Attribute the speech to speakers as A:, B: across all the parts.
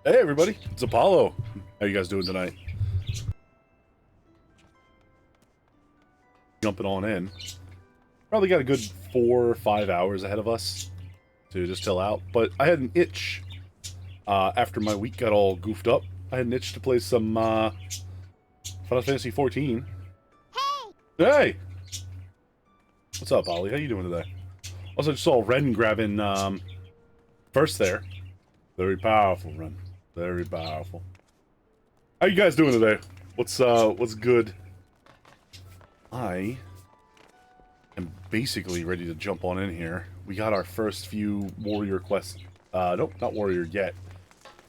A: Hey everybody, it's Apollo. How you guys doing tonight? Jumping on in. Probably got a good 4 or 5 hours ahead of us to just chill out. But I had an itch after my week got all goofed up. I had an itch to play some Final Fantasy XIV. Hey! Hey! What's up, Ollie? How you doing today? Also, just saw Ren grabbing first there. Very powerful, Ren. Very powerful. How you guys doing today? What's good? I am basically ready to jump on in here. We got our first few warrior quests. Nope, not warrior yet.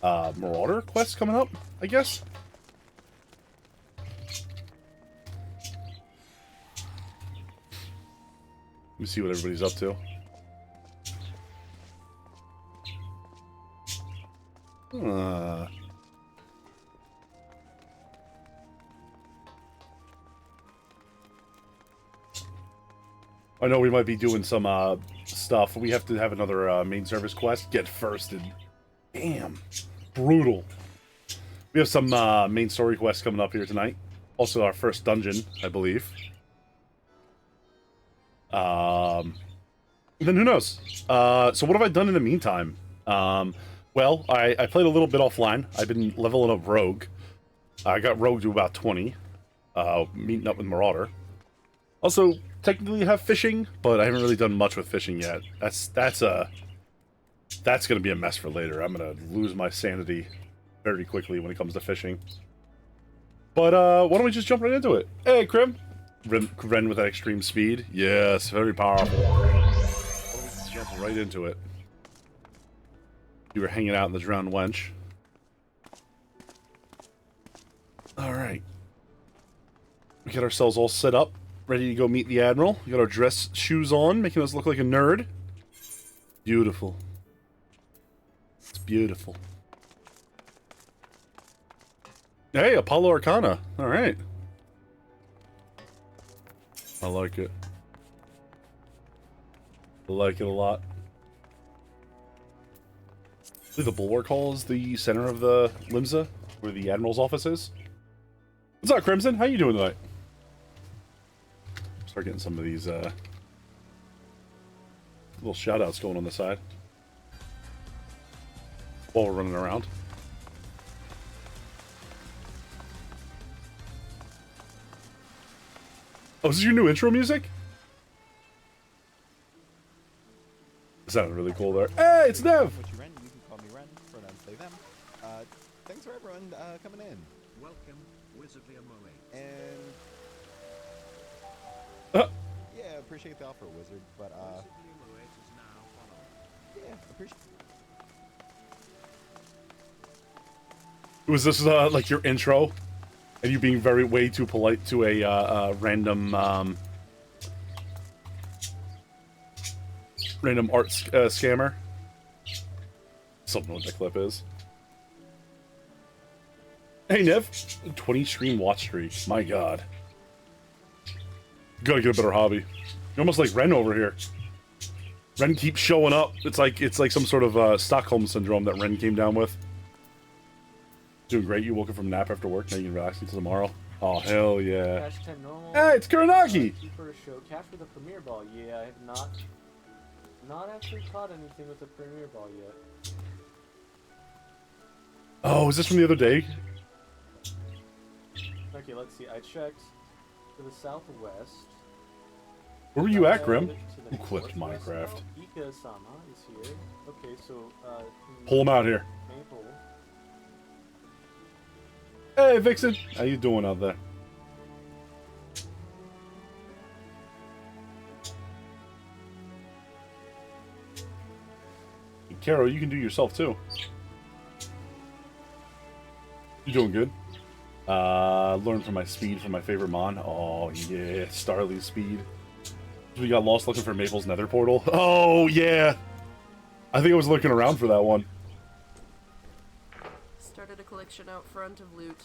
A: Marauder quests coming up, I guess. Let me see what everybody's up to. I know we might be doing some stuff. We have to have another main service quest. Get firsted. Damn. Brutal. We have some main story quests coming up here tonight. Also our first dungeon, I believe. Then who knows? So what have I done in the meantime? Well, I played a little bit offline. I've been leveling up Rogue. I got Rogue to about 20. Meeting up with Marauder. Also, technically have fishing, but I haven't really done much with fishing yet. That's gonna be a mess for later. I'm gonna lose my sanity very quickly when it comes to fishing. But why don't we just jump right into it? Hey, Krim! Ren with that extreme speed. Yes, very powerful. Why don't we just jump right into it? You were hanging out in the drowned wench. Alright. We got ourselves all set up, ready to go meet the Admiral. We got our dress shoes on, making us look like a nerd. Beautiful. It's beautiful. Hey, Apollo Arcana. Alright. I like it. I like it a lot. The Bulwark Hall is the center of the Limsa, where the Admiral's office is. What's up, Crimson? How you doing tonight? Start getting some of these little shout-outs going on the side while we're running around. Oh, is this your new intro music? It sounded really cool there. Hey, it's Nev!
B: Thanks for everyone coming in.
C: Welcome, Wizard Moe.
B: And yeah, appreciate the offer, Wizard. But
C: is now following.
B: yeah, appreciate.
A: Was this like your intro, and you being way too polite to a random random art scammer? Something what that clip is. Hey, Nev. 20 stream watch streak. My god. Gotta get a better hobby. You're almost like Ren over here. Ren keeps showing up. It's like some sort of Stockholm syndrome that Ren came down with. Doing great. You woke up from nap after work. Now you can relax until tomorrow. Oh, hell yeah.
D: Cash 10 normal.
A: Hey, it's Kuranagi!
D: Keeper show. Cash with a Premier Ball. Yeah, I have not actually caught anything with a Premier Ball yet.
A: Oh, is this from the other day?
D: Okay, let's see. I checked to the southwest.
A: Where were you at, Grim?
D: To the
A: Who clipped
D: northwest
A: Minecraft?
D: now. Ika-sama is here. Okay, so,
A: Pull him out here.
D: Maple.
A: Hey, Vixen! How you doing out there? And Carol, you can do yourself too. You doing good? Learn from my speed from my favorite mon. Oh yeah, Starly's speed. We got lost looking for Maple's nether portal. Oh yeah! I think I was looking around for that one.
E: Started a collection out front of loot.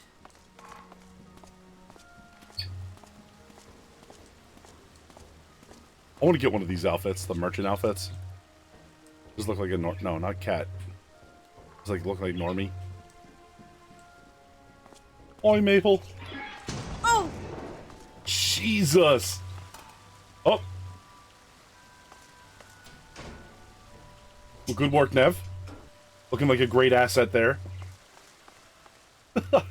A: I want to get one of these outfits, the merchant outfits. Just look like a no, not cat. Just like look like normie. Oi, Maple.
E: Oh!
A: Jesus. Oh. Well, good work, Nev. Looking like a great asset there. Give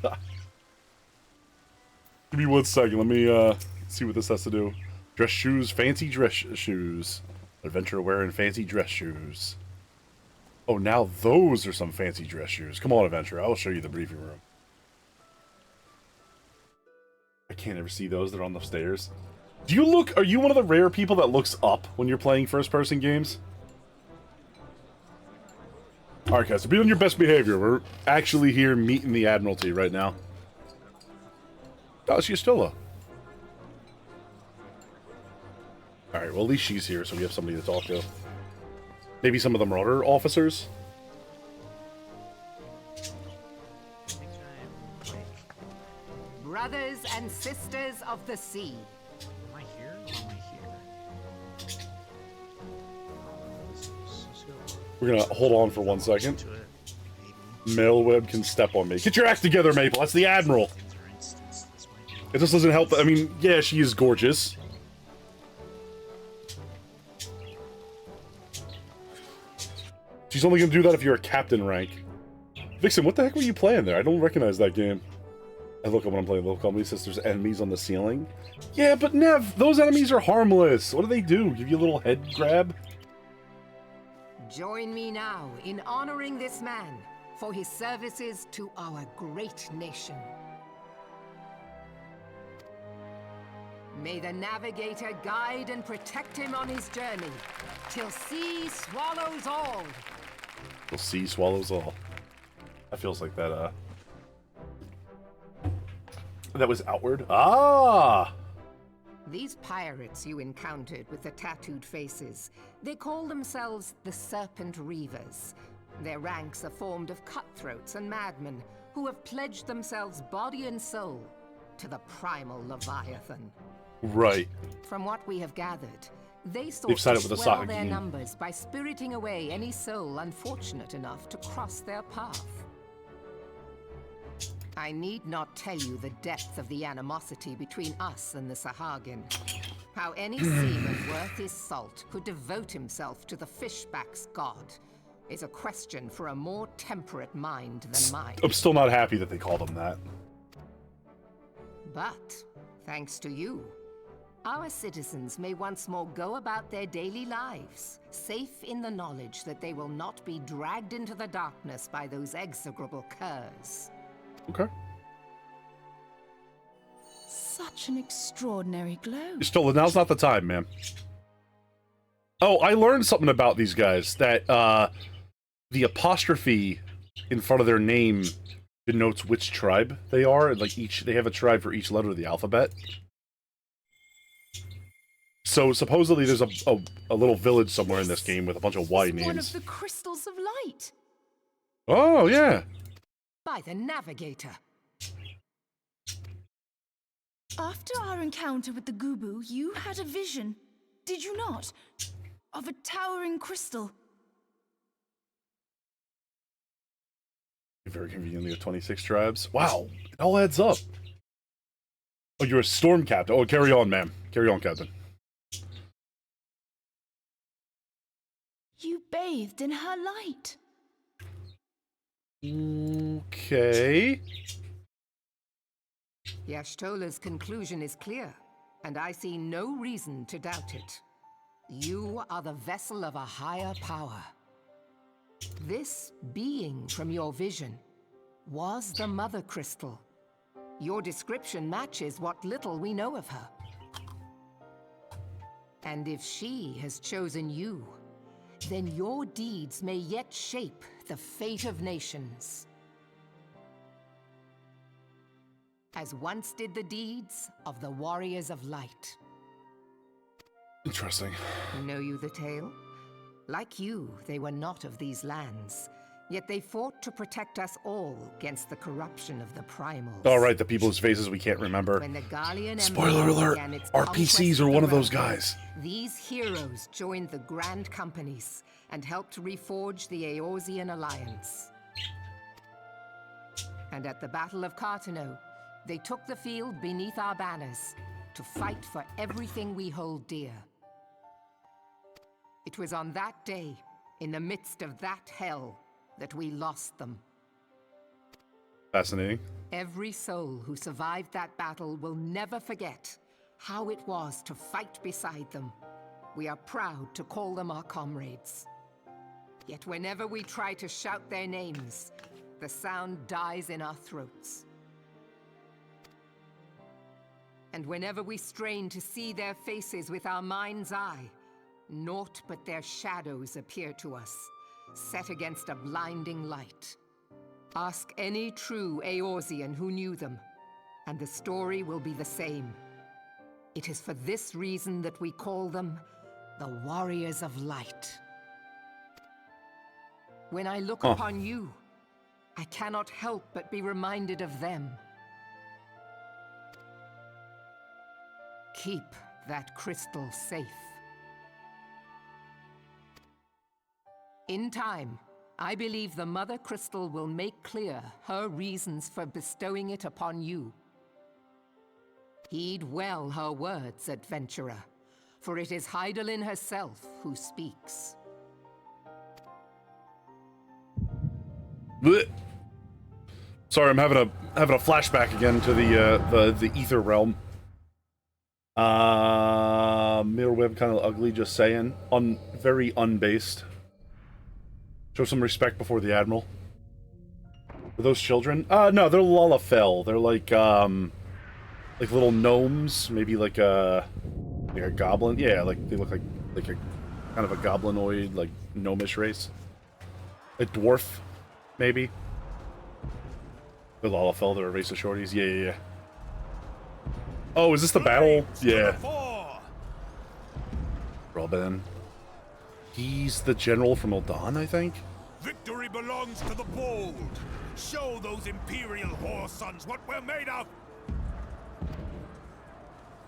A: me 1 second. Let me see what this has to do. Dress shoes, fancy dress shoes. Adventurer wearing fancy dress shoes. Oh, now those are some fancy dress shoes. Come on, Adventurer. I'll show you the briefing room. I can't ever see those. They're on the stairs. Do you look... Are you one of the rare people that looks up when you're playing first-person games? Alright, guys. So be on your best behavior. We're actually here meeting the Admiralty right now. Oh, she's still low. Alright, well, at least she's here, so we have somebody to talk to. Maybe some of them are other officers?
F: Brothers and sisters of the sea.
C: Am I here or am I here?
A: We're gonna hold on for 1 second.
C: To it,
A: Mailweb can step on me. Get your act together, Maple. That's the Admiral.
C: for instance, this might be
A: It just doesn't help. I mean, yeah, she is gorgeous. She's only gonna do that if you're a captain rank. Vixen, what the heck were you playing there? I don't recognize that game. I look up when I'm playing Little Company, says there's enemies on the ceiling. Yeah, but Nev, those enemies are harmless. What do? Give you a little head grab?
F: Join me now in honoring this man for his services to our great nation. May the navigator guide and protect him on his journey, till sea swallows all.
A: The sea swallows all. That feels like that, that was outward. Ah!
F: These pirates you encountered with the tattooed faces, they call themselves the Serpent Reavers. Their ranks are formed of cutthroats and madmen who have pledged themselves body and soul to the primal Leviathan.
A: Right.
F: From what we have gathered, they sought
A: They've
F: to
A: sided with the
F: swell their
A: Sahagin.
F: numbers by spiriting away any soul unfortunate enough to cross their path. I need not tell you the depth of the animosity between us and the Sahagin. How any seaman worth his salt could devote himself to the fishback's god is a question for a more temperate mind than mine.
A: I'm still not happy that they called him that.
F: But, thanks to you, our citizens may once more go about their daily lives, safe in the knowledge that they will not be dragged into the darkness by those execrable curs.
A: Okay.
G: Such an extraordinary glow.
A: Still, now's not the time, man. Oh, I learned something about these guys. That, the apostrophe in front of their name denotes which tribe they are. And, like, they have a tribe for each letter of the alphabet. So, supposedly there's a little village somewhere in this game with a bunch of Y
G: It's one of
A: names.
G: the crystals of light.
A: Oh, yeah.
F: By the navigator.
G: After our encounter with the Gubu, you had a vision, did you not? Of a towering crystal.
A: Very conveniently, 26 tribes. Wow, it all adds up. Oh, you're a storm captain. Oh, carry on, ma'am. Carry on, captain.
G: You bathed in her light.
A: Okay.
F: Yashtola's conclusion is clear, and I see no reason to doubt it. You are the vessel of a higher power. This being from your vision was the Mother Crystal. Your description matches what little we know of her. And if she has chosen you, then your deeds may yet shape the fate of nations. As once did the deeds of the Warriors of Light.
A: Interesting.
F: Know you the tale? Like you, they were not of these lands, yet they fought to protect us all against the corruption of the primals.
A: All right, the people whose faces we can't remember.
F: When the Gallian
A: Spoiler
F: Empire
A: alert,
F: began its
A: RPCs
F: conquest
A: are
F: of
A: one
F: the
A: of those
F: realm,
A: guys.
F: These heroes joined the Grand Companies and helped reforge the Eorzean Alliance. And at the Battle of Cartano, They took the field beneath our banners to fight for everything we hold dear. It was on that day, in the midst of that hell, that we lost them.
A: Fascinating.
F: Every soul who survived that battle will never forget how it was to fight beside them. We are proud to call them our comrades. Yet whenever we try to shout their names, the sound dies in our throats. And whenever we strain to see their faces with our mind's eye, naught but their shadows appear to us, set against a blinding light. Ask any true Eorzean who knew them, and the story will be the same. It is for this reason that we call them the Warriors of Light. When I look upon you, I cannot help but be reminded of them. Keep that crystal safe. In time, I believe the Mother Crystal will make clear her reasons for bestowing it upon you. Heed well her words, adventurer, for it is Hydaelyn herself who speaks.
A: Blech. Sorry, I'm having a flashback again to the ether realm. Mirror web kind of ugly, just saying. Very unbased. Show some respect before the Admiral. Are those children? No, they're Lalafell. They're like little gnomes, maybe like a goblin. Yeah, like they look like a kind of a goblinoid, like gnomish race. A dwarf, maybe. The Lalafell, they're a race of shorties. Yeah. Oh, is this the battle? Yeah. Robin. He's the general from Uldan, I think?
H: Victory belongs to the bold. Show those Imperial whore sons what we're made of.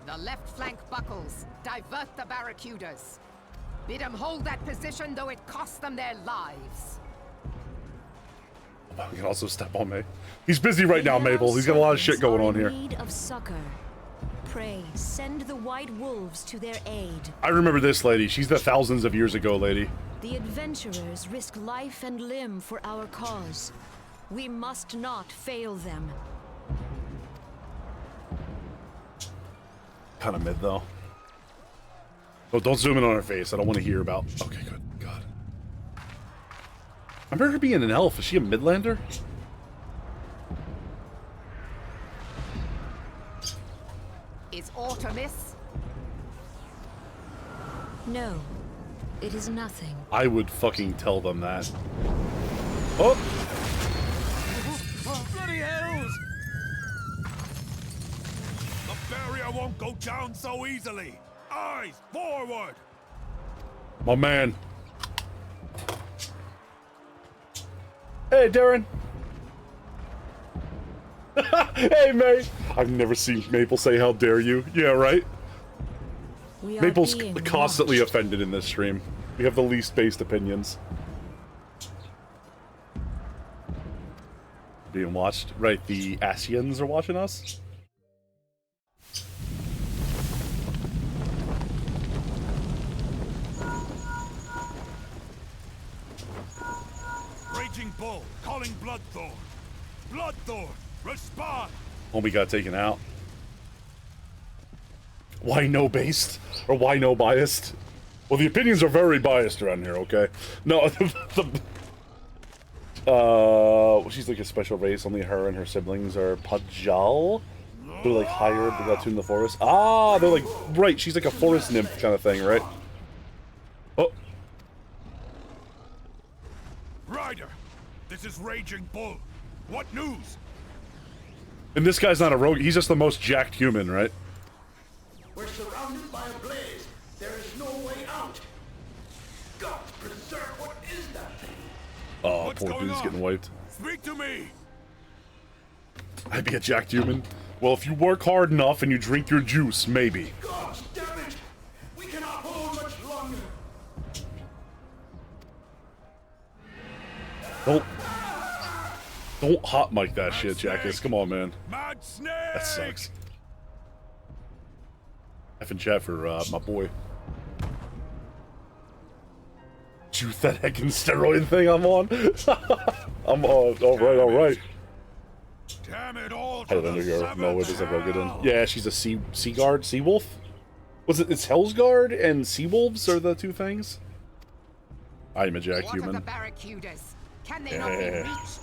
F: The left flank buckles. Divert the barracudas. Bid them hold that position, though it cost them their lives.
A: Oh, he can also step on me. He's busy right now, Mabel. He's got a lot of shit going on here.
I: Need of succor. Pray, send the White Wolves to their aid.
A: I remember this lady. She's the thousands of years ago lady.
I: The adventurers risk life and limb for our cause. We must not fail them.
A: Kind of mid, though. Oh, don't zoom in on her face. I don't want to hear about... Okay, good. God. I remember her being an elf. Is she a Midlander?
F: Is aught amiss?
I: No, it is nothing.
A: I would fucking tell them that. Oh!
H: Bloody hells! The barrier won't go down so easily. Eyes forward!
A: My man. Hey, Darren. Hey, May. I've never seen Maple say "How dare you." Yeah, right. Maple's constantly offended in this stream. We have the least based opinions. Being watched, right? The Asians are watching us.
H: Raging Bull, calling Bloodthorn. Bloodthorn, respond!
A: Homie got taken out. Why no based? Or why no biased? Well, the opinions are very biased around here, okay? No, she's like a special race. Only her and her siblings are Pajal. They're like higher, they got tuned in the forest. Ah, they're like, right, she's like a forest nymph kind of thing, right? Oh.
H: Ryder, this is Raging Bull. What news?
A: And this guy's not a rogue, he's just the most jacked human, right?
J: We're surrounded by a blaze. There is no way out. God preserve, what is that thing?
A: Oh,
H: What's
A: poor
H: going
A: dude's
H: on?
A: getting wiped.
H: Speak to me!
A: I'd be a jacked human. Well, if you work hard enough and you drink your juice, maybe.
J: God damn it! We cannot hold much longer.
A: Don't hot mic that shit, Jackass. Come on, man.
H: Mad snake!
A: That sucks. F in chat for my boy. Shoot that heckin' steroid thing I'm on. I'm on. All right.
H: Damn it all!
A: I don't know where does that get in. Yeah, she's a sea guard, sea wolf. Was it? It's Hell's Guard and sea wolves are the two things. I'm a Jack
F: What
A: human.
F: of the barracudas? Can they not be reached?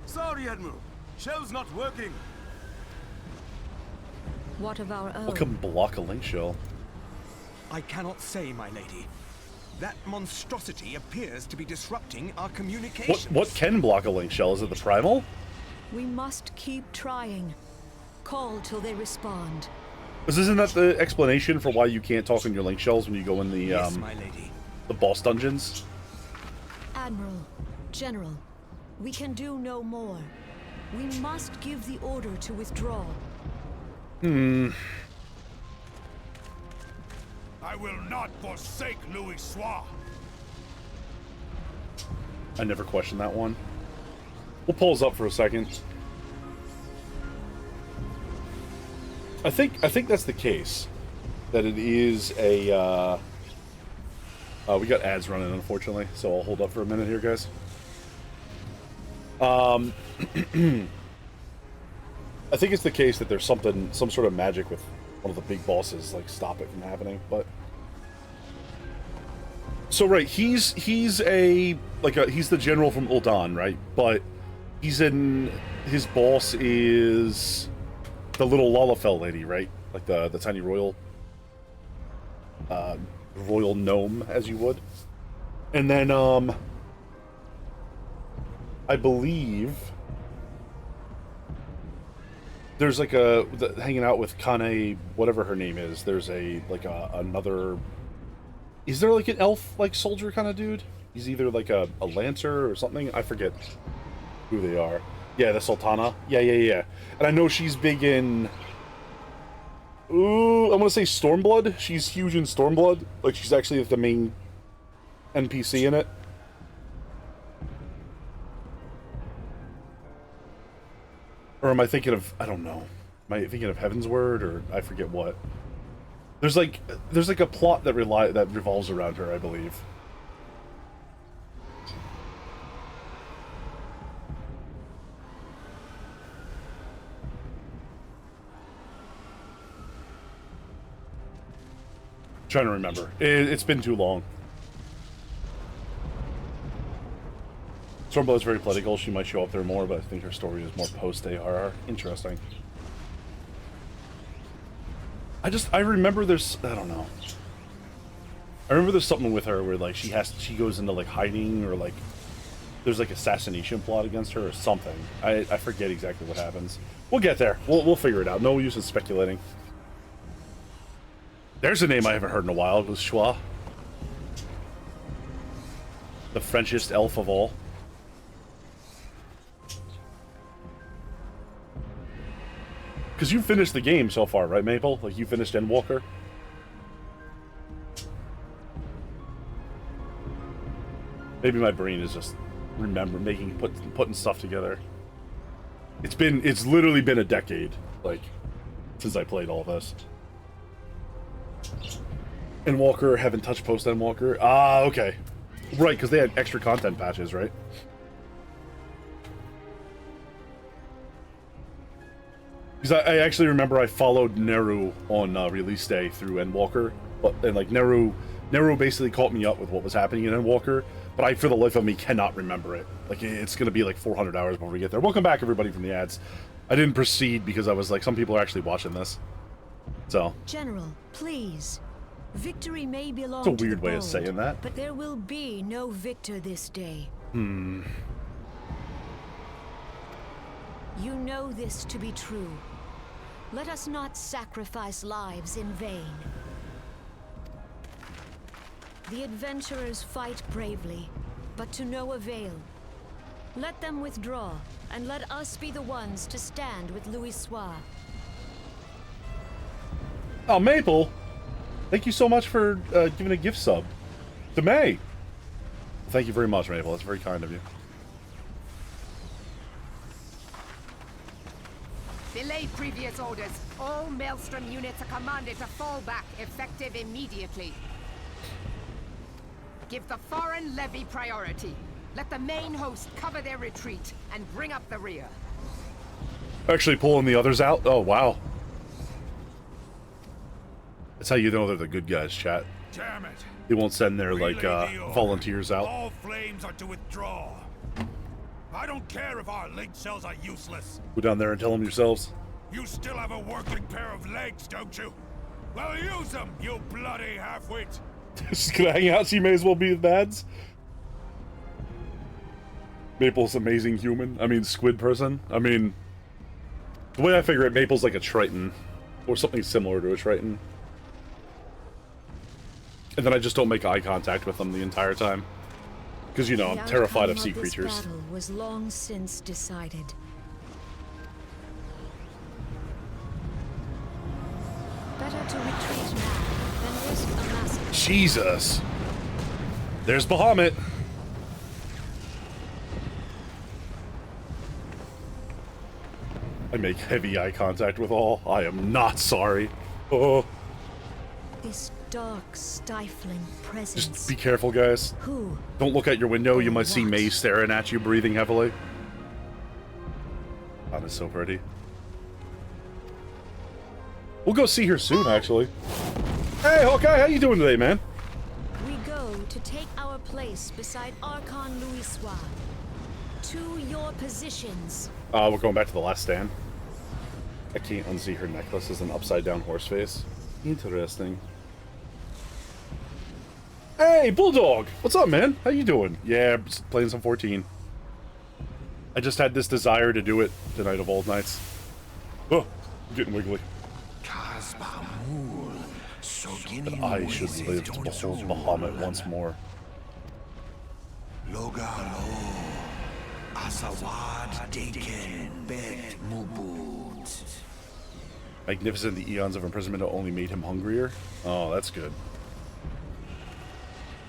J: Sorry, Admiral. Shell's not working.
I: What of our own?
A: What can block a link shell?
K: I cannot say, my lady. That monstrosity appears to be disrupting our communications.
A: What can block a link shell? Is it the primal?
I: We must keep trying. Call till they respond.
A: Isn't that the explanation for why you can't talk on your link shells when you go in the
K: Yes, my lady.
A: the boss dungeons?
I: Admiral, General, we can do no more. We must give the order to withdraw.
H: I will not forsake Louis Soir.
A: I never questioned that one. We'll pause up for a second. I think that's the case. That it is a we got ads running, unfortunately, so I'll hold up for a minute here, guys. I think it's the case that there's some sort of magic with one of the big bosses, like stop it from happening, but so right, he's the general from Ul'dan, right? But his boss is the little Lalafell lady, right? Like the tiny royal gnome, as you would. And then I believe there's like hanging out with Kane, whatever her name is. There's another. Is there like an elf like soldier kind of dude? He's either like a lancer or something. I forget who they are. Yeah, the Sultana. Yeah. And I know she's big in. Ooh, I'm gonna say Stormblood. She's huge in Stormblood. Like she's actually the main NPC in it. Or am I thinking of, I don't know. Am I thinking of Heaven's Word, or I forget what? There's like a plot that revolves around her, I believe. Trying to remember. It's been too long. Stormblood's very political. She might show up there more, but I think her story is more post-ARR. Interesting. I remember there's, I don't know. I remember there's something with her where like she goes into like hiding, or like there's like assassination plot against her or something. I forget exactly what happens. We'll get there. We'll figure it out. No use in speculating. There's a name I haven't heard in a while. It was Schwa. The Frenchest elf of all. Because you finished the game so far, right, Maple? Like, you finished Endwalker? Maybe my brain is just putting stuff together. It's literally been a decade, like, since I played all this. Endwalker, haven't touched post Endwalker. Ah, okay. Right, because they had extra content patches, right? Because I actually remember I followed Neru on release day through Endwalker, and like Neru basically caught me up with what was happening in Endwalker, but I, for the life of me, cannot remember it. Like, it's going to be like 400 hours before we get there. Welcome back, everybody, from the ads. I didn't proceed because I was like, some people are actually watching this. So.
I: General, please. Victory may belong
A: It's a
I: to
A: weird
I: the
A: way of
I: bold,
A: saying that.
I: but there will be no victor this day.
A: Hmm.
I: You know this to be true. Let us not sacrifice lives in vain. The adventurers fight bravely, but to no avail. Let them withdraw, and let us be the ones to stand with Louis Soir.
A: Oh, Maple! Thank you so much for giving a gift sub to May. Thank you very much, Maple. That's very kind of you.
F: Belay previous orders. All Maelstrom units are commanded to fall back, effective immediately. Give the foreign levy priority. Let the main host cover their retreat and bring up the rear.
A: Actually pulling the others out? Oh, wow. That's how you know they're the good guys, chat.
H: Damn it.
A: They won't send their, like,
H: Relay the order.
A: volunteers out.
H: All flames are to withdraw. I don't care if our link cells are useless.
A: Go down there and tell them yourselves.
H: You still have a working pair of legs, don't you? Well, use them, you bloody half-wit.
A: She's gonna hang out, she may as well be the bads. Maple's amazing human. I mean, squid person. I mean, the way I figure it, Maple's like a Triton. Or something similar to a Triton. And then I just don't make eye contact with them the entire time. Because, you know, I'm terrified of sea creatures.
I: The battle was long since decided. Better to retreat now than risk a massacre.
A: Jesus! There's Bahamut! I make heavy eye contact with all. I am not sorry. Oh.
I: This dark, stifling presence.
A: Just be careful, guys.
I: Who?
A: Don't look out your window. You might see May staring at you, breathing heavily. God, it's so pretty. We'll go see her soon, actually. Hey, Hawkeye, how you doing today, man?
I: We go to take our place beside Archon Louisoix. To your positions.
A: We're going back to the last stand. I can't unsee her necklace as an upside-down horse face. Interesting. Hey, Bulldog! What's up, man? How you doing? Yeah, just playing some 14. I just had this desire to do it tonight of old nights. Oh, I'm getting wiggly. But I should live to behold Bahamut once more. Magnificent, the eons of imprisonment only made him hungrier. Oh, that's good.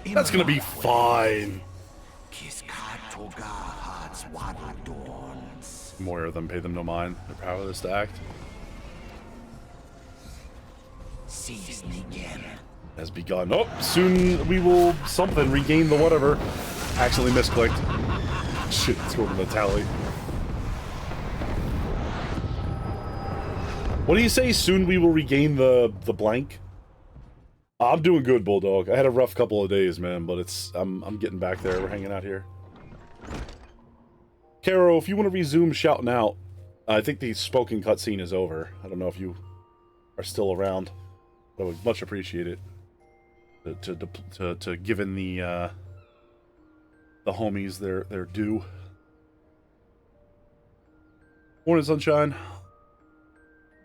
A: That's gonna be fine. More of them, pay them no mind. They're powerless to act. Has begun. Oh, soon we will something regain the whatever. Accidentally misclicked. Shit, let's go to the tally. What do you say? Soon we will regain the blank. I'm doing good, Bulldog. I had a rough couple of days, man, but it's I'm getting back there. We're hanging out here. Caro, if you want to resume shouting out, I think the spoken cutscene is over. I don't know if you are still around. I would much appreciate it. To giving the homies their due. Morning, sunshine.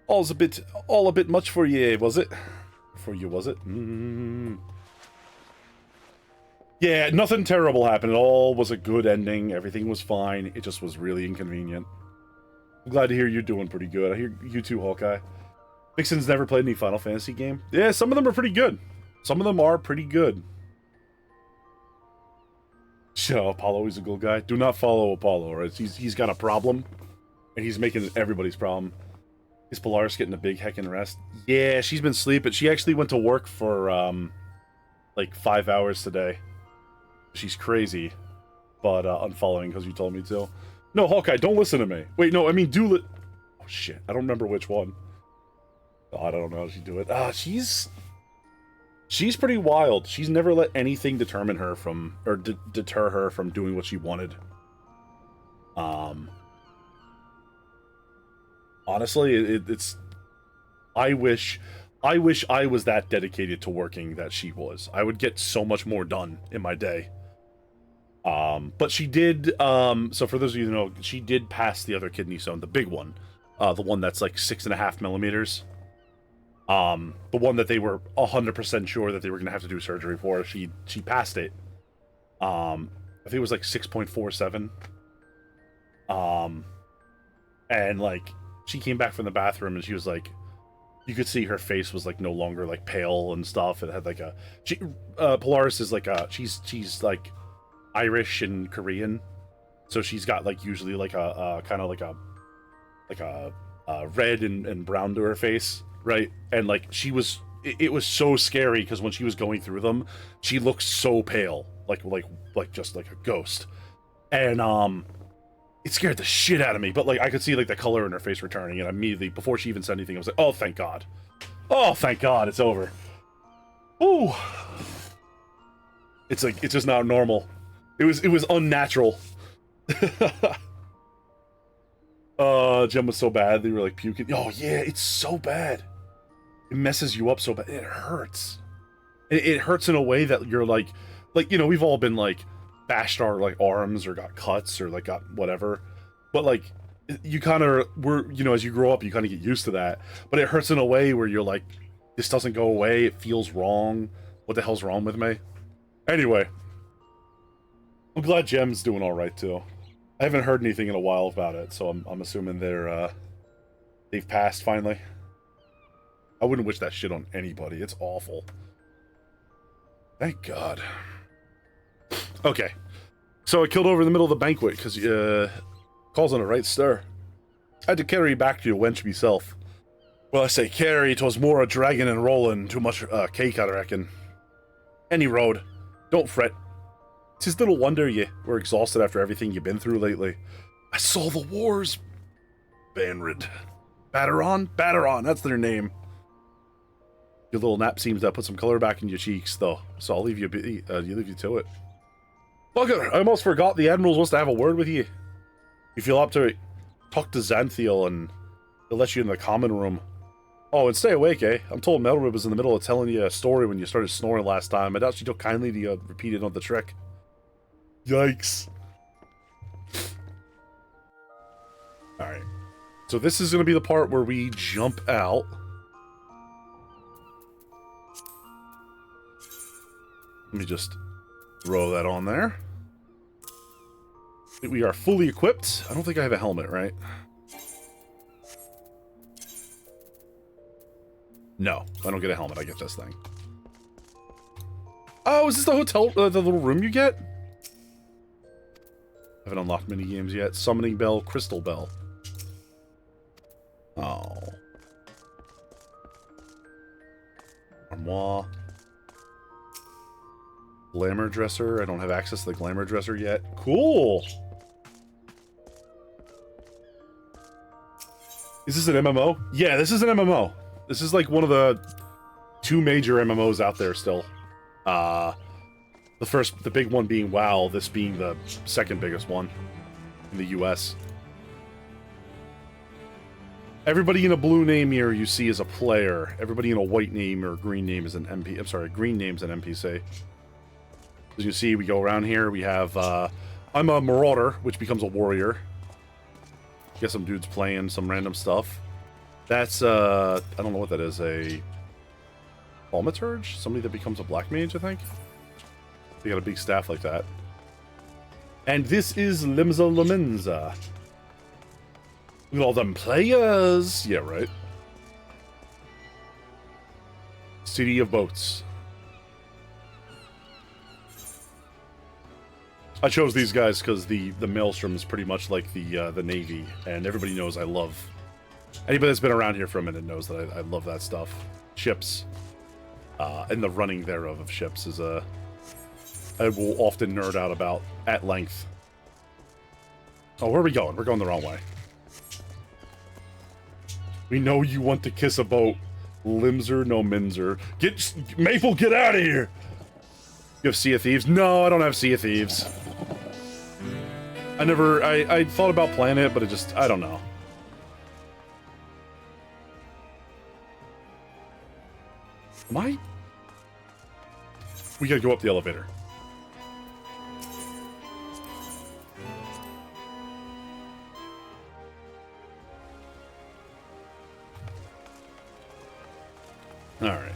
A: All a bit much for you, was it? For you, was it? Yeah, nothing terrible happened. It all was a good ending. Everything was fine. It just was really inconvenient. I'm glad to hear you're doing pretty good. I hear you too, Hawkeye. Vixen's never played any Final Fantasy game. Yeah, some of them are pretty good. Some of them are pretty good. So, Apollo is a good guy. Do not follow Apollo, right? He's got a problem, and he's making it everybody's problem. Is Polaris getting a big heckin' rest? Yeah, she's been sleeping. She actually went to work for, like 5 hours today. She's crazy. But, unfollowing because you told me to. No, Hawkeye, don't listen to me. Wait, no, I mean, do oh, shit. I don't remember which one. Oh, I don't know how she do it. She's pretty wild. She's never let anything determine her from, or deter her from doing what she wanted. Honestly, it's. I wish I was that dedicated to working that she was. I would get so much more done in my day. But she did. So for those of you who know, she did pass the other kidney stone, the big one, the one that's like 6.5 millimeters. The one that they were 100% sure that they were gonna have to do surgery for. She passed it. I think it was like 6.47. And like she came back from the bathroom and she was like, you could see her face was like no longer like pale and stuff. It had like a Polaris is like a she's like Irish and Korean, so she's got like usually like a kind of like a red and brown to her face, right? And like it was so scary because when she was going through them, she looked so pale, like just like a ghost, and it scared the shit out of me. But like I could see like the color in her face returning, and immediately before she even said anything, I was like, oh thank God, it's over. Ooh, it's like it's just not normal. It was unnatural. Gem was so bad they were like puking. Oh yeah, it's so bad. It messes you up so bad. It hurts. It hurts in a way that you're like you know, we've all been like bashed our like arms or got cuts or like got whatever, but like you kind of you know, as you grow up you kind of get used to that, but it hurts in a way where you're like, this doesn't go away, it feels wrong, what the hell's wrong with me? Anyway, I'm glad Gem's doing all right too. I haven't heard anything in a while about it, so I'm assuming they've passed finally. I wouldn't wish that shit on anybody. It's awful. Thank God. Okay. So I killed over in the middle of the banquet, because, causing a right stir. I had to carry you back to your wench myself. Well, I say carry, 'twas more a dragging and rolling, too much cake, I reckon. Any road. Don't fret. 'Tis little wonder ye were exhausted after everything you've been through lately. I saw the wars. Banrid. Batteron, that's their name. Your little nap seems to have put some color back in your cheeks, though, so I'll leave you leave you to it. Bugger, I almost forgot the Admiral wants to have a word with you. If you'll up to it, talk to Xanthiel and he'll let you in the common room. Oh, and stay awake, eh? I'm told Melrib was in the middle of telling you a story when you started snoring last time. I doubt she took kindly to you repeating on the trick. Yikes. Alright. So this is going to be the part where we jump out. Let me just throw that on there. We are fully equipped. I don't think I have a helmet, right? No, I don't get a helmet. I get this thing. Oh, is this the hotel, the little room you get? I haven't unlocked mini games yet. Summoning Bell, Crystal Bell. Oh. Armoire. Glamour Dresser. I don't have access to the Glamour Dresser yet. Cool! Is this an MMO? Yeah, this is an MMO. This is like one of the 2 major MMOs out there still. The big one being WoW, this being the second biggest one in the US. Everybody in a blue name here you see is a player. Everybody in a white name or green name is an MP. I'm sorry, green name's an NPC. As you see, we go around here. We have, I'm a Marauder, which becomes a Warrior. Get some dudes playing some random stuff. That's, I don't know what that is, a Thaumaturge? Somebody that becomes a Black Mage, I think? They got a big staff like that. And this is Limsa Laminza. Look at all them players! Yeah, right. City of Boats. I chose these guys because the Maelstrom is pretty much like the Navy, and everybody knows I love... Anybody that's been around here for a minute knows that I love that stuff. Ships. And the running thereof of ships is a... I will often nerd out about at length. Oh, where are we going? We're going the wrong way. We know you want to kiss a boat. Limser, no Minzer. Maple, get out of here! You have Sea of Thieves? No, I don't have Sea of Thieves. I thought about playing it, but it just, I don't know. Am I? We gotta go up the elevator. Alright.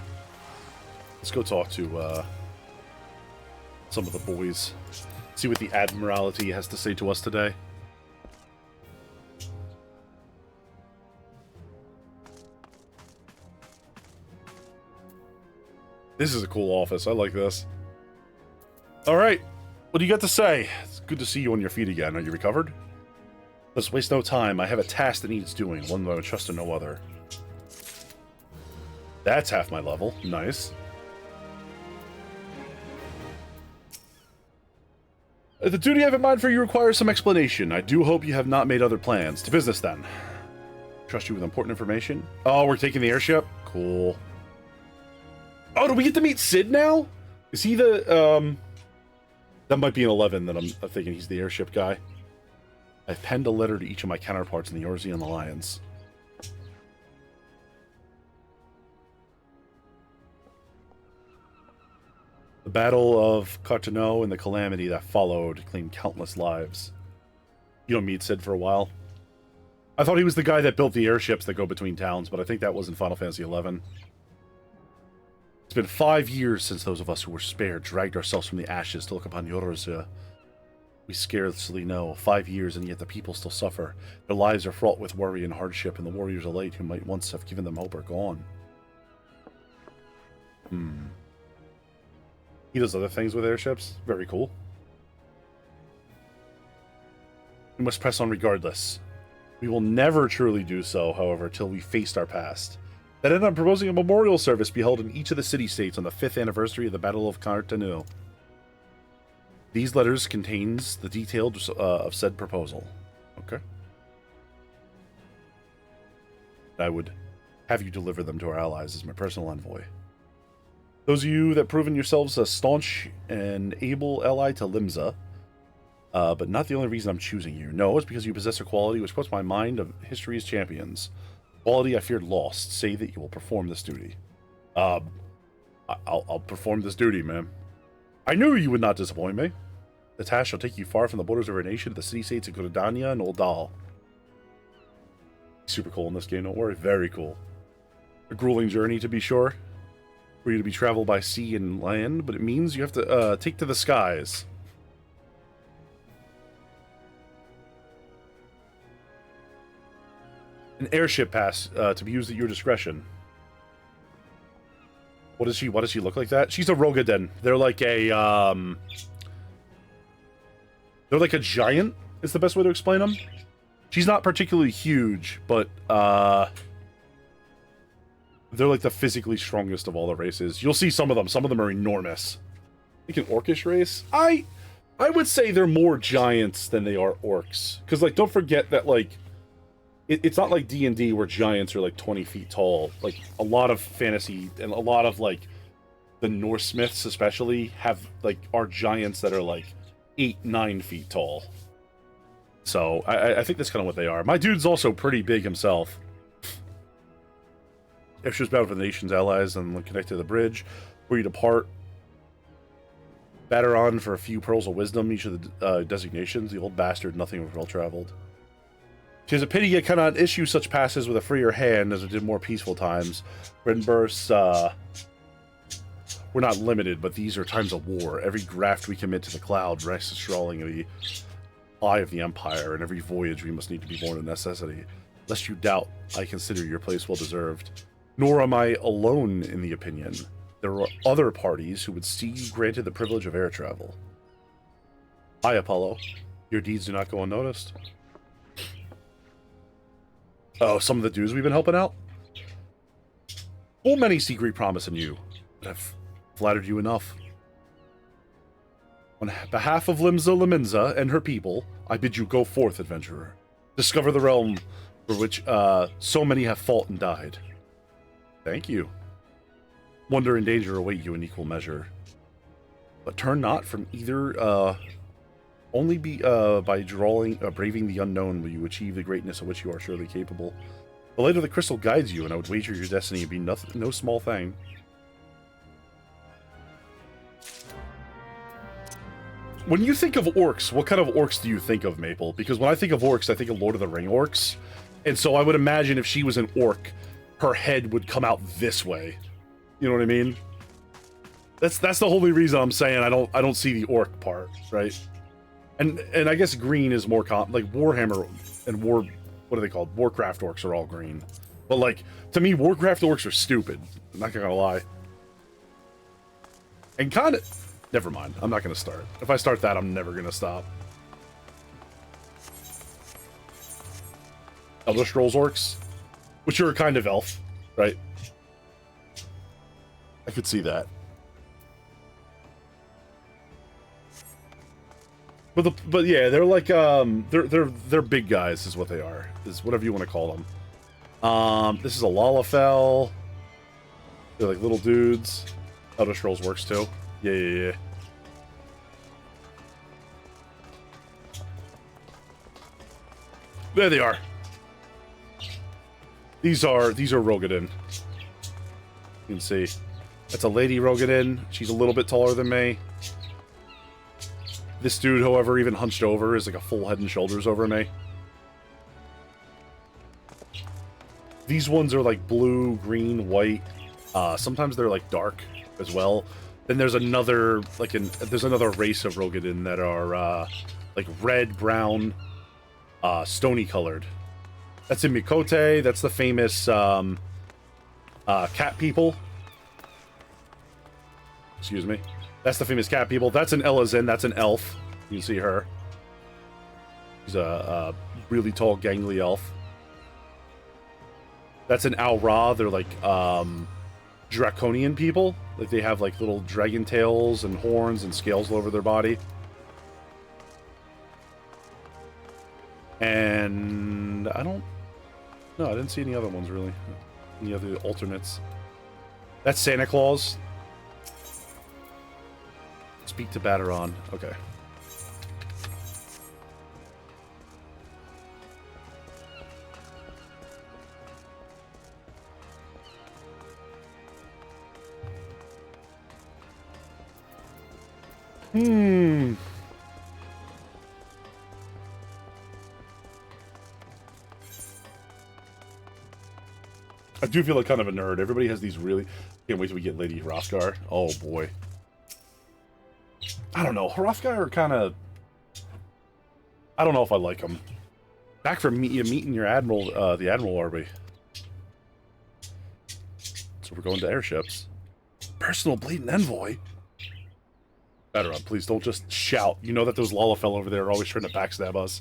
A: Let's go talk to, some of the boys. See what the Admiralty has to say to us today. This is a cool office. I like this. Alright. What do you got to say? It's good to see you on your feet again. Are you recovered? Let's waste no time. I have a task that needs doing, one that I would trust to no other. That's half my level. Nice. The duty I have in mind for you requires some explanation. I do hope you have not made other plans. To business, then. Trust you with important information. Oh, we're taking the airship? Cool. Oh, do we get to meet Sid now? Is he the, That might be an 11 that I'm thinking he's the airship guy. I've penned a letter to each of my counterparts in the Orzean Alliance. The Battle of Carteneau and the calamity that followed claimed countless lives. You don't meet Sid for a while? I thought he was the guy that built the airships that go between towns, but I think that was in Final Fantasy XI. It's been 5 years since those of us who were spared dragged ourselves from the ashes to look upon Yorozia. We scarcely know. 5 years, and yet the people still suffer. Their lives are fraught with worry and hardship, and the warriors of light who might once have given them hope are gone. He does other things with airships. Very cool. We must press on regardless. We will never truly do so, however, till we faced our past. That end, I'm proposing a memorial service be held in each of the city-states on the 5th anniversary of the Battle of Carteneau. These letters contains the details of said proposal. Okay. I would have you deliver them to our allies as my personal envoy. Those of you that proven yourselves a staunch and able ally to Limsa, but not the only reason I'm choosing you. No, it's because you possess a quality which puts my mind of history's champions. Quality I feared lost. Say that you will perform this duty. I'll perform this duty, man. I knew you would not disappoint me. The task shall take you far from the borders of our nation to the city-states of Gordania and Oldal. Super cool in this game, don't worry. Very cool. A grueling journey, to be sure. For you to be traveled by sea and land, but it means you have to take to the skies. An airship pass to be used at your discretion. What is she? What does she look like that? She's a Rogaden. They're like a they're like a giant, is the best way to explain them. She's not particularly huge, but they're like the physically strongest of all the races. You'll see some of them. Some of them are enormous. Like an orcish race. I would say they're more giants than they are orcs. Because, like, don't forget that, like, it's not like D&D where giants are, like, 20 feet tall. Like, a lot of fantasy and a lot of, like, the Norse myths especially have, like, are giants that are, like, 8-9 feet tall. So, I think that's kind of what they are. My dude's also pretty big himself. Airship's bound for the nation's allies and connect to the bridge. Where you depart, batter on for a few pearls of wisdom, each of the designations. The old bastard, nothing of well-traveled. 'Tis a pity you cannot issue such passes with a freer hand as it did more peaceful times. Brenbursts, we're not limited, but these are times of war. Every graft we commit to the cloud rests sprawling in the eye of the Empire, and every voyage we must need to be born of necessity. Lest you doubt, I consider your place well-deserved. Nor am I alone in the opinion. There are other parties who would see you granted the privilege of air travel. Hi, Apollo. Your deeds do not go unnoticed. Oh, some of the dudes we've been helping out? Full many see great promise in you, but I've flattered you enough. On behalf of Limsa Leminza and her people, I bid you go forth, adventurer. Discover the realm for which so many have fought and died. Thank you. Wonder and danger await you in equal measure. But turn not from either, only be by braving the unknown will you achieve the greatness of which you are surely capable. The light of the crystal guides you, and I would wager your destiny be no small thing. When you think of orcs, what kind of orcs do you think of, Maple? Because when I think of orcs, I think of Lord of the Ring orcs. And so I would imagine if she was an orc, her head would come out this way. You know what I mean? That's the only reason I'm saying I don't see the orc part, right? And I guess green is more like Warhammer and what are they called? Warcraft orcs are all green. But like to me, Warcraft orcs are stupid. I'm not gonna lie. And kind of Never mind. I'm not going to start. If I start that, I'm never going to stop. Elder Scrolls Orcs, which are a kind of elf, right? I could see that. But yeah, they're like they're big guys is what they are. Is whatever you want to call them. This is a Lalafell. They're like little dudes. Elder Scrolls works too. Yeah. There they are. These are Rogadin. You can see. That's a lady Rogadin. She's a little bit taller than me. This dude, however, even hunched over, is like a full head and shoulders over me. These ones are like blue, green, white. Sometimes they're like dark as well. Then there's another there's another race of Rogadin that are like red, brown, stony colored. That's in Mikote. That's the famous cat people. Excuse me. That's the famous cat people. That's an Elazin. That's an elf. You can see her. She's a really tall, gangly elf. That's an Al-Ra. They're like draconian people. Like they have like little dragon tails and horns and scales all over their body. And I didn't see any other ones really. Any other alternates. That's Santa Claus. Speak to Bateron. Okay. I do feel like kind of a nerd. Everybody has these really... Can't wait till we get Lady Hrothgar. Oh, boy. I don't know. Hrothgar are kind of... I don't know if I like them. Back from meeting your Admiral, the Admiral, are we? So we're going to airships. Personal bleeding envoy? Bateron, please don't just shout. You know that those Lalafell over there are always trying to backstab us.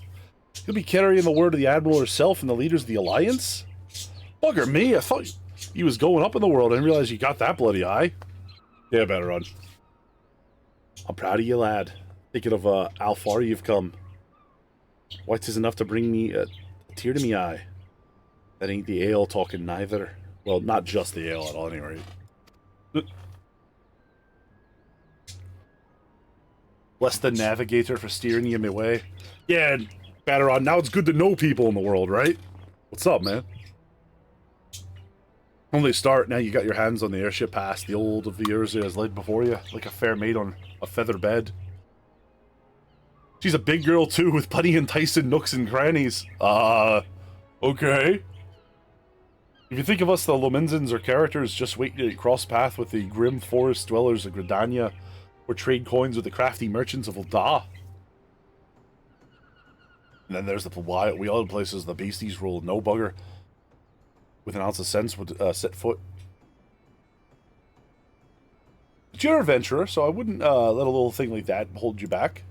A: You'll be carrying the word of the Admiral herself and the leaders of the Alliance? Bugger me, I thought he was going up in the world. I didn't realize you got that bloody eye. Yeah, Bateron. I'm proud of you, lad. Thinking of how far you've come. Why, 'tis enough to bring me a tear to me eye. That ain't the ale talking neither. Well, not just the ale at all, anyway. Bless the navigator for steering you my way. Yeah, Bateron, now it's good to know people in the world, right? What's up, man? Only start, now you got your hands on the airship pass. The old of the Urza has laid before you, like a fair maid on a feather bed. She's a big girl, too, with plenty enticing nooks and crannies. Okay. If you think of us, the Lomenzins are characters just waiting to cross path with the grim forest dwellers of Gridania, or trade coins with the crafty merchants of Ul'dah. And then there's the wild places the beasties rule. No bugger with an ounce of sense would set foot. But you're an adventurer, so I wouldn't let a little thing like that hold you back.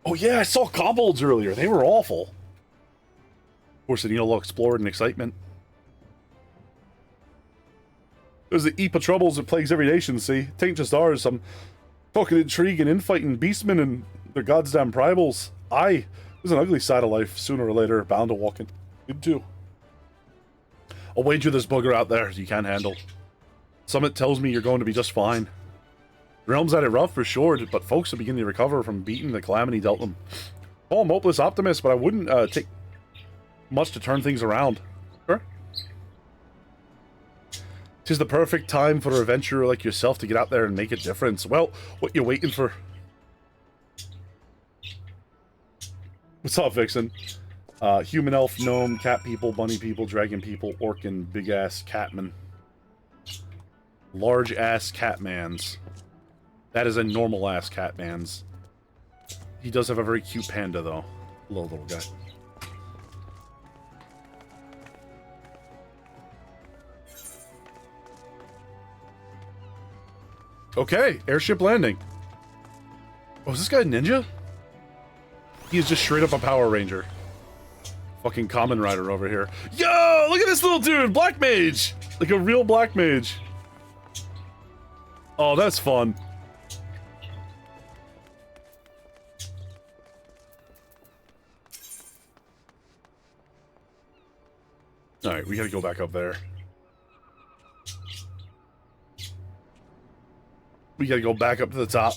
A: Oh yeah, I saw kobolds earlier. They were awful. Of course, the Neil explored in excitement. There's the heap of troubles that plagues every nation, see? Tain't just ours, some fucking intrigue and infighting beastmen and their goddamn pribals. Aye, there's an ugly side of life, sooner or later, bound to walk in. Into. I'll wager this bugger out there you can't handle. Summit tells me you're going to be just fine. The realm's at it rough for sure, but folks are beginning to recover from beating the calamity dealt them. Oh, I'm hopeless optimist, but I wouldn't take much to turn things around. Sure. 'Tis the perfect time for an adventurer like yourself to get out there and make a difference. Well, what you waiting for? What's up, Vixen? Human, elf, gnome, cat people, bunny people, dragon people, orc, and big-ass catman. Large-ass catmans. That is a normal-ass catmans. He does have a very cute panda, though. Little guy. Okay, airship landing. Oh, is this guy a ninja? He is just straight up a Power Ranger. Fucking Kamen Rider over here. Yo, look at this little dude, Black Mage! Like a real Black Mage. Oh, that's fun. Alright, we gotta go back up there. We gotta go back up to the top.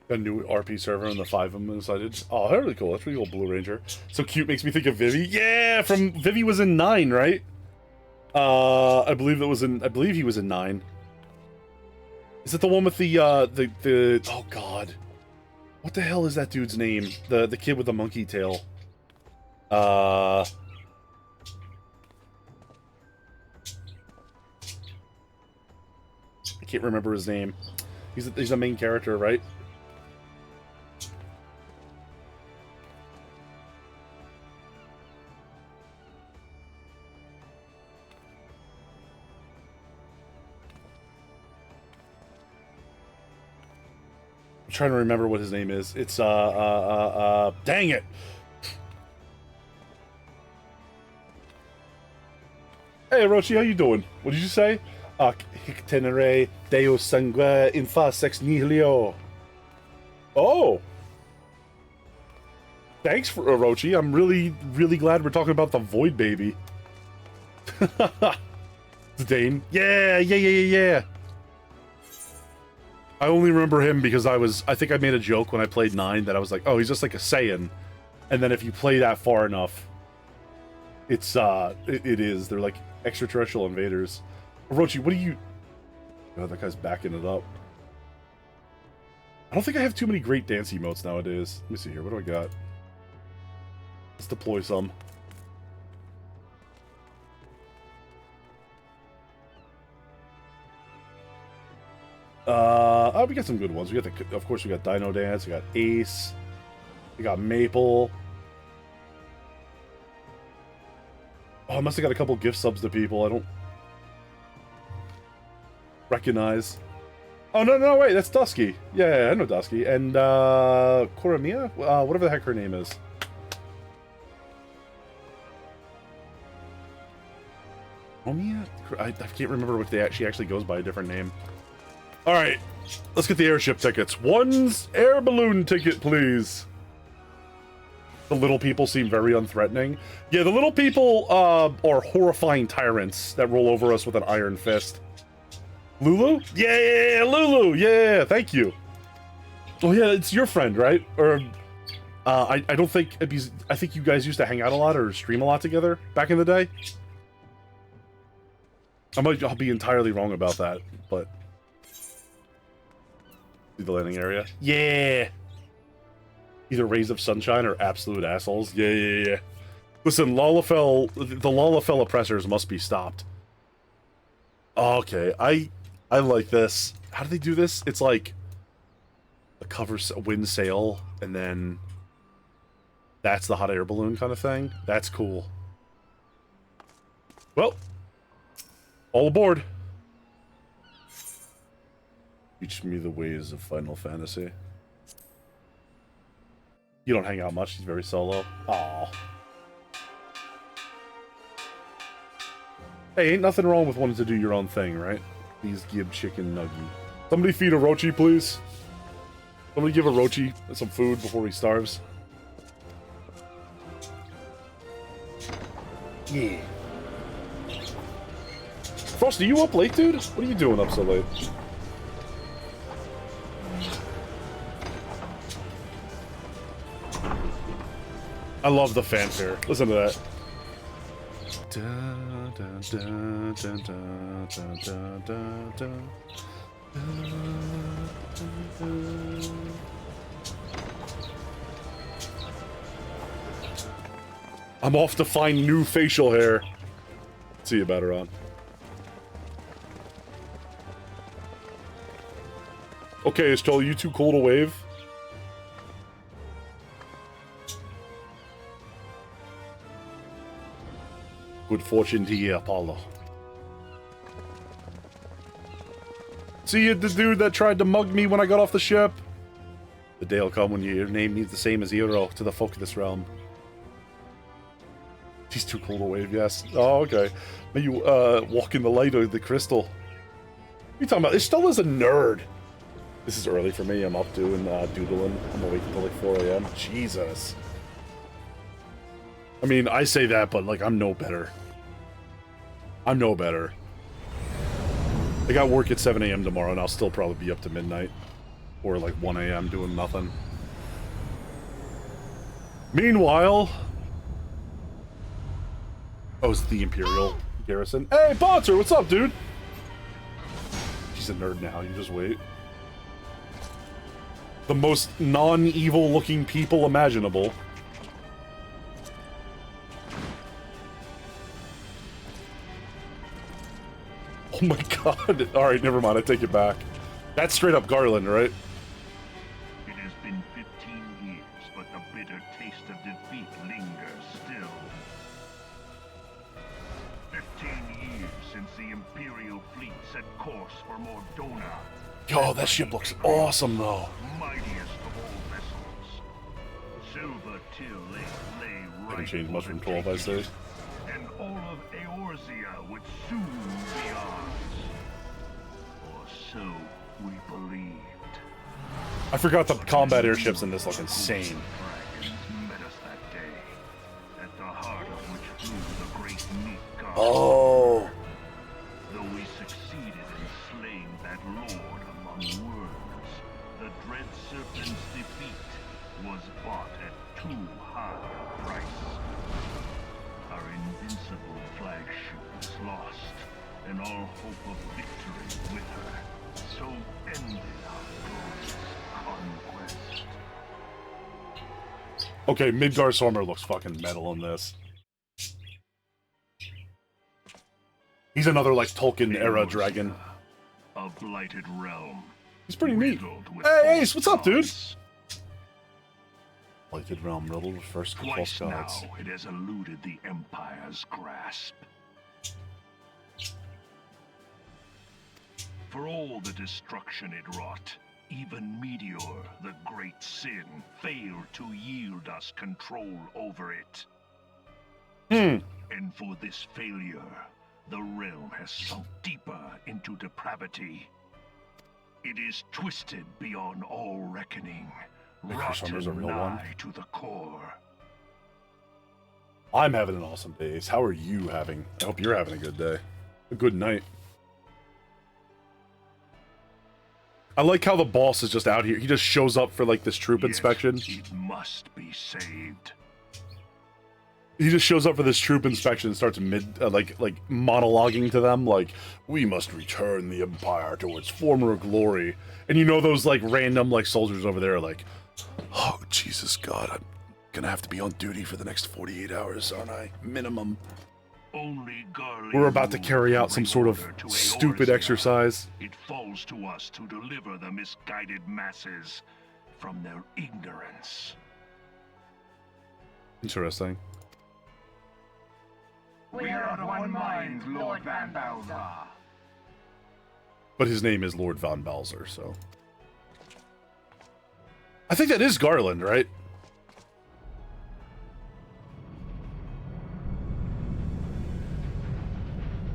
A: Got a new RP server and the 5 of them decided. Oh, really cool. That's pretty cool, Blue Ranger. So cute, makes me think of Vivi. Yeah, from Vivi was in 9, right? I believe he was in 9. Is it the one with the oh god. What the hell is that dude's name? The kid with the monkey tail. I can't remember his name. He's a main character, right? I'm trying to remember what his name is. It's dang it. Hey Orochi, how you doing? What did you say? Hic tenere Deo sangue in fa sex nihilo. Oh. Thanks for Orochi. I'm really glad we're talking about the Void Baby. Dane. Yeah. I only remember him because I think I made a joke when I played 9 that I was like, oh, he's just like a Saiyan. And then if you play that far enough, it's, it is. They're like extraterrestrial invaders. Orochi, what do you... Oh, that guy's backing it up. I don't think I have too many great dance emotes nowadays. Let me see here. What do I got? Let's deploy some. We got some good ones. We got of course, we got Dino Dance. We got Ace. We got Maple. Oh, I must have got a couple gift subs to people I don't recognize. Oh, no, wait, that's Dusky. Yeah, I know Dusky. And, Koramiya? Whatever the heck her name is. Koramiya? I can't remember what she actually goes by a different name. Alright, let's get the airship tickets. One's air balloon ticket, please. The little people seem very unthreatening. Yeah, the little people, are horrifying tyrants that roll over us with an iron fist. Lulu? Yeah, Lulu! Yeah, thank you. Oh yeah, it's your friend, right? Or, I don't think, I think you guys used to hang out a lot or stream a lot together back in the day. I'll be entirely wrong about that, but... See the landing area? Yeah! Either Rays of Sunshine or absolute assholes. Yeah. Listen, the Lalafell oppressors must be stopped. Okay, I like this. How do they do this? It's like a wind sail, and then that's the hot air balloon kind of thing. That's cool. Well, all aboard. Teach me the ways of Final Fantasy. You don't hang out much, he's very solo. Aww. Hey, ain't nothing wrong with wanting to do your own thing, right? Please give chicken nugget. Somebody feed Orochi, please. Somebody give Orochi some food before he starves. Yeah. Frosty, you up late, dude? What are you doing up so late? I love the fanfare. Listen to that. I'm off to find new facial hair. See you, Battaron. Okay, is Joel, you too cool to wave? Good fortune to you, Apollo. See you, the dude that tried to mug me when I got off the ship. The day will come when your name means the same as Hero to the folk of this realm. He's too cool to wave, yes. Oh, okay. May you walk in the light of the crystal. What are you talking about? This still is a nerd. This is early for me. I'm up doing doodling. I'm awake until like 4 a.m. Jesus. I mean, I say that, but like, I'm no better. I'm no better. I got work at 7 a.m. tomorrow, and I'll still probably be up to midnight. Or like 1 a.m. doing nothing. Meanwhile... Oh, it's the Imperial Garrison. Hey, Bonser, what's up, dude? She's a nerd now, you just wait. The most non-evil looking people imaginable. Oh my god. Alright, never mind, I take it back. That's straight up Garland, right?
H: It has been 15 years, but the bitter taste of defeat lingers still. 15 years since the Imperial fleet set course for Mordona.
A: Yo, that ship looks awesome, though.
H: Mightiest of all vessels. Silver Till lay right.
A: I can change much from 12, I say.
H: And all of Eorzea would soon be ours. Or so we believed.
A: I forgot the combat airships in this look insane.
H: Dragons met us that day, at the heart of which flew the great meat god.
A: Oh.
H: Though we succeeded in slaying that lord among worms, the dread serpent's defeat was bought at too high a price. Our invincible flagship was lost, and all hope of victory with her. So ended our glorious conquest.
A: Okay, Midgar's armor looks fucking metal in this. He's another, like, Tolkien-era dragon.
H: A blighted realm.
A: He's pretty neat. Hey, Ace, what's up, dude? Blighted realm riddled with first false gods.
H: Now it has eluded the Empire's grasp. For all the destruction it wrought, even Meteor, the great sin, failed to yield us control over it. And for this failure, the realm has sunk deeper into depravity. It is twisted beyond all reckoning, rotten
A: a real one.
H: nigh to the core.
A: I'm having an awesome day, Ace. How are you having? I hope you're having a good day. A good night. I like how the boss is just out here. He just shows up for, like, this troop inspection.
H: It must be saved.
A: He just shows up for this troop inspection and starts like monologuing to them, like, we must return the Empire to its former glory. And you know those, like, random, like, soldiers over there are like, oh, Jesus God, I'm gonna have to be on duty for the next 48 hours, aren't I? Minimum.
H: Only
A: We're about to carry out some sort of stupid exercise.
H: It falls to us to deliver the misguided masses from their ignorance.
A: Interesting.
J: We are of one mind, Lord Van Balzar.
A: But his name is Lord Von Balzar, so... I think that is Garland, right?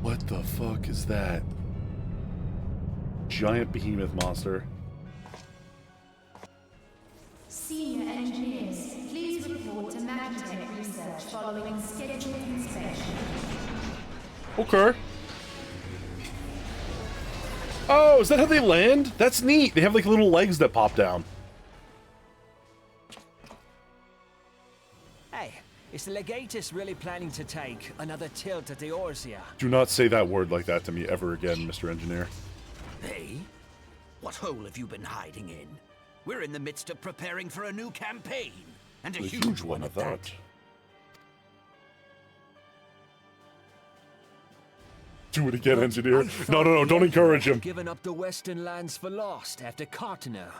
A: What the fuck is that? Giant behemoth monster.
G: Senior engineers, please report to Magitech research following scheduled inspection.
A: Okay. Oh, is that how they land? That's neat. They have like little legs that pop down.
L: Hey, is the Legatus really planning to take another tilt at the Eorzea?
A: Do not say that word like that to me ever again, Mr. Engineer.
M: Hey? What hole have you been hiding in? We're in the midst of preparing for a new campaign. And a huge one at that.
A: Do it again, Engineer. No, don't encourage him.
L: Given up the Western lands for lost after Cartano.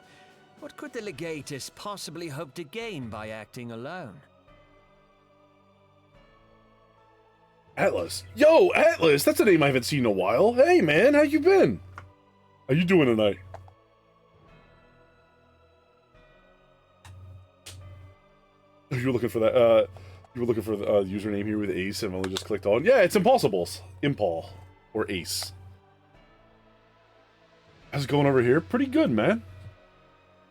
L: What could the Legatus possibly hope to gain by acting alone?
A: Atlas. Yo, Atlas! That's a name I haven't seen in a while. Hey, man, how you been? How you doing tonight? You were looking for that, you were looking for the username here with Ace and only just clicked on. Yeah, it's Impossibles. Impal. Or Ace. How's it going over here? Pretty good, man.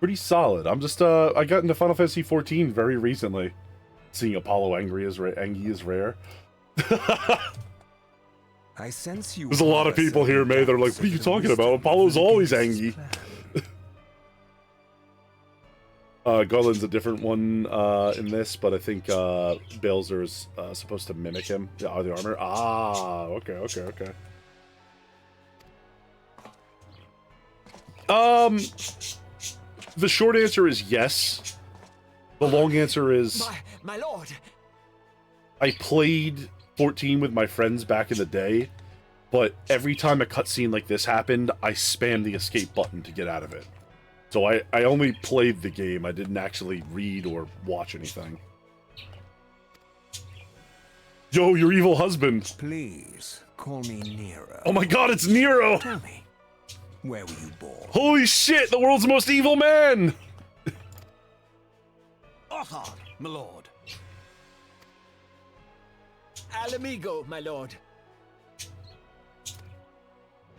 A: Pretty solid. I'm just, I got into Final Fantasy XIV very recently. Seeing Apollo angry is rare.
K: I sense you.
A: There's a lot of people here, May. They're like, "What are you talking about? Apollo's always angry." Garland's a different one in this, but I think Balzer's supposed to mimic him. The armor. Ah, okay. The short answer is yes. The long answer is
L: my lord.
A: I played 14 with my friends back in the day, but every time a cutscene like this happened, I spammed the escape button to get out of it. So I only played the game. I didn't actually read or watch anything. Yo, your evil husband.
K: Please call me Nero.
A: Oh my god, it's Nero!
K: Tell me, where were you born?
A: Holy shit, the world's most evil man!
L: Othar, my lord. Alamigo, my lord.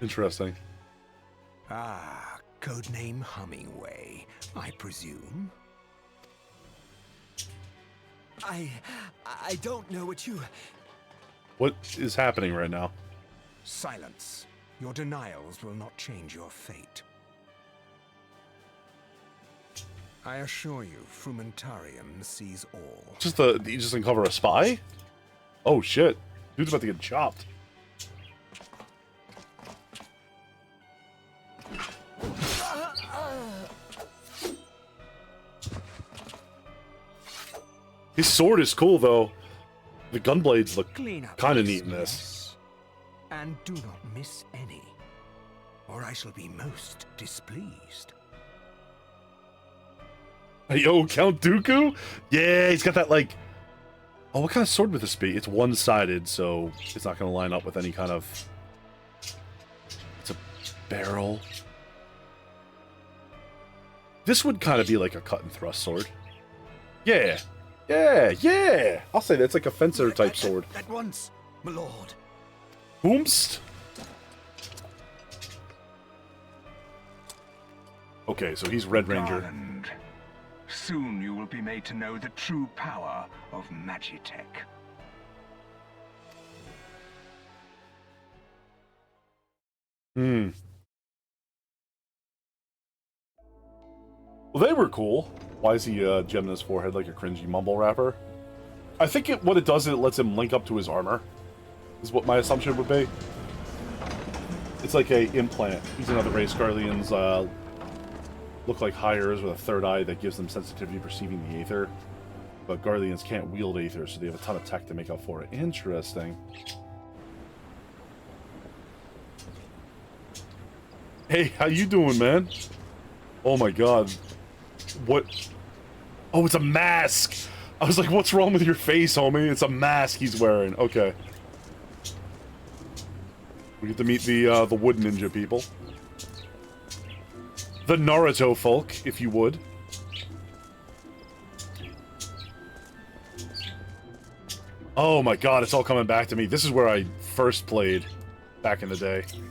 A: Interesting.
K: Ah, codename Hummingway, I presume.
L: I don't know what you...
A: What is happening right now?
K: Silence. Your denials will not change your fate. I assure you, Frumentarium sees all.
A: He just uncover a spy? Oh shit. Dude's about to get chopped. His sword is cool though. The gunblades look kind of neat in this.
K: And do not miss any, or I shall be most displeased.
A: Yo, Count Dooku? Yeah, he's got that like... Oh, what kind of sword would this be? It's one-sided, so it's not going to line up with any kind of... It's a barrel. This would kind of be like a cut-and-thrust sword. Yeah. Yeah! I'll say that's like a fencer-type sword.
K: At once, my lord.
A: Boomst. Okay, so he's Red Ranger.
N: Garland. Soon you will be made to know the true power of Magitech.
A: Well, they were cool. Why is he gemming his forehead like a cringy mumble rapper? I think what it does is it lets him link up to his armor. Is what my assumption would be. It's like a implant. These another race Guardians look like hires with a third eye that gives them sensitivity to perceiving the aether. But Guardians can't wield aether, so they have a ton of tech to make up for it. Interesting. Hey, how you doing, man? Oh my god. What? Oh, it's a mask! I was like, what's wrong with your face, homie? It's a mask he's wearing. Okay. We get to meet the wood ninja people. The Naruto folk, if you would. Oh my god, it's all coming back to me. This is where I first played back in the day. You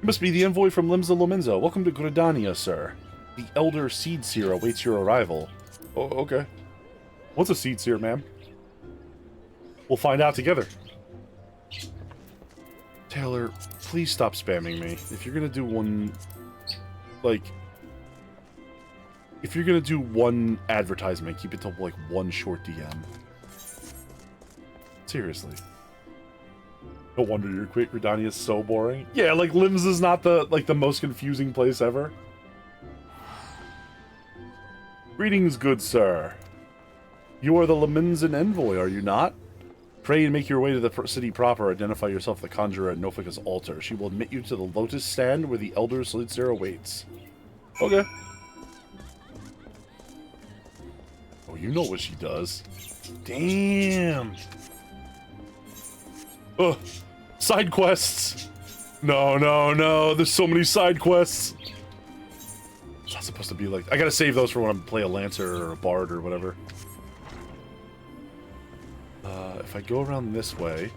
A: must be the envoy from Limsa Lominza. Welcome to Gridania, sir. The Elder Seed Seer awaits your arrival. Oh, okay. What's a Seed Seer, ma'am? We'll find out together. Taylor, please stop spamming me. If you're gonna do one... Like... If you're gonna do one advertisement, keep it to, like, one short DM. Seriously. No wonder your quick Gridania is so boring. Yeah, like, Limbs is not the, like, the most confusing place ever. Greetings, good sir. You are the Lominzan envoy, are you not? Pray and make your way to the city proper. Identify yourself the conjurer at Nofika's altar. She will admit you to the Lotus Stand where the Elder Slitzer awaits. Okay. Oh, you know what she does. Damn. Ugh. Side quests. No, no, no. There's so many side quests. It's not supposed to be like... I gotta save those for when I play a Lancer or a Bard or whatever. If I go around this way...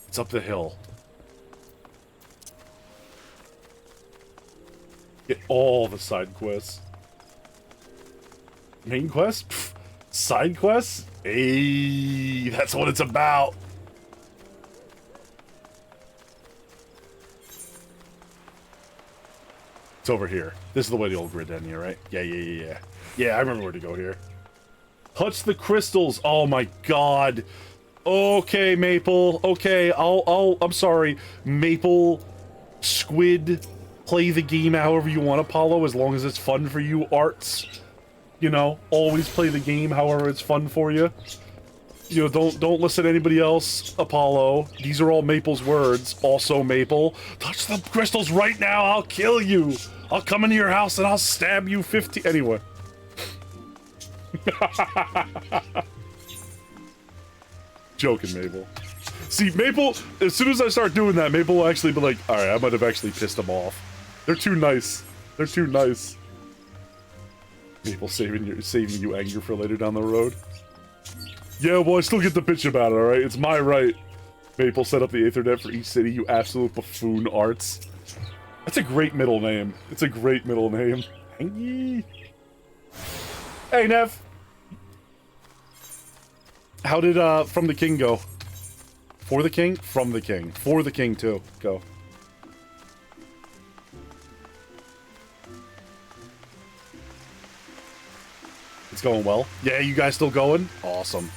A: It's up the hill. Get all the side quests. Main quest? Pfft. Side quests? Hey, that's what it's about. It's over here. This is the way the old grid ended here, right? Yeah. Yeah, I remember where to go here. Touch the crystals. Oh my god. Okay, Maple. Okay, I'm sorry. Maple, Squid, play the game however you want, Apollo, as long as it's fun for you, Arts. You know, always play the game however it's fun for you. You know, don't listen to anybody else, Apollo. These are all Maple's words. Also, Maple, touch the crystals right now, I'll kill you. I'll come into your house and I'll stab you 50... Anyway. Joking, Maple. See, Maple, as soon as I start doing that, Maple will actually be like, alright, I might have actually pissed them off. They're too nice. They're too nice. Maple saving you anger for later down the road. Yeah, well, I still get the bitch about it, alright? It's my right. Maple set up the Aethernet for each city, you absolute buffoon, Arts. That's a great middle name. It's a great middle name. Hey, Nev. How did, From the King go? For the King? From the King. For the King, too. Go. It's going well. Yeah, you guys still going? Awesome.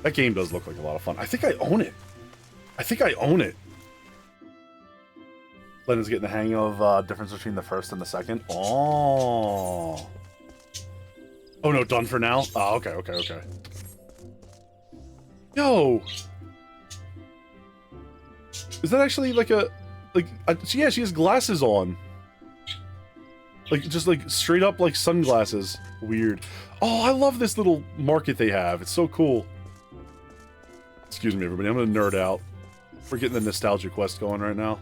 A: That game does look like a lot of fun. I think I own it. I think I own it. Glennon's getting the hang of difference between the first and the second. Oh. Oh no, done for now? Oh, okay. Yo! Is that actually like a... yeah, she has glasses on. Like, just like, straight up like sunglasses. Weird. Oh, I love this little market they have. It's so cool. Excuse me, everybody. I'm gonna nerd out. We're getting the nostalgia quest going right now.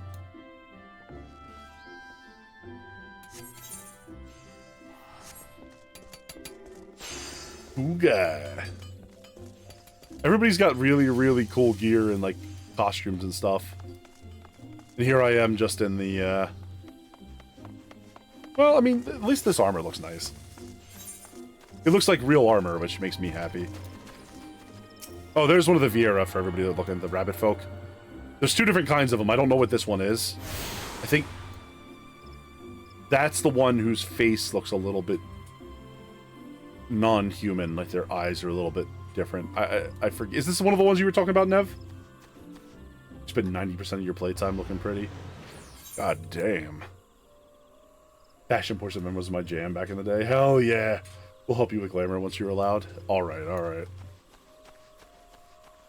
A: Ooga. Everybody's got really, really cool gear and, like, costumes and stuff. And here I am just in the, well, I mean, at least this armor looks nice. It looks like real armor, which makes me happy. Oh, there's one of the Vieira for everybody that's looking at the rabbit folk. There's two different kinds of them. I don't know what this one is. I think that's the one whose face looks a little bit non-human, like their eyes are a little bit different. I forget. Is this one of the ones you were talking about, Nev? Spend 90% of your playtime looking pretty. God damn. Fashion porcelain was my jam back in the day. Hell yeah. We'll help you with glamour once you're allowed. Alright.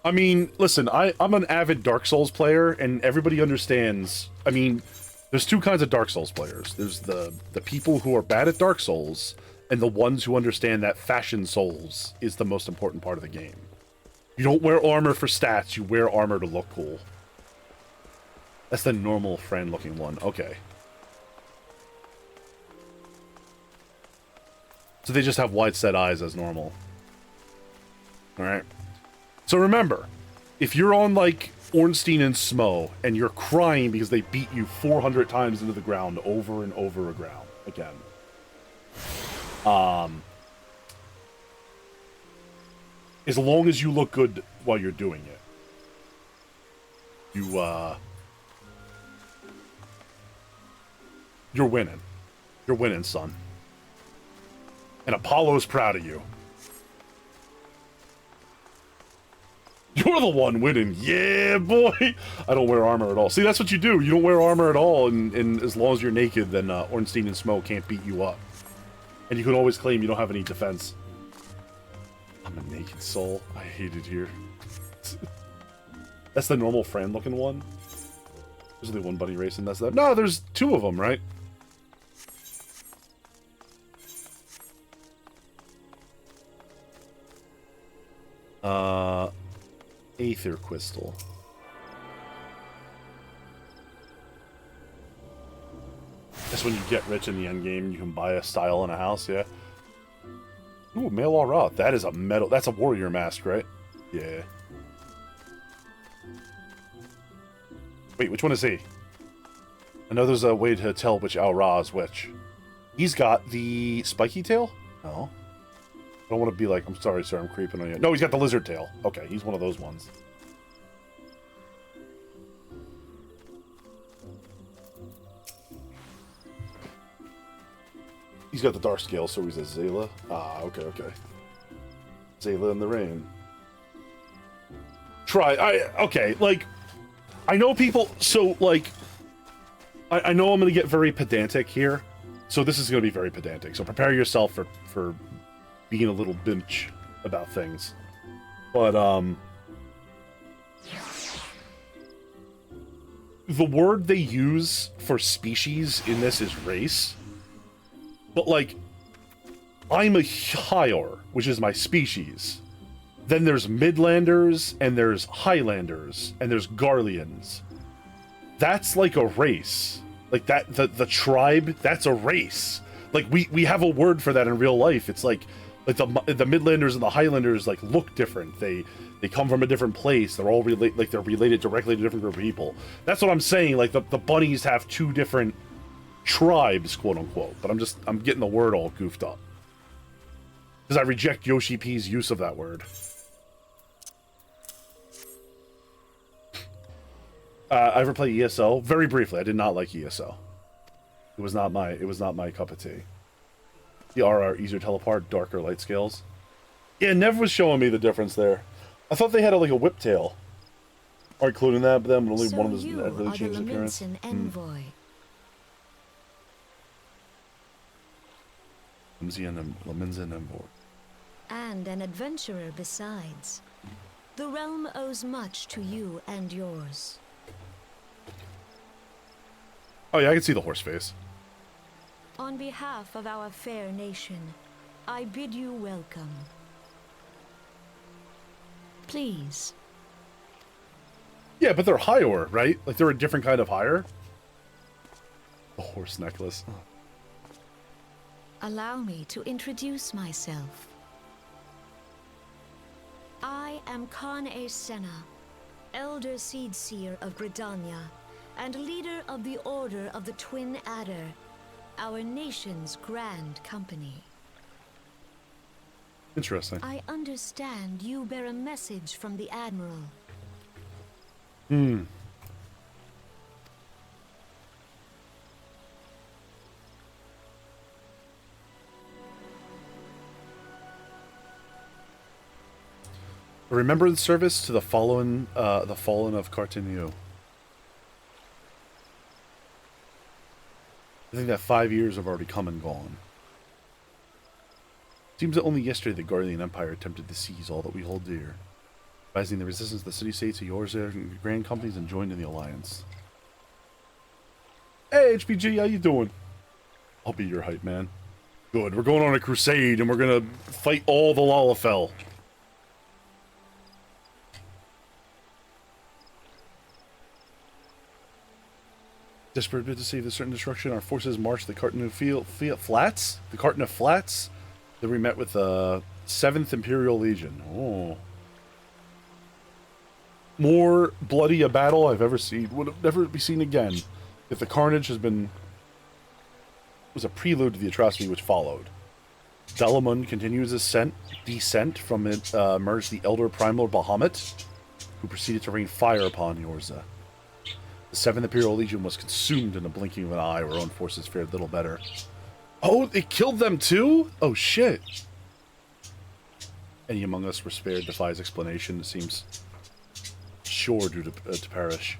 A: I mean, listen, I'm an avid Dark Souls player, and everybody understands. I mean, there's two kinds of Dark Souls players. There's the people who are bad at Dark Souls, and the ones who understand that fashion souls is the most important part of the game. You don't wear armor for stats, you wear armor to look cool. That's the normal friend-looking one. Okay. So they just have wide-set eyes as normal. Alright. So remember, if you're on, like, Ornstein and Smo, and you're crying because they beat you 400 times into the ground over and over again. As long as you look good while you're doing it. You're winning. You're winning, son. And Apollo's proud of you. You're the one winning. Yeah, boy! I don't wear armor at all. See, that's what you do. You don't wear armor at all, and as long as you're naked, then Ornstein and Smo can't beat you up. And you can always claim you don't have any defense. I'm a naked soul. I hate it here. That's the normal friend-looking one? There's only one bunny racing, that's that. No, there's two of them, right? Aether Crystal. That's when you get rich in the end game, you can buy a style and a house, yeah. Ooh, Male Aura. That is a metal. That's a warrior mask, right? Yeah. Wait, which one is he? I know there's a way to tell which Aura is which. He's got the spiky tail? No. I don't want to be like, I'm sorry, sir, I'm creeping on you. No, he's got the lizard tail. Okay, he's one of those ones. He's got the dark scale, so he's a Zayla. Ah, okay, okay. Zayla in the rain. Okay, like, I know people, so, like, I know I'm going to get very pedantic here, so this is going to be very pedantic, so prepare yourself for being a little bitch about things. But, the word they use for species in this is race. But, like, I'm a Higher, which is my species. Then there's Midlanders, and there's Highlanders, and there's Garleans. That's like a race. Like, that, the tribe, that's a race. Like, we have a word for that in real life. It's like the Midlanders and the Highlanders, like, look different. They come from a different place. They're all they're related directly to a different group of people. That's what I'm saying. Like, the bunnies have two different tribes, quote unquote, but I'm getting the word all goofed up because I reject Yoshi P's use of that word. I ever played ESO very briefly. I did not like ESO. It was not my cup of tea. The RR easier teleport, darker light scales. Yeah, Nev was showing me the difference there. I thought they had like a whip tail, or including that, but then only
I: so
A: one of them
I: you
A: really
I: are
A: changed
I: the
A: appearance.
I: envoy. And an adventurer besides. The realm owes much to you and yours.
A: Oh yeah, I can see the horse face.
I: On behalf of our fair nation, I bid you welcome. Please.
A: Yeah, but they're higher, right? Like they're a different kind of higher. The horse necklace.
I: Allow me to introduce myself. I am Khan-E Senna, Elder Seedseer of Gridania, and leader of the Order of the Twin Adder, our nation's grand company.
A: Interesting.
I: I understand you bear a message from the Admiral.
A: A remembrance service to the fallen of Cartinu. I think that 5 years have already come and gone. Seems that only yesterday the Guardian Empire attempted to seize all that we hold dear, rising the resistance of the city-states of yours and grand companies and joined in the alliance. Hey, HPG, how you doing? I'll be your hype man. Good, we're going on a crusade and we're gonna fight all the Lalafell. Desperate bid to save the certain destruction, our forces marched the Cartanu Flats? The Cartanu Flats? Then we met with the 7th Imperial Legion. Oh. More bloody a battle I've ever seen. Would have never be seen again if the carnage was a prelude to the atrocity which followed. Dalamund continues his descent from it, emerged the Elder Primal Bahamut, who proceeded to rain fire upon Yorza. The 7th Imperial Legion was consumed in the blinking of an eye. Our own forces fared little better. Oh, it killed them too? Oh, shit. Any among us were spared defies explanation. It seems sure due to perish.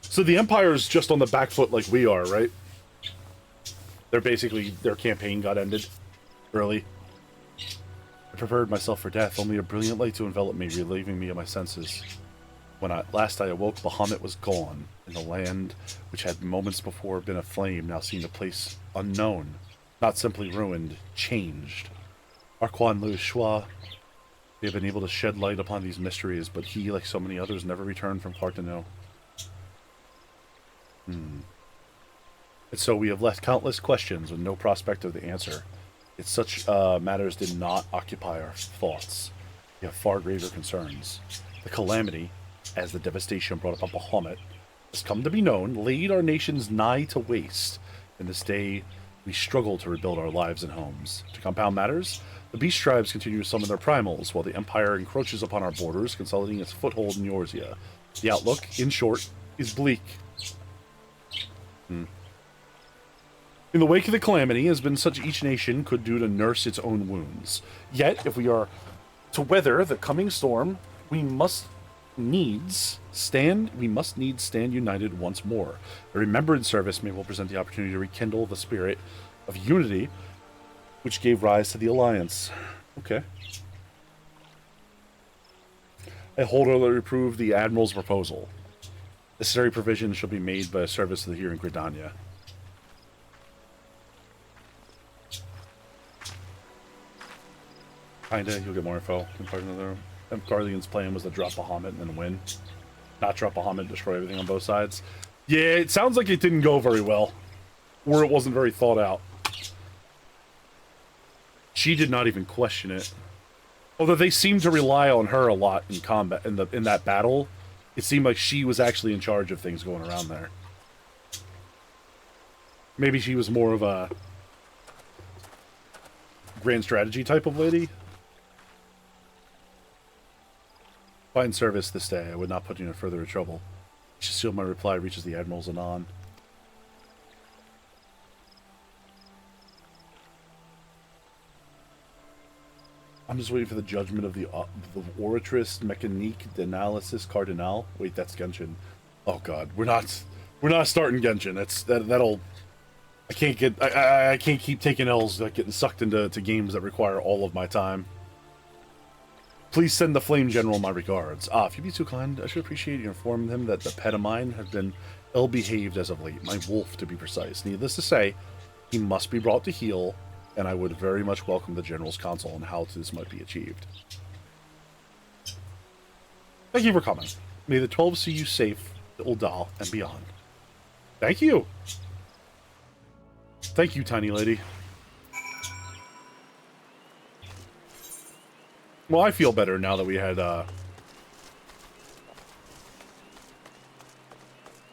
A: So the Empire's just on the back foot like we are, right? They're basically, their campaign got ended early. I prepared myself for death, only a brilliant light to envelop me, relieving me of my senses. When last I awoke, Bahamut was gone, and the land, which had moments before been aflame, now seemed a place unknown, not simply ruined, changed. Arquan Lu Shua, They have been able to shed light upon these mysteries, but he, like so many others, never returned from Cartano. And so we have left countless questions with no prospect of the answer. Yet such matters did not occupy our thoughts. We have far greater concerns. The calamity, as the devastation brought upon Bahamut, has come to be known, laid our nations nigh to waste. In this day, we struggle to rebuild our lives and homes. To compound matters, the beast tribes continue to summon their primals, while the Empire encroaches upon our borders, consolidating its foothold in Eorzea. The outlook, in short, is bleak. In the wake of the calamity has been such each nation could do to nurse its own wounds. Yet, if we are to weather the coming storm, we must needs stand united once more. A remembrance service may well present the opportunity to rekindle the spirit of unity which gave rise to the alliance. Okay. I wholeheartedly approve the Admiral's proposal. Necessary provisions shall be made by a service here in Gridania. Kinda, you'll get more info. Guardian's plan was to drop Bahamut and then win. Not drop Bahamut and destroy everything on both sides. Yeah, it sounds like it didn't go very well. Or it wasn't very thought out. She did not even question it. Although they seemed to rely on her a lot in combat, in that battle. It seemed like she was actually in charge of things going around there. Maybe she was more of a grand strategy type of lady. Fine service this day. I would not put you in further trouble. I should seal my reply reaches the Admiral's anon. I'm just waiting for the judgment of the Oratrice Mécanique d'Analysis Cardinal. Wait, that's Genshin. Oh god, we're not starting Genshin. That'll. I can't keep taking L's, like getting sucked into games that require all of my time. Please send the Flame General my regards. If you'd be too kind, I should appreciate you informing him that the pet of mine has been ill-behaved as of late. My wolf, to be precise. Needless to say, he must be brought to heel, and I would very much welcome the General's counsel on how this might be achieved. Thank you for coming. May the 12 see you safe to Uldal and beyond. Thank you! Thank you, tiny lady. Well, I feel better now that we had,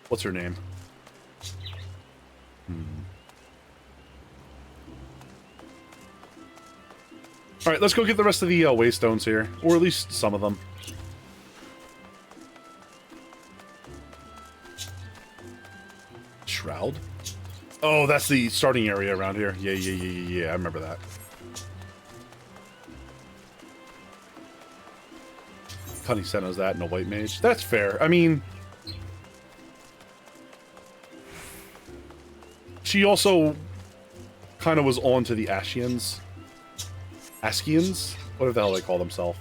A: what's her name? Alright, let's go get the rest of the Waystones here. Or at least some of them. Shroud? Oh, that's the starting area around here. Yeah, I remember that. Cunning Senna's that and a white mage. That's fair. I mean, she also kind of was on to the Ashians. Askians? Whatever the hell they call themselves.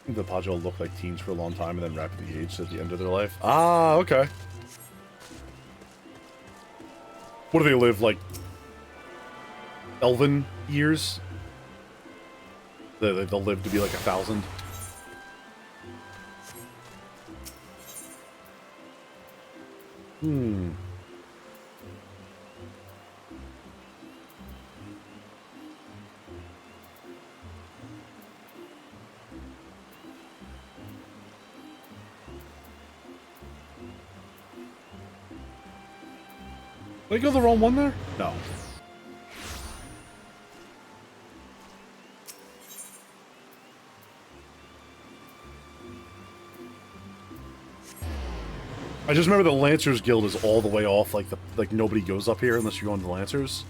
A: The Pajo looked like teens for a long time and then rapidly aged at the end of their life. Ah, okay. What do they live, like, elven years? They'll live to be like 1,000. Did I go the wrong one there? No. I just remember the Lancers Guild is all the way off, like nobody goes up here unless you're going to the Lancers.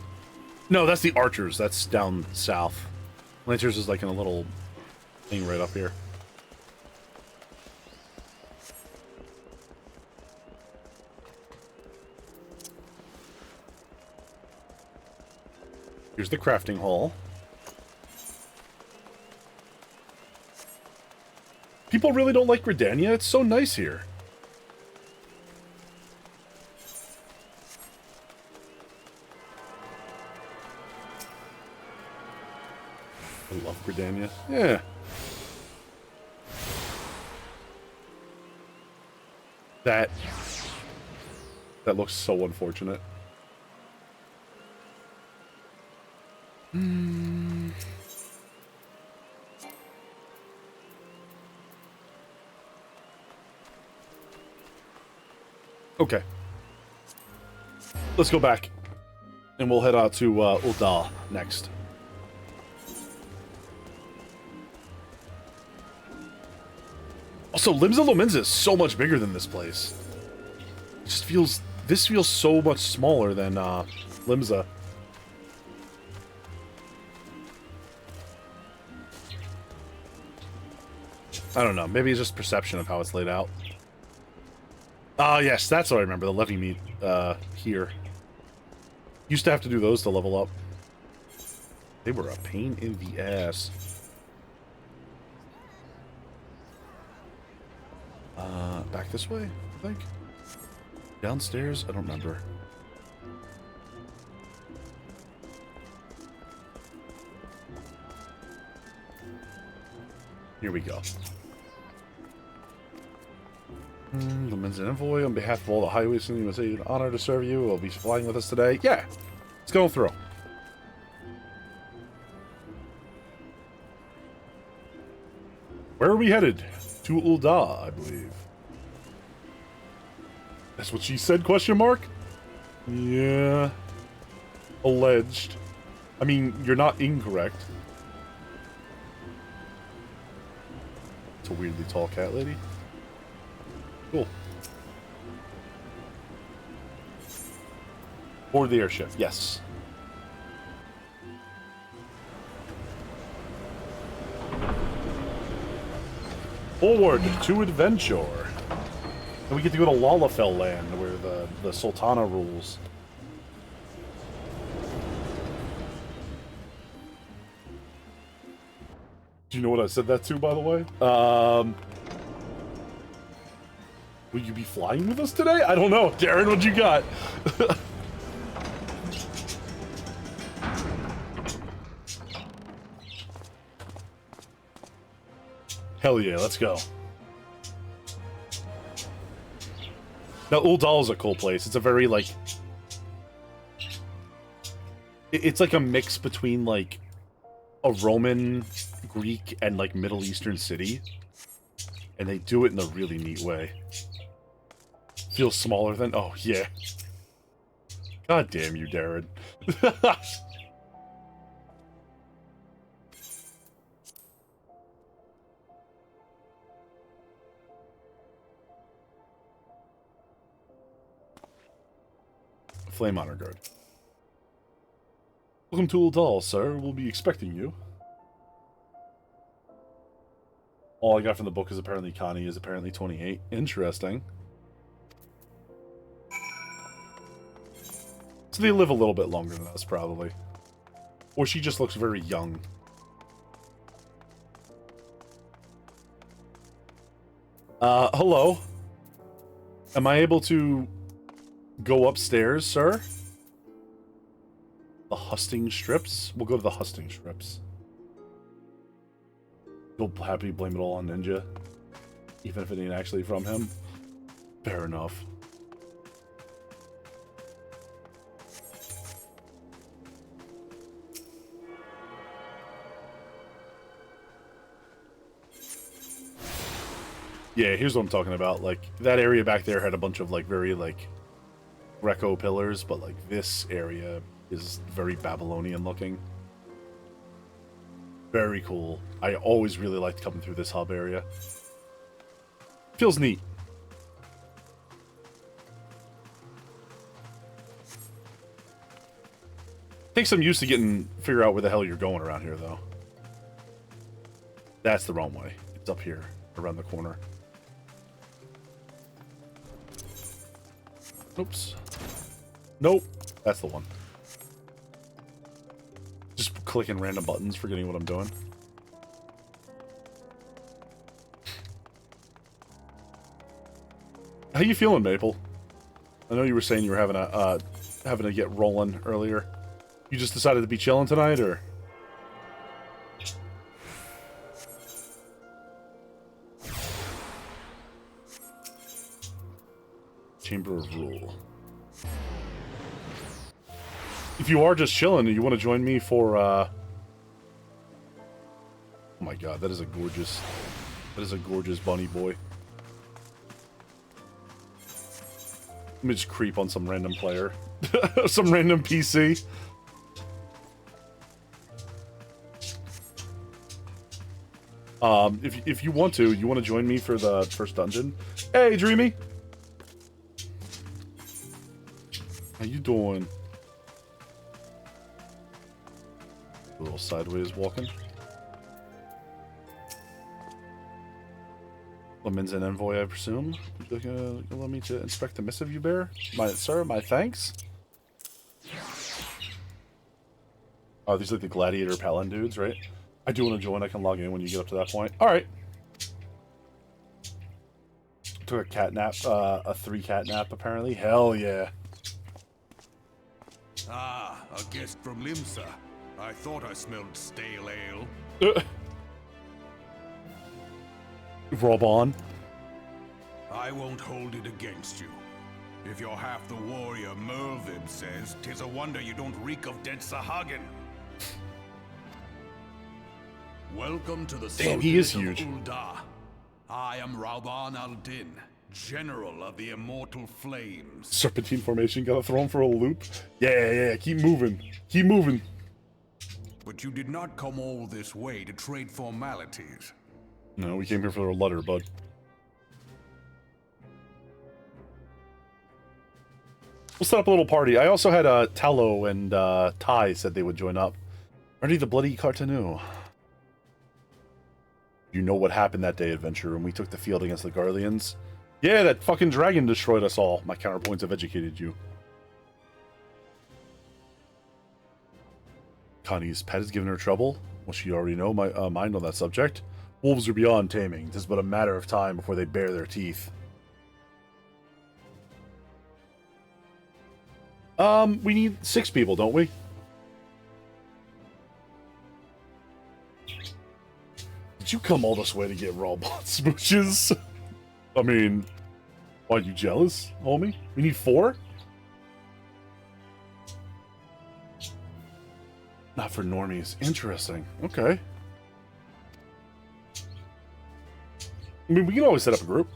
A: No, that's the Archers. That's down south. Lancers is like in a little thing right up here. Here's the crafting hall. People really don't like Gridania. It's so nice here. I love Gridania. Yeah. That looks so unfortunate. Okay. Let's go back. And we'll head out to Ul'dah next. Also, Limsa Lominsa is so much bigger than this place. It just feels... This feels so much smaller than Limsa. I don't know. Maybe it's just perception of how it's laid out. Ah, yes, that's what I remember. The levy meet here. Used to have to do those to level up. They were a pain in the ass. Back this way, I think. Downstairs? I don't remember. Here we go. The men's envoy, on behalf of all the highways in the USA, an honor to serve you. Will be flying with us today. Yeah, let's go through. Where are we headed? To Ul'dah, I believe. That's what she said, question mark? Yeah. Alleged. I mean, you're not incorrect. It's a weirdly tall cat lady. Cool. Board the airship, yes. Forward to adventure. And we get to go to Lalafell land, where the Sultana rules. Do you know what I said that to, by the way? Will you be flying with us today? I don't know. Darren, what you got? Hell yeah, let's go. Now, Ul'dah is a cool place. It's a very, like... It's like a mix between, like, a Roman, Greek, and, like, Middle Eastern city. And they do it in a really neat way. Feels smaller than... Oh, yeah. God damn you, Darren. Flame Honor Guard. Welcome to Ul'dah, sir. We'll be expecting you. All I got from the book is apparently Connie is apparently 28. Interesting. So they live a little bit longer than us, probably. Or she just looks very young. Hello? Am I able to go upstairs, sir? The Husting Strips? We'll go to the Husting Strips. You'll happily blame it all on Ninja. Even if it ain't actually from him. Fair enough. Yeah, here's what I'm talking about. Like, that area back there had a bunch of, like, very, like, Greco pillars, but, like, this area is very Babylonian looking. Very cool. I always really liked coming through this hub area. Feels neat. Takes some use to figure out where the hell you're going around here, though. That's the wrong way. It's up here, around the corner. Oops. Nope. That's the one. Just clicking random buttons, forgetting what I'm doing. How you feeling, Maple? I know you were saying you were having to get rolling earlier. You just decided to be chilling tonight, or? Chamber of Rule. If you are just chilling and you want to join me for, oh my god, that is a gorgeous bunny boy. Let me just creep on some random player. Some random PC. If you want to join me for the first dungeon? Hey, Dreamy! How you doing? A little sideways walking. Lemons and envoy, I presume. Would you allow me to inspect the missive you bear? Sir, my thanks. Oh, these are like the gladiator paladin dudes, right? I do want to join. I can log in when you get up to that point. All right. Took a cat nap, a 3 cat nap apparently. Hell yeah.
K: Ah, a guest from Limsa. I thought I smelled stale ale.
A: Rob on.
K: I won't hold it against you. If you're half the warrior Mervib says, 'tis a wonder you don't reek of dead Sahagin. Welcome to the
A: Damn, he is
K: Sultanate
A: huge.
K: of Ul'dah. I am Rauban al-Din, General of the Immortal Flames.
A: Serpentine formation, gotta throw him for a loop. Yeah, keep moving. Keep moving.
K: But you did not come all this way to trade formalities.
A: No, we came here for a letter, bud. We'll set up a little party. I also had Tallow and Ty said they would join up. Ready the bloody Cartanu. You know what happened that day, adventure, when we took the field against the Garleans? Yeah, that fucking dragon destroyed us all. My counterpoints have educated you. Connie's pet has given her trouble. Well, she already know my mind on that subject. Wolves are beyond taming. It is but a matter of time before they bare their teeth. We need 6 people, don't we? Did you come all this way to get raw bot smooches? I mean, are you jealous, homie? We need 4? Not for normies. Interesting. Okay. I mean, we can always set up a group.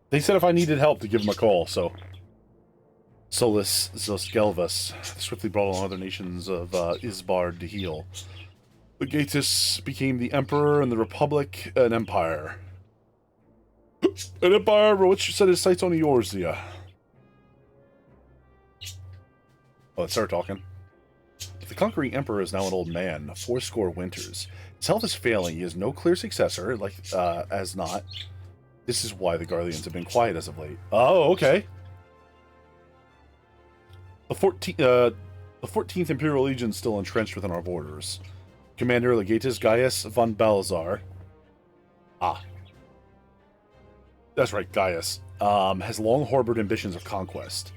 A: They said if I needed help to give them a call, so... Solus Zoskelvus swiftly brought along other nations of Isbard to heal. Legatus became the Emperor and the Republic an empire. An empire which set his sights on Eorzea. Oh, let's start talking. The conquering Emperor is now an old man, 80 winters. His health is failing. He has no clear successor, as not. This is why the Garleans have been quiet as of late. Oh, okay. The 14th Imperial Legion still entrenched within our borders. Commander Legatus Gaius von Balazar. Ah. That's right, Gaius. Has long harbored ambitions of conquest.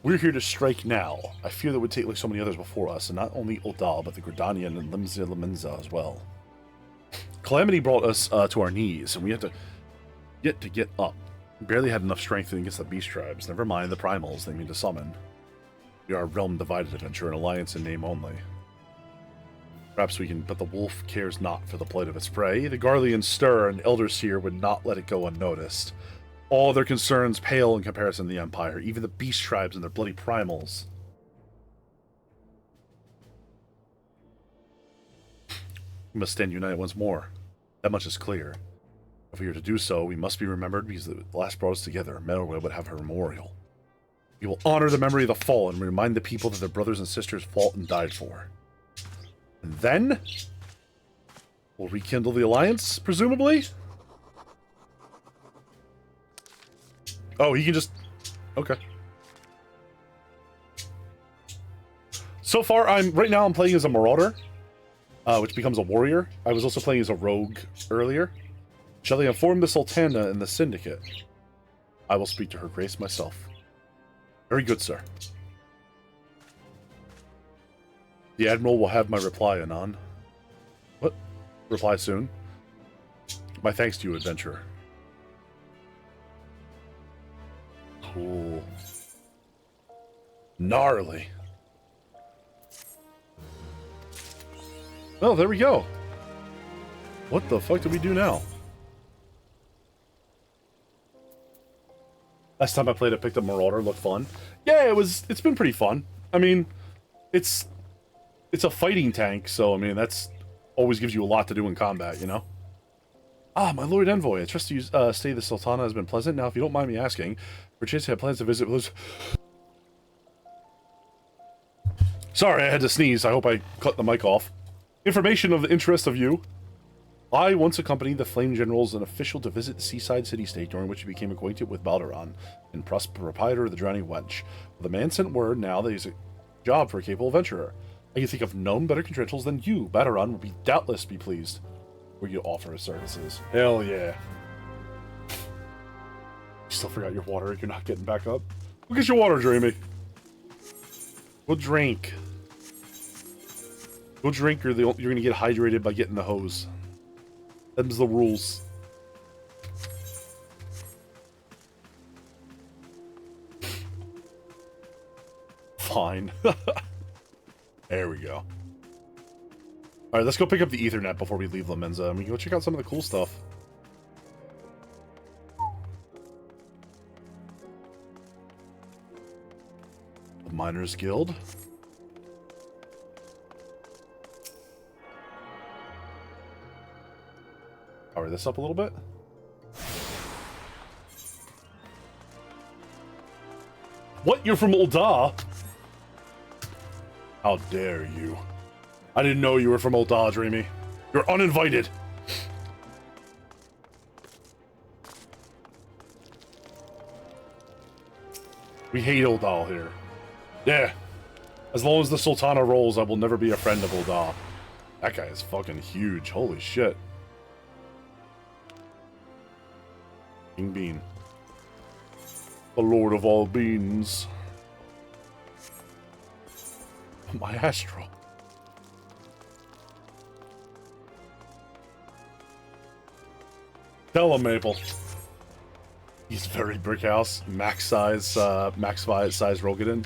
A: We're here to strike now. I fear that would take like so many others before us, and not only Ul'dah, but the Gridanian and Limsa as well. Calamity brought us to our knees, and we had to get up. We barely had enough strength against the beast tribes, never mind the primals they mean to summon. We are a realm-divided adventure, an alliance in name only. Perhaps we can, but the wolf cares not for the plight of its prey. The Garleans stir, and Elderseer would not let it go unnoticed. All their concerns pale in comparison to the Empire, even the beast tribes and their bloody primals. We must stand united once more. That much is clear. If we are to do so, we must be remembered because the last brought us together. Melroy would have her memorial. We will honor the memory of the fallen and remind the people that their brothers and sisters fought and died for. And then we'll rekindle the alliance, presumably? Oh, he can just... Okay. So far, right now I'm playing as a Marauder, which becomes a warrior. I was also playing as a rogue earlier. Shall they inform the Sultana and the Syndicate? I will speak to her grace myself. Very good, sir. The Admiral will have my reply, anon. What? Reply soon? My thanks to you, adventurer. Cool. Gnarly. Well, there we go. What the fuck do we do now? Last time I played, I picked up Marauder. Looked fun. Yeah, it's been pretty fun. I mean, it's a fighting tank, so I mean that's always gives you a lot to do in combat, you know. Ah, my Lord Envoy. I trust you stay the Sultana has been pleasant. Now, if you don't mind me asking, perchance you have plans to visit with us. Sorry, I had to sneeze. I hope I cut the mic off. Information of the interest of you. I once accompanied the Flame Generals and official to visit the seaside city-state, during which he became acquainted with Balderon, and proprietor of the Drowning Wench. The man sent word now that he's a job for a capable adventurer. I can think of none better contractuals than you. Balderon would be doubtless be pleased. Will you offer his services? Hell yeah. You still forgot your water and you're not getting back up? Go get your water, Dreamy. Go drink. Go drink or you're gonna get hydrated by getting the hose. Them's the rules. Fine. There we go. Alright, let's go pick up the Ethernet before we leave La Menza, and we can go check out some of the cool stuff. The Miners Guild. Power this up a little bit. What? You're from Ul'dah? How dare you? I didn't know you were from Ul'dah, Dreamy. You're uninvited. We hate Ul'dah here. Yeah. As long as the Sultana rolls, I will never be a friend of Ul'dah. That guy is fucking huge. Holy shit. King Bean. The Lord of all beans. My Astro. Tell him, Maple. He's very brick house. Max size Rogadin.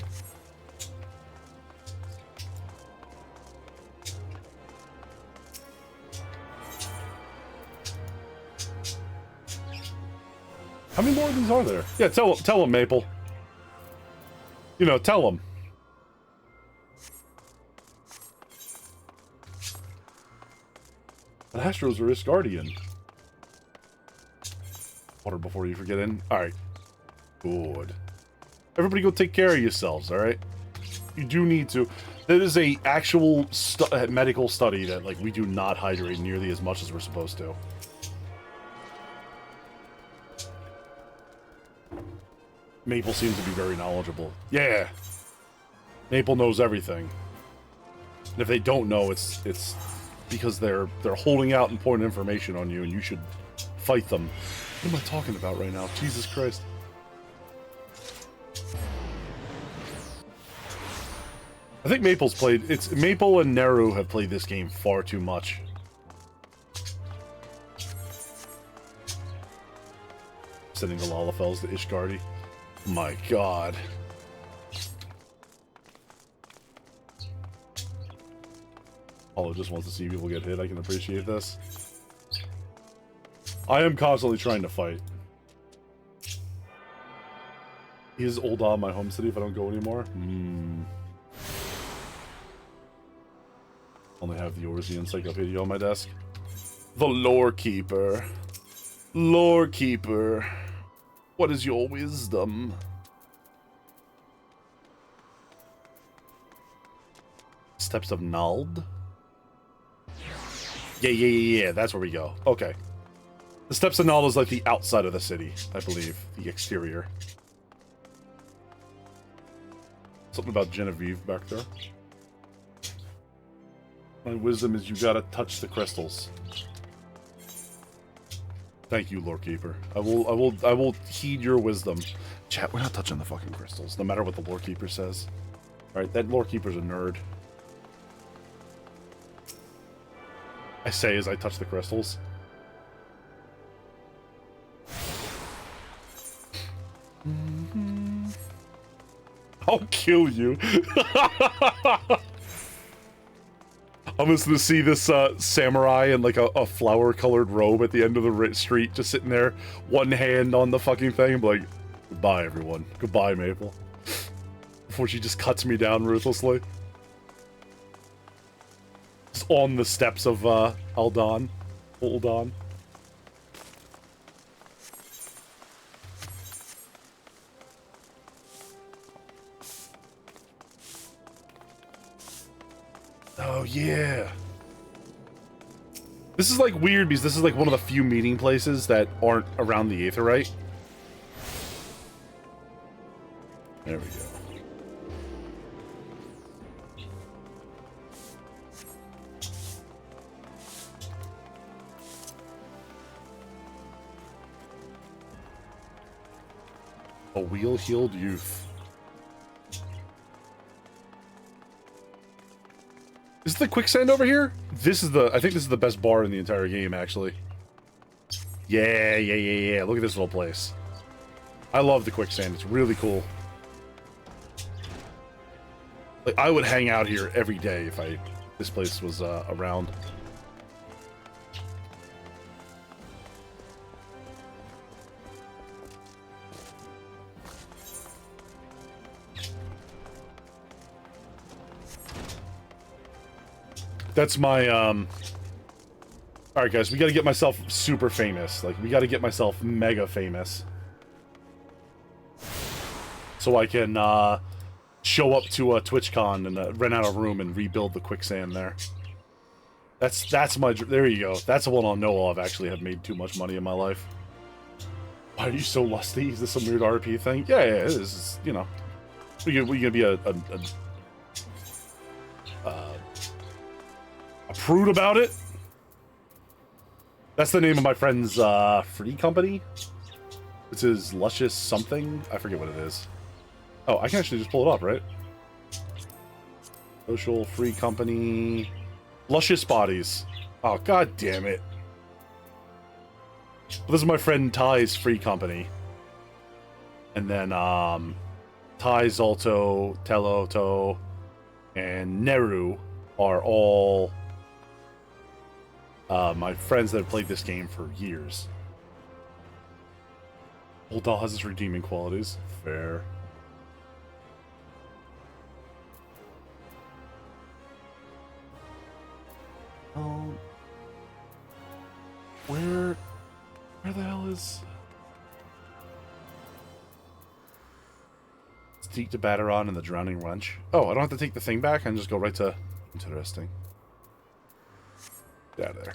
A: How many more of these are there? Yeah, tell him, Maple. You know, tell him. But Astro's a Risk Guardian. Water before you forget in. Alright. Good. Everybody go take care of yourselves, alright? You do need to. There is a actual medical study that, like, we do not hydrate nearly as much as we're supposed to. Maple seems to be very knowledgeable. Yeah! Maple knows everything. And if they don't know, it's because they're holding out important information on you, and you should fight them. What am I talking about right now? Jesus Christ. I think Maple's played... Maple and Neru have played this game far too much. Sending the Lalafels to Ishgardi. My god. Apollo just wants to see people get hit. I can appreciate this. I am constantly trying to fight. Is Ul'dah my home city if I don't go anymore? Only have the Orzi Encyclopedia on my desk. The Lore Keeper. Lore Keeper. What is your wisdom? Steps of Nald? Yeah, that's where we go. Okay. The Steps of Nald is like the outside of the city, I believe. The exterior. Something about Genevieve back there. My wisdom is you gotta touch the crystals. Thank you, Lore Keeper. I will heed your wisdom. Chat, we're not touching the fucking crystals, no matter what the Lore Keeper says. Alright, that Lore Keeper's a nerd. I say as I touch the crystals. I'll kill you. I'm just gonna see this samurai in like a flower-colored robe at the end of the street, just sitting there, one hand on the fucking thing, and be like, goodbye, everyone. Goodbye, Maple. Before she just cuts me down ruthlessly. Just on the steps of Ul'Dan. Oh, yeah. This is, like, weird because this is, like, one of the few meeting places that aren't around the Aetheryte. There we go. A wheel-heeled youth. Is the quicksand over here? This is I think this is the best bar in the entire game, actually. Yeah. Look at this little place. I love the quicksand. It's really cool. Like, I would hang out here every day if this place was around. That's my, Alright, guys, we gotta get myself super famous. Like, we gotta get myself mega famous. So I can, show up to a TwitchCon and rent out a room and rebuild the quicksand there. That's my... There you go. That's the one I'll know I've actually have made too much money in my life. Why are you so lusty? Is this some weird RP thing? Yeah, it is. You know. We're gonna be a prude about it? That's the name of my friend's free company. This is Luscious something. I forget what it is. Oh, I can actually just pull it up, right? Social free company. Luscious Bodies. Oh, god damn it. Well, this is my friend Ty's free company. And then, Ty, Zalto, Teloto, and Neru are all my friends that have played this game for years. Old Doll has its redeeming qualities. Fair. Where the hell is... Seek to batter on in the Drowning Wrench. Oh, I don't have to take the thing back, I can just go right to... Interesting. Get out of there.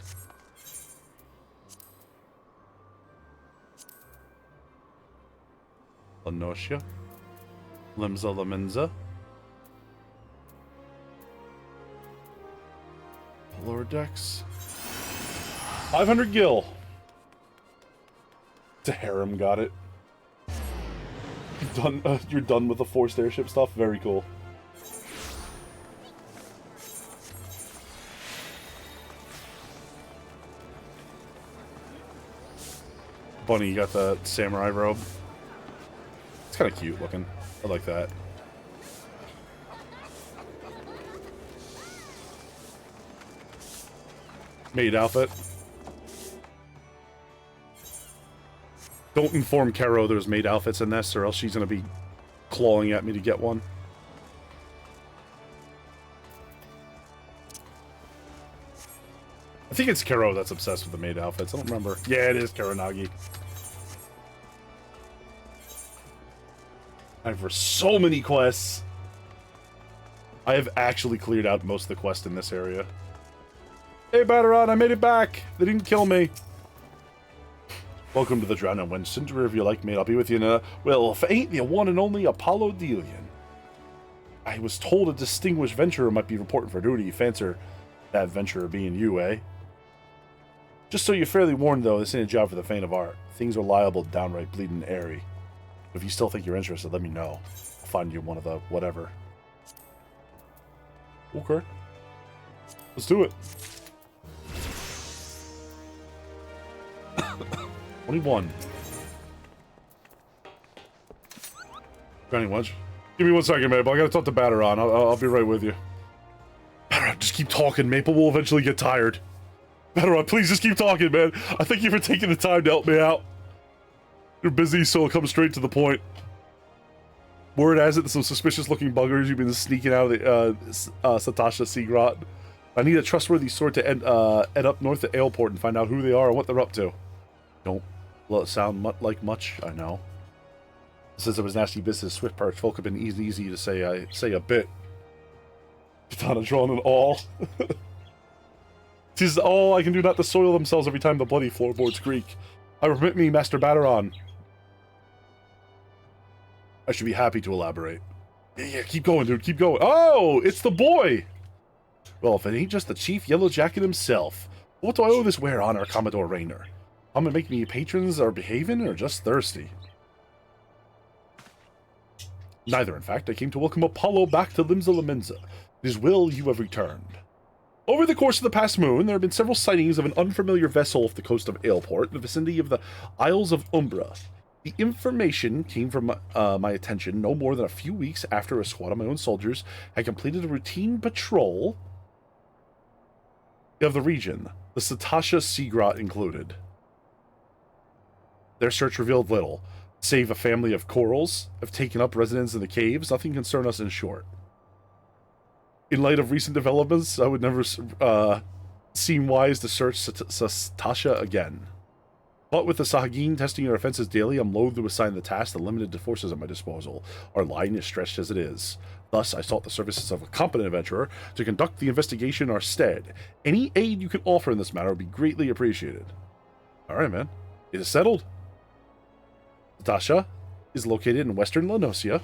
A: Lanosia. Limza Laminza. Lower decks. 500 gil. The harem got it. You're done with the forced airship stuff? Very cool. Bunny, you got the samurai robe. It's kind of cute looking. I like that. Maid outfit. Don't inform Caro there's maid outfits in this, or else she's gonna be clawing at me to get one. I think it's Caro that's obsessed with the maid outfits. I don't remember. Yeah, it is Karanagi. I have for so many quests. I have actually cleared out most of the quests in this area. Hey, Batteron, I made it back. They didn't kill me. Welcome to the Drowning Wench Center. If you like me, I'll be with you in a... Well, if it ain't the one and only Apollo Delian. I was told a distinguished venturer might be reporting for duty. Fancy that venturer being you, eh? Just so you're fairly warned, though, this ain't a job for the faint of heart. Things are liable to downright bleeding airy. If you still think you're interested, let me know. I'll find you one of the whatever. Okay. Let's do it. 21. Drowning Wench. Give me 1 second, Maple. I gotta talk to Batteron. I'll be right with you. Batteron, just keep talking. Maple will eventually get tired. Batteron, please just keep talking, man. I thank you for taking the time to help me out. You're busy, so I'll come straight to the point. Word has it, some suspicious-looking buggers you've been sneaking out of the Satasha Seagrot. I need a trustworthy sort to end up north of Aleport and find out who they are and what they're up to. Don't sound like much, I know. Since it was nasty business, Swift Perch folk have been easy to say a bit. Katana drawn in all. 'Tis all I can do not to soil themselves every time the bloody floorboards creak. I permit me, Master Batteron. I should be happy to elaborate. Yeah, keep going, dude, keep going. Oh, it's the boy! Well, if it ain't just the Chief Yellow Jacket himself, what do I owe this wear honor, Commodore Raynor? I'm gonna make me patrons are behaving or just thirsty? Neither, in fact. I came to welcome Apollo back to Limsa Lominsa. It is well you have returned. Over the course of the past moon, there have been several sightings of an unfamiliar vessel off the coast of Aleport in the vicinity of the Isles of Umbra. The information came from my attention no more than a few weeks after a squad of my own soldiers had completed a routine patrol of the region, the Satasha Seagrot included. Their search revealed little, save a family of corals have taken up residence in the caves. Nothing concerned us, in short. In light of recent developments, I would never seem wise to search Satasha again. But with the Sahagin testing our offenses daily, I'm loath to assign the task to limited forces at my disposal. Our line is stretched as it is. Thus, I sought the services of a competent adventurer to conduct the investigation in our stead. Any aid you can offer in this matter would be greatly appreciated. Alright, man. It is settled. Satasha is located in western Lanosia.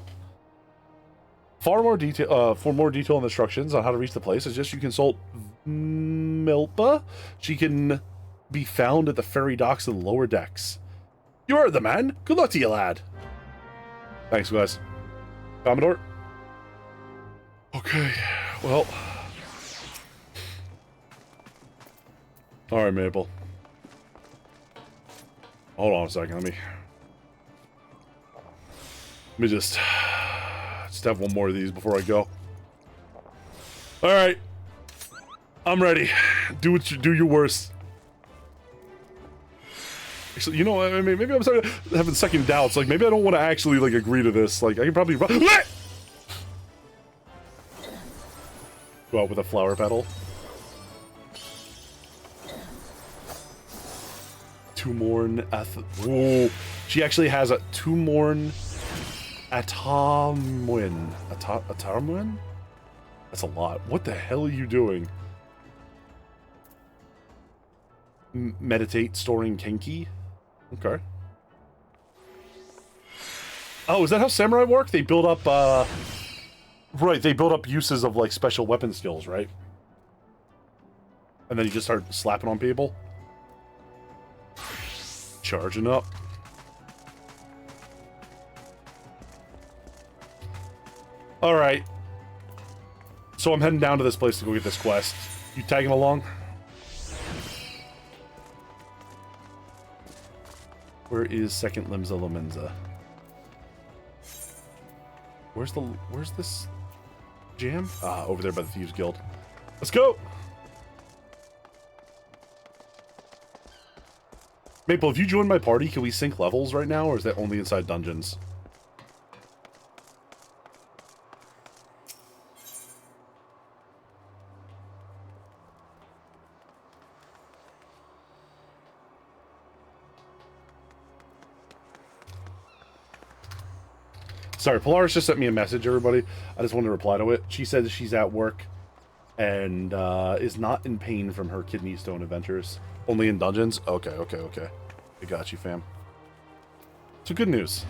A: For more detailed instructions on how to reach the place, I suggest you consult Milpa. She can be found at the ferry docks in the lower decks. You are the man. Good luck to you, lad. Thanks, guys. Commodore? Okay, well. Alright, Maple. Hold on a second, let me just have one more of these before I go. Alright. I'm ready. Do your worst. Actually, you know, I mean, maybe I'm starting having second doubts. Like, maybe I don't want to actually, like, agree to this. Like, I can probably run. Go out with a flower petal. Tumorn Ooh. She actually has a Tumorn Atamwin. Atamwin? That's a lot. What the hell are you doing? Meditate, storing Kenki? Okay. Oh, is that how samurai work? They build up, right, they build up uses of, like, special weapon skills, right? And then you just start slapping on people? Charging up. Alright. So I'm heading down to this place to go get this quest. You tagging along? Where is second Limsa Lominsa? Where's this jam? Ah, over there by the Thieves Guild. Let's go! Maple, if you join my party, can we sync levels right now, or is that only inside dungeons? Sorry, Polaris just sent me a message, everybody. I just wanted to reply to it. She said she's at work and is not in pain from her kidney stone adventures. Only in dungeons? Okay. I got you, fam. So good news.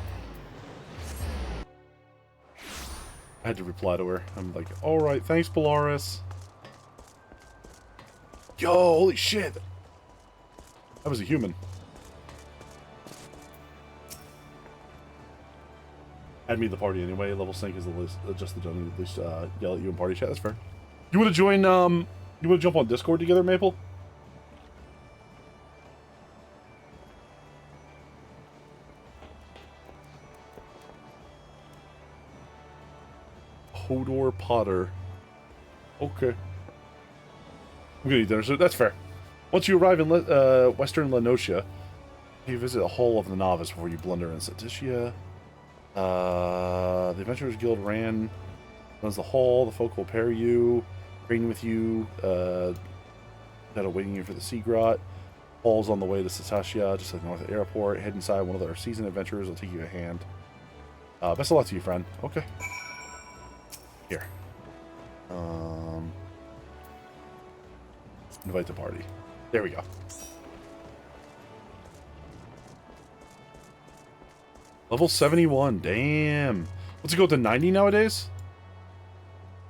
A: I had to reply to her. I'm like, alright, thanks, Polaris. Yo, holy shit. That was a human. Add me to the party anyway. Level sync is the list. Just the dungeon. At least yell at you in party chat. That's fair. You want to join? You want to jump on Discord together, Maple? Hodor Potter. Okay. I'm gonna eat dinner, so that's fair. Once you arrive in Western Lenotia, you visit the Hall of the Novice before you blunder in Satitia. The Adventurers Guild runs the hall. The folk will pair you, train with you, that are waiting you for the Sea Grot. Hall's on the way to Satasia, just like north of the airport. Head inside, one of our seasoned adventurers will take you a hand. Best of luck to you, friend. Okay. Here. Invite the party. There we go. Level 71. Damn. What's it go to 90 nowadays?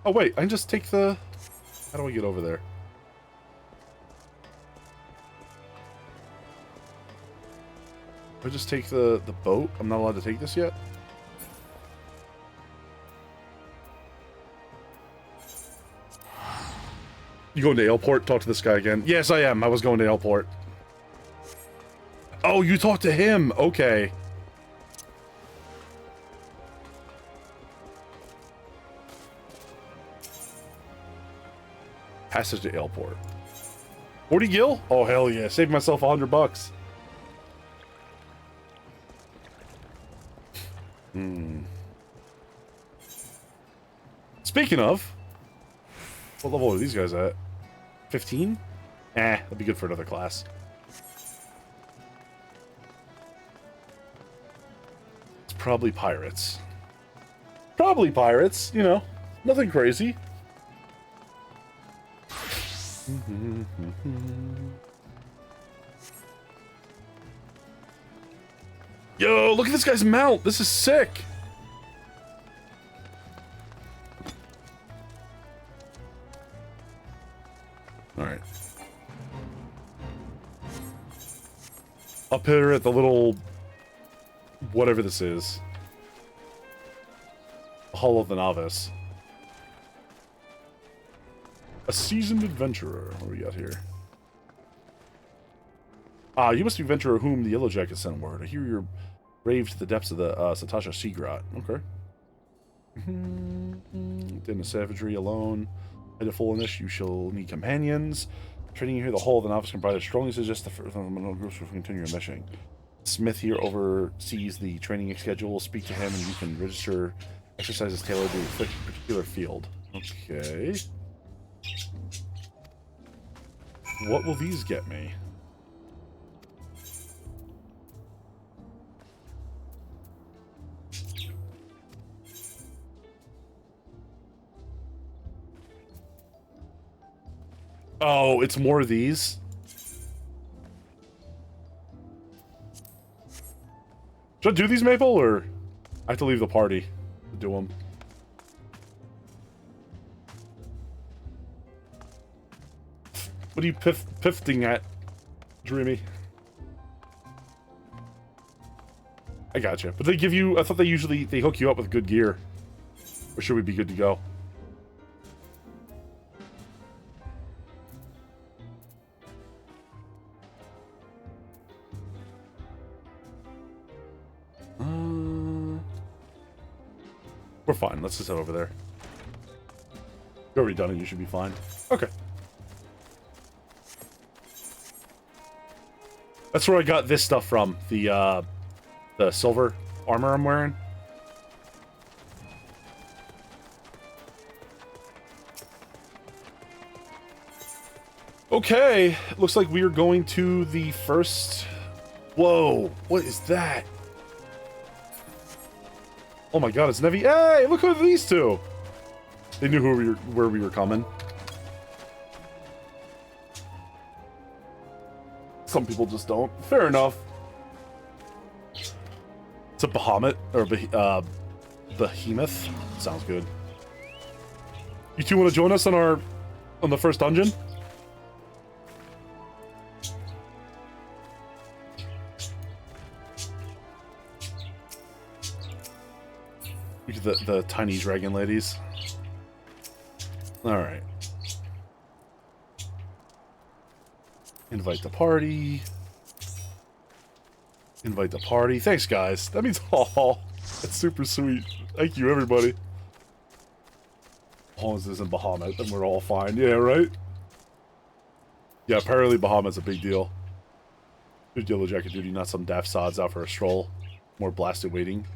A: Oh, wait. I can just take the... How do I get over there? Do I just take the boat? I'm not allowed to take this yet? You going to Airport? Talk to this guy again. Yes, I am. I was going to Airport. Oh, you talked to him. Okay. Passage to Airport. 40 gil? Oh, hell yeah. Saved myself $100. Speaking of, what level are these guys at? 15? That'd be good for another class. It's probably pirates. Probably pirates, you know. Nothing crazy. Yo, look at this guy's mount. This is sick. Alright. Up here at the little... whatever this is. Hall of the Novice. A seasoned adventurer. What do we got here? You must be adventurer whom the Yellow Jacket sent word. I hear you're brave to the depths of the Satasha Sea Grot. Okay. In the savagery alone. Full in this, you shall need companions. Training you here, the Hall of the Novice can provide strongly suggest the groups will continue your mission. Smith here oversees the training schedule. Speak to him and you can register exercises tailored to a particular field. Okay. What will these get me? Oh, it's more of these? Should I do these, Maple, or I have to leave the party to do them? What are you pifting at, Dreamy? I gotcha. But they give you... I thought they usually... They hook you up with good gear. Or should we be good to go? We're fine. Let's just head over there. You've already done it. You should be fine. Okay. That's where I got this stuff from. The silver armor I'm wearing. Okay. Looks like we are going to the first... Whoa. What is that? Oh my god, it's Nevi. Hey, look who these two. They knew where we were coming. Some people just don't. Fair enough. It's a Bahamut, or Behemoth. Sounds good. You two want to join us on the first dungeon? The tiny dragon ladies. Alright. Invite the party. Invite the party. Thanks, guys. That means all. That's super sweet. Thank you, everybody. As long as this isn't Bahamut, then we're all fine. Yeah, right? Yeah, apparently Bahamut's a big deal. Good Yellow Jacket duty, not some daft sods out for a stroll. More blasted waiting.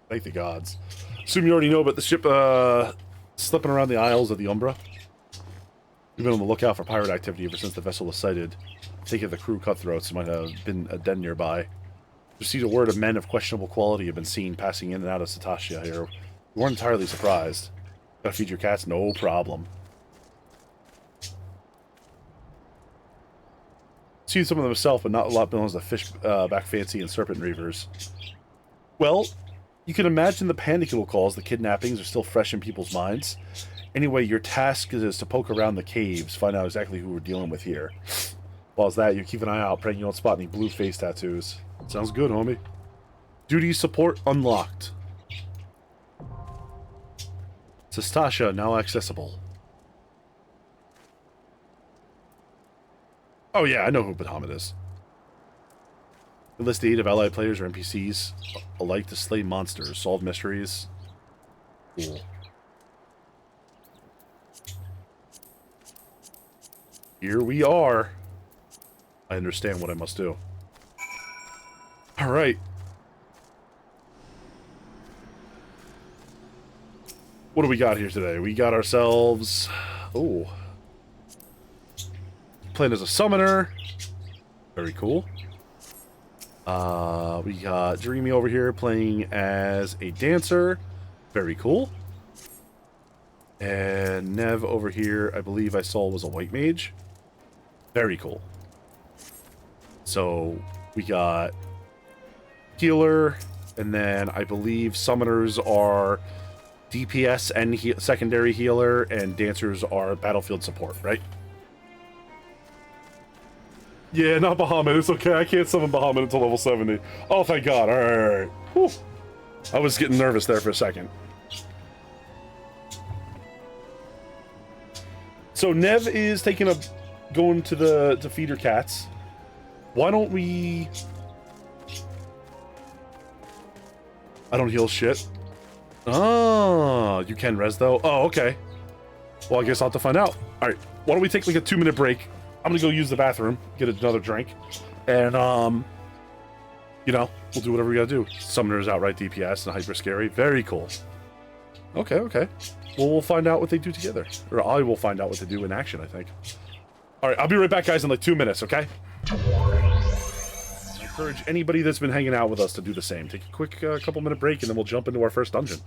A: Thank the gods. Assume you already know about the ship slipping around the Isles of the Umbra. We've been on the lookout for pirate activity ever since the vessel was sighted. Take it the crew cutthroats might have been a den nearby. Received a word of men of questionable quality have been seen passing in and out of Cetacea here. We weren't entirely surprised. Gotta feed your cats? No problem. Seen some of them myself, but not a lot belongs to fish back fancy and serpent reavers. Well, you can imagine the panic it will cause. The kidnappings are still fresh in people's minds. Anyway, your task is to poke around the caves, find out exactly who we're dealing with here. While as that, you keep an eye out, praying you don't spot any blue face tattoos. Sounds good, homie. Duty support unlocked. Cetacea now accessible. Oh yeah, I know who Bahamut is. Enlist the aid of allied players or NPCs alike to slay monsters, solve mysteries. Cool. Here we are. I understand what I must do. Alright. What do we got here today? We got ourselves... Oh. Playing as a summoner. Very cool. We got Dreamy over here playing as a dancer. Very cool. And Nev over here, I believe I saw was a white mage. Very cool. So, we got healer, and then I believe summoners are DPS and secondary healer, and dancers are battlefield support, right? Yeah, not Bahamut. It's okay. I can't summon Bahamut until level 70. Oh, thank God. All right. Whew. I was getting nervous there for a second. So Nev is going to feed her cats. Why don't we... I don't heal shit. Oh, you can res though? Oh, okay. Well, I guess I'll have to find out. Alright, why don't we take like a 2-minute break? I'm gonna go use the bathroom, get another drink, and, you know, we'll do whatever we gotta do. Summoner's outright DPS and hyper scary. Very cool. Okay, okay. Well, we'll find out what they do together. Or I will find out what they do in action, I think. Alright, I'll be right back, guys, in like 2 minutes, okay? I encourage anybody that's been hanging out with us to do the same. Take a quick couple-minute break, and then we'll jump into our first dungeon.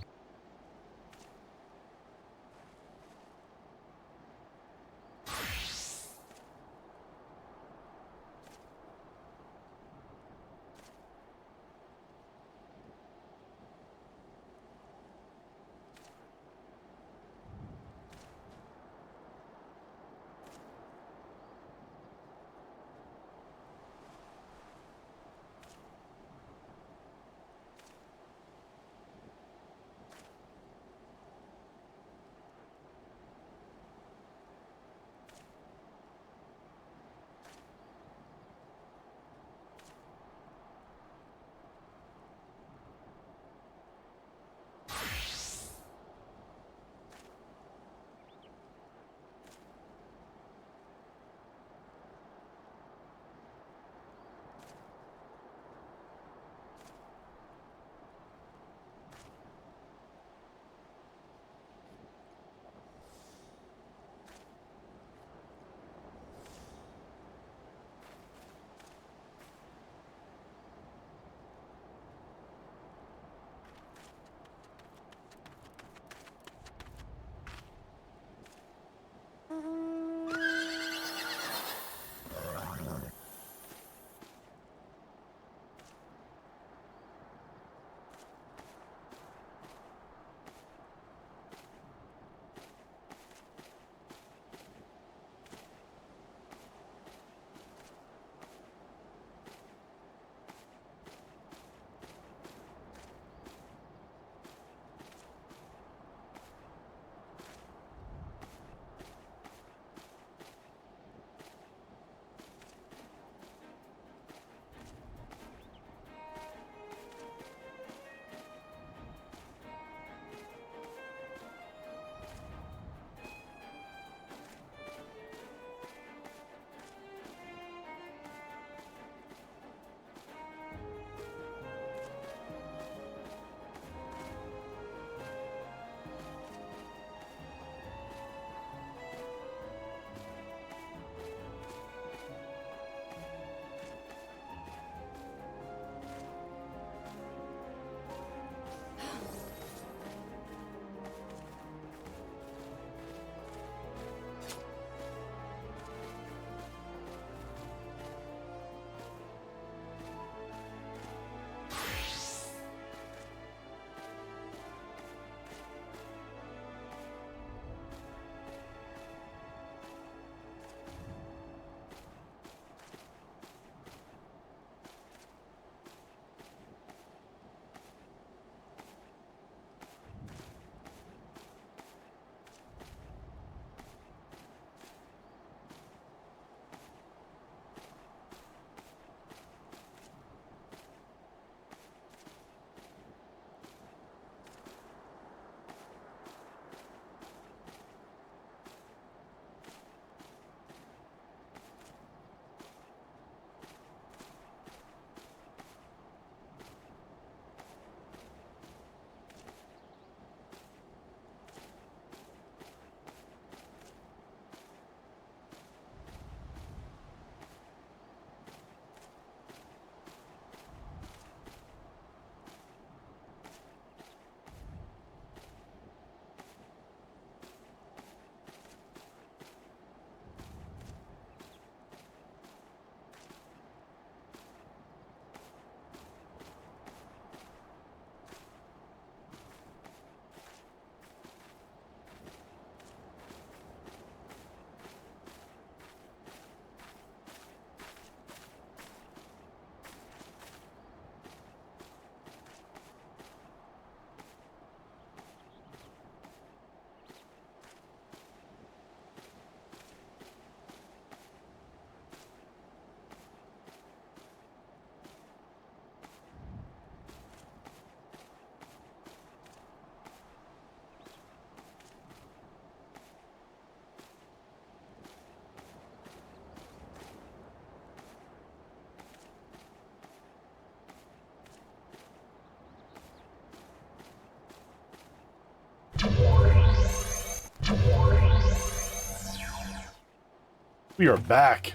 A: We are back.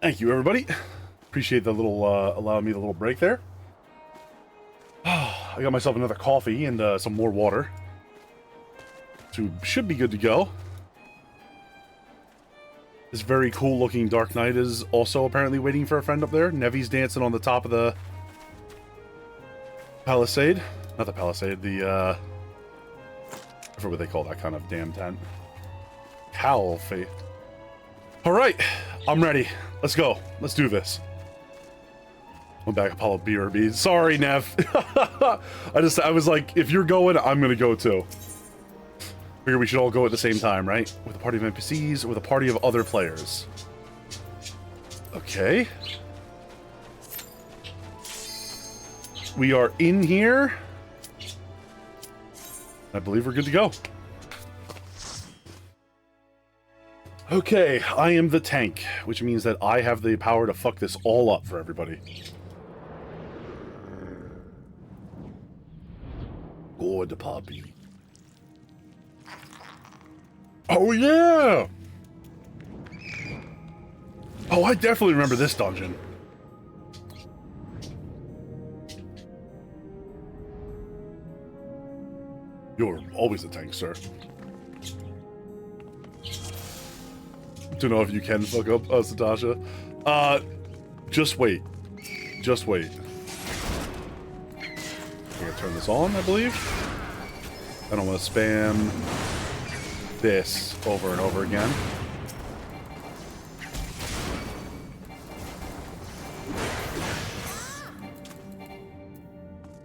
A: Thank you, everybody. Appreciate the little, allowing me the little break there. I got myself another coffee and some more water. So should be good to go. This very cool looking Dark Knight is also apparently waiting for a friend up there. Nevi's dancing on the top of the palisade. Not the palisade, I forget what they call that kind of damn tent. Cowl faith. Alright, I'm ready. Let's go. Let's do this. I'm back, Apollo BRB. Sorry, Nev. I was like, if you're going, I'm gonna go too. Figure we should all go at the same time, right? With a party of NPCs, with a party of other players. Okay. We are in here. I believe we're good to go. Okay, I am the tank, which means that I have the power to fuck this all up for everybody. Good puppy. Oh yeah! Oh, I definitely remember this dungeon. You're always a tank, sir. To know if you can fuck up Satasha. Just wait. Just wait. I'm gonna turn this on, I believe. I don't want to spam this over and over again.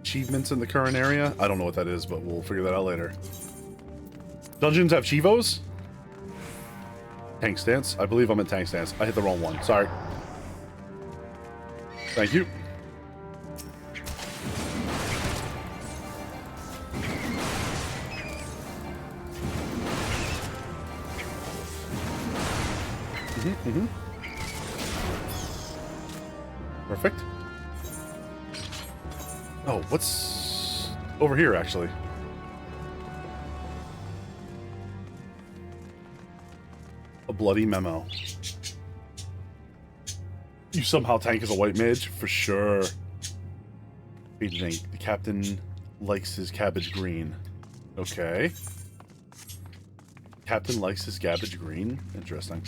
A: Achievements in the current area? I don't know what that is, but we'll figure that out later. Dungeons have Chivos? Tank stance? I believe I'm in tank stance. I hit the wrong one. Sorry. Thank you. Perfect. Oh, what's over here, actually? A bloody memo. You somehow tank as a white mage? For sure. The captain likes his cabbage green. Okay. Captain likes his cabbage green? Interesting.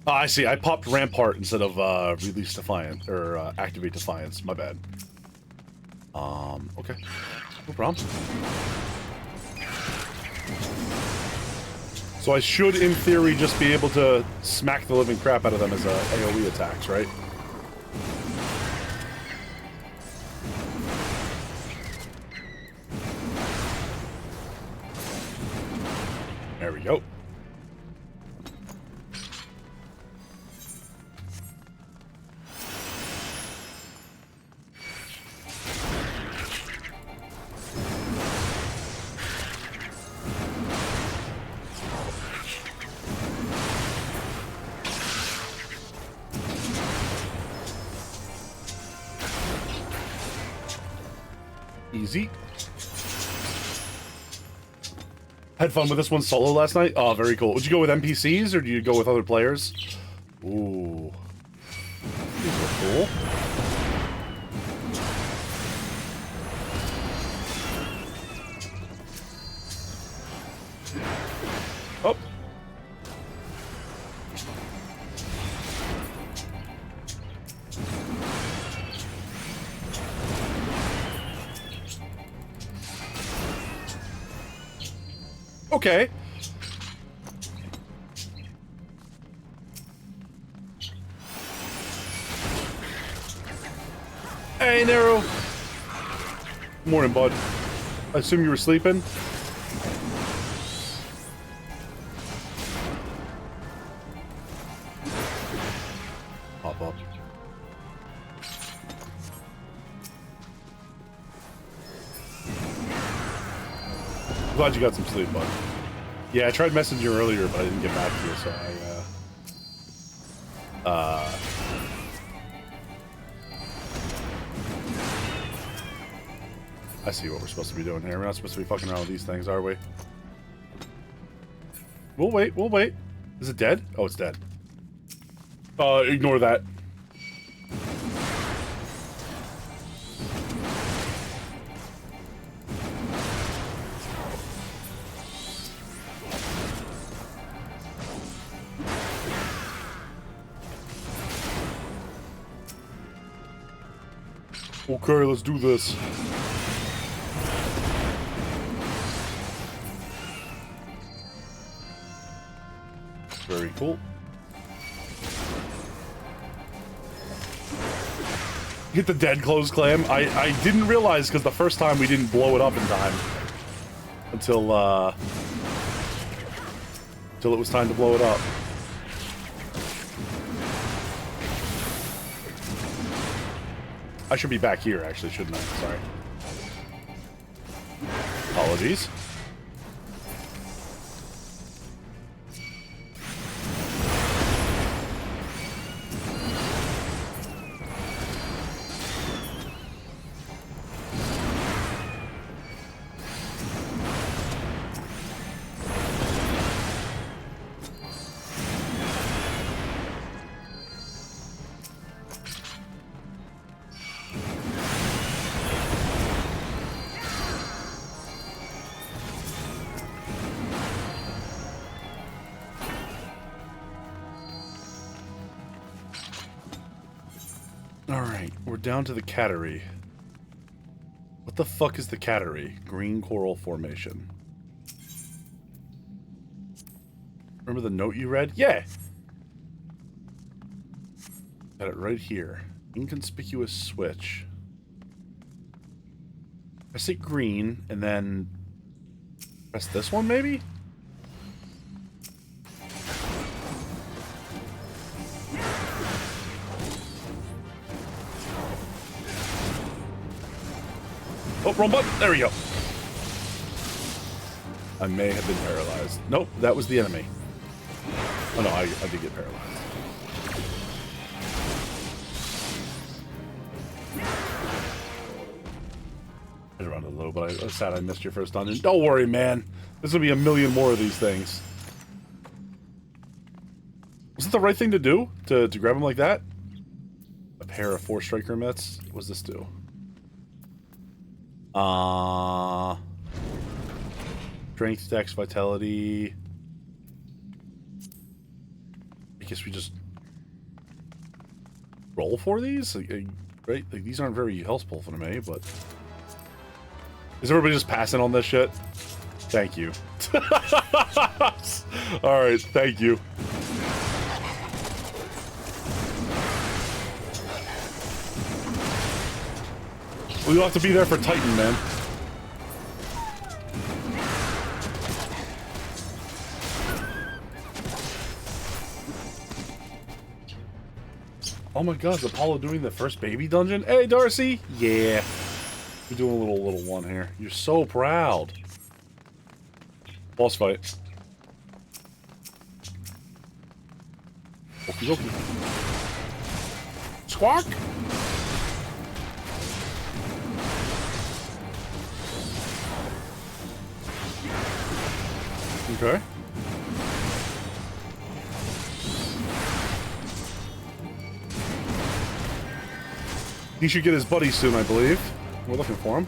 A: Oh, I see. I popped Rampart instead of Release Defiant, or Activate Defiance. My bad. Okay. No problem. So I should, in theory, just be able to smack the living crap out of them as AoE attacks, right? There we go. Easy. Had fun with this one solo last night? Oh, very cool. Would you go with NPCs or do you go with other players? Ooh. These are cool. Oh. Okay. Hey, Nero. Morning, bud. I assume you were sleeping? Pop up. Glad you got some sleep, bud. Yeah, I tried messaging you earlier, but I didn't get back to you, so I see what we're supposed to be doing here. We're not supposed to be fucking around with these things, are we? We'll wait, we'll wait. Is it dead? Oh, it's dead. Ignore that. Okay, let's do this. Very cool. Hit the dead closed clam. I didn't realize because the first time we didn't blow it up in time. Until it was time to blow it up. I should be back here, actually, shouldn't I? Sorry. Apologies. Alright, we're down to the Cattery. What the fuck is the Cattery? Green Coral Formation. Remember the note you read? Yeah! Got it right here. Inconspicuous switch. Press it green, and then... press this one, maybe? Oh, wrong button. There we go. I may have been paralyzed. Nope, that was the enemy. Oh no, I did get paralyzed. I around a little, but I was sad I missed your first dungeon. Don't worry, man. There's gonna be a million more of these things. Was it the right thing to do? To grab him like that? A pair of 4 striker mitts? What does this do? Strength, dex, vitality. I guess we just roll for these, right? Like, these aren't very helpful for me, but is everybody just passing on this shit? Thank you. All right, thank you. We'll have to be there for Titan, man. Oh my god, is Apollo doing the first baby dungeon? Hey, Darcy! Yeah. You're doing a little one here. You're so proud. Boss fight. Okie dokie. Squawk! Okay. He should get his buddy soon, I believe. We're looking for him.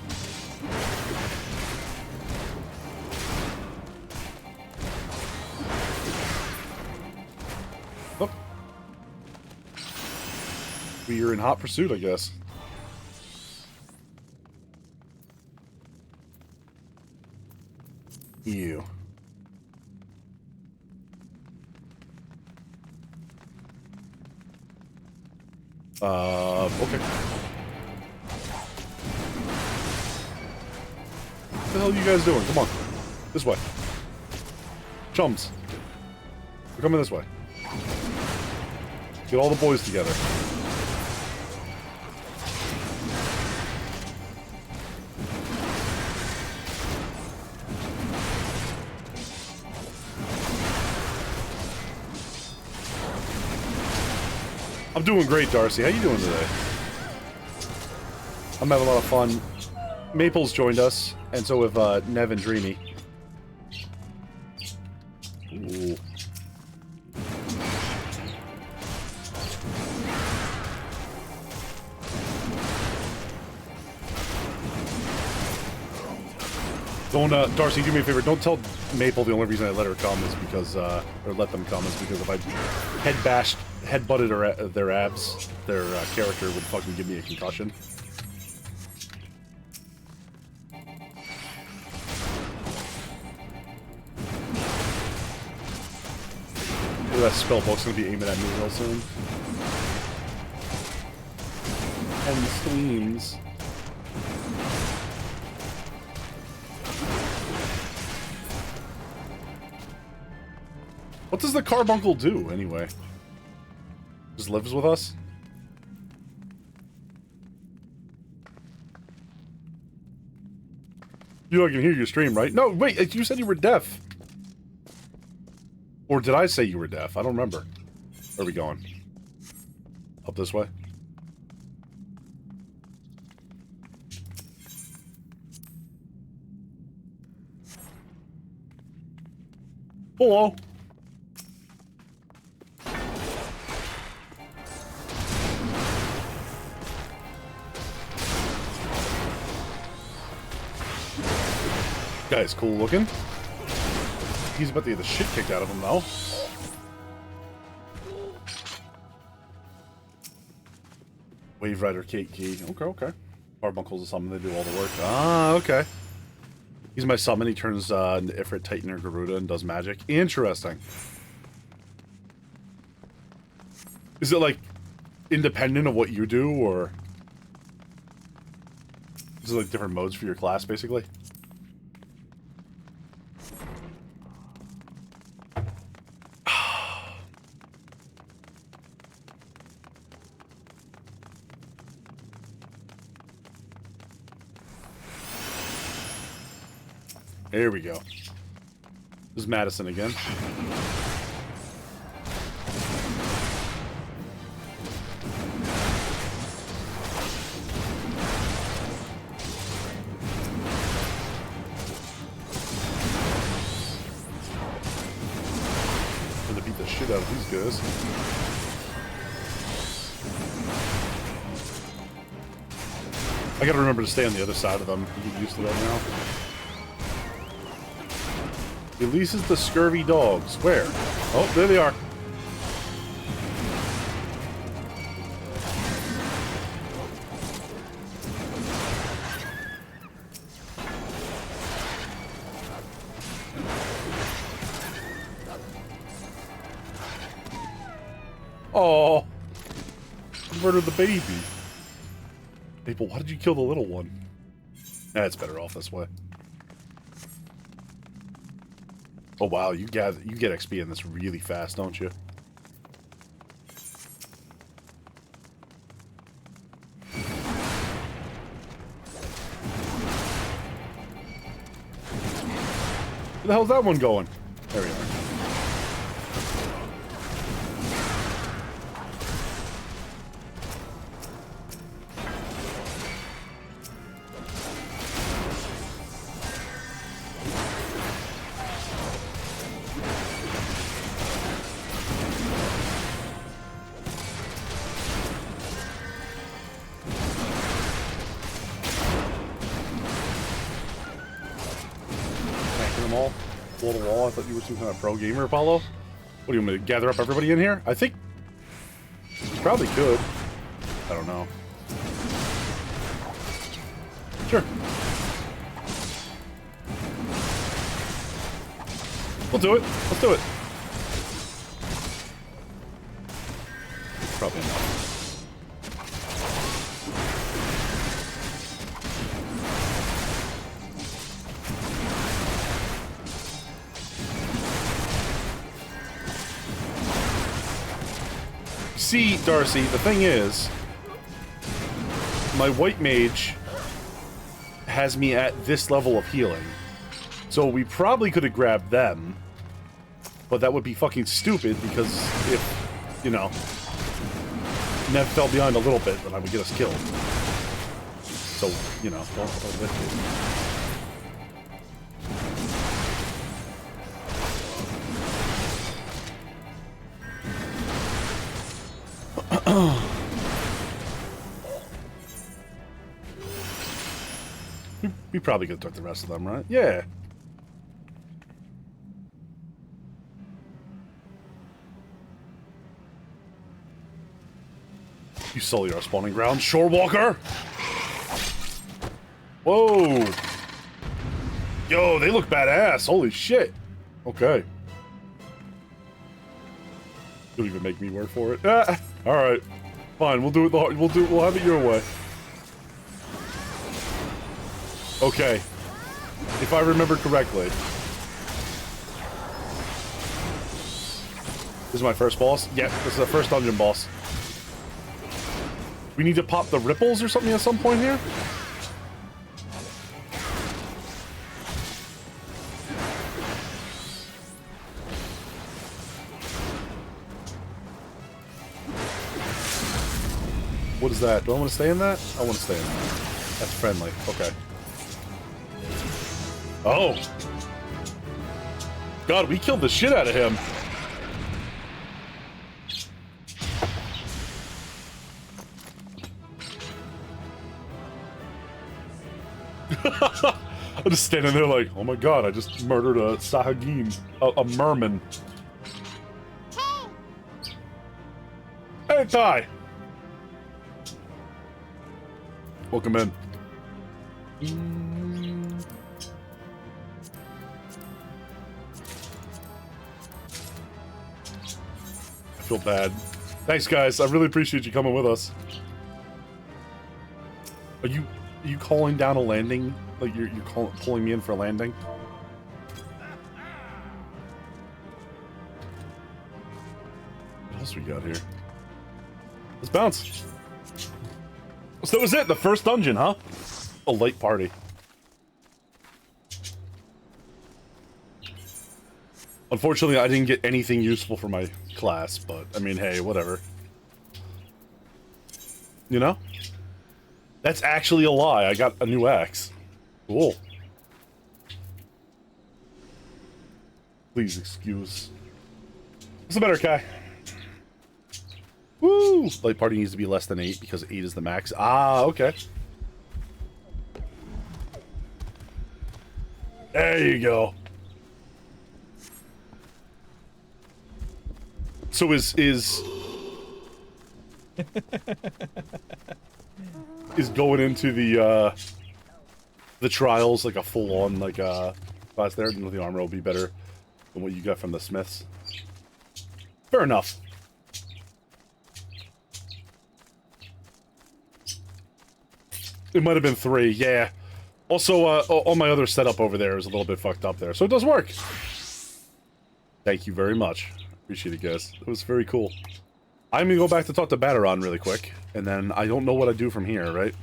A: Oh. We're in hot pursuit, I guess. Ew. Okay. What the hell are you guys doing? Come on. This way. Chums. We're coming this way. Get all the boys together. I'm doing great, Darcy. How you doing today? I'm having a lot of fun. Maple's joined us, and so have Nev and Dreamy. Ooh. Don't, Darcy, do me a favor. Don't tell Maple the only reason I let her come is because, or let them come is because if I headbutted their abs, their character would fucking give me a concussion. That spellbook's gonna be aiming at me real soon. And screams. What does the carbuncle do, anyway? Just lives with us? You know I can hear your stream, right? No, wait, you said you were deaf. Or did I say you were deaf? I don't remember. Where are we going? Up this way? Hello. Guy's cool looking. He's about to get the shit kicked out of him, though. Wave Rider Kate Key. Okay, okay. Carbuncles is something they do all the work. Ah, okay. He's my summon. He turns into Ifrit, Titan, or Garuda and does magic. Interesting. Is it, like, independent of what you do, or... Is it, like, different modes for your class, basically? Here we go. This is Madison again. Gonna beat the shit out of these guys. I gotta remember to stay on the other side of them and get used to that now. Releases the scurvy dogs. Where? Oh, there they are. Oh, murdered the baby. Maple, why did you kill the little one? It's better off this way. Oh wow, you get XP in this really fast, don't you? Where the hell's that one going? There we are. Wall to wall. I thought you were some kind of pro gamer, Apollo. What do you want me to gather up everybody in here? I think you probably could. I don't know. Sure. We'll do it. Let's do it. Probably not. See, Darcy, the thing is, my white mage has me at this level of healing. So we probably could have grabbed them, but that would be fucking stupid because if, you know, Nev fell behind a little bit, then I would get us killed. So, you know, don't lift it. We probably could took the rest of them, right? Yeah. You sully our spawning ground, Shorewalker! Whoa! Yo, they look badass. Holy shit. Okay. Don't even make me work for it. Ah, all right. Fine, we'll do it the hard. We'll have it your way. Okay. If I remember correctly. This is my first boss? Yeah, this is the first dungeon boss. We need to pop the ripples or something at some point here? What is that? Do I want to stay in that? I want to stay in that. That's friendly. Okay. Oh! God, we killed the shit out of him. I'm just standing there like, oh my god, I just murdered a Sahagin, a merman. Hey, Ty! Welcome in. I feel bad. Thanks, guys. I really appreciate you coming with us. Are you calling down a landing? Like you're pulling me in for a landing? What else we got here? Let's bounce. So that was it, the first dungeon, huh? A light party. Unfortunately, I didn't get anything useful for my class, but I mean, hey, whatever. You know? That's actually a lie. I got a new axe. Cool. Please excuse. What's the matter, Kai? Woo! Light party needs to be less than 8 because 8 is the max. Ah, okay. There you go. So is going into the trials like a full-on like class there? You know, the armor will be better than what you got from the smiths. Fair enough. It might have been 3, yeah. Also, all my other setup over there is a little bit fucked up there, so it does work. Thank you very much. Appreciate it, guys. It was very cool. I'm gonna go back to talk to Batteron really quick, and then I don't know what I do from here, right?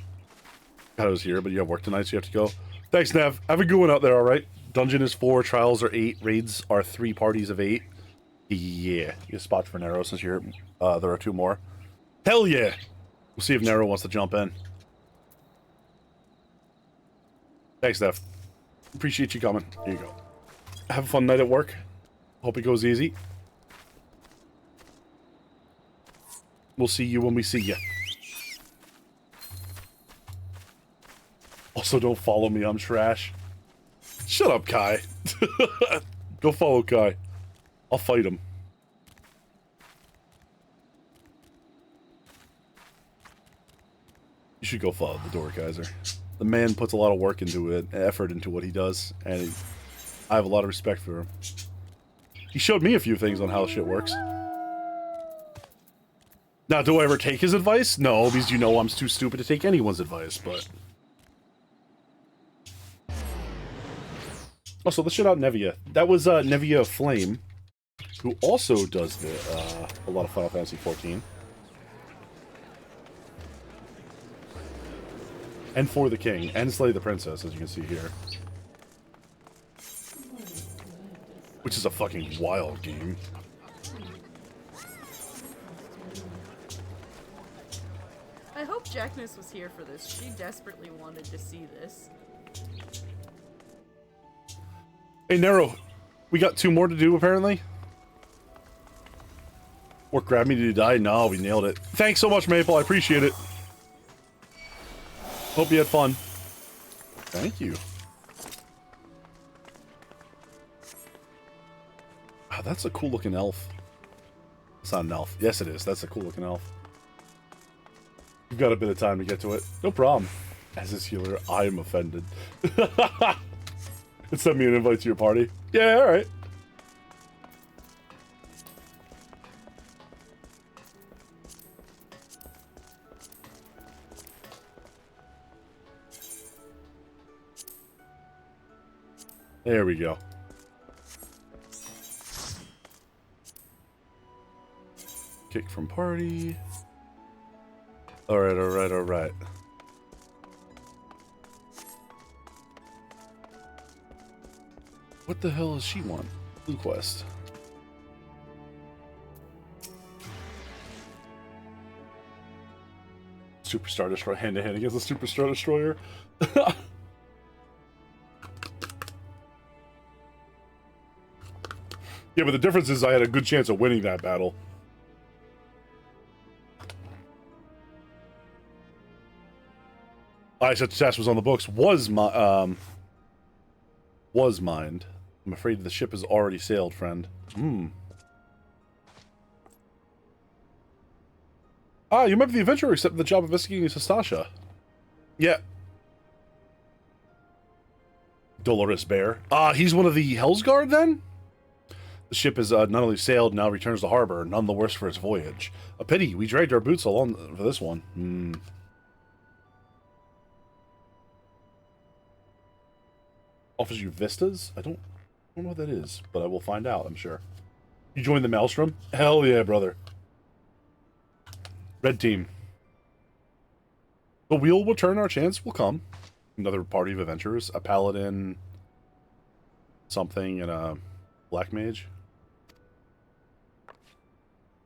A: I was here, but you have work tonight, so you have to go. Thanks, Nev. Have a good one out there, alright? Dungeon is 4, trials are 8, raids are 3 parties of 8. Yeah. You spot for Nero since you're there are 2 more. Hell yeah! We'll see if Nero wants to jump in. Thanks, Nev. Appreciate you coming. Here you go. Have a fun night at work. Hope it goes easy. We'll see you when we see you. Also, don't follow me. I'm trash. Shut up, Kai. Go follow Kai. I'll fight him. You should go follow the door, Kaiser. The man puts a lot of work into it, effort into what he does, and I have a lot of respect for him. He showed me a few things on how shit works. Now, do I ever take his advice? No, because you know I'm too stupid to take anyone's advice, but... Also, let's shout out Nevia. That was Nevia Flame, who also does a lot of Final Fantasy XIV. And For the King, and Slay the Princess, as you can see here. Which is a fucking wild game.
E: I hope Jackness was here for this. She desperately wanted to see this.
A: Hey, Nero, we got 2 more to do, apparently? Or grab me to die? No, we nailed it. Thanks so much, Maple. I appreciate it. Hope you had fun. Thank you. Wow, that's a cool looking elf. It's not an elf. Yes, it is. That's a cool looking elf. You've got a bit of time to get to it. No problem. As his healer, I am offended. Send me an invite to your party. Yeah, alright. There we go. Kick from party. Alright, alright, alright. What the hell does she want? Blue quest. Superstar Destroyer, hand to hand against the Superstar Destroyer. Yeah, but the difference is I had a good chance of winning that battle. I said the task was on the books. Was mined. I'm afraid the ship has already sailed, friend. Ah, you might be the adventurer accepting the job of investigating Sastasha. Yeah. Dolorous Bear. Ah, he's one of the Hell's Guard, then? The ship has not only sailed, now returns to harbor, none the worse for its voyage. A pity, we dragged our boots along for this one. Offers you vistas? I don't know what that is, but I will find out, I'm sure. You joined the Maelstrom? Hell yeah, brother. Red team. The wheel will turn, our chance will come. Another party of adventurers, a paladin, something, and a black mage.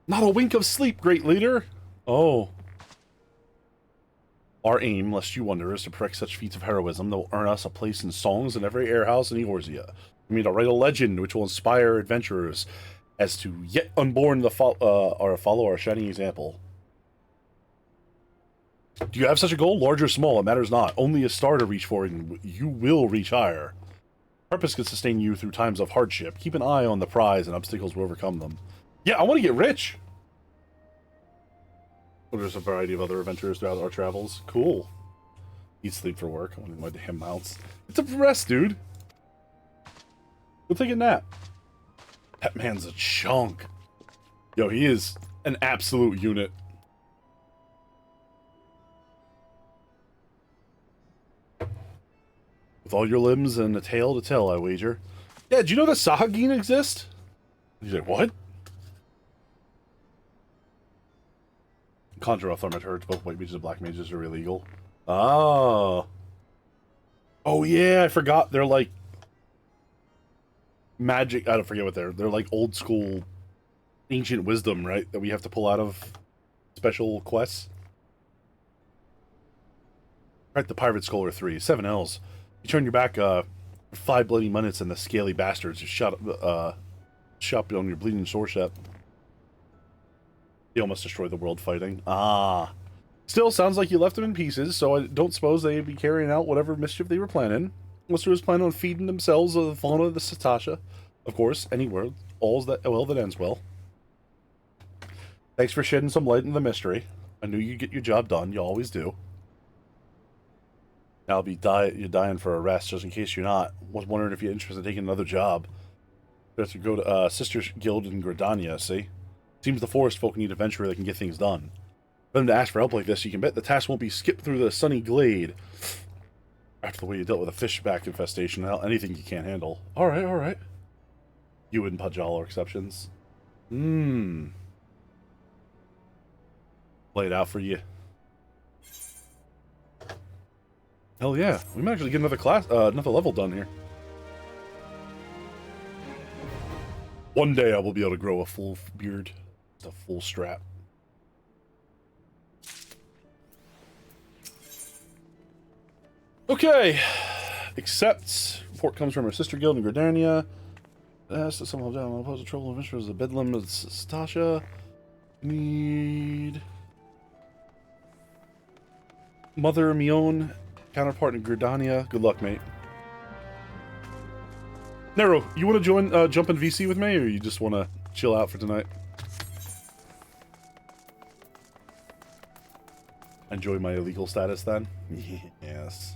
A: Not a wink of sleep, great leader! Oh. Our aim, lest you wonder, is to perfect such feats of heroism that will earn us a place in songs in every airhouse in Eorzea. We mean to write a legend which will inspire adventurers as to yet unborn or follow our shining example. Do you have such a goal? Large or small, it matters not. Only a star to reach for, and you will reach higher. Purpose can sustain you through times of hardship. Keep an eye on the prize, and obstacles will overcome them. Yeah, I want to get rich! Well, there's a variety of other adventures throughout our travels. Cool. Eat, sleep for work. I want my damn mounts. It's a rest, dude. Go take a nap. That man's a chunk. Yo, he is an absolute unit. With all your limbs and a tail to tell, I wager. Yeah, do you know that Sahagin exist? He's like, what? Conjure off Thormet Herds, both white mages and black mages are illegal. Oh. Oh yeah, I forgot. They're like magic. I don't forget what they're like old school ancient wisdom, right? That we have to pull out of special quests. Right, the Pirate Scholar 3, 7 L's. You turn your back 5 bloody minutes and the scaly bastards shot on your bleeding soreship. They almost destroyed the world fighting. Ah. Still, sounds like you left them in pieces, so I don't suppose they'd be carrying out whatever mischief they were planning. Unless they was planning on feeding themselves of the fauna of the Sastasha. Of course, anywhere. All's that well that ends well. Thanks for shedding some light on the mystery. I knew you'd get your job done. You always do. Now you're dying for a rest, just in case you're not. Was wondering if you're interested in taking another job. You have to go to Sisters Guild in Gridania, see? Seems the forest folk need an adventurer that can get things done. For them to ask for help like this, you can bet the task won't be skipped through the sunny glade. After the way you dealt with a fishback infestation, anything you can't handle. Alright, alright. You and Pajal are exceptions. Lay it out for you. Hell yeah. We might actually get another another level done here. One day I will be able to grow a full beard. A full strap. Okay. Accepts. Report comes from her sister guild in Gridania. Asked that someone down on opposed to trouble adventurers of Bedlam of Sastasha. Need Mother Mion counterpart in Gridania. Good luck, mate. Nero, you want to join, jump in VC with me, or you just want to chill out for tonight? Enjoy my illegal status, then? Yes.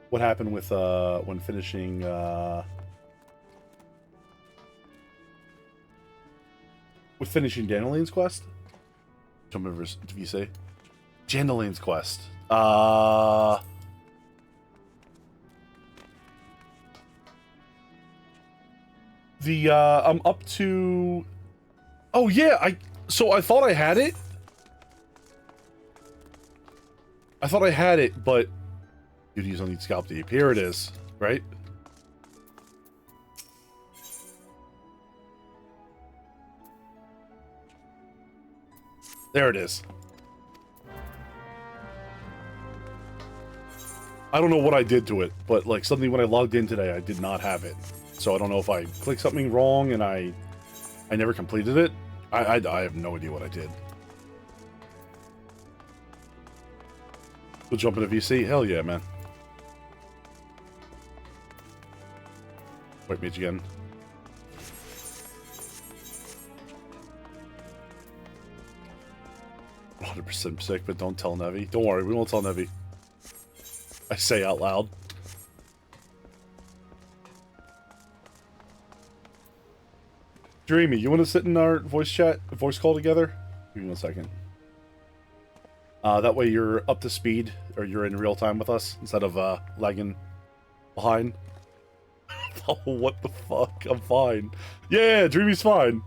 A: What happened with, when finishing, with finishing Dandelian's quest? Jump over to VC. Dandelian's quest. I'm up to... Oh, yeah, so I thought I had it. I thought I had it, but... Duties on each scalp deep. Here it is, right? There it is. I don't know what I did to it, but like something when I logged in today, I did not have it. So I don't know if I clicked something wrong and I never completed it. I have no idea what I did. We'll jump into VC? Hell yeah, man. White mage again. 100% sick, but don't tell Nevi. Don't worry, we won't tell Nevi. I say out loud. Dreamy, you want to sit in our voice call together? Give me 1 second. That way you're up to speed, or you're in real time with us, instead of lagging behind. Oh, what the fuck? I'm fine. Yeah, Dreamy's fine.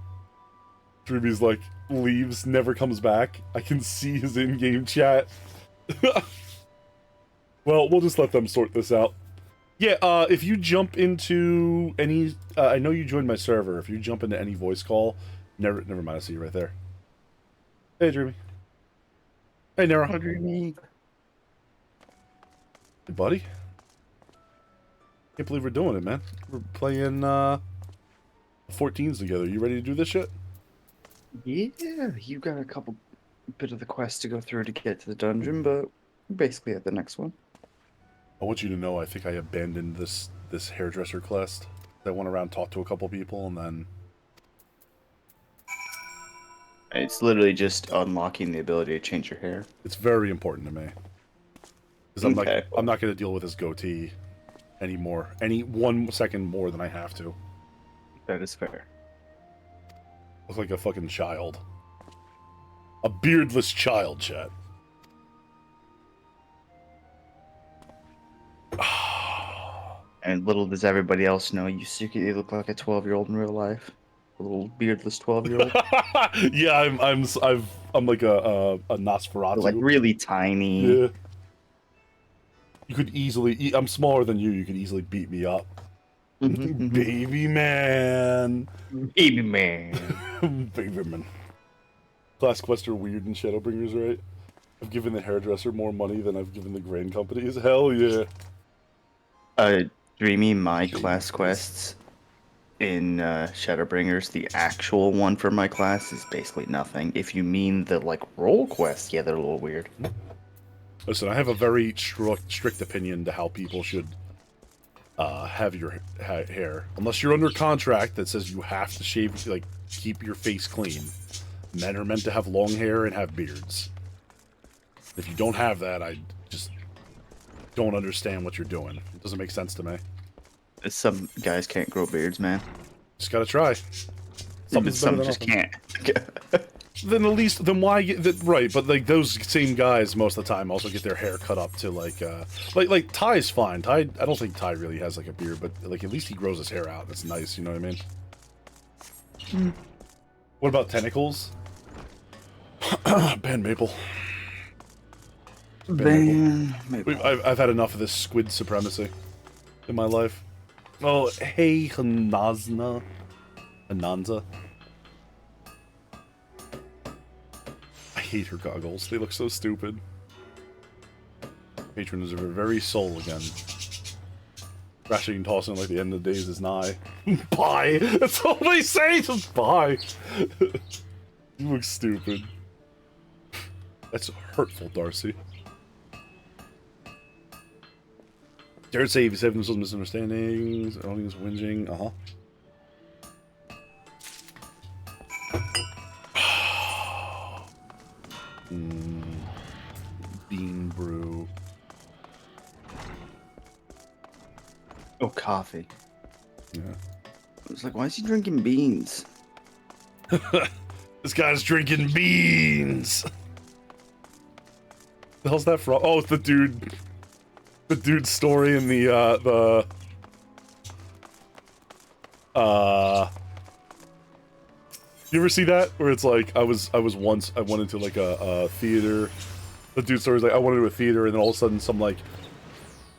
A: Dreamy's like, leaves, never comes back. I can see his in-game chat. Well, we'll just let them sort this out. Yeah, if you jump into any... I know you joined my server. If you jump into any voice call... Never mind, I see you right there. Hey, Dreamy. Hey, Nero.
O: Hi, Dreamy.
A: Hey, buddy. Can't believe we're doing it, man. We're playing 14s together. You ready to do this shit?
O: Yeah, you got a bit of the quest to go through to get to the dungeon, but we're basically at the next one.
A: I want you to know I think I abandoned this hairdresser quest. I went around, talked to a couple people, and then...
O: It's literally just unlocking the ability to change your hair.
A: It's very important to me. Because I'm not going to deal with this goatee anymore. Any 1 second more than I have to.
O: That is fair.
A: Look like a fucking child. A beardless child, chat.
O: And little does everybody else know, you secretly look like a 12-year-old in real life. A little beardless 12-year-old.
A: Yeah, I'm like a Nosferatu.
O: Like really tiny.
A: Yeah. You could easily... I'm smaller than you. You could easily beat me up. Baby man.
O: Baby man.
A: Baby man. Class quests are weird in Shadowbringers, right? I've given the hairdresser more money than I've given the grain companies. Hell yeah.
O: Dreamy, my class quests in Shadowbringers, the actual one for my class is basically nothing. If you mean the like role quests, yeah, they're a little weird.
A: Listen, I have a very strict opinion to how people should have your hair. Unless you're under contract that says you have to shave, like, keep your face clean. Men are meant to have long hair and have beards. If you don't have that, I just don't understand what you're doing. It doesn't make sense to me.
O: Some guys can't grow beards, man.
A: Just gotta try.
O: Some just can't.
A: Then at least, then why get right? But like those same guys most of the time also get their hair cut up to like Ty's fine. Ty, I don't think Ty really has like a beard, but like at least he grows his hair out. That's nice, you know what I mean? What about tentacles? Ban Maple.
O: Ban Maple.
A: I've had enough of this squid supremacy in my life. Oh, hey, Ananza. I hate her goggles. They look so stupid. Patron is of her very soul again. Crashing and tossing like the end of the days is nigh. Bye! That's all they say! Just bye! You look stupid. That's hurtful, Darcy. Jared save, he saved themselves misunderstandings, audience whinging, Bean brew.
O: Oh, coffee.
A: Yeah.
O: I was like, why is he drinking beans?
A: This guy's drinking beans. The hell's that from? Oh, it's the dude. The dude's story in the you ever see that? Where it's like, I went into like a theater. The dude's story is like, I went into a theater and then all of a sudden some like,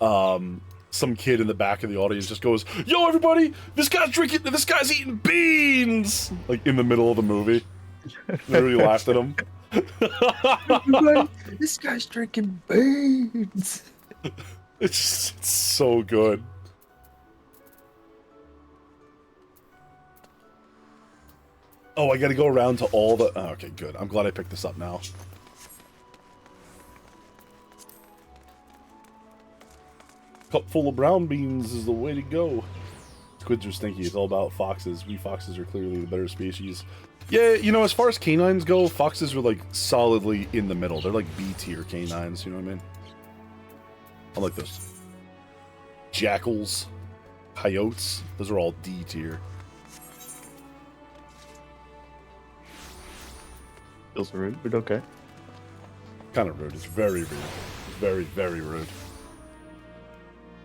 A: some kid in the back of the audience just goes, "Yo, everybody! This guy's eating beans!" Like, in the middle of the movie. Everybody laughed at him.
O: This guy's drinking beans!
A: It's so good. Oh, I gotta go around to all the... Oh, okay, good. I'm glad I picked this up now. Cup full of brown beans is the way to go. Squids are stinky. It's all about foxes. We foxes are clearly the better species. Yeah, you know, as far as canines go, foxes are like solidly in the middle. They're like B-tier canines, you know what I mean? I like those. Jackals, coyotes, those are all D-tier.
O: Feels rude, but okay.
A: Kind of rude. It's very rude. Very, very rude.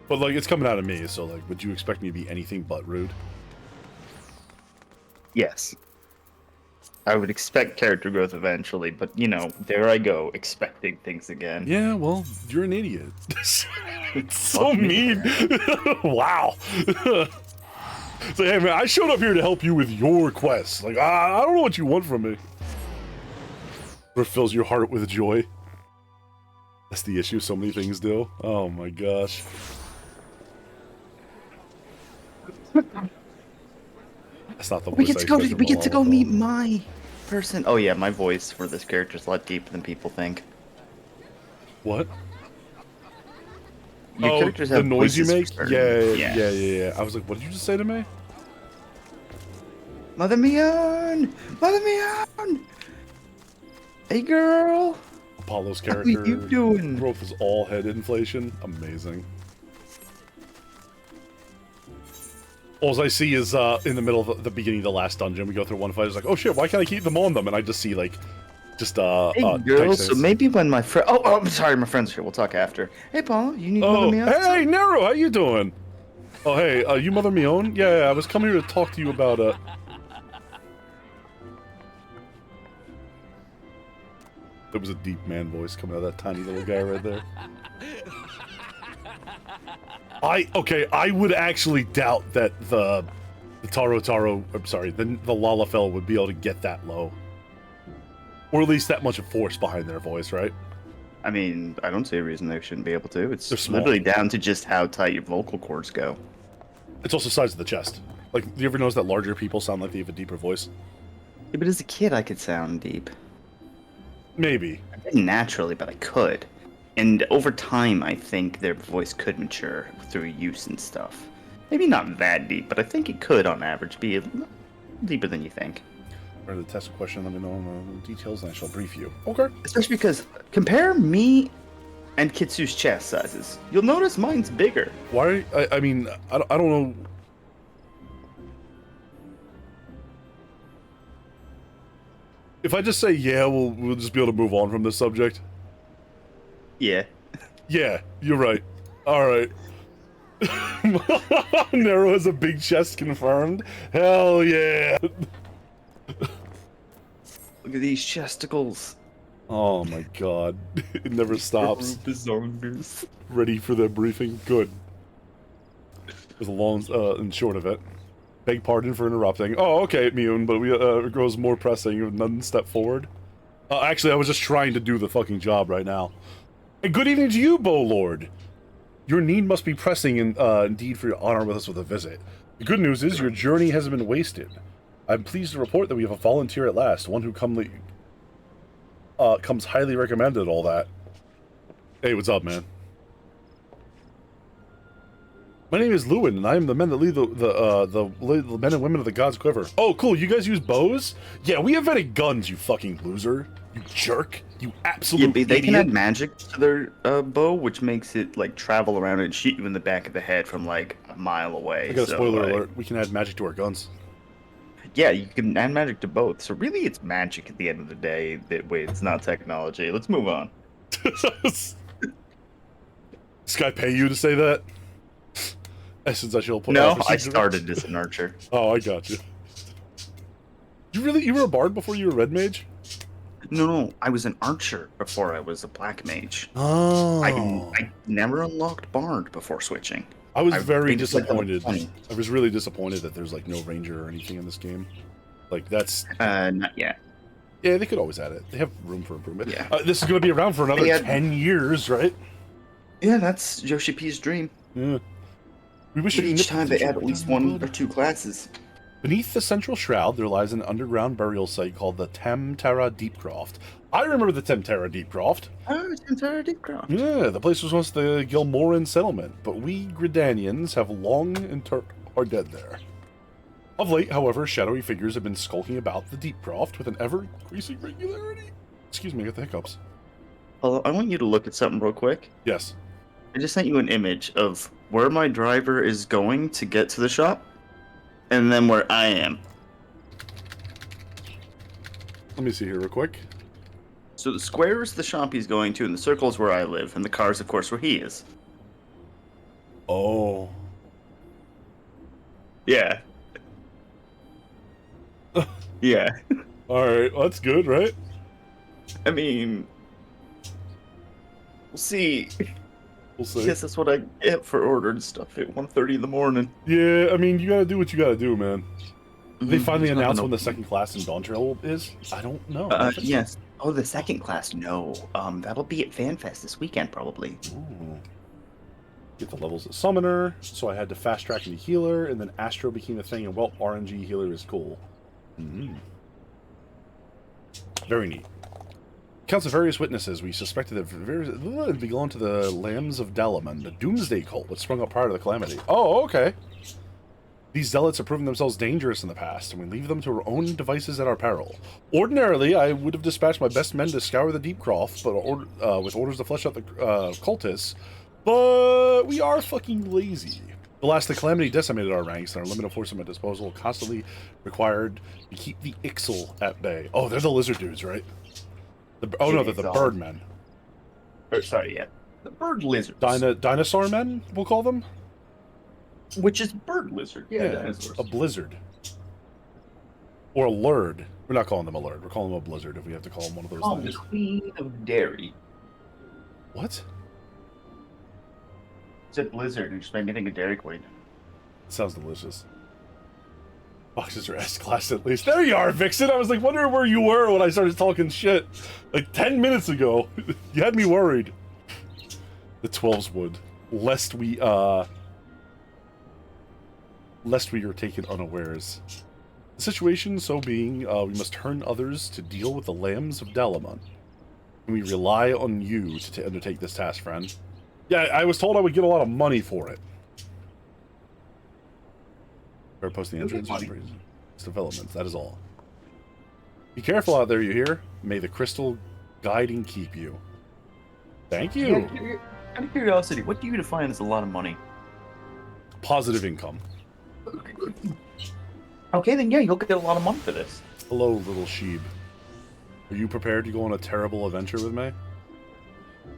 A: But, like, it's coming out of me, so, like, would you expect me to be anything but rude?
O: Yes. I would expect character growth eventually, but, you know, there I go, expecting things again.
A: Yeah, well, you're an idiot. It's so mean. Wow. So, hey, man, I showed up here to help you with your quest. Like, I don't know what you want from me. Or fills your heart with joy. That's the issue, so many things do. Oh, my gosh. That's not the voice.
O: We get to go meet my person. Oh yeah, my voice for this character is a lot deeper than people think.
A: What?
O: Your characters
A: the
O: have
A: noise you make?
O: voices for
A: Yeah. I was like, what did you just say to me?
O: Mother me on! Mother me on! Hey girl!
A: Apollo's character.
O: How are you doing?
A: Growth is all head inflation. Amazing. All I see is in the middle of the beginning of the last dungeon, we go through one fight. It's like, oh shit, why can't I keep them on them? And I just see like,
O: hey girl, so maybe when my friend, I'm sorry, my friend's here. We'll talk after. Hey Paul, you need to mother me on?
A: Hey Nero, how you doing? Oh hey, you mother me on? Yeah, I was coming here to talk to you about There was a deep man voice coming out of that tiny little guy right there. I would actually doubt that the Lalafell would be able to get that low. Or at least that much of force behind their voice, right?
O: I mean, I don't see a reason they shouldn't be able to. It's
A: They're small.
O: literally down to just how tight your vocal cords go.
A: It's also the size of the chest. Like, do you ever notice that larger people sound like they have a deeper voice?
O: Yeah, but as a kid, I could sound deep.
A: Maybe.
O: I didn't naturally, but I could. And over time, I think their voice could mature through use and stuff. Maybe not that deep, but I think it could, on average, be a little deeper than you think.
A: Or the test question, let me know the details, and I shall brief you. Okay.
O: Especially because, compare me and Kitsu's chest sizes. You'll notice mine's bigger.
A: Why? I mean, I don't know. If I just say yeah, we'll just be able to move on from this subject.
O: Yeah.
A: Yeah, you're right. Alright. Nero has a big chest confirmed. Hell yeah.
O: Look at these chesticles.
A: Oh my god. It never stops. Ready for the briefing? Good. There's a long and short of it. Beg pardon for interrupting. Oh, okay, Mune, but it grows more pressing. None step forward. Actually, I was just trying to do the fucking job right now. And good evening to you, Bow Lord. Your need must be pressing indeed for your honor with us with a visit. The good news is your journey hasn't been wasted. I'm pleased to report that we have a volunteer at last, one who comes highly recommended, all that. Hey, what's up, man? My name is Lewin, and I am the men that lead the men and women of the God's Quiver. Oh, cool. You guys use bows? Yeah, we invented guns, you fucking loser. You jerk. You absolute
O: Yeah, they can
A: idiot.
O: add magic to their bow, which makes it like travel around and shoot you in the back of the head from like a mile away.
A: I got a
O: so,
A: spoiler
O: like,
A: alert. We can add magic to our guns.
O: Yeah, you can add magic to both. So really, it's magic at the end of the day. Wait, it's not technology. Let's move on.
A: This guy pay you to say that? Essence, I shall put.
O: No, I started as an archer.
A: Oh, I got you. You were a bard before you were a red mage?
O: No, I was an archer before I was a black mage.
A: Oh.
O: I never unlocked bard before switching.
A: I was
O: I
A: very
O: think it's like level
A: disappointed.
O: 20.
A: I was really disappointed that there's like no ranger or anything in this game. Like that's
O: not yet.
A: Yeah, they could always add it. They have room for improvement.
O: Yeah.
A: This is going to be around for another 10 years, right?
O: Yeah, that's Yoshi P's dream.
A: Yeah. We wish
O: But
A: you
O: each time they add at least 1 or 2 classes.
A: Beneath the central shroud, there lies an underground burial site called the Temtera Deepcroft. I remember the Temtera Deepcroft.
O: Oh, Temtera Deepcroft.
A: Yeah, the place was once the Gilmoran settlement, but we Gridanians have long are dead there. Of late, however, shadowy figures have been skulking about the Deepcroft with an ever-increasing regularity. Excuse me, I got the hiccups.
O: Although, I want you to look at something real quick.
A: Yes.
O: I just sent you an image of where my driver is going to get to the shop, and then where I am.
A: Let me see here real quick.
O: So the square is the shop he's going to, and the circle is where I live, and the car is, of course, where he is.
A: Oh.
O: Yeah. Yeah.
A: Alright, well, that's good, right?
O: I mean... We'll see.
A: We'll see.
O: Guess that's what I get for ordering stuff at 1:30 in the morning.
A: Yeah, I mean, you gotta do what you gotta do, man. Did they finally
O: There's nothing
A: announce when the
O: open.
A: second class in Dawn Trail is? I don't know.
O: Yes. Oh, the second class? No. That'll be at FanFest this weekend, probably.
A: Ooh. Get the levels of Summoner, so I had to fast track into Healer, and then Astro became a thing, and well, RNG Healer is cool. Very neat. Counts of various witnesses. We suspected that they belonged to the Lambs of Dalaman, the Doomsday cult, which sprung up prior to the Calamity. Oh, okay. These zealots have proven themselves dangerous in the past, and we leave them to our own devices at our peril. Ordinarily, I would have dispatched my best men to scour the Deepcroft, but with orders to flesh out the cultists, but we are fucking lazy. Alas, the Calamity decimated our ranks, and our limited force at my disposal constantly required to keep the Ixal at bay. Oh, they're the lizard dudes, right? No, they're the birdmen.
O: Sorry, yeah. The bird lizards.
A: Dinosaur men, we'll call them?
O: Which is bird lizard. Yeah,
A: a blizzard. Or a lurd. We're not calling them a lurd. We're calling them a blizzard if we have to call them one of those things.
O: The Queen of Dairy.
A: What?
O: It's a blizzard, and just made me think of Dairy Queen.
A: Sounds delicious. Boxes are S-class at least. There you are, Vixen! I was like wondering where you were when I started talking shit. Like 10 minutes ago. You had me worried. The 12s would. Lest we are taken unawares. The situation so being, we must turn others to deal with the Lambs of Dalaman. And we rely on you to undertake this task, friend. Yeah, I was told I would get a lot of money for it. Better post the entrance. It's developments, that is all. Be careful out there, you hear? May the crystal guide and keep you. Thank you.
O: Yeah, out of curiosity, what do you define as a lot of money?
A: Positive income.
O: Okay, then yeah, you'll get a lot of money for this.
A: Hello, little sheep. Are you prepared to go on a terrible adventure with me?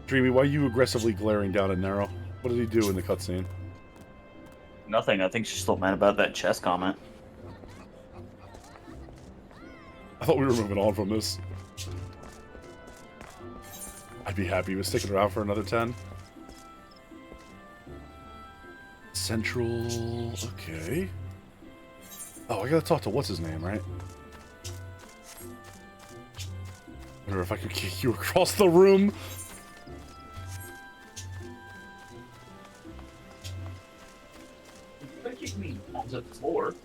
A: Dreamy, why are you aggressively glaring down at Nero? What did he do in the cutscene?
O: Nothing. I think she's still mad about that chess comment.
A: I thought we were moving on from this. I'd be happy with sticking around for another 10. Central... okay. Oh, I gotta talk to what's-his-name, right? I wonder if I could kick you across the room.
O: Don't kick me onto the floor.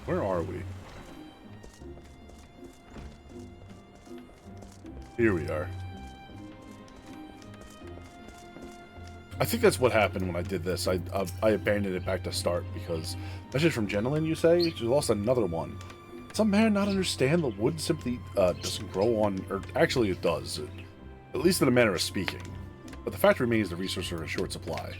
A: Where are we? Here we are. I think that's what happened when I did this. I abandoned it back to start because message from Jenilyn, you say? You lost another one. Some man not understand the wood simply doesn't grow on, or actually it does, at least in a manner of speaking. But the fact remains the resources are in short supply.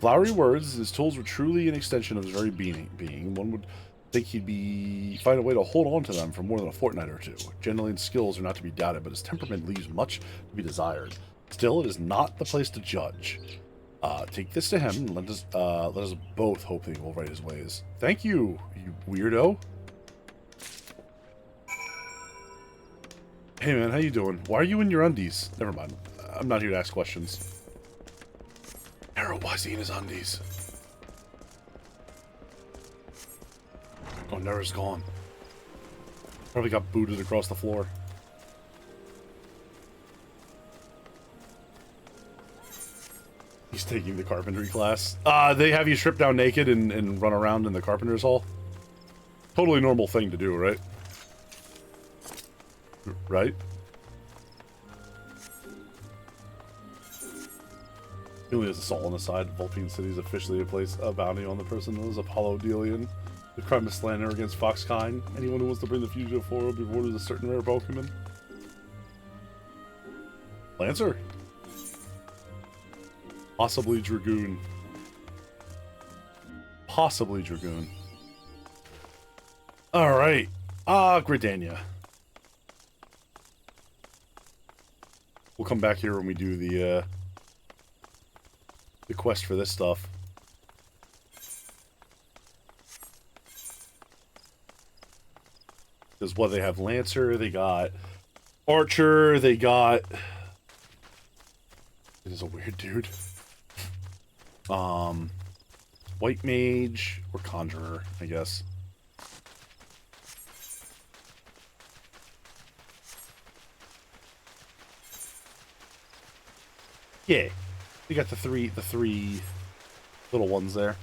A: Flowery words, his tools were truly an extension of his very being. One would think he'd find a way to hold on to them for more than a fortnight or two. Jenilyn's skills are not to be doubted, but his temperament leaves much to be desired. Still, it is not the place to judge. Take this to him and let us both hope that he will right his ways. Thank you, you weirdo. Hey man, how you doing? Why are you in your undies? Never mind. I'm not here to ask questions. Harold, why is he in his undies? Oh, Nera's gone. Probably got booted across the floor. He's taking the carpentry class. They have you strip down naked and run around in the carpenter's hall. Totally normal thing to do, right? Right? Julia's assault on the side. Vulpine City has officially placed a bounty on the person known as Apollo Delian. The crime of slander against Foxkind. Anyone who wants to bring the fugitive forward will be rewarded with a certain rare Pokemon. Lancer? Possibly Dragoon. Possibly Dragoon. Alright. Gridania. We'll come back here when we do the quest for this stuff. Because what, they have Lancer, they got Archer, they got... It is a weird dude. White Mage, or Conjurer, I guess. Yeah. We got the three little ones there.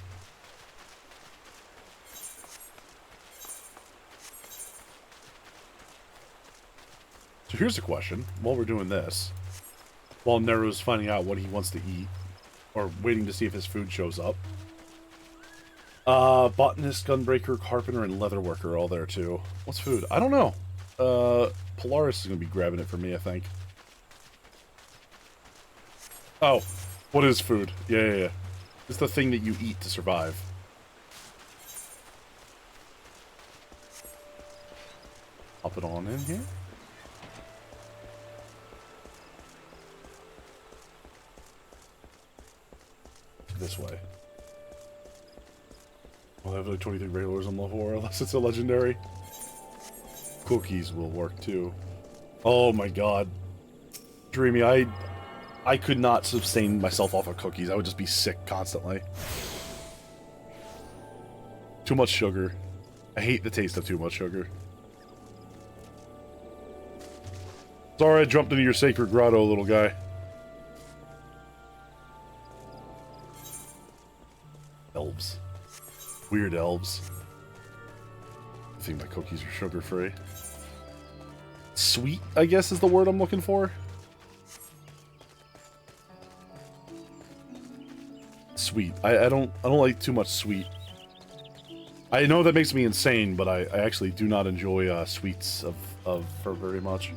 A: So here's a question, while we're doing this. While Nero's finding out what he wants to eat, or waiting to see if his food shows up. Botanist, Gunbreaker, Carpenter, and Leatherworker are all there too. What's food? I don't know. Polaris is going to be grabbing it for me, I think. Oh, what is food? Yeah. It's the thing that you eat to survive. Pop it on in here. This way. I'll have like 23 regulars on level 4 unless it's a legendary. Cookies will work too. Oh my god. Dreamy, I could not sustain myself off of cookies. I would just be sick constantly. Too much sugar. I hate the taste of too much sugar. Sorry I jumped into your sacred grotto, little guy. Elves. Weird elves. I think my cookies are sugar-free. Sweet, I guess, is the word I'm looking for. Sweet. I don't like too much sweet. I know that makes me insane, but I actually do not enjoy sweets for very much.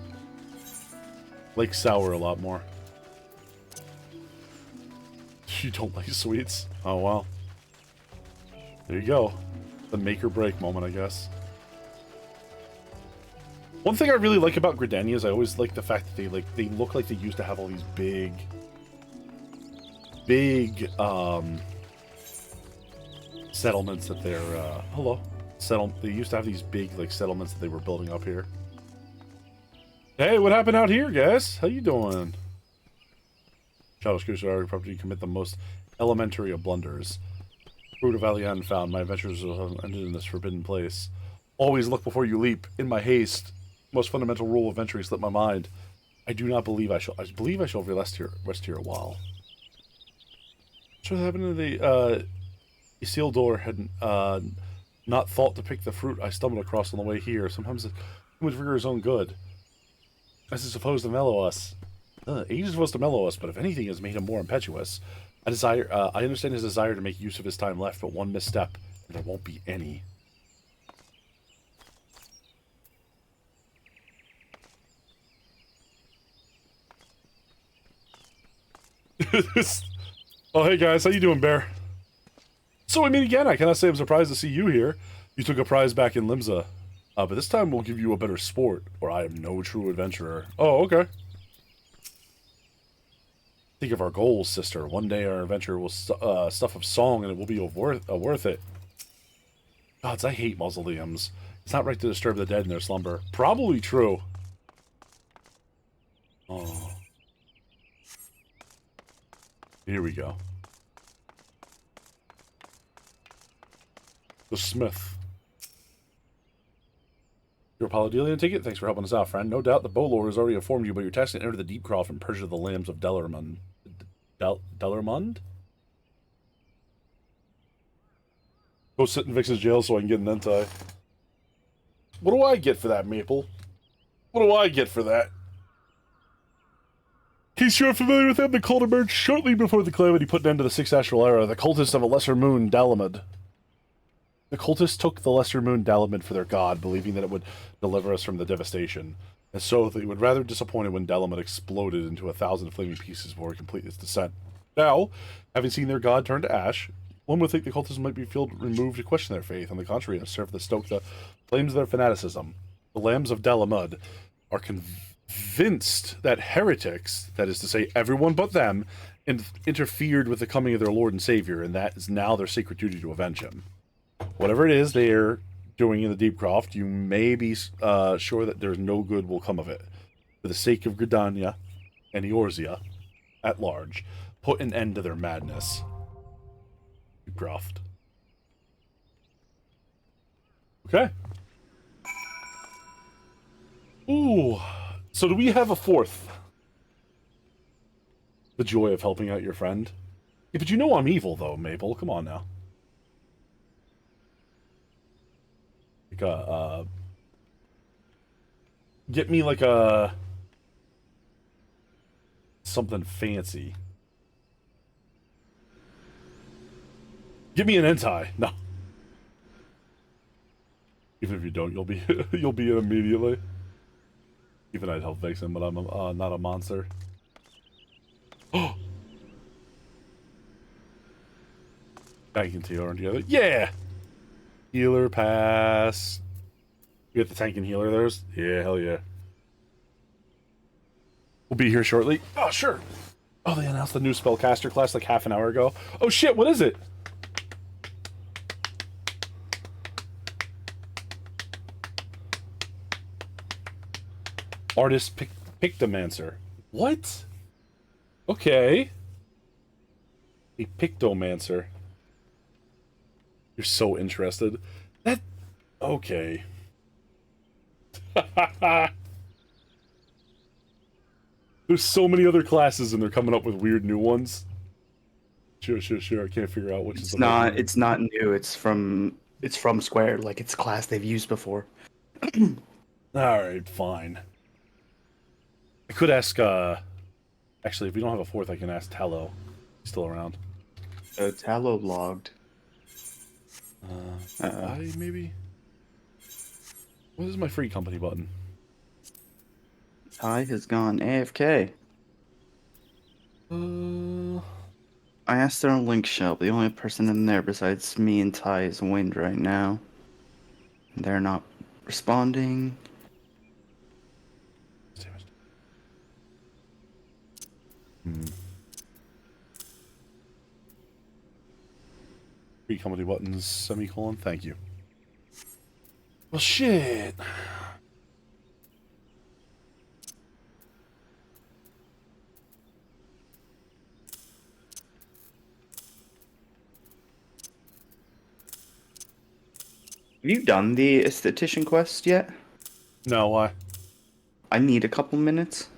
A: Like sour a lot more. You don't like sweets? Oh wow. There you go. The make or break moment, I guess. One thing I really like about Gridania is I always like the fact that they look like they used to have all these big settlements that they're they used to have these big settlements that they were building up here. Hey, what happened out here, guys? How you doing? Shadow's Curse already probably commit the most elementary of blunders. Fruit of Valian found. My adventures have ended in this forbidden place. Always look before you leap. In my haste, most fundamental rule of entry slipped my mind. I do not believe I shall. I believe I shall rest here a while. So what happened to the Isildur had not thought to pick the fruit I stumbled across on the way here. Sometimes it was for his own good. This is supposed to mellow us. Age is supposed to mellow us, but if anything has made him more impetuous. I understand his desire to make use of his time left, but one misstep, and there won't be any. Oh, hey guys, how you doing, Bear? So we meet again. I cannot say I'm surprised to see you here. You took a prize back in Limsa. But this time we'll give you a better sport, or I am no true adventurer. Oh, okay. Think of our goals, sister. One day our adventure will stuff of song, and it will be worth it. Gods, I hate mausoleums. It's not right to disturb the dead in their slumber. Probably true. Oh. Here we go. The Smith. Your Paladelian ticket? Thanks for helping us out, friend. No doubt the Bolor has already informed you about your task to enter the Deep Croft and purge the lambs of Dellermund. Dellermund? Go sit in Vix's jail so I can get an entai. What do I get for that, Maple? What do I get for that? In case you're familiar with them, the cult emerged shortly before the calamity put an end to the Sixth Astral Era. The cultists of a lesser moon, Dalamud. The cultists took the lesser moon Dalamud for their god, believing that it would deliver us from the devastation. And so they would rather disappointed when Dalamud exploded into 1,000 flaming pieces before it completed its descent. Now, having seen their god turn to ash, one would think the cultists might be removed to question their faith. On the contrary, and serve to stoke the flames of their fanaticism. The lambs of Dalamud are convinced that heretics, that is to say everyone but them, interfered with the coming of their Lord and Savior, and that is now their sacred duty to avenge him. Whatever it is they are doing in the Deep Croft, you may be sure that there's no good will come of it. For the sake of Gridania and Eorzea at large, put an end to their madness. Deep Croft. Okay. Ooh. So do we have a fourth? The joy of helping out your friend. Yeah, but you know I'm evil, though, Maple. Come on now. Like get me like a... something fancy. Give me an entai. No. Even if you don't, you'll be you'll be it immediately. Even I'd help fix him, but I'm not a monster. Oh! Tank and T.R. together. Yeah! Healer pass. You get the tank and healer theirs? Yeah, hell yeah. We'll be here shortly. Oh, sure. Oh, they announced the new spellcaster class like half an hour ago. Oh shit, what is it? Artist Pictomancer. What? Okay. A Pictomancer. You're so interested. That... Okay. There's so many other classes and they're coming up with weird new ones. Sure. I can't figure out which is the
O: It's not new. It's from Square. Like, it's a class they've used before.
A: Alright, fine. I could ask, actually, if we don't have a fourth, I can ask Tallow. He's still around.
O: Tallow logged.
A: Maybe? What is my free company button?
O: Ty has gone AFK. I asked her on Link Shell, but the only person in there besides me and Ty is Wind right now. They're not responding.
A: Free company buttons, semicolon, thank you. Well, shit.
O: Have you done the esthetician quest yet?
A: No, why?
O: I need a couple minutes.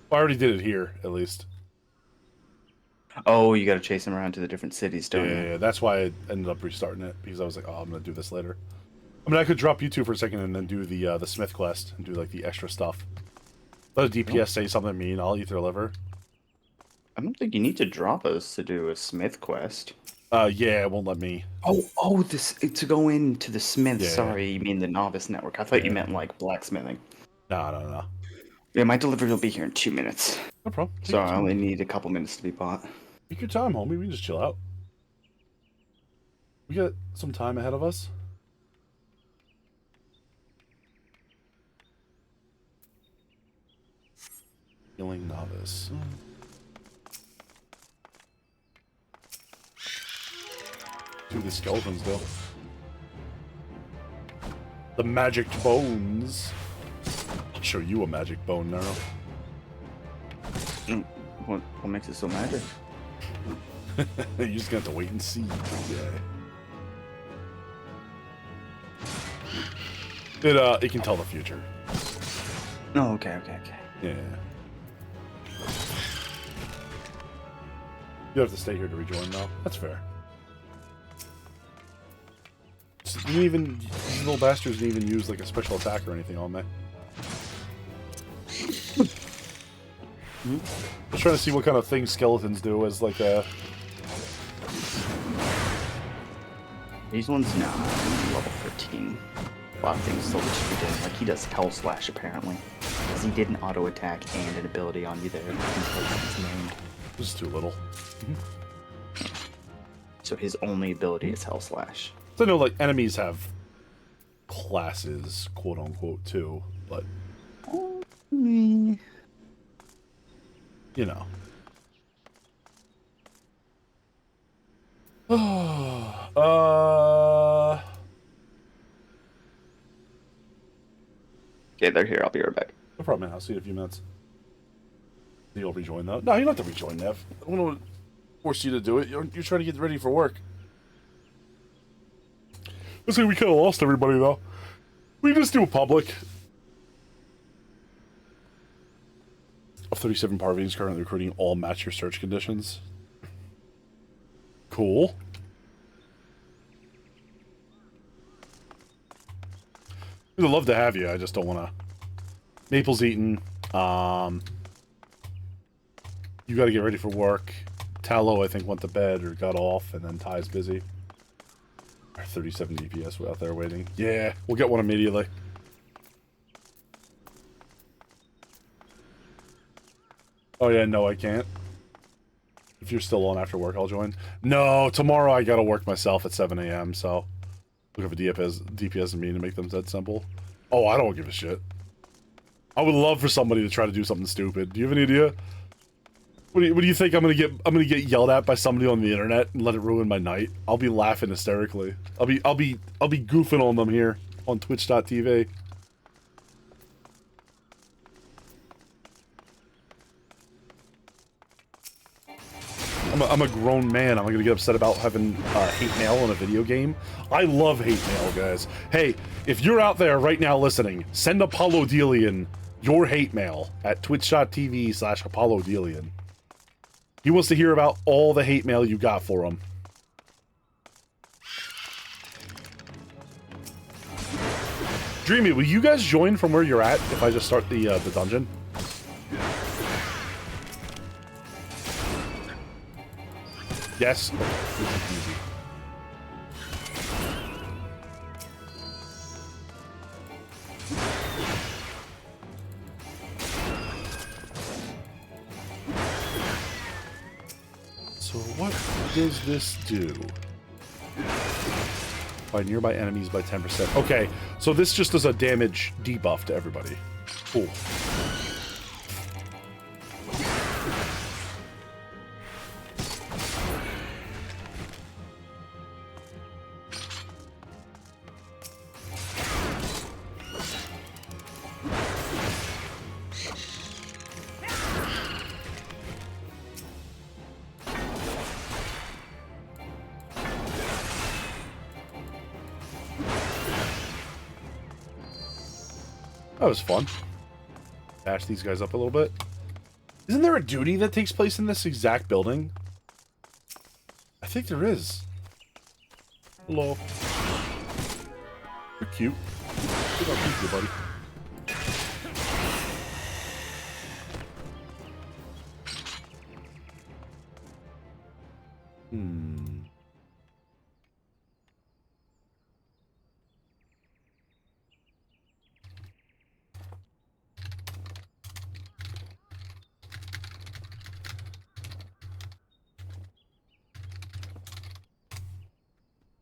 A: I already did it here, at least.
O: Oh, you gotta chase him around to the different cities, don't you?
A: Yeah, that's why I ended up restarting it, because I was like, oh, I'm gonna do this later. I mean, I could drop you two for a second and then do the Smith quest and do, like, the extra stuff. Let a DPS say something mean, I'll eat their liver.
O: I don't think you need to drop us to do a smith quest.
A: Yeah, it won't let me.
O: Oh, this to go into the smith.
A: Yeah.
O: Sorry, you mean the novice network. I thought you meant like blacksmithing.
A: No.
O: Yeah, my delivery will be here in 2 minutes.
A: No problem.
O: So I only need a couple minutes to be bought.
A: Take your time, homie. We can just chill out. We got some time ahead of us. Healing novice. Do the skeletons though. The magic bones. I'll show you a magic bone now.
O: What makes it so magic?
A: You're just gonna have to wait and see. Yeah. It can tell the future.
O: Oh, okay.
A: Yeah. You have to stay here to rejoin though. That's fair. These little bastards didn't even use like a special attack or anything on me. I was trying to see what kind of things skeletons do as like a...
O: These ones now level 13. A lot of things still just be doing. Like he does Hell Slash apparently. Because he did an auto attack and an ability on you there. It's named.
A: This is too little.
O: So his only ability is Hell Slash.
A: So I know like enemies have classes, quote unquote, too, but you know.
O: Okay, they're here. I'll be right back.
A: No problem, man. I'll see you in a few minutes. You'll rejoin though. No, you don't have to rejoin, Nev. I don't want to force you to do it. You're trying to get ready for work. Looks like we kind of lost everybody though. We can just do a public. Of 37 Parveen currently recruiting all match your search conditions. Cool. We'd love to have you. I just don't want to. Maple's eaten. You got to get ready for work. Tallow, I think, went to bed or got off, and then Ty's busy. Our 37 DPS out there waiting. Yeah, we'll get one immediately. Oh yeah, no, I can't. If you're still on after work, I'll join. No, tomorrow I gotta work myself at 7 a.m., so... Look up a DPS and me to make them that simple. Oh, I don't give a shit. I would love for somebody to try to do something stupid. Do you have any idea? What do you think I'm gonna get yelled at by somebody on the internet and let it ruin my night? I'll be laughing hysterically. I'll be goofing on them here on Twitch.tv. I'm a grown man. I'm gonna get upset about having hate mail in a video game. I love hate mail, guys. Hey, if you're out there right now listening, send Apollo Delian your hate mail at twitch.tv/ApolloDelian. He wants to hear about all the hate mail you got for him. Dreamy, will you guys join from where you're at if I just start the dungeon? Yes. Easy. So what does this do? By nearby enemies by 10%. Okay, so this just does a damage debuff to everybody. Cool. That was fun. Bash these guys up a little bit. Isn't there a duty that takes place in this exact building? I think there is. Hello. You're cute. Look how cute you, buddy.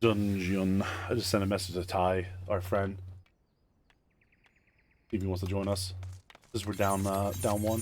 A: Dungeon. I just sent a message to Ty, our friend. See if he wants to join us. Because we're down, down one.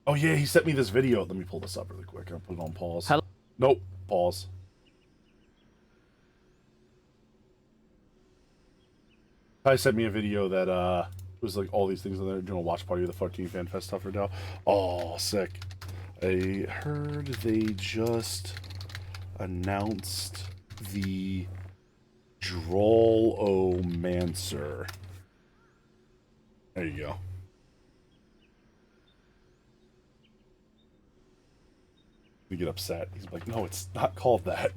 A: Oh yeah, he sent me this video. Let me pull this up really quick. I'll put it on pause.
P: Hello?
A: Nope. Pause. Ty sent me a video that was like all these things on there doing a watch party of the 14 Fan Fest stuff right now. Oh, sick. I heard they just announced the Droll-O-Mancer. There you go. We get upset. He's like, no, it's not called that.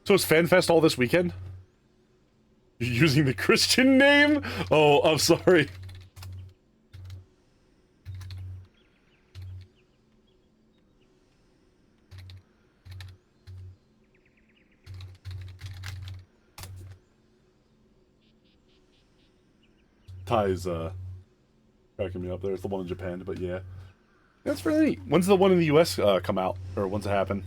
A: So is FanFest all this weekend? You're using the Christian name? Oh, I'm sorry. Ty's cracking me up there. It's the one in Japan, but yeah. That's really neat. When's the one in the US come out? Or when's it happen?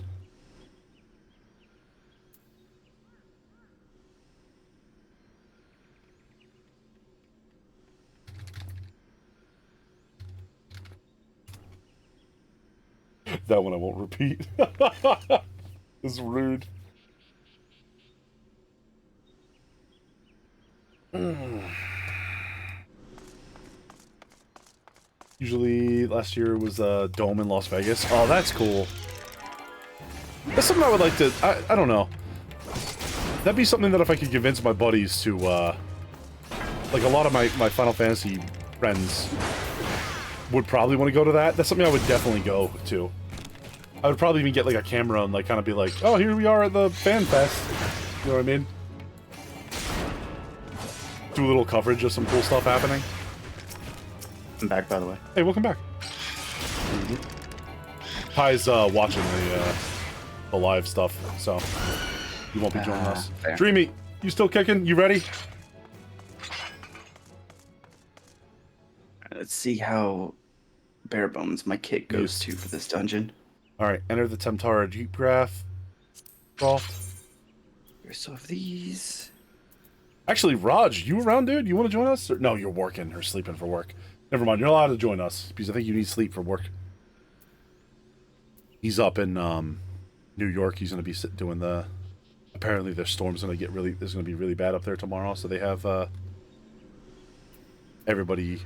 A: That one I won't repeat. It's rude. Usually last year was Dome in Las Vegas. Oh, that's cool. That's something I would like to... I don't know. That'd be something that if I could convince my buddies to... like a lot of my Final Fantasy friends would probably want to go to that. That's something I would definitely go to. I would probably even get like a camera and like kind of be like, oh, here we are at the Fan Fest. You know what I mean? Do a little coverage of some cool stuff happening.
O: I'm back, by the way.
A: Hey, welcome back. Ty's watching the live stuff, so you won't be joining us.
O: Fair.
A: Dreamy, you still kicking? You ready?
O: Let's see how bare bones my kit goes to for this dungeon.
A: Alright, enter the Temptara Jeep Graph.
O: So of these...
A: Actually, Raj, you around, dude? You want to join us? Or, no, you're working or sleeping for work. Never mind, you're allowed to join us, because I think you need sleep for work. He's up in New York. He's going to be doing the... Apparently their storm's going to get really... It's going to be really bad up there tomorrow, so they have everybody...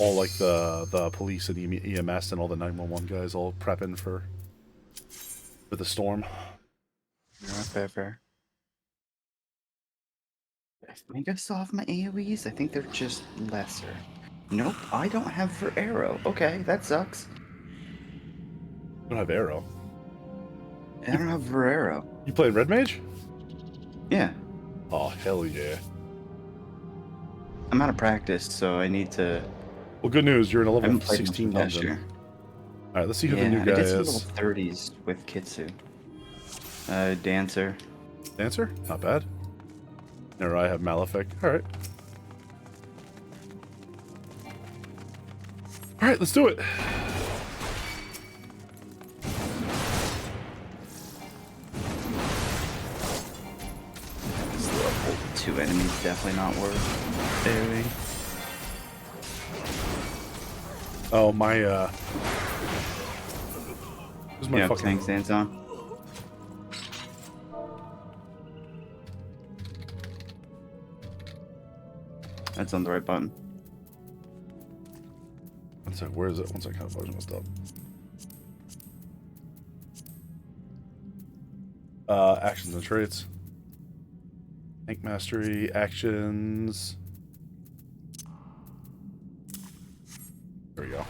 A: All like the police and EMS and all the 911 guys all prepping for the storm.
O: Yeah, fair. I think I still have my AoEs. I think they're just lesser. Nope, I don't have for arrow. Okay, that sucks.
A: You don't have arrow?
O: I don't have for arrow.
A: You play Red Mage?
O: Yeah.
A: Oh, hell yeah.
O: I'm out of practice, so I need to...
A: Well, good news, you're in a level 16 dungeon. Alright, let's see who the new guy
O: I did some
A: is.
O: level 30s with Kitsu. Dancer.
A: Dancer? Not bad. There I have Malefic. Alright. Alright, let's do it.
O: This level 2 enemies definitely not worth doing.
A: Oh, my, where's my fucking...
O: tank stance on? That's on the right button.
A: One sec, where is it? One sec, how far messed up. Actions and traits. Tank mastery, actions. There we go.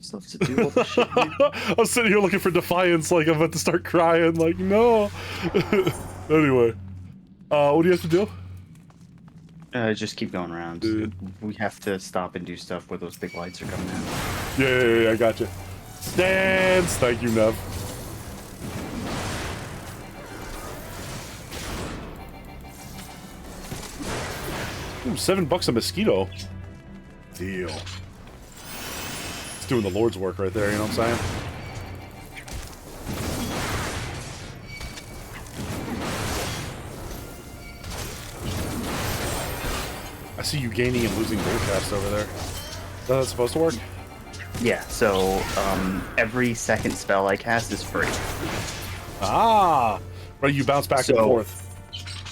O: Stuff to do all the shit.
A: I was sitting here looking for defiance, like I'm about to start crying, like no. Anyway, what do you have to do?
O: Just keep going around. Dude. We have to stop and do stuff where those big lights are coming out.
A: Yeah, I got you. Stance! Thank you, Nev. Ooh, $7 a mosquito. Deal. It's doing the Lord's work right there, you know what I'm saying? I see you gaining and losing dual cast over there. Is that supposed to work?
O: Yeah, so every second spell I cast is free.
A: Ah! Right, you bounce back and forth.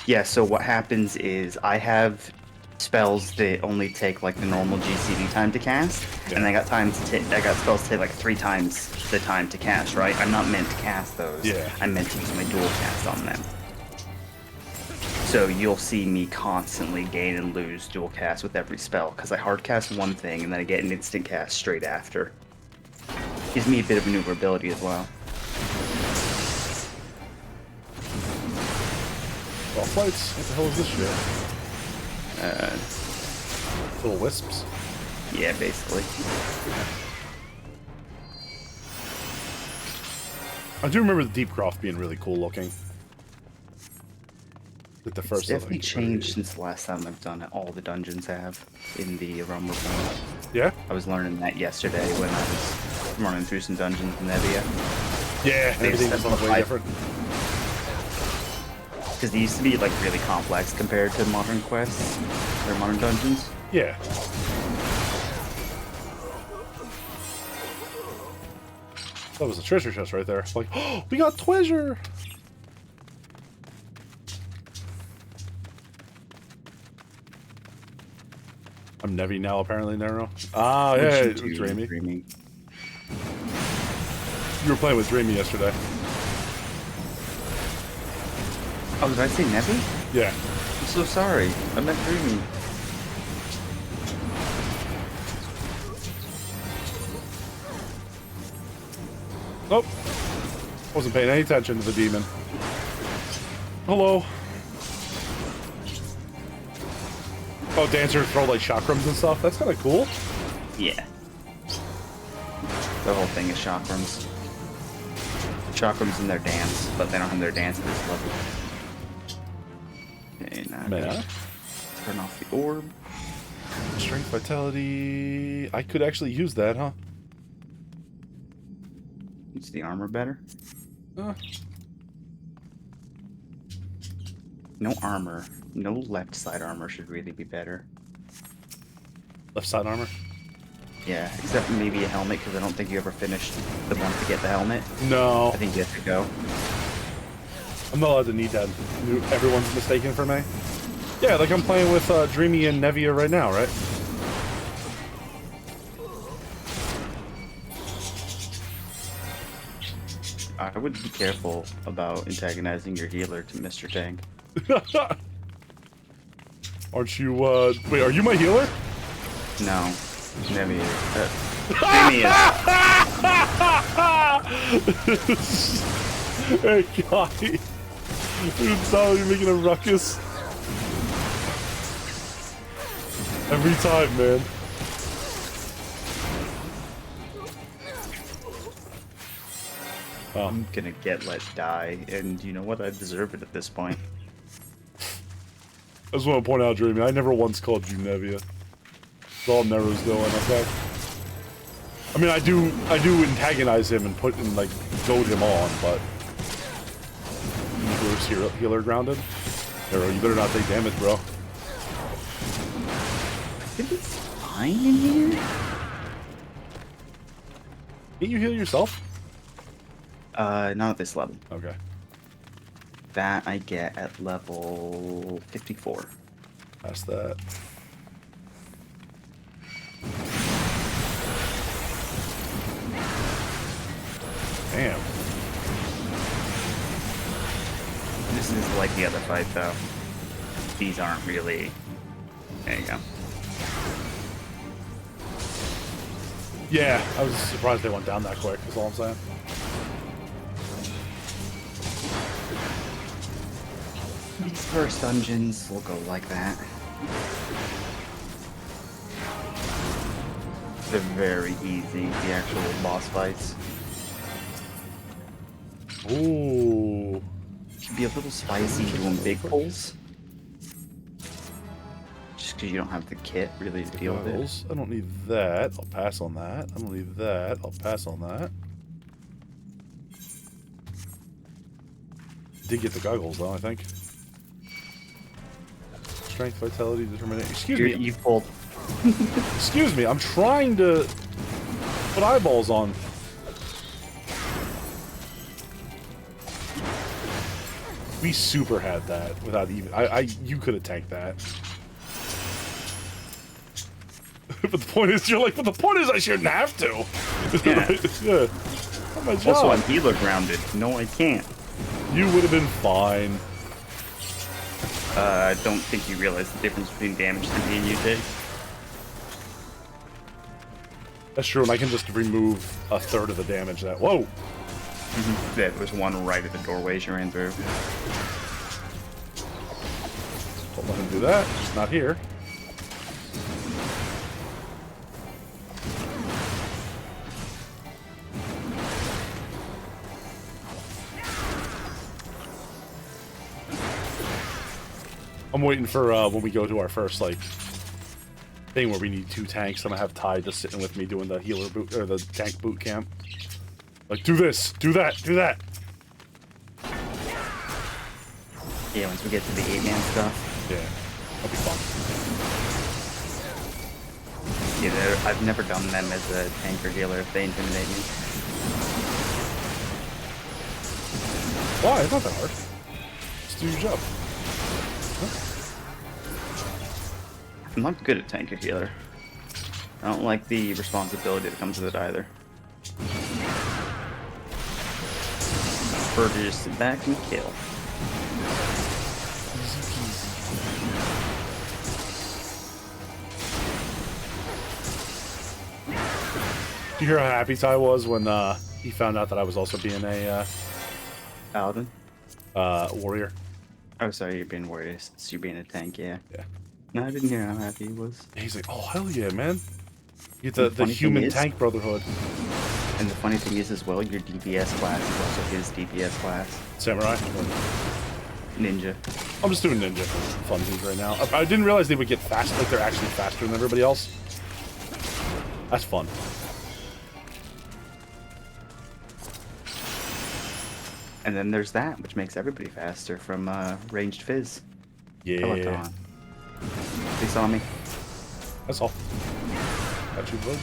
O: Yeah, so what happens is I have spells that only take like the normal GCD time to cast, and I got spells that take like 3 times the time to cast, right? I'm not meant to cast those.
A: Yeah.
O: I'm meant to use my dual cast on them. So you'll see me constantly gain and lose dual cast with every spell, because I hard cast one thing and then I get an instant cast straight after. Gives me a bit of maneuverability as well.
A: Well, flights, what the hell is this shit? Little wisps?
O: Yeah, basically.
A: I do remember the Deep Croft being really cool looking. Like the first
O: It's definitely changed since the last time I've done it. All the dungeons have in the Realm Reborn.
A: Yeah?
O: I was learning that yesterday when I was running through some dungeons in Nevia.
A: Yeah, everything's way different.
O: Because they used to be like really complex compared to modern quests or modern dungeons.
A: Yeah. That was a treasure chest right there. Like, oh, we got treasure! I'm Nevi now, apparently, Nero. Ah, yeah, it was Dreamy. You were playing with Dreamy yesterday.
O: Oh, did I say Nevi?
A: Yeah.
O: I'm so sorry. I meant Dreamy.
A: Nope. Wasn't paying any attention to the demon. Hello. Oh, dancers throw like chakrams and stuff? That's kind of cool.
O: Yeah. The whole thing is chakrams. Chakrams in their dance, but they don't have their dance at this level. Okay, now turn off the orb.
A: Strength, vitality. I could actually use that, huh?
O: Is the armor better? No armor. No left side armor should really be better.
A: Left side armor?
O: Yeah, except maybe a helmet, because I don't think you ever finished the one to get the helmet.
A: No.
O: I think you have to go.
A: I'm not allowed to need that. Everyone's mistaken for me. Yeah, like I'm playing with Dreamy and Nevia right now, right?
O: I would be careful about antagonizing your healer to Mr. Tank.
A: Aren't you, wait, are you my healer?
O: No. Nevia is. Dreamy is.
A: Hey, God. Dude, sorry, you're making a ruckus. Every time, man.
O: I'm gonna get let die, and you know what? I deserve it at this point.
A: I just want to point out, Dreamy, I never once called you Nevia. It's all Nero's doing, okay? I mean, I do antagonize him and like goad him on, but Bruce healer grounded. Nero, you better not take damage, bro.
O: I think it's fine in here.
A: Can't you heal yourself?
O: Not at this level.
A: Okay.
O: That I get at level 54.
A: That's that. Damn.
O: This is like the other fight, though. These aren't really... There you go.
A: Yeah, I was surprised they went down that quick, is all I'm saying.
O: These first dungeons will go like that. They're very easy, the actual boss fights.
A: Ooh.
O: Should be a little spicy doing big pulls. Just because you don't have the kit really to deal with it.
A: I don't need that. I'll pass on that. I don't need that. I'll pass on that. Did get the goggles though, I think. Strength, vitality, determination. Excuse me.
O: You pulled.
A: Excuse me. I'm trying to put eyeballs on. We super had that without even. You could have tanked that. But the point is, you're like, but the point is, I shouldn't have to.
O: Yeah.
A: Yeah. Not my job.
O: Also, I'm healer grounded. No, I can't.
A: You would have been fine.
O: I don't think you realize the difference between damage that me and you take.
A: That's true, and I can just remove a third of the damage that. Whoa!
O: There was one right at the doorways you ran through.
A: Don't let him do that. He's not here. I'm waiting for when we go to our first like thing where we need 2 tanks, and I have Ty just sitting with me doing the healer boot or the tank boot camp. Like, do this, do that, do that.
O: Yeah, once we get to the 8-man stuff.
A: Yeah, that'll be fun.
O: Yeah, I've never done them as a tank or healer if they intimidate me.
A: Why? It's not that hard. Just do your job.
O: I'm not good at tank or healer. I don't like the responsibility that comes with it either. I prefer to just sit back and kill.
A: Do you hear how happy Ty was when he found out that I was also being a
O: Paladin?
A: Warrior?
O: Oh, sorry, you're being warrior. You're being a tank, yeah.
A: Yeah.
O: No, I didn't hear how happy he was.
A: He's like, oh, hell yeah, man. You get the human tank brotherhood.
O: And the funny thing is as well, your DPS class is also his DPS class.
A: Samurai?
O: Ninja.
A: I'm just doing ninja for funsies right now. I didn't realize they would get fast, like they're actually faster than everybody else. That's fun.
O: And then there's that, which makes everybody faster from ranged fizz.
A: Yeah.
O: Peloton. They saw me.
A: That's all. Got you, bud.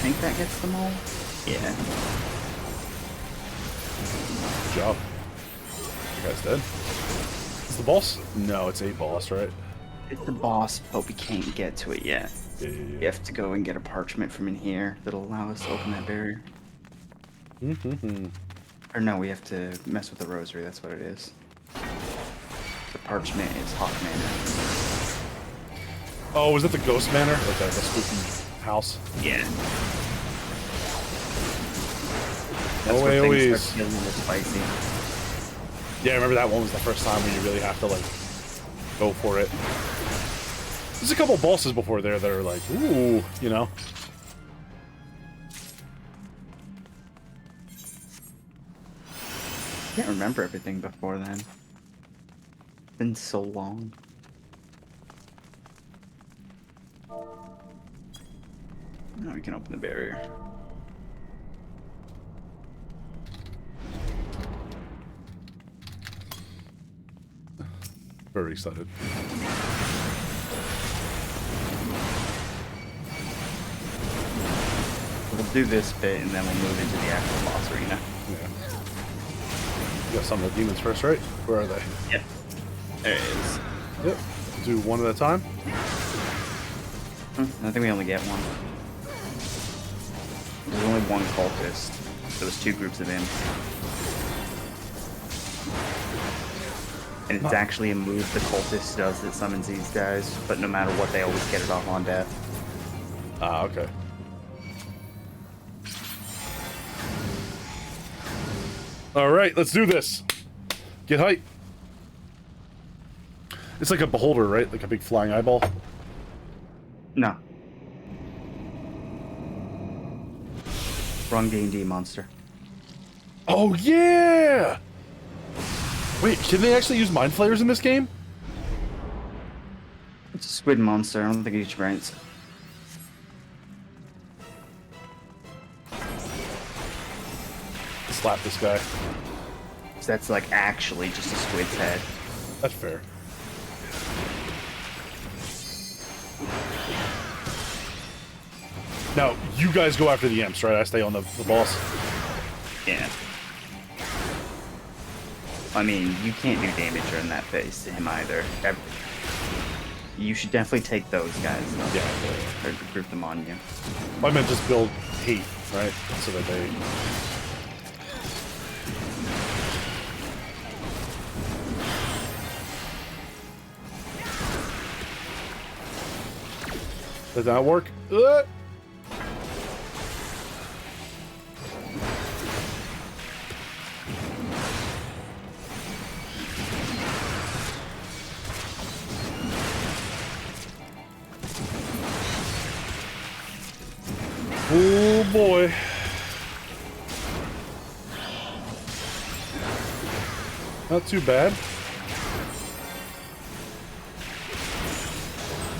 O: Think that gets them all? Yeah.
A: Good job. You guys dead? Is the boss? No, it's a boss, right?
O: It's the boss, but we can't get to it yet.
A: Yeah.
O: We have to go and get a parchment from in here that'll allow us to open that barrier. Or no, we have to mess with the rosary, that's what it is. The parchment is hot mana.
A: Oh, was that the ghost manor? Like the spooky house?
O: Yeah.
A: No
O: That's where things
A: AoEs.
O: start feeling a little spicy.
A: Yeah, I remember that one was the first time where you really have to, like, go for it. There's a couple bosses before there that are like, ooh, you know?
O: I can't remember everything before then. It's been so long. Now we can open the barrier.
A: Very excited.
O: do this bit, and then we'll move into the actual boss arena.
A: Yeah. You got some of the demons first, right? Where are they?
O: Yep. There it is.
A: Yep. Do one at a time.
O: I think we only get one. There's only one cultist. So there's 2 groups of imps. And it's actually a move the cultist does that summons these guys, but no matter what, they always get it off on death.
A: Ah, okay. Alright, let's do this. Get height. It's like a beholder, right? Like a big flying eyeball?
O: No. Wrong D&D monster.
A: Oh, yeah! Wait, can they actually use mind flayers in this game?
O: It's a squid monster. I don't think it eats brains.
A: Slap this guy.
O: So that's like actually just a squid's head.
A: That's fair. Now, you guys go after the imps, right? I stay on the boss.
O: Yeah. I mean, you can't do damage in that phase to him either. You should definitely take those guys. Though.
A: Yeah.
O: Or group them on you.
A: I meant just build hate, right? So that they... Did that work? Oh boy. Not too bad.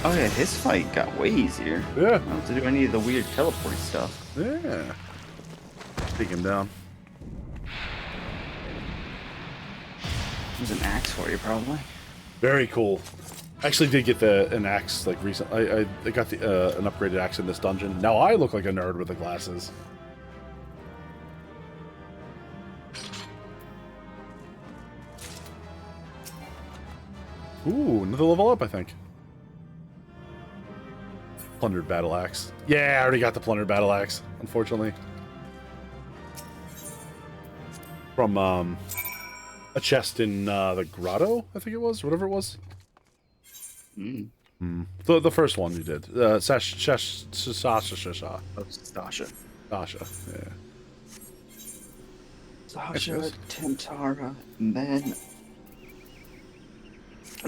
O: Oh yeah, his fight got way easier.
A: Yeah.
O: I don't have to do any of the weird teleport stuff.
A: Yeah. Take him down.
O: There's an axe for you, probably.
A: Very cool. I actually did get an axe like recently. I got the an upgraded axe in this dungeon. Now I look like a nerd with the glasses. Ooh, another level up, I think. Plundered battle axe. Yeah, I already got the plundered battle axe, unfortunately. From a chest in the grotto, I think it was, whatever it was. The first one you did. Sasha.
O: Oh, Stasha.
A: Sasha, yeah.
O: Sasha, Tentara, and then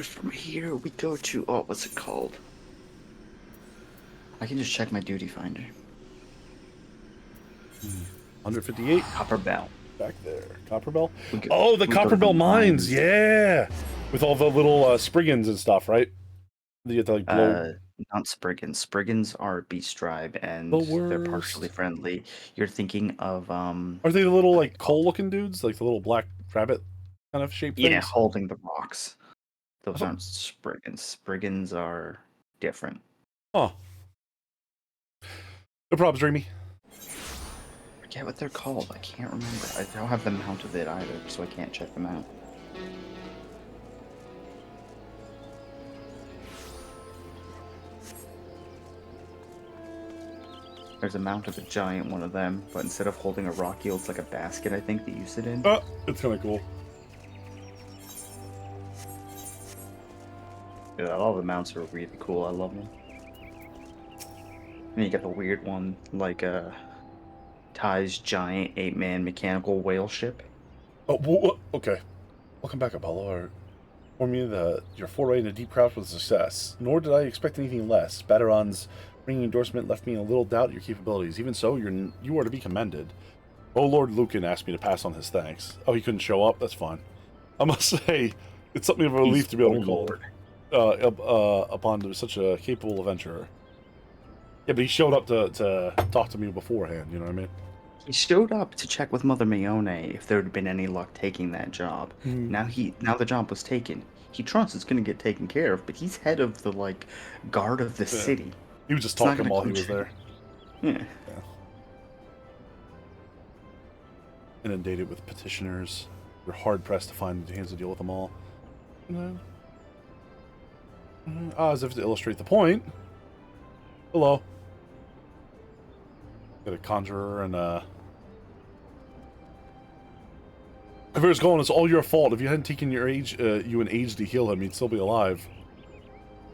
O: from here we go to, oh, what's it called? I can just check my duty finder.
A: 158.
O: Copper Bell.
A: Back there. Copper Bell? Oh, the Copper Bell mines, yeah! With all the little Spriggans and stuff, right? You have to, like, blow...
O: Not Spriggans. Spriggans are Beast Tribe, and they're partially friendly. You're thinking of,
A: Are they the little, like, coal-looking dudes? Like the little black rabbit kind of shaped things?
O: Yeah, holding the rocks. Those aren't Spriggans. Spriggans are different.
A: Oh. No problem, Dreamy.
O: I forget what they're called. I can't remember. I don't have the mount of it either, so I can't check them out. There's a mount of a giant one of them, but instead of holding a rock, he holds like a basket, I think, that you sit in.
A: Oh, it's kind of cool.
O: Yeah, all the mounts are really cool. I love them. And you got the weird one, like Ty's giant 8-man mechanical whale ship.
A: Oh, okay. Welcome back, Apollo. Inform me that your foray into Deep Crouch was a success. Nor did I expect anything less. Bateron's ringing endorsement left me in a little doubt your capabilities. Even so, you are to be commended. Oh, Lord Lucan asked me to pass on his thanks. Oh, he couldn't show up? That's fine. I must say, it's something of a relief to be able to call upon such a capable adventurer. Yeah, but he showed up to talk to me beforehand, you know what I mean?
O: He showed up to check with Mother Mione if there had been any luck taking that job. Now the job was taken. He trusts it's going to get taken care of, but he's head of the, like, guard of the city.
A: He was just talking while he was there.
O: Yeah.
A: inundated with petitioners. You're hard-pressed to find hands to deal with them all. As if to illustrate the point. Hello. Got a conjurer and If it was going, it's all your fault. If you hadn't taken you an age to heal him, he'd still be alive.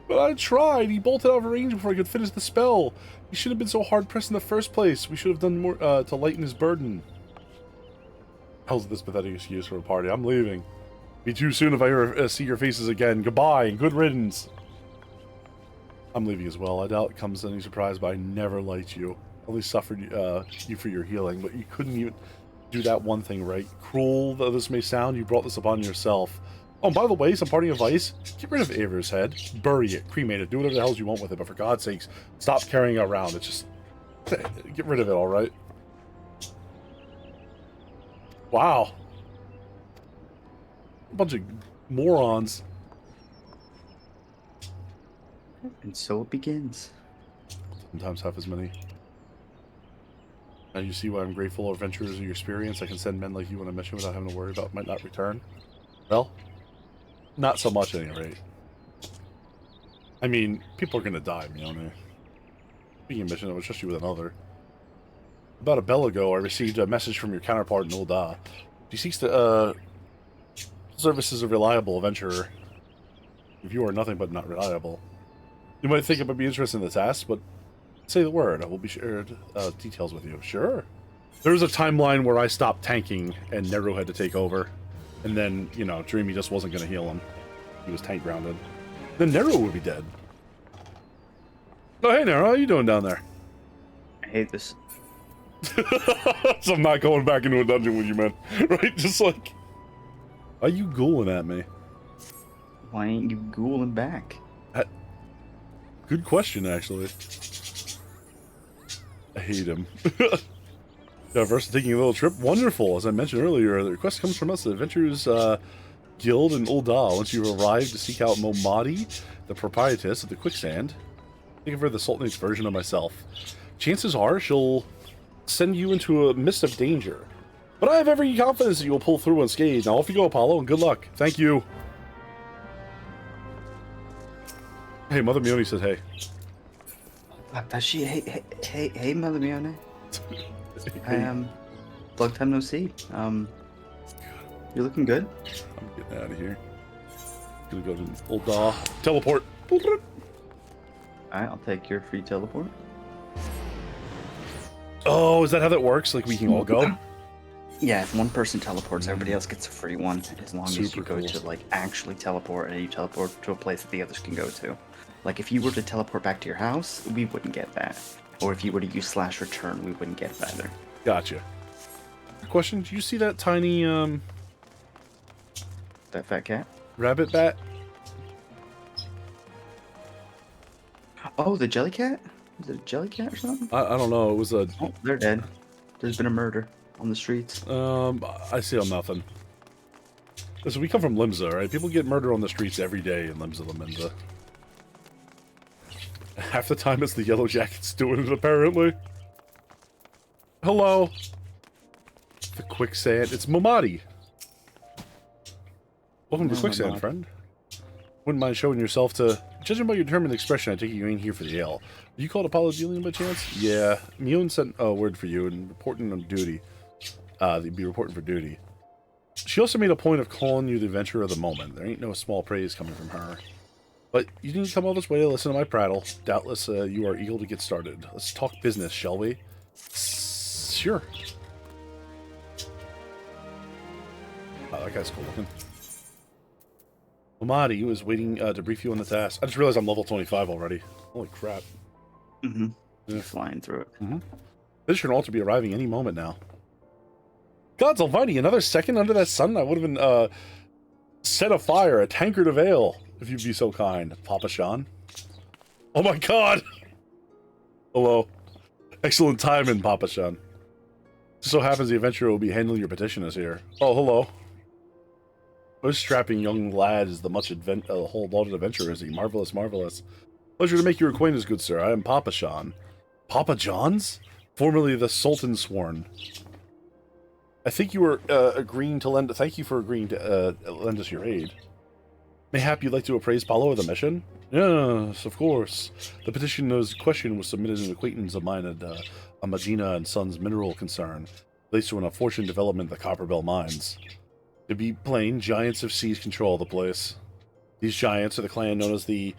A: But I tried. He bolted out of range before I could finish the spell. He should have been so hard-pressed in the first place. We should have done more to lighten his burden. How's this pathetic excuse for a party? I'm leaving. Be too soon if I ever see your faces again. Goodbye and good riddance. I'm leaving as well. I doubt it comes as any surprise, but I never liked you. I only suffered you for your healing, but you couldn't even do that one thing right. Cruel though this may sound, you brought this upon yourself. Oh, and by the way, some parting advice. Get rid of Aver's head. Bury it. Cremate it. Do whatever the hell you want with it, but for God's sakes, stop carrying it around. It's just... Get rid of it, alright? Wow. A bunch of morons.
O: And so it begins.
A: Sometimes half as many. Now you see why I'm grateful of adventurers of your experience. I can send men like you on a mission without having to worry about might not return. Well, not so much at any rate. I mean, people are gonna die, Mione. Speaking of mission, I was just you with another. About a bell ago, I received a message from your counterpart in Ul'dah. She seeks to, service as a reliable adventurer. If you are nothing but not reliable. You might think it would be interested in the task, but say the word. I will be shared details with you. Sure. There was a timeline where I stopped tanking and Neru had to take over. And then, you know, Dreamy just wasn't going to heal him. He was tank grounded. Then Neru would be dead. Oh, hey, Neru. How you doing down there?
O: I hate this.
A: So I'm not going back into a dungeon with you, man. Right? Just like... Why are you ghouling at me?
O: Why ain't you ghouling back?
A: Good question, actually. I hate him. Versus taking a little trip. Wonderful. As I mentioned earlier, the request comes from us, the Adventurers Guild in Ul'dah. Once you've arrived to seek out Momadi, the proprietress of the Quicksand, think of her the Sultanate's version of myself. Chances are she'll send you into a mist of danger. But I have every confidence that you will pull through unscathed. Now off you go, Apollo, and good luck. Thank you. Hey, Mother Mione says hey.
O: Does she? Hey, Mother Mione. Long time no see. You're looking good.
A: I'm getting out of here. Gonna go to Ul'dah. Teleport. Alright,
O: I'll take your free teleport.
A: Oh, is that how that works? Like we can all go?
O: Yeah, if one person teleports, everybody else gets a free one, as long as you go
A: cool.
O: to, like, actually teleport, and you teleport to a place that the others can go to. Like, if you were to teleport back to your house, we wouldn't get that. Or if you were to use /return, we wouldn't get it either.
A: Gotcha. Question, did you see that tiny,
O: That fat cat?
A: rabbit bat?
O: Oh, the jelly cat? Is it a jelly cat or something?
A: I don't know, it was a...
O: Oh, they're dead. There's been a murder on the streets.
A: I see nothing. Listen, we come from Limsa, right? People get murdered on the streets every day in Limsa Limsa. Half the time it's the Yellow Jackets doing it, apparently. Hello. The Quicksand. It's Momadi. Welcome to Quicksand, friend. Wouldn't mind showing yourself to... Judging by your determined expression, I take it you ain't here for the ale. Are you called Apollo Delian by chance? Yeah. Mione sent a word for you and reporting on duty. You'd be reporting for duty. She also made a point of calling you the adventurer of the moment. There ain't no small praise coming from her. But you didn't come all this way to listen to my prattle. Doubtless you are eager to get started. Let's talk business, shall we? Sure. Oh, that guy's cool looking. Momadi was waiting to brief you on the task. I just realized I'm level 25 already. Holy crap.
O: Mm-hmm.
A: Yeah.
O: Flying through it.
A: Mm-hmm. This should all to be arriving any moment now. Gods almighty, another second under that sun, I would have been, set afire, a tankard of ale, if you'd be so kind, Papa Sean. Oh my god! Hello. Excellent timing, Papa Sean. Just so happens the adventurer will be handling your petition is here. Oh, hello. Most strapping young lad is the whole lauded adventurer, is he? Marvelous, marvelous. Pleasure to make your acquaintance, good sir. I am Papa Sean. Papa John's? Formerly the Sultan Sworn. I think you were agreeing to lend. Thank you for agreeing to lend us your aid. Mayhap you'd like to appraise Paulo of the mission? Yes, of course. The petitioner's question was submitted an acquaintance of mine at Magina and Sons mineral concern, relates to an unfortunate development of the Copperbell mines. To be plain, giants have seized control of the place. These giants are the clan known as the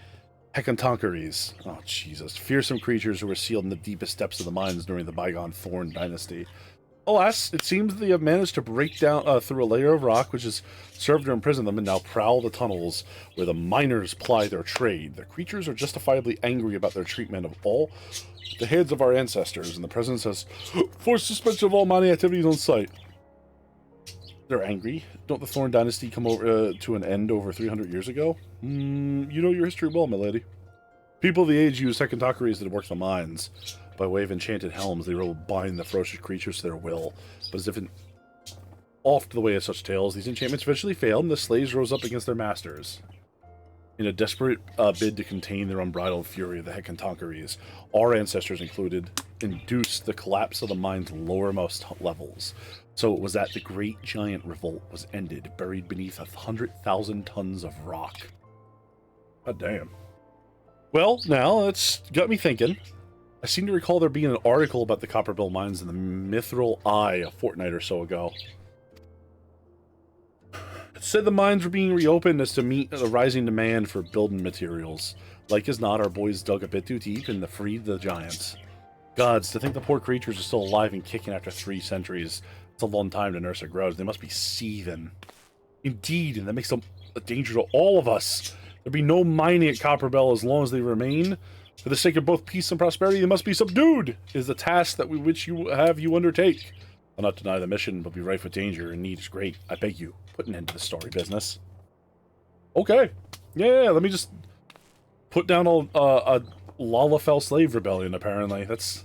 A: Hecantonkeries. Oh, Jesus. Fearsome creatures who were sealed in the deepest depths of the mines during the bygone Thorn dynasty. Alas, it seems that they have managed to break down through a layer of rock which has served to imprison them and now prowl the tunnels where the miners ply their trade. The creatures are justifiably angry about their treatment of all the heads of our ancestors, and the President has forced suspension of all mining activities on site. They're angry. Don't the Thorn dynasty come over to an end over 300 years ago? You know your history well, my lady. People of the age use Hecantonkeries that work the mines. By way of enchanted helms, they will bind the ferocious creatures to their will. But as if oft the way of such tales, these enchantments eventually failed, and the slaves rose up against their masters. In a desperate bid to contain their unbridled fury of the Hecantonkeries, our ancestors induced the collapse of the mine's lowermost levels. So it was that the great giant revolt was ended, buried beneath 100,000 tons of rock. God damn. Well, now, that's got me thinking. I seem to recall there being an article about the Copperbell mines in the Mithril Eye a fortnight or so ago. It said the mines were being reopened as to meet the rising demand for building materials. Like as not, our boys dug a bit too deep and freed the giants. Gods, to think the poor creatures are still alive and kicking after 3 centuries. It's a long time to nurse a grudge. They must be seething. Indeed, and that makes them a danger to all of us. There'll be no mining at Copperbell as long as they remain. For the sake of both peace and prosperity, they must be subdued, is the task that you undertake. I'll not deny the mission, but be rife with danger, and need is great. I beg you, put an end to the story business. Okay. Yeah, let me just put down a Lalafell slave rebellion, apparently. That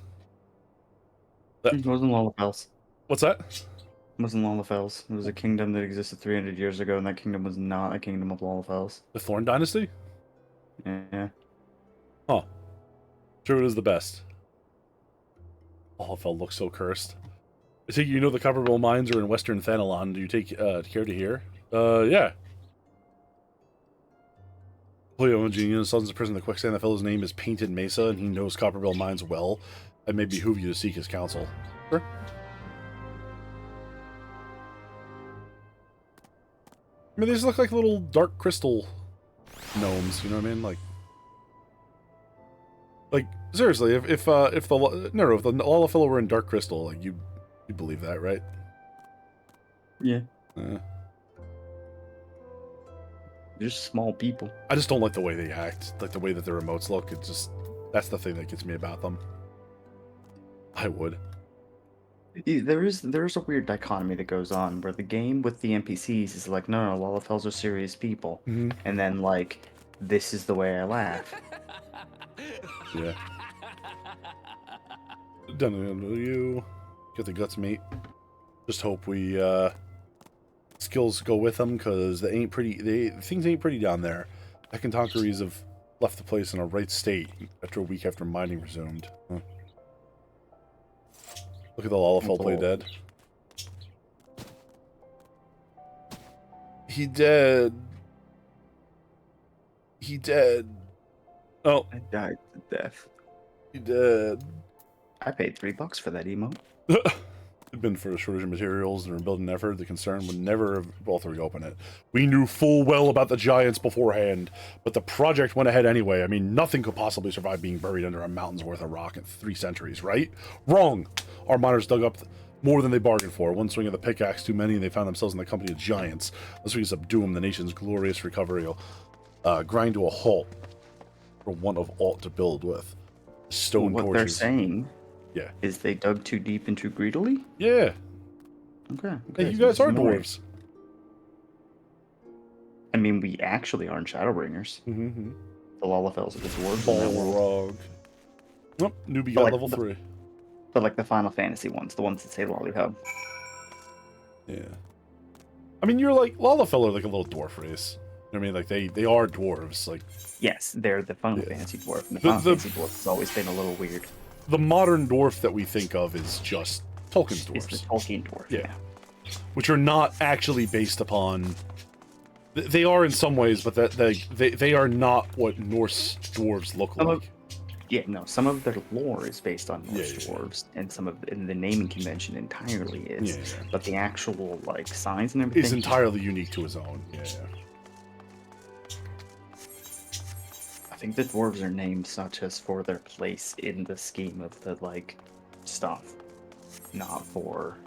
O: It wasn't Lalafels.
A: What's that?
O: It wasn't Lalafels. It was a kingdom that existed 300 years ago, and that kingdom was not a kingdom of Lalafels.
A: The Thorn Dynasty?
O: Yeah.
A: Huh. Sure, it is the best. Lalafell looks so cursed. I think you know the Copperbell mines are in western Thanalon. Do you take care to hear? Yeah. Julio Ingenious and Sons of Prison, the Quicksand. The fellow's name is Painted Mesa, and he knows Copperbell mines well. It may behoove you to seek his counsel. Sure. I mean, these look like little dark crystal gnomes, you know what I mean? Like seriously, if the Lalafell were in dark crystal, like you believe that, right?
O: Yeah. They're just small people.
A: I just don't like the way they act, like the way that their emotes look. It's just that's the thing that gets me about them. I would.
O: There is a weird dichotomy that goes on where the game with the NPCs is like, no, Lalafells are serious people, and then like, this is the way I laugh.
A: Yeah. Done you. Get the guts, mate. Just hope we skills go with them, because things ain't pretty down there. Hecantonkeries have left the place in a right state after a week after mining resumed. Huh. Look at the Lalafell play dead. He dead. He dead. Oh.
O: I died to death.
A: He dead.
O: I paid $3 for that emote.
A: It'd been for a shortage of materials and a building effort. The concern would never have both reopen it. We knew full well about the giants beforehand, but the project went ahead anyway. I mean, nothing could possibly survive being buried under a mountain's worth of rock in 3 centuries, right? Wrong! Our miners dug up more than they bargained for. One swing of the pickaxe too many, and they found themselves in the company of giants. Unless we subdue them, the nation's glorious recovery will grind to a halt for want of aught to build with. Stone
O: what
A: torches.
O: They're saying
A: yeah.
O: is they dug too deep and too greedily?
A: Yeah.
O: Okay.
A: Hey, you guys are dwarves.
O: I mean, we actually aren't Shadowbringers.
A: Mm-hmm.
O: The Lalafells are the dwarves.
A: Balrog. Nope, newbie got level 3.
O: But like the Final Fantasy ones, the ones that say Lollipop.
A: Yeah. I mean, you're like, Lalafell are like a little dwarf race. I mean, like, they are dwarves. Like,
O: yes, they're the Final Fantasy dwarf. And the Final Fantasy dwarf has always been a little weird.
A: The modern dwarf that we think of is just Tolkien's dwarves.
O: It's the Tolkien dwarf, yeah.
A: which are not actually based upon. They are in some ways, but they are not what Norse dwarves look like.
O: Yeah, no, some of their lore is based on Norse dwarves, and some of the naming convention entirely is.
A: Yeah.
O: But the actual like signs and everything
A: Is entirely unique to his own. Yeah.
O: I think the dwarves are named such as for their place in the scheme of the like stuff, not for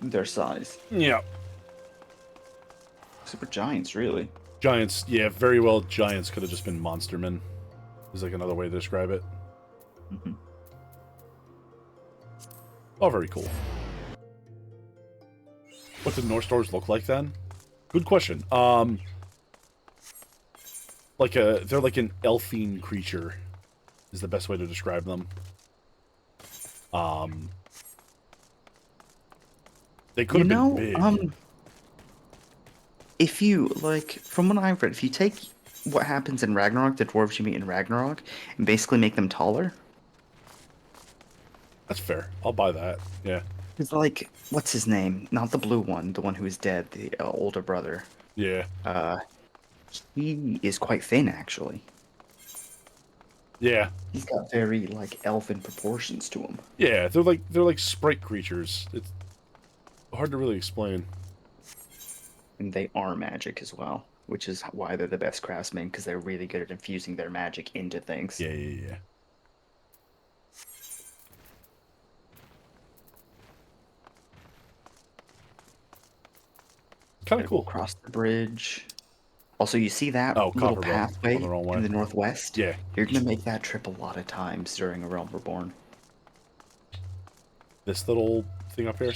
O: their size.
A: Yeah.
O: Super giants, really.
A: Giants, yeah, very well. Giants could have just been monstermen. Is like another way to describe it.
O: Mm-hmm.
A: Oh, very cool. What did Norse dwarves look like then? Good question. They're like an elfine creature, is the best way to describe them. They could have been big.
O: If you like, from what I've read, if you take what happens in Ragnarok, the dwarves you meet in Ragnarok, and basically make them taller.
A: That's fair. I'll buy that. Yeah.
O: It's like, what's his name? Not the blue one, the one who is dead, the older brother.
A: Yeah.
O: He is quite thin, actually.
A: Yeah.
O: He's got very like elfin proportions to him.
A: Yeah, they're like sprite creatures. It's hard to really explain.
O: And they are magic as well, which is why they're the best craftsmen, because they're really good at infusing their magic into things.
A: Yeah. Kind of cool.
O: Across the bridge. Also, you see that little pathway in the northwest?
A: Yeah.
O: You're going to make that trip a lot of times during A Realm Reborn.
A: This little thing up here?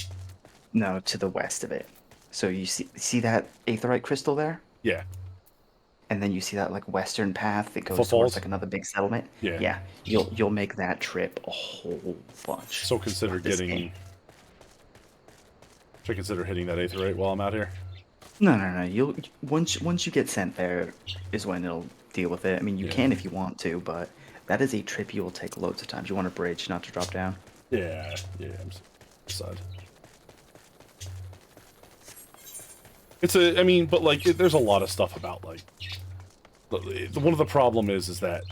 O: No, to the west of it. So you see that aetheryte crystal there?
A: Yeah.
O: And then you see that like western path that goes
A: Footfalls?
O: towards like another big settlement?
A: Yeah.
O: Yeah. You'll make that trip a whole bunch.
A: So consider
O: this
A: getting...
O: game.
A: Should I consider hitting that aetheryte while I'm out here?
O: No. You'll once you get sent there is when it'll deal with it. I mean, you can if you want to, but that is a trip you will take loads of times. You want a bridge, not to drop down.
A: Yeah, I'm side. But like, there's a lot of stuff about like, one of the problem is that,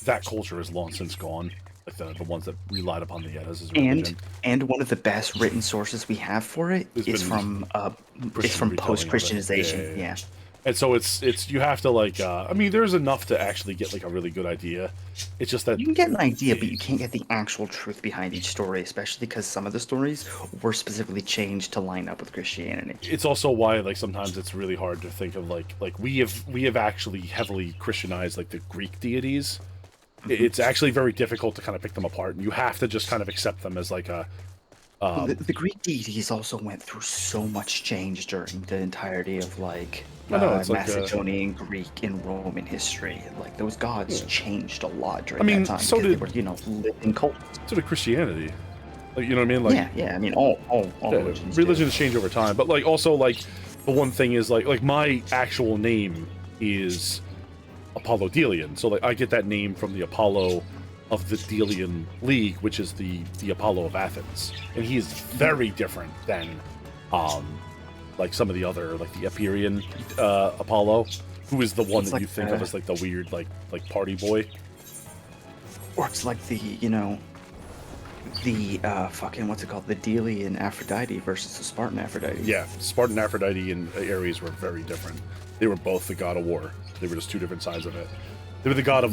A: that culture is long since gone. Like the ones that relied upon the Eddas as religion.
O: And one of the best written sources we have for it is from post-Christianization. Yeah.
A: And so it's you have to like there's enough to actually get like a really good idea. It's just that
O: you can get an idea, but you can't get the actual truth behind each story, especially because some of the stories were specifically changed to line up with Christianity.
A: It's also why like sometimes it's really hard to think of like we have actually heavily Christianized like the Greek deities. It's actually very difficult to kind of pick them apart, and you have to just kind of accept them as like a.
O: The Greek deities also went through so much change during the entirety of like Macedonian, Greek, and Roman history. Like those gods changed a lot during that time.
A: So did
O: they were, living cults.
A: So did Christianity. Like, you know what I mean? Like,
O: yeah. I mean, all
A: religions change over time, but like also like the one thing is like my actual name is Apollo Delian, so like I get that name from the Apollo of the Delian League, which is the Apollo of Athens, and he is very different than like some of the other like the Epirian Apollo, who is the one that you think of as like the weird like party boy.
O: Or it's like the fucking what's it called, the Delian Aphrodite versus the Spartan Aphrodite.
A: Yeah, Spartan Aphrodite and Ares were very different. They were both the god of war. They were just two different sides of it. They were the god of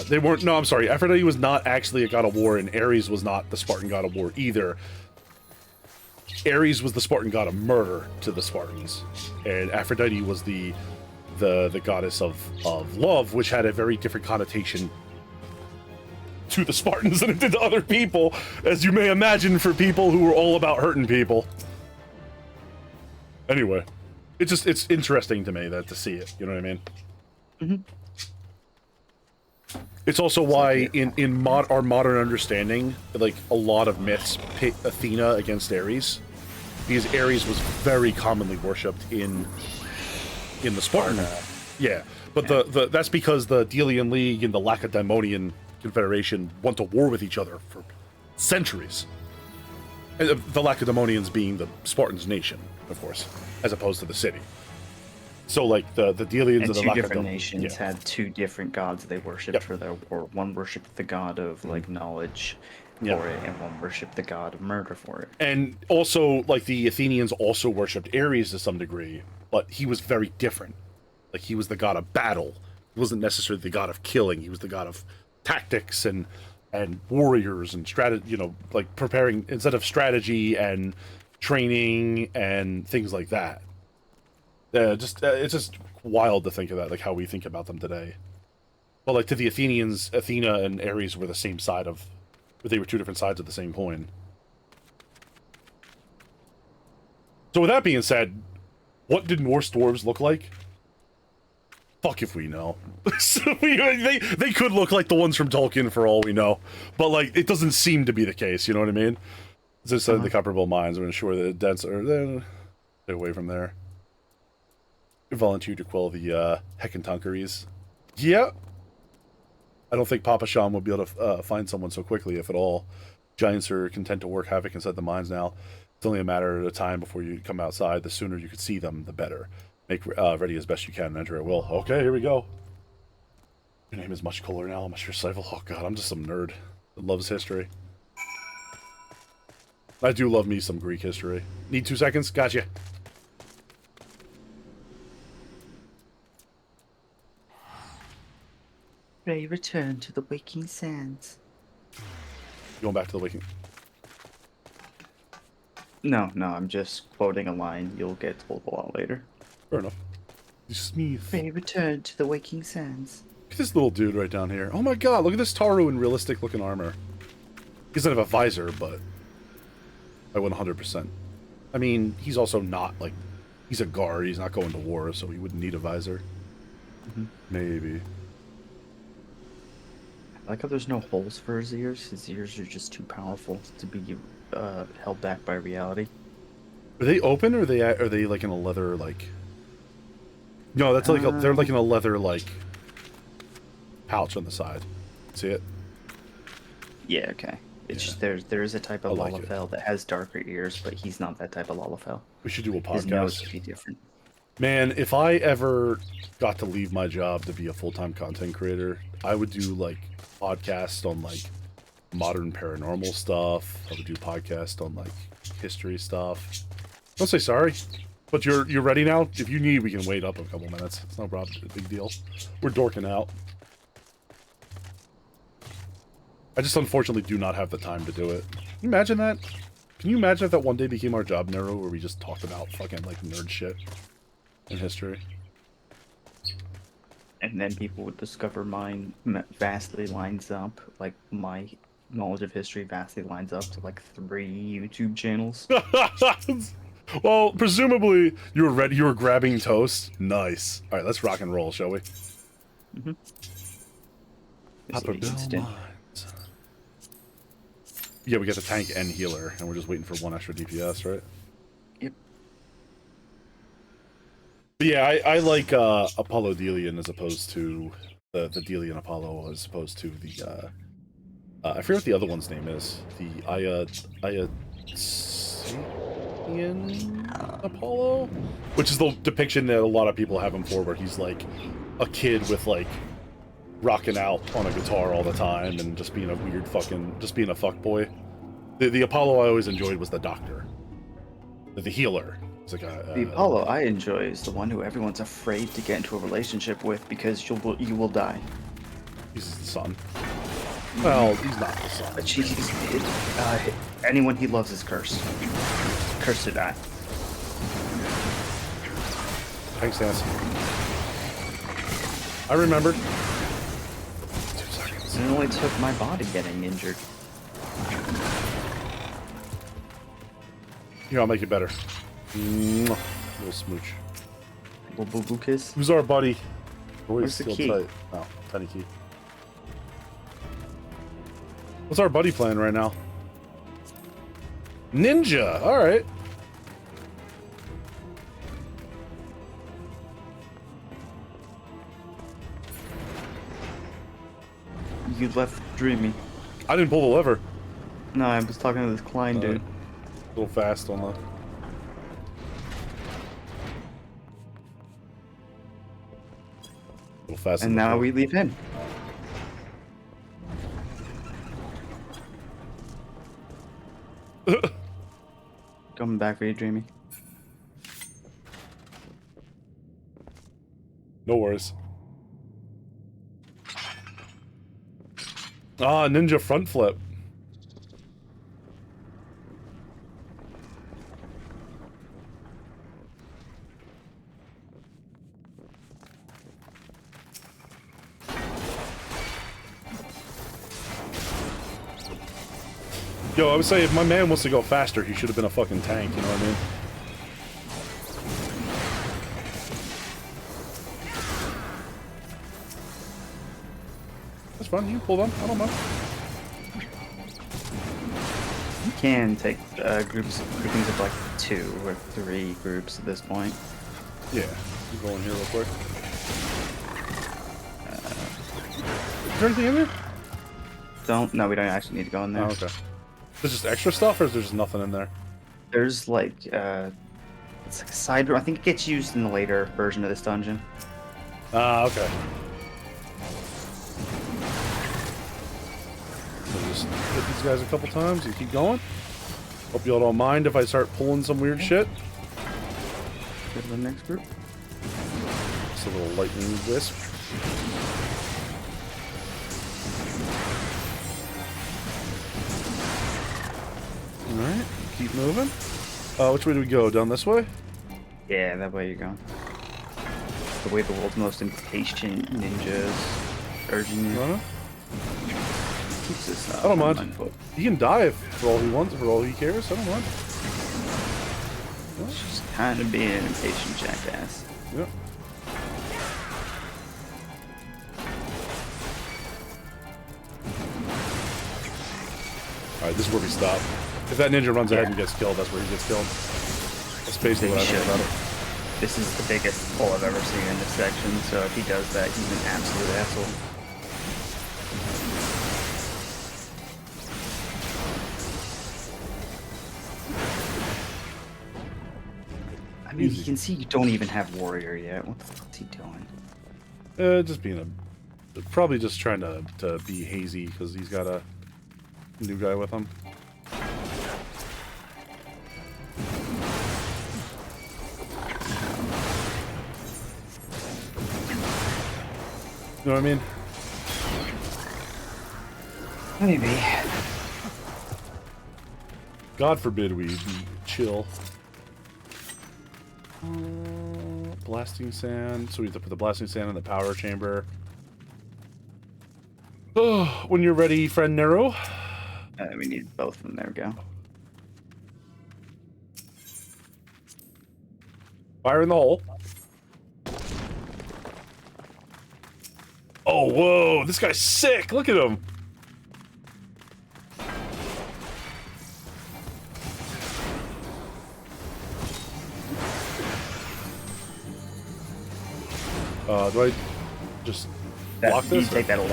A: they weren't. No, I'm sorry. Aphrodite was not actually a god of war, and Ares was not the Spartan god of war either. Ares was the Spartan god of murder to the Spartans, and Aphrodite was the goddess of love, which had a very different connotation to the Spartans than it did to other people, as you may imagine, for people who were all about hurting people. Anyway, it's interesting to me to see it. You know what I mean?
O: Mm-hmm.
A: It's also why in our modern understanding, like a lot of myths pit Athena against Ares, because Ares was very commonly worshipped in the Spartan. Yeah, but that's because the Delian League and the Lacedaemonian Confederation went to war with each other for centuries. The Lacedaemonians being the Spartans' nation, of course, as opposed to the city. So, like, the Delians
O: And
A: of the
O: two different
A: Lacedaemonians
O: nations had two different gods they worshipped for their war. One worshipped the god of, like, knowledge for it, and one worshipped the god of murder for it.
A: And also, like, the Athenians also worshipped Ares to some degree, but he was very different. Like, he was the god of battle. He wasn't necessarily the god of killing. He was the god of tactics and warriors and like preparing instead of strategy and training and things like that. It's just wild to think of that, like how we think about them today. But like to the Athenians, Athena and Ares were the same side of, they were two different sides of the same coin. So with that being said, what did Norse dwarves look like? Fuck if we know. They could look like the ones from Tolkien for all we know, but like it doesn't seem to be the case. You know what I mean? As I said, the Copperable Mines are ensure that dense or stay away from there. Volunteer to quell the Hecatoncheires. Yeah. I don't think Papa Sham would be able to find someone so quickly, if at all. Giants are content to work havoc inside the mines now. It's only a matter of time before you come outside. The sooner you could see them, the better. Make ready as best you can and enter at will. Okay, here we go. Your name is much cooler now, much your cipher. Oh god, I'm just some nerd that loves history. I do love me some Greek history. Need 2 seconds? Gotcha.
O: Ray, return to the waking sands.
A: Going back to the waking...
O: No, I'm just quoting a line you'll get told a lot later.
A: Fair enough. Smith.
O: Ray, return to the waking sands.
A: Look at this little dude right down here. Oh my god, look at this Taru in realistic looking armor. He doesn't have a visor, but I went 100%. I mean, he's also not, like, he's a guard, he's not going to war, so he wouldn't need a visor. Maybe.
O: I like how there's no holes for his ears. His ears are just too powerful to be held back by reality.
A: Are they open, or are they like in a leather, like... No, that's like they're like in a leather, like, pouch on the side. See it?
O: Yeah, okay. It's just there is a type of Lalafell that has darker ears, but he's not that type of Lalafell.
A: We should do a podcast.
O: His nose would be different.
A: Man, if I ever got to leave my job to be a full-time content creator, I would do, like, podcasts on, like, modern paranormal stuff. I would do podcasts on, like, history stuff. Don't say sorry. But you're ready now? If you need, we can wait up a couple minutes. It's no problem. Big deal. We're dorking out. I just unfortunately do not have the time to do it. Can you imagine that? Can you imagine if that one day became our job, Nero, where we just talked about fucking, like, nerd shit in history?
O: And then people would discover mine vastly lines up, like, my knowledge of history vastly lines up to, like, 3 YouTube channels.
A: Well, presumably, you were grabbing toast. Nice. Alright, let's rock and roll, shall we? Yeah, we got the tank and healer, and we're just waiting for 1 extra DPS, right?
O: Yep.
A: But yeah, I like Apollo Delian as opposed to the Delian Apollo as opposed to the I forget what the other one's name is. The Ian Apollo? Which is the depiction that a lot of people have him for, where he's like a kid with like rocking out on a guitar all the time and just being a weird fucking, just being a fuckboy. The Apollo I always enjoyed was the doctor. The healer. It's like
O: the Apollo I enjoy is the one who everyone's afraid to get into a relationship with because you will die.
A: He's the son. Well, he's not the son.
O: But anyone he loves is cursed. Cursed to die.
A: Thanks, Nancy. I remembered. 2 seconds.
O: It only took my body getting injured.
A: Here, I'll make it better. Mwah. Little smooch.
O: Little boo-boo kiss.
A: Who's our buddy?
O: Where's the key?
A: Tight. Oh, tiny key. What's our buddy playing right now? Ninja! Alright.
O: You left Dreamy.
A: I didn't pull the lever.
O: No, I was talking to this Klein dude.
A: A little fast on the... A little fast.
O: And now we leave him. Coming back for you, Dreamy.
A: No worries. Ah, ninja front flip. Yo, I would say if my man wants to go faster, he should have been a fucking tank, you know what I mean? That's fine, you can pull them, I don't mind.
O: You can take groupings of like 2 or 3 groups at this point.
A: Yeah, you go in here real quick. Is there anything in there?
O: No, we don't actually need to go in there.
A: Oh, okay. There's just extra stuff, or is there just nothing in there?
O: There's like, it's like a side room. I think it gets used in the later version of this dungeon.
A: Ah, okay. So just hit these guys a couple times and keep going. Hope y'all don't mind if I start pulling some weird shit.
O: Go to the next group.
A: Just a little lightning wisp. Alright, keep moving. Which way do we go? Down this way?
O: Yeah, that way you're going. The way the world's most impatient ninjas urging you. Keeps this,
A: I don't mind. He can dive for all he wants, for all he cares. I don't mind.
O: It's just kind of being an impatient jackass.
A: Yep. Alright, this is where we stop. If that ninja runs ahead and gets killed, that's where he gets killed. That's basically what I think about it.
O: This is the biggest pull I've ever seen in this section, so if he does that, he's an absolute asshole. I mean, you can see you don't even have warrior yet. What the fuck's he doing?
A: Just being a... Probably just trying to be hazy, because he's got a new guy with him. You know what I mean?
O: Maybe.
A: God forbid we be chill. Blasting sand. So we have to put the blasting sand in the power chamber. Oh, when you're ready, friend Nero.
O: We need both of them. There we go.
A: Fire in the hole. Oh, whoa! This guy's sick! Look at him! Do I just block this?
O: You take that alone.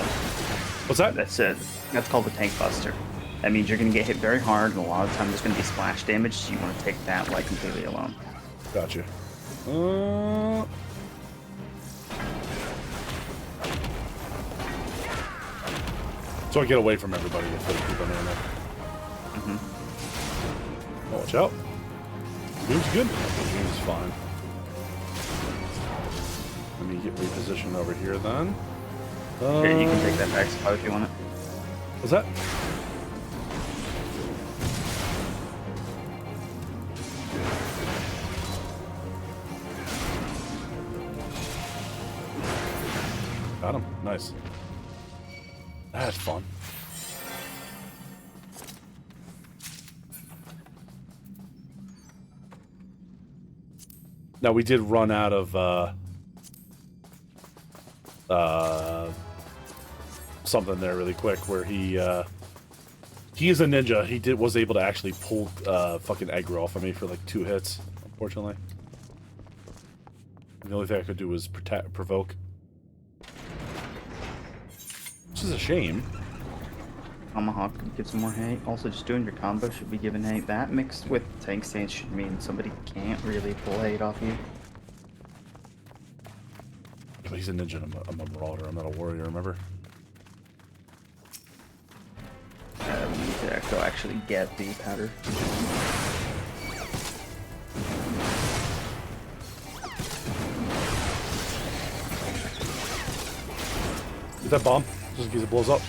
A: What's that?
O: That's it. That's called the tank buster. That means you're going to get hit very hard, and a lot of the time there's going to be splash damage, so you want to take that like completely alone.
A: Gotcha. So I get away from everybody with the banana. Watch out. Game's good. Game's fine. Let me get repositioned over here then.
O: Here, you can take that back spot if you want it.
A: What's that? Got him. Nice. That's fun. Now we did run out of something there really quick where he is a ninja. He was able to actually pull fucking aggro off of me for like 2 hits, unfortunately. The only thing I could do was provoke. Which is a shame.
O: Tomahawk could give some more hate. Also, just doing your combo should be given hate. That mixed with tank stance should mean somebody can't really pull hate off you.
A: But he's a ninja, I'm a marauder, I'm not a warrior, remember?
O: We need to go actually get the powder.
A: Get that bomb, just in case it blows up.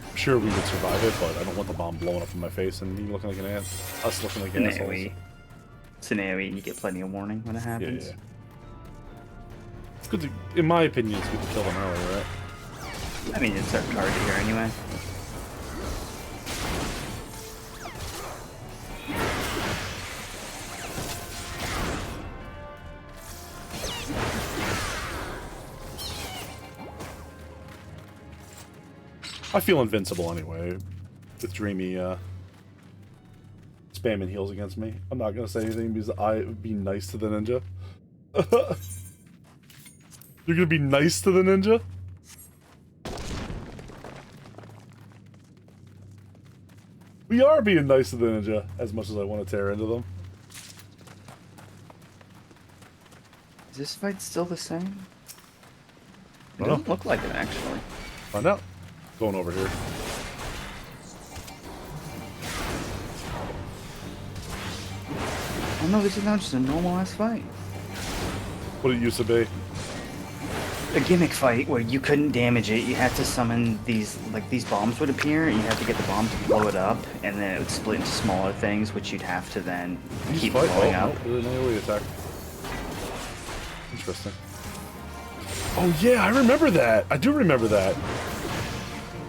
A: I'm sure we would survive it, but I don't want the bomb blowing up in my face and me looking like an ass. Us looking like assholes.
O: It's an AoE, you get plenty of warning when it happens.
A: Yeah. It's good to, in my opinion, it's good to kill them early, right?
O: I mean, it's our target here anyway.
A: I feel invincible anyway, with Dreamy spamming heals against me. I'm not gonna say anything because I would be nice to the ninja. You're gonna be nice to the ninja? We are being nice to the ninja, as much as I want to tear into them.
O: Is this fight still the same? It
A: I don't
O: doesn't
A: know.
O: look like it, actually.
A: Find out. Going over here.
O: Oh no, this is now just a normal ass fight.
A: What it used to be.
O: A gimmick fight where you couldn't damage it, you had to summon these, like these bombs would appear, and you had to get the bomb to blow it up, and then it would split into smaller things, which you'd have to then keep blowing up.
A: No, there's an AoE attack. Interesting. Oh yeah, I remember that. I do remember that.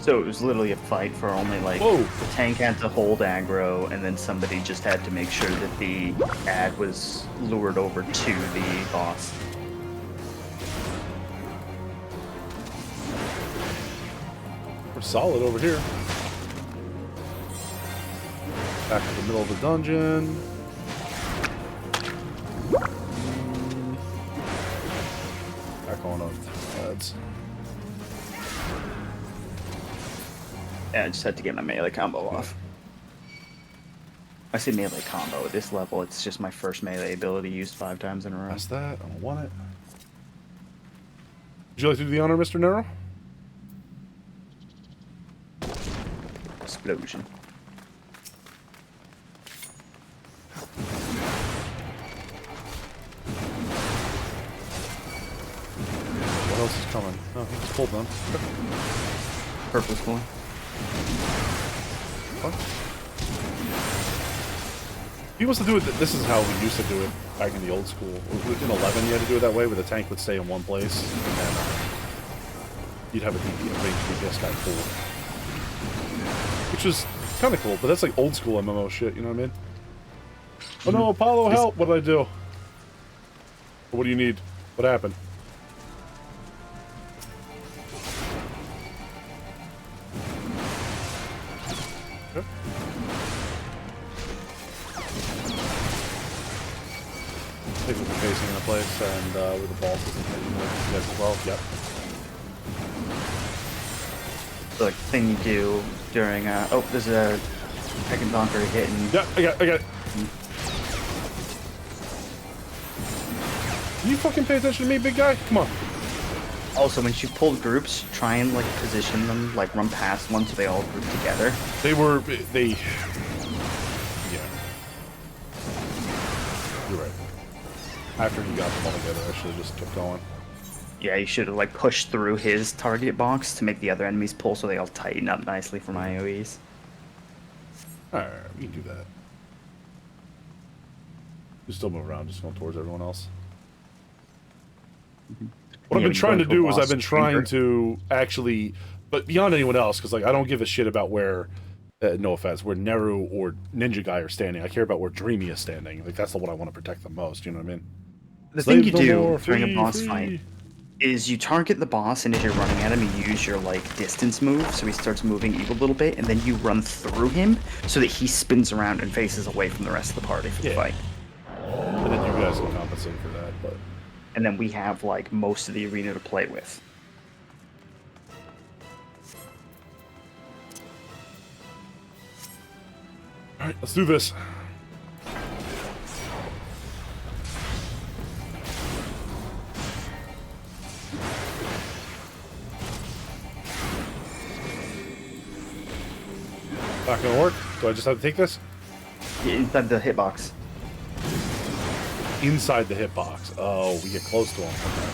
O: So it was literally a fight for only like the tank had to hold aggro, and then somebody just had to make sure that the ad was lured over to the boss.
A: We're solid over here. Back to the middle of the dungeon. Back on ads.
O: Yeah, I just had to get my melee combo off. I say melee combo at this level, it's just my first melee ability used 5 times in a row.
A: That's that. I don't want it. Would you like to do the honor, Mr. Nero?
O: Explosion.
A: What else is coming? Oh, he just pulled them.
O: Purposefully.
A: What? He wants to do it. This is how we used to do it back in the old school. In 11, you had to do it that way, where the tank would stay in one place, and then you'd have a DPS guy pull. Which was kind of cool, but that's like old school MMO shit, you know what I mean? Oh no, Apollo, help! What did I do? What do you need? What happened? Okay. I think we'll be facing in a place, and where the boss isn't hitting like you guys as well. Yep.
O: The thing you do during oh, there's a second bunker hitting.
A: Yeah, I got it. Can you fucking pay attention to me, big guy? Come on.
O: Also, when you pull groups, try and like position them, like run past one so they all group together.
A: Yeah. You're right. After he got them all together, I should have just kept going.
O: Yeah, you should have like pushed through his target box to make the other enemies pull so they all tighten up nicely for my AoEs.
A: Alright, we can do that. You still move around, just going towards everyone else. What I've been trying to do is I've been trying to actually, but beyond anyone else, because like I don't give a shit about where, no offense, where Neru or Ninja Guy are standing. I care about where Dreamy is standing. Like that's the one I want to protect the most. You know what I mean?
O: The thing you do during a boss fight is you target the boss, and as you're running at him, you use your like distance move, so he starts moving a little bit, and then you run through him so that he spins around and faces away from the rest of the party for the fight.
A: And then you guys can compensate for that, but.
O: And then we have like most of the arena to play with.
A: Alright, let's do this. Not gonna work. Do I just have to take this?
O: Yeah, inside the hitbox.
A: Inside the hitbox. Oh, we get close to him. Okay.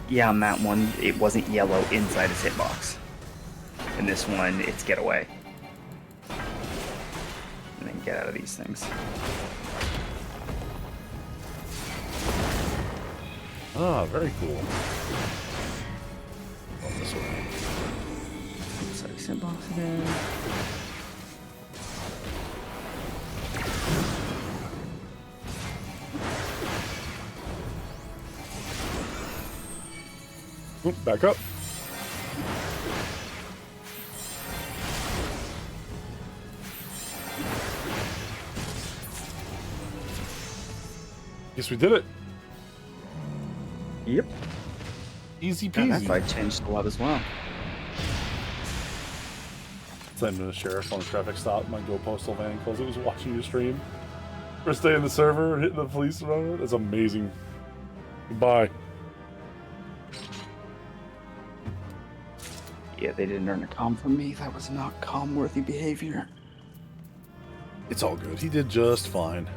O: Yeah, on that one, it wasn't yellow inside his hitbox. In this one, it's get away. And then get out of these things.
A: Ah, very cool. Oh, this way.
O: Inside his hitbox again.
A: Oop, back up. Guess we did it.
O: Yep.
A: Easy
O: Yeah,
A: peasy.
O: that fight changed a lot as well.
A: Send to the sheriff on a traffic stop. My Go Postal van because it was watching your stream. First day in the server, hitting the police around it. That's amazing. Goodbye.
O: Yeah, they didn't earn a comm from me. That was not comm-worthy behavior.
A: It's all good. He did just fine.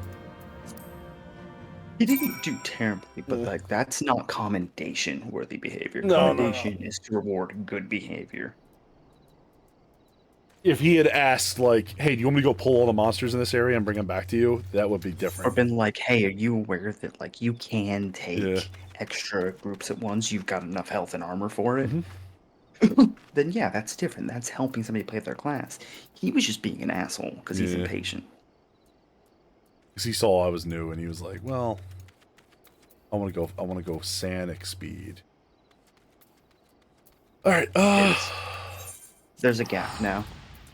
O: He didn't do terribly, but like that's not commendation-worthy behavior.
A: No,
O: Commendation is to reward good behavior.
A: If he had asked, like, hey, do you want me to go pull all the monsters in this area and bring them back to you? That would be different.
O: Or been like, hey, are you aware that like you can take extra groups at once? You've got enough health and armor for it. Then yeah, that's different. That's helping somebody play their class. He was just being an asshole because he's impatient.
A: Because he saw I was new and he was like, well, I want to go Sanic speed. Alright,
O: there's a gap now.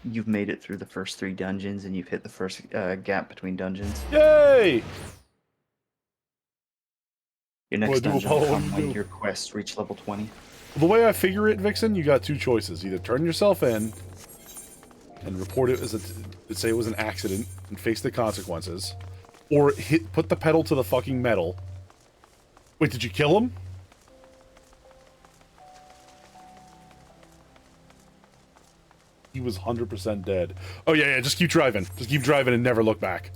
O: You've made it through the first 3 dungeons and you've hit the first gap between dungeons.
A: Yay!
O: Your next dungeon will come when your quests reach level 20.
A: The way I figure it, Vixen, you got 2 choices. Either turn yourself in and report it as say it was an accident and face the consequences, or put the pedal to the fucking metal. Wait, did you kill him? He was 100% dead. Oh yeah, just keep driving. Just keep driving and never look back.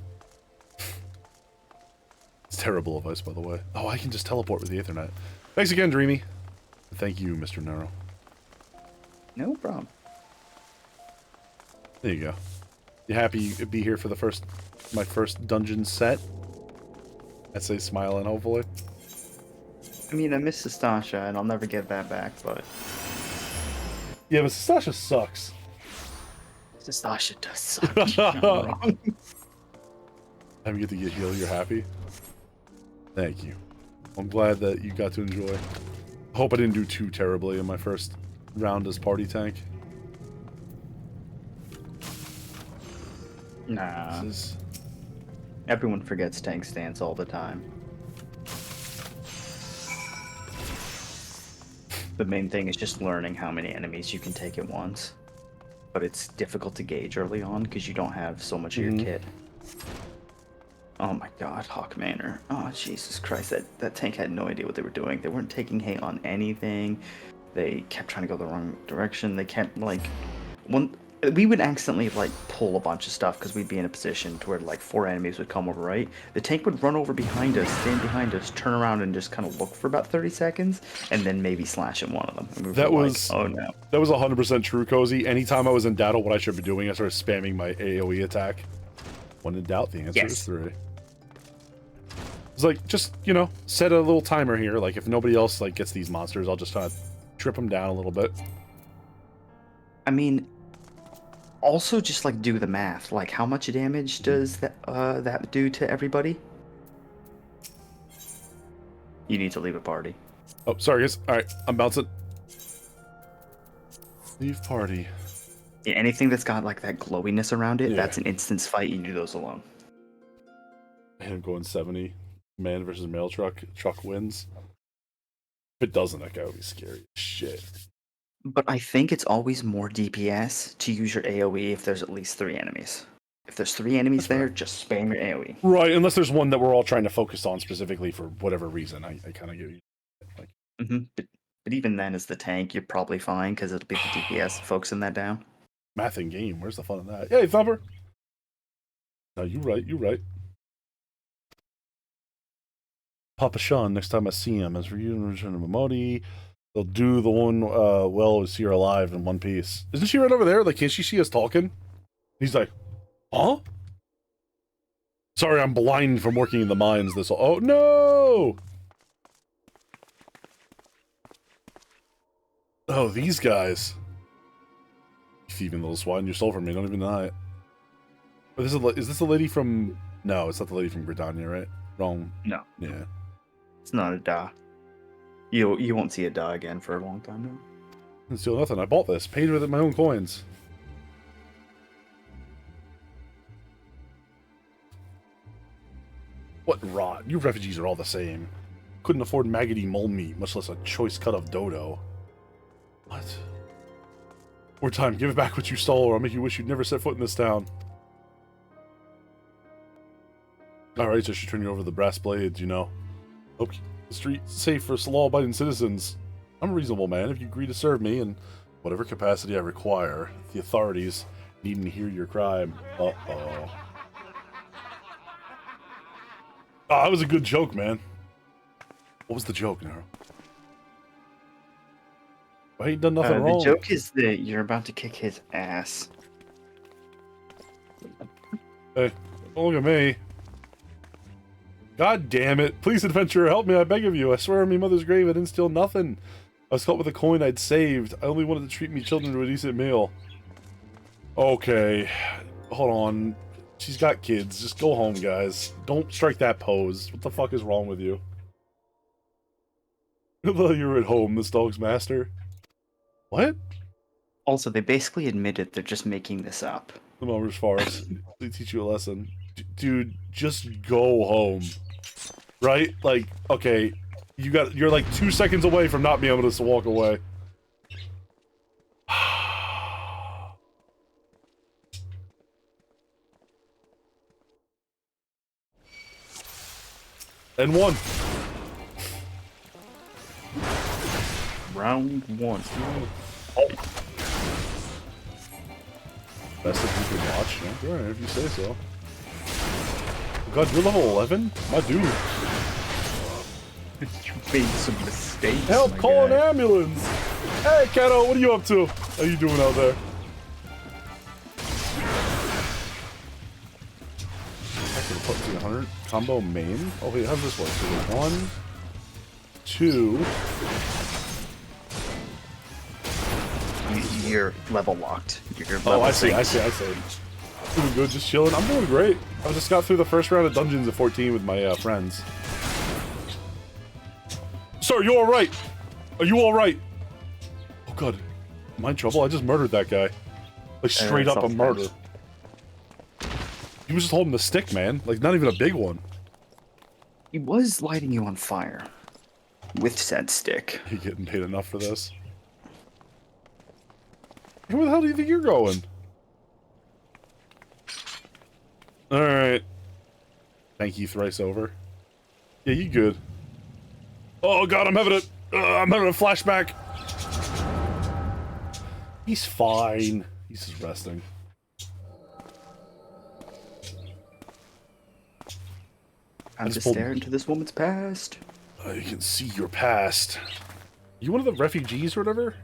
A: It's terrible advice, by the way. Oh, I can just teleport with the Ethernet. Thanks again, Dreamy. Thank you, Mr. Nero.
O: No problem.
A: There you go. You happy to be here for my first dungeon set? I'd say smiling, hopefully.
O: I mean, I miss Sastasha, and I'll never get that back, but...
A: Yeah, but Sastasha sucks.
O: Sastasha does suck. You're not wrong.
A: Time you get to get healed, you're happy? Thank you. I'm glad that you got to enjoy. I hope I didn't do too terribly in my first round as party tank.
O: Nah. Everyone forgets tank stance all the time. The main thing is just learning how many enemies you can take at once. But it's difficult to gauge early on because you don't have so much of your kit. Oh my god, Hawk Manor. Oh, Jesus Christ, that tank had no idea what they were doing. They weren't taking hate on anything. They kept trying to go the wrong direction. They kept, like... we would accidentally, like, pull a bunch of stuff because we'd be in a position to where, like, 4 enemies would come over, right? The tank would run over behind us, stand behind us, turn around and just kind of look for about 30 seconds, and then maybe slash at one of them. And we
A: that
O: were
A: was...
O: like, oh no.
A: That was 100% true, Cozy. Anytime I was in doubt of what I should be doing, I started spamming my AoE attack. When in doubt, the answer is 3. It's like, just, you know, set a little timer here. Like, if nobody else, like, gets these monsters, I'll just kind of trip them down a little bit.
O: I mean... Also, just, like, do the math. Like, how much damage does that do to everybody? You need to leave a party.
A: Oh, sorry, guys. Alright, I'm bouncing. Leave party.
O: Yeah, anything that's got, like, that glowiness around it, that's an instance fight. You do those alone.
A: And I'm going 70. Man versus mail truck. Truck wins. If it doesn't, that guy would be scary as shit.
O: But I think it's always more DPS to use your AoE if there's at least 3 enemies. If there's 3 enemies there, just spam your AoE.
A: Right, unless there's one that we're all trying to focus on specifically for whatever reason. I kind of give you like.
O: But even then, as the tank, you're probably fine because it'll be the DPS focusing that down.
A: Math in game. Where's the fun in that? Hey, Thumper. No, you right. You right. Papa Sean. Next time I see him, as for you and Return of Momodi, they'll do the one. Well, is here alive in one piece? Isn't she right over there? Like, can't she see us talking? He's like, huh? Sorry, I'm blind from working in the mines. This. Oh no! Oh, these guys. Thieving little swine, you stole from me, don't even deny it. But is this a lady from... No, it's not the lady from Britannia, right? Wrong.
O: No.
A: Yeah.
O: It's not a Da. You won't see a Da again for a long time now.
A: Didn't steal nothing. I bought this. Paid with my own coins. What rot? You refugees are all the same. Couldn't afford maggoty mole meat, much less a choice cut of dodo. What? More time, give it back what you stole, or I'll make you wish you'd never set foot in this town. Alright, so I should turn you over the brass blades, you know. Hope the street's safe for law-abiding citizens. I'm a reasonable man. If you agree to serve me in whatever capacity I require, the authorities needn't hear your crime. Uh-oh. Oh, that was a good joke, man. What was the joke, Nero? I ain't done nothing wrong.
O: The joke is that you're about to kick his ass.
A: Hey, don't look at me. God damn it. Please, adventurer, help me, I beg of you. I swear on me mother's grave I didn't steal nothing. I was caught with a coin I'd saved. I only wanted to treat me children to a decent meal. Okay. Hold on. She's got kids. Just go home, guys. Don't strike that pose. What the fuck is wrong with you? You're at home, this dog's master. What?
O: Also, they basically admitted they're just making this up.
A: Come on, Rich Forest. They teach you a lesson. Dude, just go home. Right? Like, okay, you're like 2 seconds away from not being able to walk away. And one.
O: Round 1.
A: Oh. Best if you can watch. Yeah, alright, if you say so. God, you're level 11? My dude.
O: You made some mistakes.
A: Help, call an ambulance! Hey, Kato, what are you up to? How you doing out there? I can put 200 combo main. Oh wait, how's this work? So we 1, 2.
O: You're level locked. You're
A: Oh,
O: level
A: I see.
O: synced.
A: Doing good, just chilling. I'm doing great. I just got through the first round of Dungeons at 14 with my friends. Sir, you all right? Are you all right? Oh god, am I in trouble? I just murdered that guy. Like straight up a murder. He was just holding the stick, man. Like not even a big one.
O: He was lighting you on fire with said stick.
A: You getting paid enough for this? Where the hell do you think you're going? Alright. Thank you thrice over. Yeah, you good. Oh god, I'm having a flashback. He's fine. He's just resting.
O: I'm just staring into this woman's past.
A: You can see your past. You one of the refugees or whatever?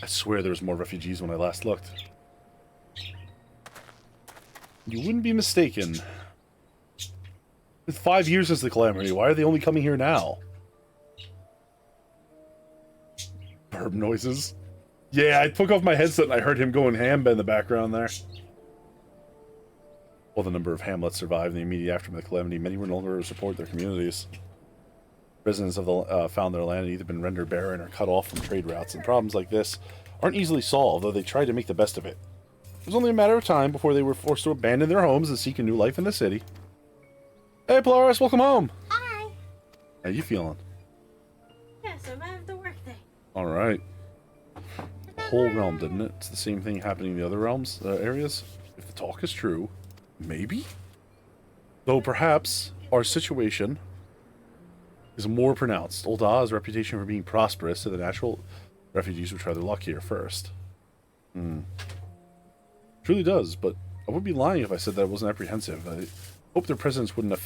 A: I swear there was more refugees when I last looked. You wouldn't be mistaken. With 5 years since the calamity, why are they only coming here now? Burp noises. Yeah, I took off my headset and I heard him going ham in the background there. While the number of hamlets survived in the immediate aftermath of the calamity, many were no longer to support their communities. Residents of the found their land had either been rendered barren or cut off from trade routes, and problems like this aren't easily solved, though they tried to make the best of it. It was only a matter of time before they were forced to abandon their homes and seek a new life in the city. Hey, Polaris, welcome home!
P: Hi!
A: How you feeling?
P: Yes, I'm out of the workday.
A: Alright. Whole realm, didn't it? It's the same thing happening in the other realms, areas? If the talk is true, maybe? Though perhaps our situation is more pronounced. Ul'dah's reputation for being prosperous, so the natural refugees would try their luck here first. Truly does, but I would be lying if I said that I wasn't apprehensive. I hope their presence wouldn't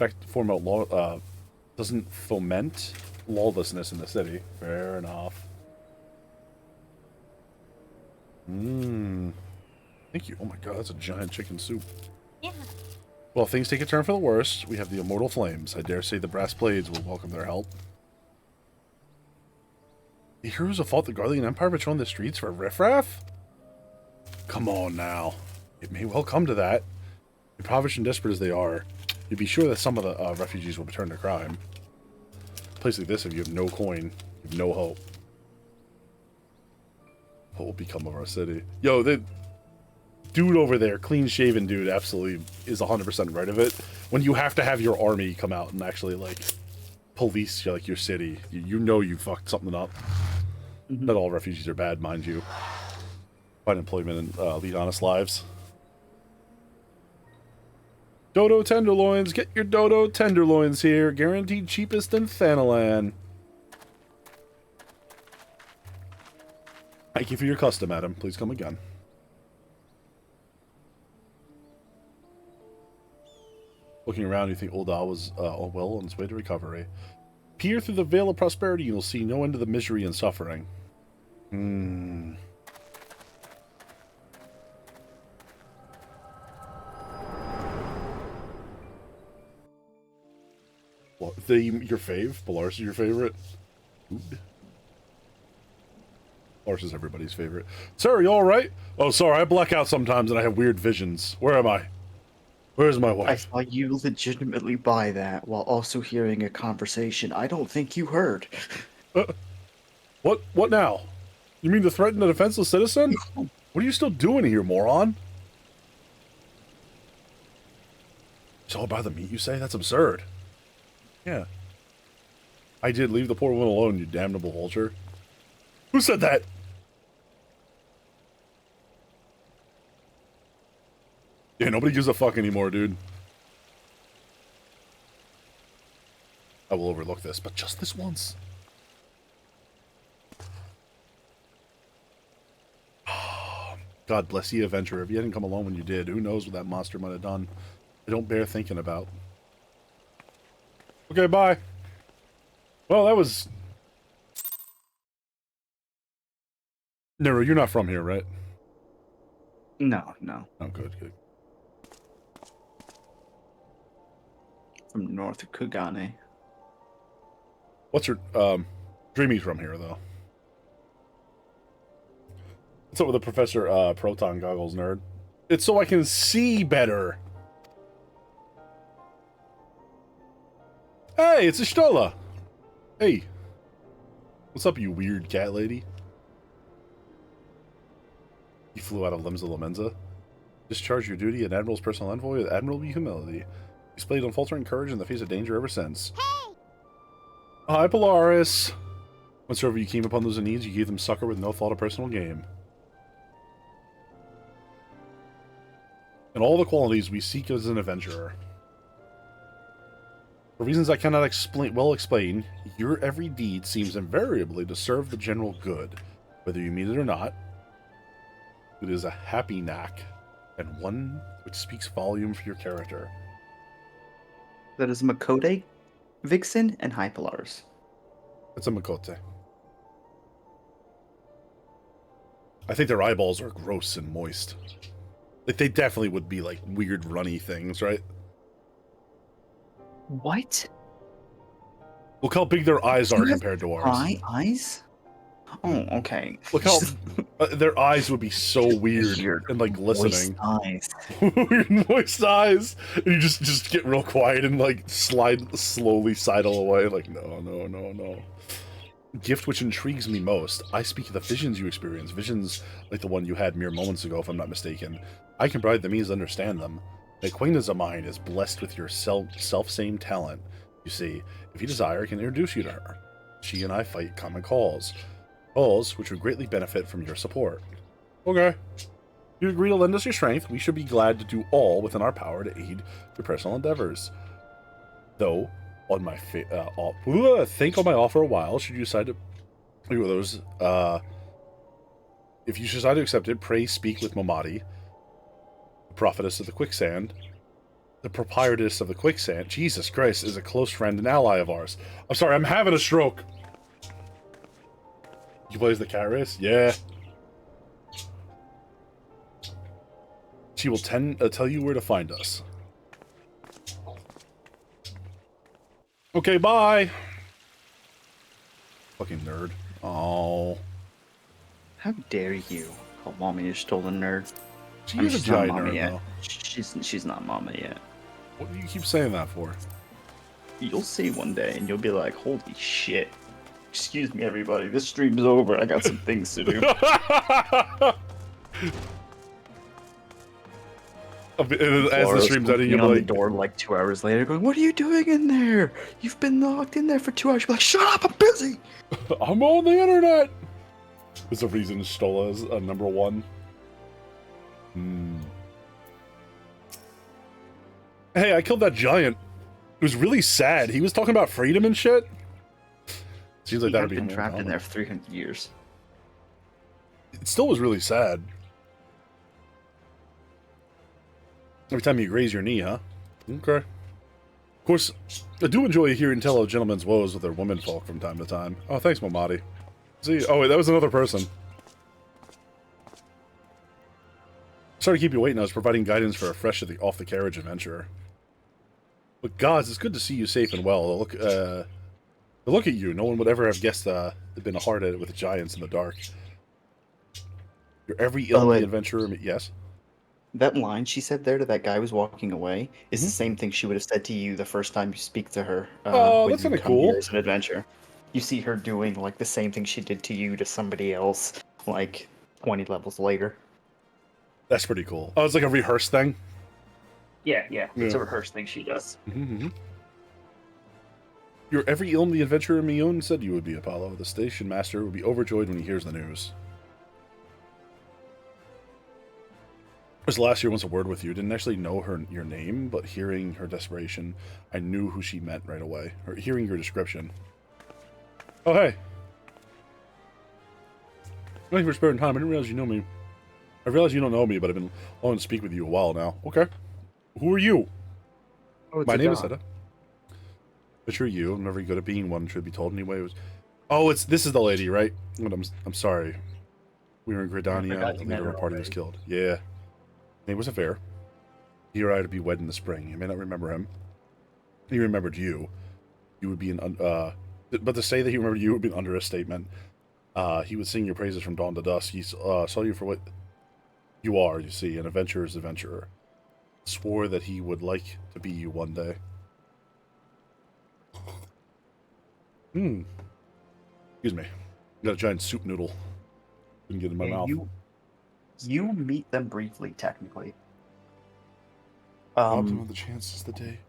A: doesn't foment lawlessness in the city. Fair enough. Thank you. Oh my god, that's a giant chicken soup.
P: Yeah.
A: Well, if things take a turn for the worst, we have the immortal flames. I dare say the brass blades will welcome their help. The heroes have fought the Garlean Empire patrolling the streets for riffraff? Come on now. It may well come to that. Impoverished and desperate as they are, you'd be sure that some of the refugees will return to crime. A place like this, if you have no coin, you have no hope. What will become of our city? Yo, the dude over there, clean-shaven dude, absolutely is 100% right of it. When you have to have your army come out and actually, like, police like your city, you know you fucked something up. Not all refugees are bad, mind you. Find employment and lead honest lives. Dodo tenderloins, get your Dodo tenderloins here. Guaranteed cheapest in Thanalan. Thank you for your custom, madam. Please come again. Looking around, you think Ul'dah was well on its way to recovery. Peer through the veil of prosperity, and you'll see no end to the misery and suffering. What, your fave? Polaris is your favorite? Food? Polaris is everybody's favorite. Sir, you alright? Oh, sorry, I black out sometimes and I have weird visions. Where am I? Where's my wife?
O: I saw you legitimately buy that while also hearing a conversation I don't think you heard.
A: What now? You mean to threaten a defenseless citizen? What are you still doing here, moron? It's all by the meat, you say? That's absurd. Yeah. I did leave the poor woman alone, you damnable vulture. Who said that? Yeah, nobody gives a fuck anymore, dude. I will overlook this, but just this once. God bless you, adventurer. If you hadn't come along when you did, who knows what that monster might have done. I don't bear thinking about. Okay, bye. Well, that was... Nero, you're not from here, right?
O: No, no.
A: Oh, good, good.
O: From north of Kugane.
A: What's her... Dreamy's from here, though. What's up with the Professor Proton Goggles, nerd? It's so I can see better. Hey, it's Ishtola. Hey. What's up, you weird cat lady? You flew out of Limsa Lamenza. Discharged your duty at Admiral's personal envoy with admirable humility. Displayed unfaltering courage in the face of danger ever since. Hey! Hi, Polaris. Whatsoever you came upon those in need, you gave them succor with no thought of personal gain. And all the qualities we seek as an adventurer. For reasons I cannot explain, your every deed seems invariably to serve the general good, whether you mean it or not. It is a happy knack, and one which speaks volume for your character.
O: That is Makote, Vixen, and High Polaris.
A: That's a Makote. I think their eyeballs are gross and moist. Like, they definitely would be, like, weird runny things, right?
O: What?
A: Look how big their eyes are compared to ours.
O: Eyes? Oh, okay.
A: Look how their eyes would be so weird and like glistening.
O: Moist eyes.
A: Weird moist eyes. And you just get real quiet and like slowly sidle away. Like no. Gift which intrigues me most. I speak of the visions you experience. Visions like the one you had mere moments ago, if I'm not mistaken. I can provide the means to understand them. An acquaintance of mine is blessed with your self-same talent. You see, if you desire, I can introduce you to her. She and I fight common calls which would greatly benefit from your support. Okay. You agree to lend us your strength. We should be glad to do all within our power to aid your personal endeavors. Though, on my think on my offer a while. Should you decide to do those, if you decide to accept it, pray speak with Momadi, the prophetess of the quicksand. The proprietress of the quicksand, Jesus Christ, is a close friend and ally of ours. I'm sorry, I'm having a stroke. You plays the cat race? Yeah. She will tell you where to find us. Okay, bye. Fucking nerd. Oh.
O: How dare you call Mommy a stolen nerd?
A: She is a giant nerd,
O: yet.
A: though.
O: She's not Mama yet.
A: What do you keep saying that for?
O: You'll see one day, and you'll be like, holy shit. Excuse me, everybody. This stream's over. I got some things to do.
A: As the stream's ending, you'll be
O: on
A: like...
O: the door like 2 hours later going, what are you doing in there? You've been locked in there for 2 hours. You'll be like, shut up, I'm busy.
A: I'm on the internet. There's a reason Stola's #1. Hey, I killed that giant. It was really sad. He was talking about freedom and shit. Seems like that'd be
O: been
A: more
O: trapped in
A: common.
O: there for 300 years.
A: It still was really sad. Every time you graze your knee, huh? Okay. Of course, I do enjoy hearing tell of gentlemen's woes with their womenfolk from time to time. Oh, thanks, Momadi. See, oh wait, that was another person. Sorry to keep you waiting. I was providing guidance for a fresh off the carriage adventurer. But gods, it's good to see you safe and well. Look at you. No one would ever have guessed it'd been hard at it with the giants in the dark. You're every illy adventurer. Yes.
O: That line she said there to that guy who was walking away is the same thing she would have said to you the first time you speak to her.
A: Oh,
O: when
A: that's
O: you
A: kinda
O: come
A: cool.
O: here as an adventure. You see her doing like the same thing she did to you to somebody else, like 20 levels later.
A: That's pretty cool. Oh, it's like a rehearsed thing?
O: Yeah. It's
A: Yeah.
O: a rehearsed thing she does.
A: You're every illy adventurer Mion said you would be, Apollo. The station master would be overjoyed when he hears the news. It was last year once a word with you. Didn't actually know your name, but hearing her desperation, I knew who she meant right away. Or hearing your description. Oh, hey. Thank you for sparing time. I didn't realize you know me. I realize you don't know me, but I've been wanting to speak with you a while now. Okay. Who are you?
O: Oh, it's
A: My
O: a
A: name is
O: dog.
A: Seta. But you're you. I'm never good at being one, should be told anyway. Oh, this is the lady, right? But I'm sorry. We were in Gridania. The leader of our party was killed. Yeah. Name was Affair. He or I to be wed in the spring. You may not remember him. He remembered you. You would be but to say that he remembered you would be an understatement. He would sing your praises from dawn to dusk. He saw you for what you are, you see, an adventurer's adventurer. Swore that he would like to be you one day. Excuse me. Got a giant soup noodle. Didn't get in my mouth.
O: You meet them briefly, technically.
A: The chances the day.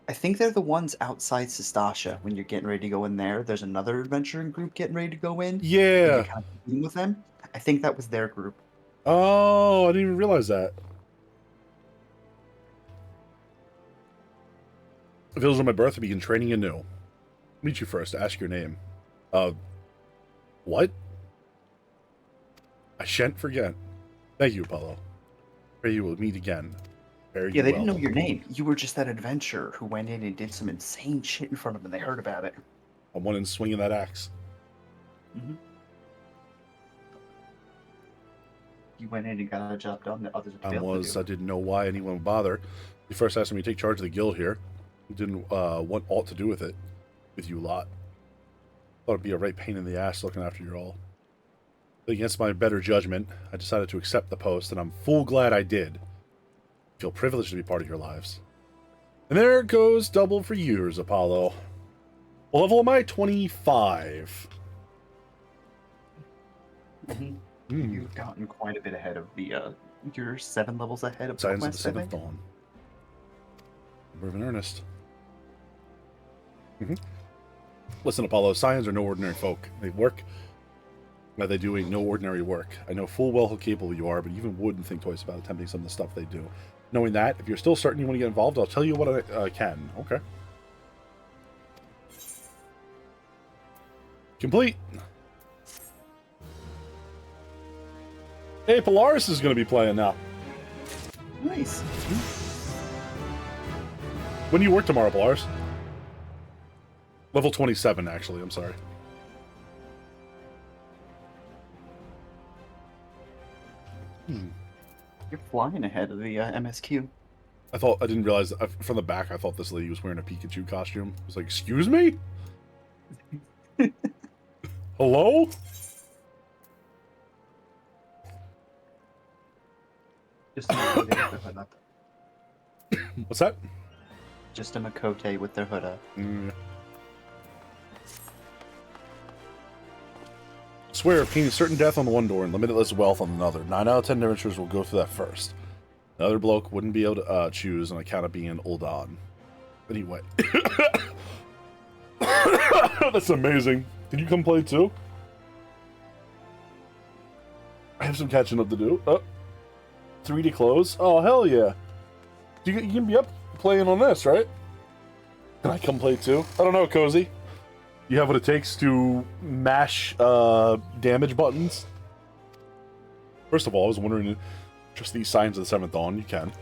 O: I think they're the ones outside Sestasha when you're getting ready to go in there. There's another adventuring group getting ready to go in.
A: Yeah.
O: And you're kind of competing with them. I think that was their group.
A: Oh, I didn't even realize that. If it was on my birth, I begin training anew. Meet you first. Ask your name. What? I shan't forget. Thank you, Apollo. Pray you will meet again. Fare you
O: Yeah, they
A: well.
O: didn't know your name. You were just that adventurer who went in and did some insane shit in front of them, and they heard about it.
A: I went in swinging that axe.
O: You went in and got a job done that others would fail to do.
A: I didn't know why anyone would bother. You first asked me to take charge of the guild here. Didn't want aught to do with it. With you lot. Thought it'd be a right pain in the ass looking after you all. But against my better judgment, I decided to accept the post, and I'm full glad I did. I feel privileged to be part of your lives. And there goes double for yours, Apollo. What level am I? 25.
O: You've gotten quite a bit ahead of the, you're 7 levels ahead of
A: Science of the
O: Quest, I
A: Seventh
O: think.
A: Dawn. We're in earnest. Listen, Apollo, Scions are no ordinary folk. They work that they do ain't no ordinary work. I know full well how capable you are, but you even wouldn't think twice about attempting some of the stuff they do. Knowing that, if you're still certain you want to get involved, I'll tell you what I can. Okay. Complete. Hey, Polaris is going to be playing now.
O: Nice.
A: When do you work tomorrow, Polaris? Level 27, actually. I'm sorry.
O: You're flying ahead of the MSQ.
A: I didn't realize, from the back, I thought this lady was wearing a Pikachu costume. I was like, excuse me? Hello?
O: Just a Makote with their hood up.
A: What's that?
O: Just a Makote with their hood up.
A: Swear, obtaining certain death on one door and limitless wealth on another. 9 out of 10 adventurers will go through that first. The other bloke wouldn't be able to choose on account of being an old on. Anyway. That's amazing. Can you come play too? I have some catching up to do. 3 to close. Oh, hell yeah. You can be up playing on this, right? Can I come play too? I don't know, Cozy. You have what it takes to mash damage buttons? First of all, I was wondering, just these signs of the 7th Dawn, you can.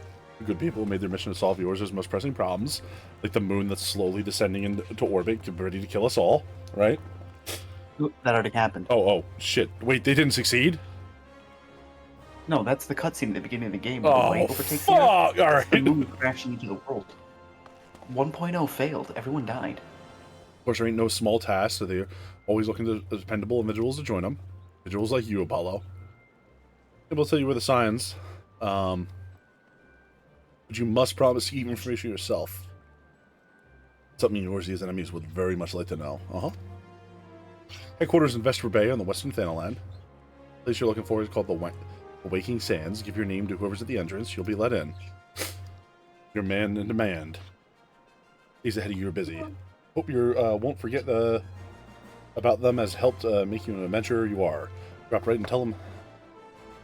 A: Good people made their mission to solve yours' most pressing problems, like the moon that's slowly descending into orbit, ready to kill us all, right?
O: That already happened.
A: Oh, shit. Wait, they didn't succeed?
O: No, that's the cutscene at the beginning of the game.
A: Oh, fuck! Alright.
O: The moon crashing into the world. 1.0 failed. Everyone died.
A: Of course, there ain't no small task, so they're always looking to dependable individuals to join them. Individuals like you, Apollo. Maybe I'll tell you where the signs. But you must promise to keep information yourself. Something yours, these enemies would very much like to know. Headquarters in Vesper Bay on the western Thanaland. The place you're looking for is called the Waking Sands. Give your name to whoever's at the entrance. You'll be let in. Your man in demand. He's ahead of you. You're busy. Hope you won't forget about them as helped make you an adventurer you are. Drop right and tell them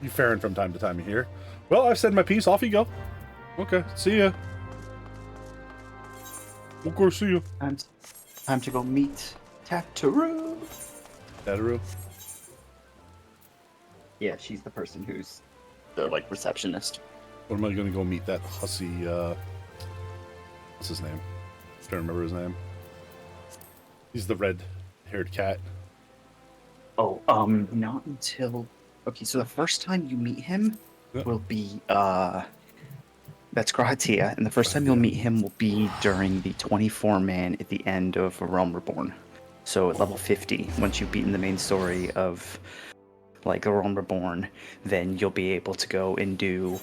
A: you faring from time to time here. Well, I've said my piece. Off you go. Okay, see ya. Okay, see ya.
O: Time to go meet Tataru.
A: Tataru?
O: Yeah, she's the person who's the, like, receptionist.
A: What am I gonna go meet that hussy, what's his name? I'm trying to remember his name. He's the red-haired cat.
O: Oh, not until... Okay, so the first time you meet him will be, that's Grahatia, and the first time you'll meet him will be during the 24-man at the end of A Realm Reborn. So at level 50, once you've beaten the main story of, like, A Realm Reborn, then you'll be able to go and do...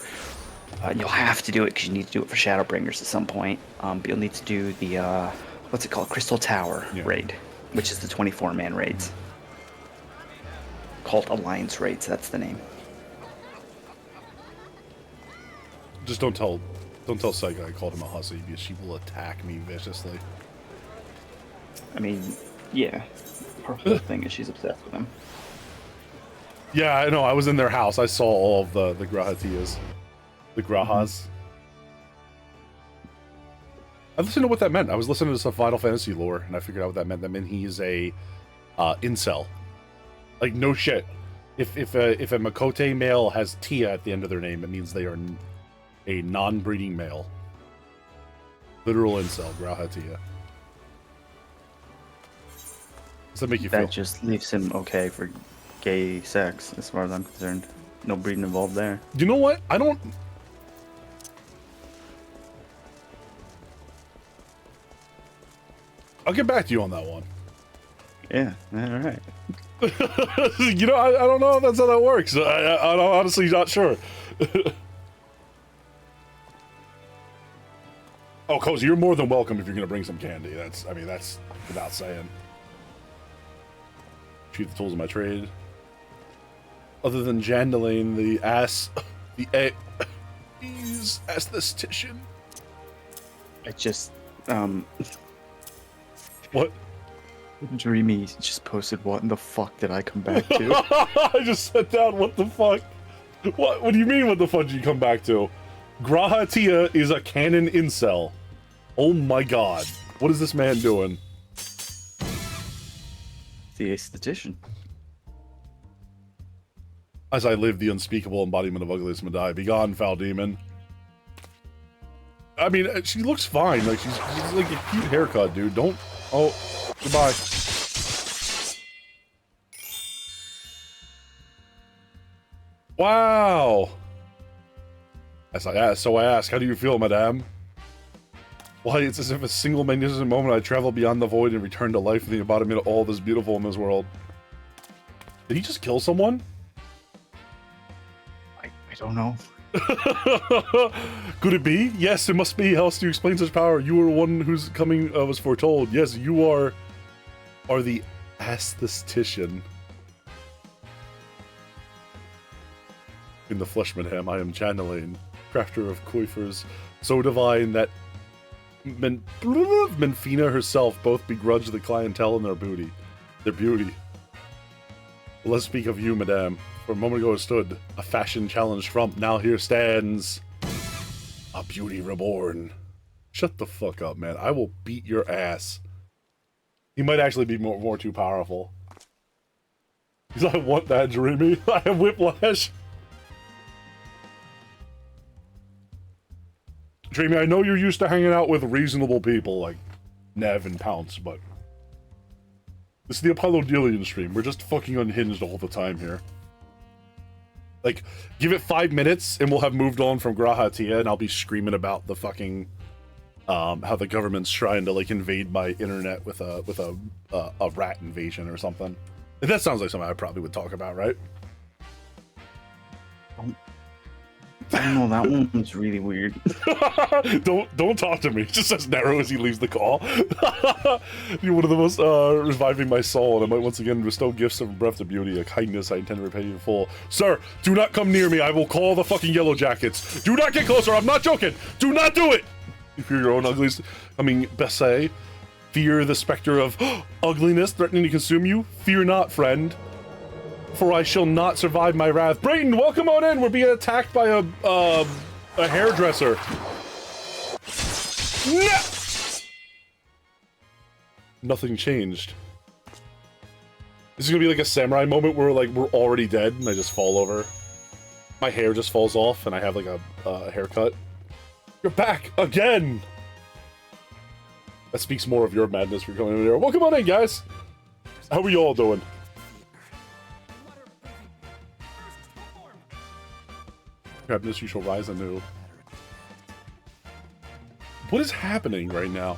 O: you'll have to do it because you need to do it for Shadowbringers at some point. But you'll need to do the, what's it called? Crystal Tower raid, which is the 24-man raids. Called Alliance raids, that's the name.
A: Just don't tell Saiga I called him a hussy, because she will attack me viciously.
O: I mean, yeah. Her whole thing is she's obsessed with him.
A: Yeah, I know. I was in their house. I saw all of the Grahatias. The Grahas. I listened to what that meant. I was listening to some Final Fantasy lore, and I figured out what that meant. That meant he's a incel. Like, no shit. If a Makote male has Tia at the end of their name, it means they are a non-breeding male. Literal incel, Grahatia. Does that make you feel?
O: That just leaves him okay for gay sex, as far as I'm concerned. No breeding involved there.
A: You know what? I don't... I'll get back to you on that one.
O: Yeah, alright.
A: You know, I don't know if that's how that works. I'm honestly not sure. Oh, Cozy, you're more than welcome if you're going to bring some candy. That's without saying. Achieve the tools of my trade. Other than Jandaline, the
O: Dreamy just posted, what in the fuck did I come back to?
A: I just sat down, what the fuck? What do you mean, what the fuck did you come back to? Graha Tia is a canon incel. Oh my god. What is this man doing?
O: The aesthetician.
A: As I live the unspeakable embodiment of ugliest Madai, begone, foul demon. I mean, she looks fine. Like, she's like a cute haircut, dude. Don't... Oh, goodbye. Wow. So I ask, how do you feel, madame? Why, it's as if a single magnificent moment I travel beyond the void and return to life in the embodiment of all that's beautiful in this world. Did he just kill someone?
O: I don't know.
A: Could it be? Yes, it must be. How else do you explain such power? You are one whose coming was foretold. Yes, you are the aesthetician. In the flesh, madame, I am channeling, crafter of coiffures, so divine that Menfina herself both begrudge the clientele and their beauty. Let's speak of you, madame. For a moment ago stood a fashion challenge trump. Now here stands a beauty reborn. Shut the fuck up, man. I will beat your ass. He might actually be more too powerful. Because I want that, Dreamy. I have whiplash. Dreamy, I know you're used to hanging out with reasonable people like Nev and Pounce, but this is the Apollodelian stream. We're just fucking unhinged all the time here. Like, give it 5 minutes and we'll have moved on from Graha Tia and I'll be screaming about the fucking how the government's trying to like invade my internet with a rat invasion or something. That sounds like something I probably would talk about, right?
O: I don't know, that one was really weird.
A: Don't talk to me. It just says narrow as he leaves the call. You're one of the most reviving my soul, and I might once again bestow gifts of breath of beauty, a kindness I intend to repay you in full. Sir, do not come near me. I will call the fucking Yellow Jackets. Do not get closer. I'm not joking. Do not do it. You fear your own ugliness. I mean, Bessay. Fear the specter of ugliness threatening to consume you. Fear not, friend. For I shall not survive my wrath. Brayton, welcome on in. We're being attacked by a hairdresser. No! Nothing changed. This is gonna be like a samurai moment where like we're already dead and I just fall over. My hair just falls off and I have like a haircut. You're back again. That speaks more of your madness for coming in here. Welcome on in, guys. How are you all doing? Madness, you shall rise anew. What is happening right now?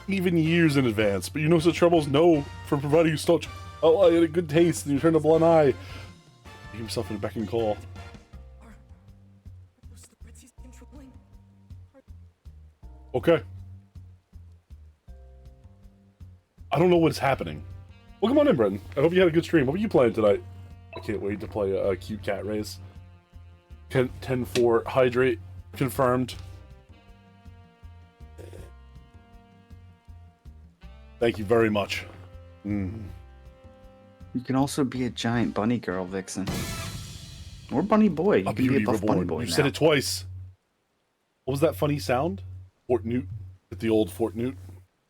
A: Even years in advance, but you know such troubles no for providing you such a good taste and you turn a blind eye. He himself in a beck and call. Okay. I don't know what's happening. Well, come on in, Brenton. I hope you had a good stream. What were you playing tonight? I can't wait to play a cute cat race. 10-4 hydrate confirmed. Thank you very much.
O: You can also be a giant bunny girl, Vixen. Or bunny boy. You
A: A
O: can be
A: beauty
O: a buff bunny
A: reborn.
O: boy
A: You
O: now.
A: said it twice. What was that funny sound? Fort Newt. At the old Fort Newt.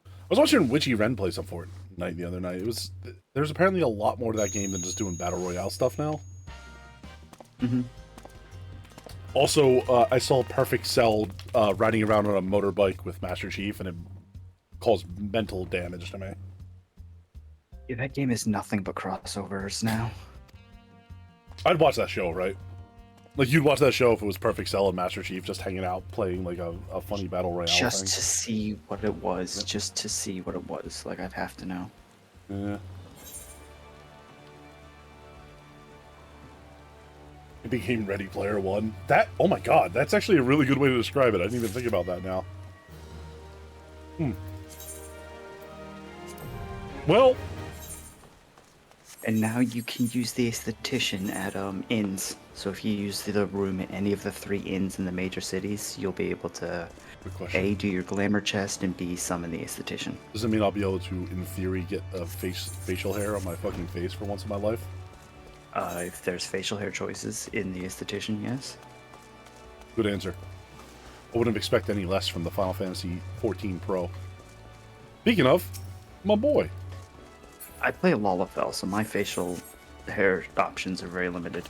A: I was watching Witchy Wren play some Fortnite the other night. There's apparently a lot more to that game than just doing Battle Royale stuff now. Also, I saw Perfect Cell riding around on a motorbike with Master Chief, and it caused mental damage to me.
O: Yeah, that game is nothing but crossovers now.
A: I'd watch that show, right? Like, you'd watch that show if it was Perfect Cell and Master Chief just hanging out, playing, like, a funny Battle Royale
O: Just
A: thing.
O: to see what it was. Yep. Just to see what it was. Like, I'd have to know.
A: Yeah. It became Ready Player One. That, oh my god, that's actually a really good way to describe it. I didn't even think about that now. Well.
O: And now you can use the aesthetician at inns. So if you use the room at any of the 3 inns in the major cities, you'll be able to
A: Good question.
O: A, do your glamour chest, and B, summon the esthetician.
A: Does it mean I'll be able to, in theory, get a facial hair on my fucking face for once in my life?
O: If there's facial hair choices in the esthetician, yes.
A: Good answer. I wouldn't expect any less from the Final Fantasy XIV Pro. Speaking of, my boy.
O: I play Lalafell, so my facial hair options are very limited.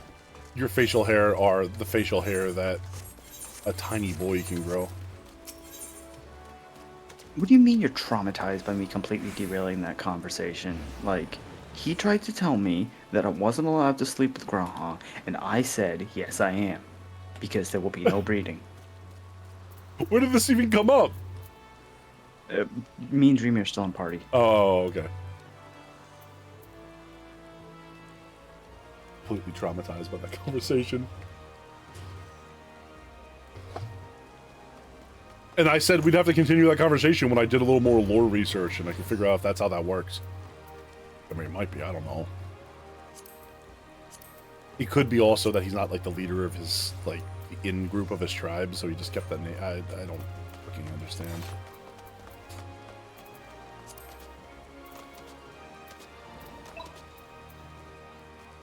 A: Your facial hair are the facial hair that a tiny boy can grow.
O: What do you mean you're traumatized by me completely derailing that conversation? Like, he tried to tell me that I wasn't allowed to sleep with Graha, and I said, yes, I am. Because there will be no breeding.
A: Where did this even come up?
O: Me and Dreamy are still in party.
A: Oh, okay. Completely traumatized by that conversation. And I said we'd have to continue that conversation when I did a little more lore research and I can figure out if that's how that works. I mean, it might be, I don't know. It could be also that he's not, like, the leader of his, like, the in-group of his tribe, so he just kept that name. I don't fucking understand.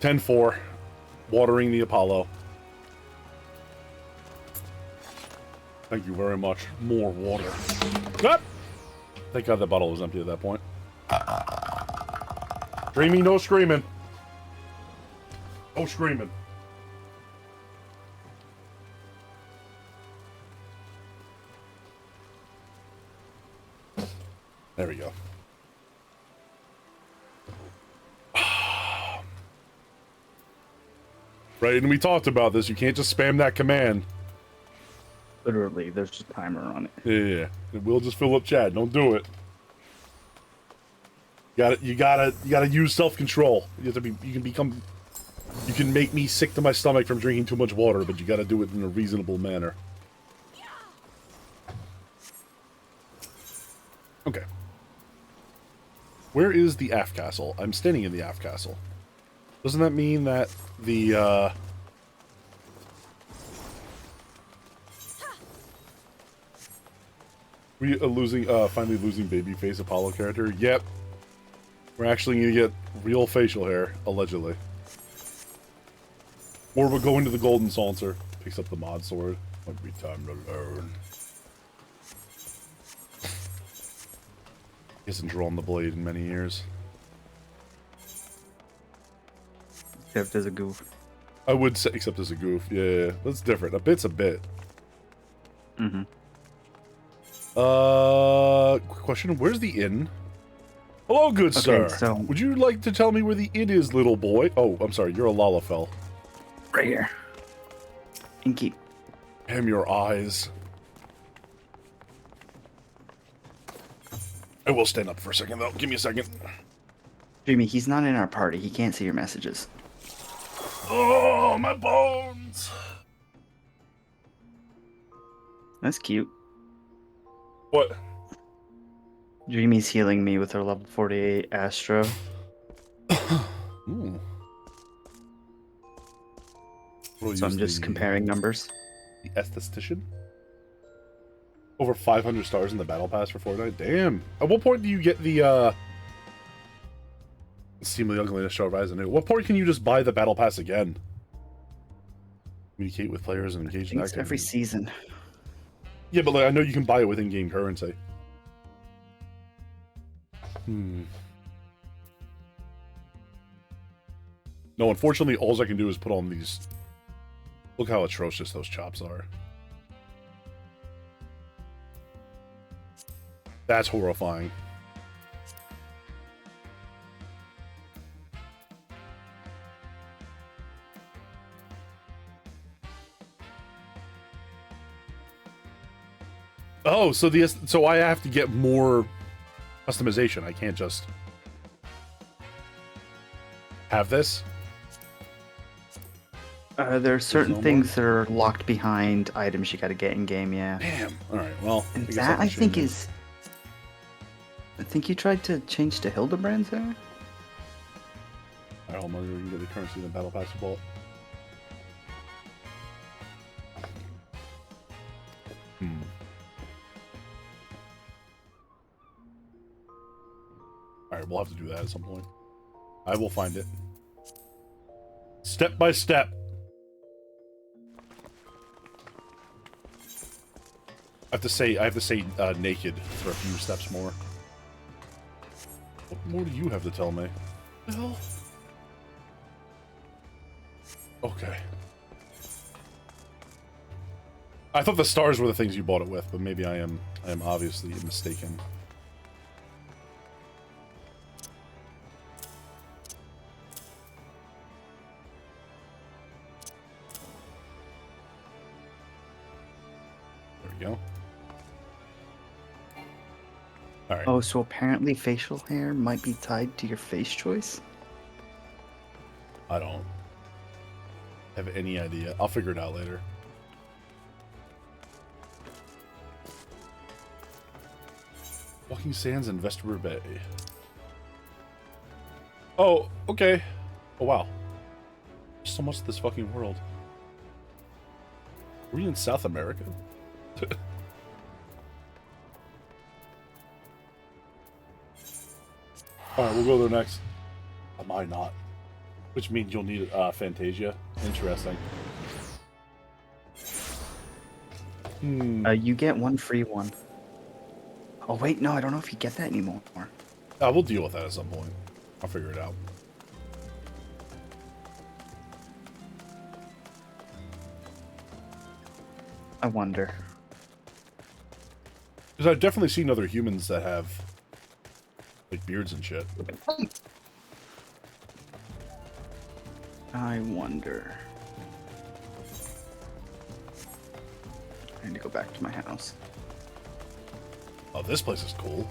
A: (10-4), watering the Apollo. Thank you very much. More water. Ah! Thank God the bottle was empty at that point. Dreamy, no screaming. No screaming. There we go. Right, and we talked about this. You can't just spam that command.
O: Literally, there's a timer on it.
A: Yeah, it will just fill up chat. Don't do it. You gotta use self-control. You can make me sick to my stomach from drinking too much water, but you gotta do it in a reasonable manner. Okay. Where is the aft castle? I'm standing in the aft castle. Doesn't that mean that the, we are finally losing babyface Apollo character? Yep. We're actually gonna get real facial hair, allegedly. Or we'll go into the Golden Saucer. Picks up the mod sword. Might be time to learn. He hasn't drawn the blade in many years.
O: Except as a goof.
A: I would say, except as a goof. Yeah, that's different. A bit's a bit.
O: Mm-hmm.
A: Quick question. Where's the inn? Hello, good sir.
O: So
A: would you like to tell me where the inn is, little boy? Oh, I'm sorry. You're a Lalafell.
O: Right here. Inky.
A: Damn your eyes. I will stand up for a second, though. Give me a second.
O: Jimmy, he's not in our party. He can't see your messages.
A: Oh, my bones.
O: That's cute.
A: What?
O: Dreamy's healing me with her level 48 Astro.
A: Ooh.
O: So I'm just comparing numbers.
A: The esthetician? Over 500 stars in the battle pass for Fortnite? Damn. At what point do you get the, Steam of the Ugliness Show Rising? At what point can you just buy the battle pass again? Communicate with players and engage in activities.
O: Every season.
A: Yeah, but like, I know you can buy it with in-game currency. No, unfortunately, all I can do is put on these. Look how atrocious those chops are. That's horrifying. Oh, so I have to get more customization. I can't just have this.
O: There are certain things that are locked behind items you gotta get in game, yeah.
A: Damn. Alright, well.
O: And that, I think, is... I think you tried to change to Hildebrand's there?
A: Alright, hold on, we can get the currency in the battle pass vault. Alright, we'll have to do that at some point. I will find it. Step by step. I have to say naked for a few steps more. What more do you have to tell me? What the hell? Okay. I thought the stars were the things you bought it with, but maybe I am obviously mistaken. There we go. Alright.
O: Oh, so apparently facial hair might be tied to your face choice?
A: I don't have any idea. I'll figure it out later. Walking Sands and Vesper Bay. Oh, okay. Oh, wow. There's so much to this fucking world. Were you in South America? Alright, we'll go there next. I might not. Which means you'll need Fantasia. Interesting.
O: You get one free one. Oh wait, no, I don't know if you get that anymore.
A: We'll deal with that at some point. I'll figure it out.
O: I wonder.
A: Because I've definitely seen other humans that have like beards and shit.
O: I wonder. I need to go back to my house.
A: Oh, this place is cool.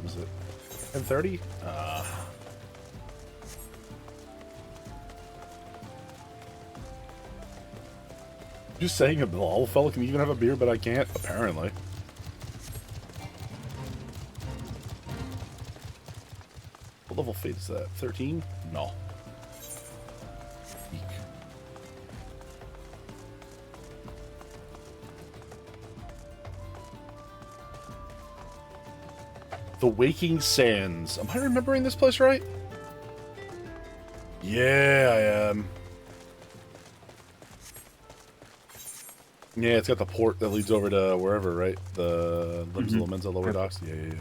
A: Is it 10:30? Just saying a little fella can even have a beard, but I can't, apparently. What level fate is that? 13? No. Eek. The Waking Sands. Am I remembering this place right? Yeah, I am. Yeah, it's got the port that leads over to wherever, right? The Limbs of Lamenza Lower Docks. Yeah.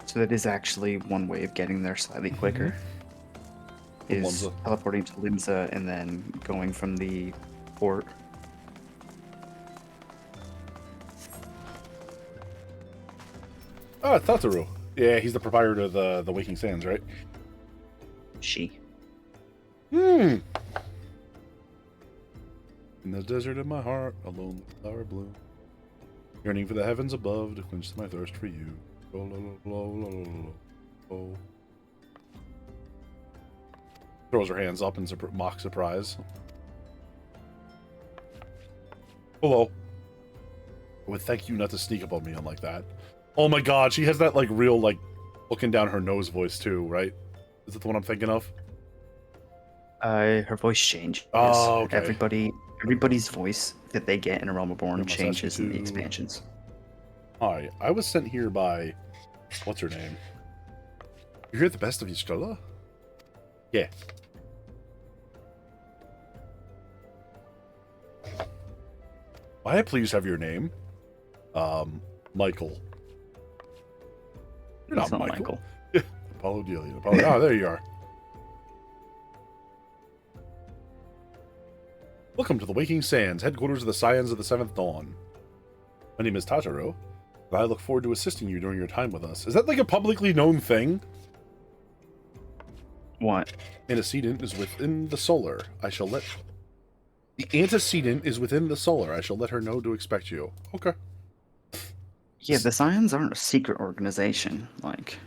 O: So that is actually one way of getting there slightly quicker. Is
A: Limsa.
O: teleporting to Limsa and then going from the port.
A: Oh, it's Tataru. Yeah, he's the proprietor of the Waking Sands, right?
O: She.
A: In the desert of my heart, a lonely flower bloom, yearning for the heavens above to quench my thirst for you. Oh, lo, lo, lo, lo, lo, lo. Oh. Throws her hands up in mock surprise. Hello. I would thank you not to sneak up on me like that. Oh my god, she has that, like, real, like, looking down her nose voice, too, right? Is that the one I'm thinking of?
O: Her voice changes.
A: Oh, okay.
O: Everybody's voice that they get in A Realm Reborn changes in the expansions.
A: Alright, I was sent here by... What's her name? You're here at the best of Yshkola? Yeah. May I please have your name? Michael. You're not Michael. Apollo Delia. Oh, there you are. Welcome to the Waking Sands, headquarters of the Scions of the Seventh Dawn. My name is Tataru, and I look forward to assisting you during your time with us. Is that like a publicly known thing?
O: What?
A: Antecedent is within the solar. The antecedent is within the solar. I shall let her know to expect you. Okay.
O: Yeah, the Scions aren't a secret organization. Like,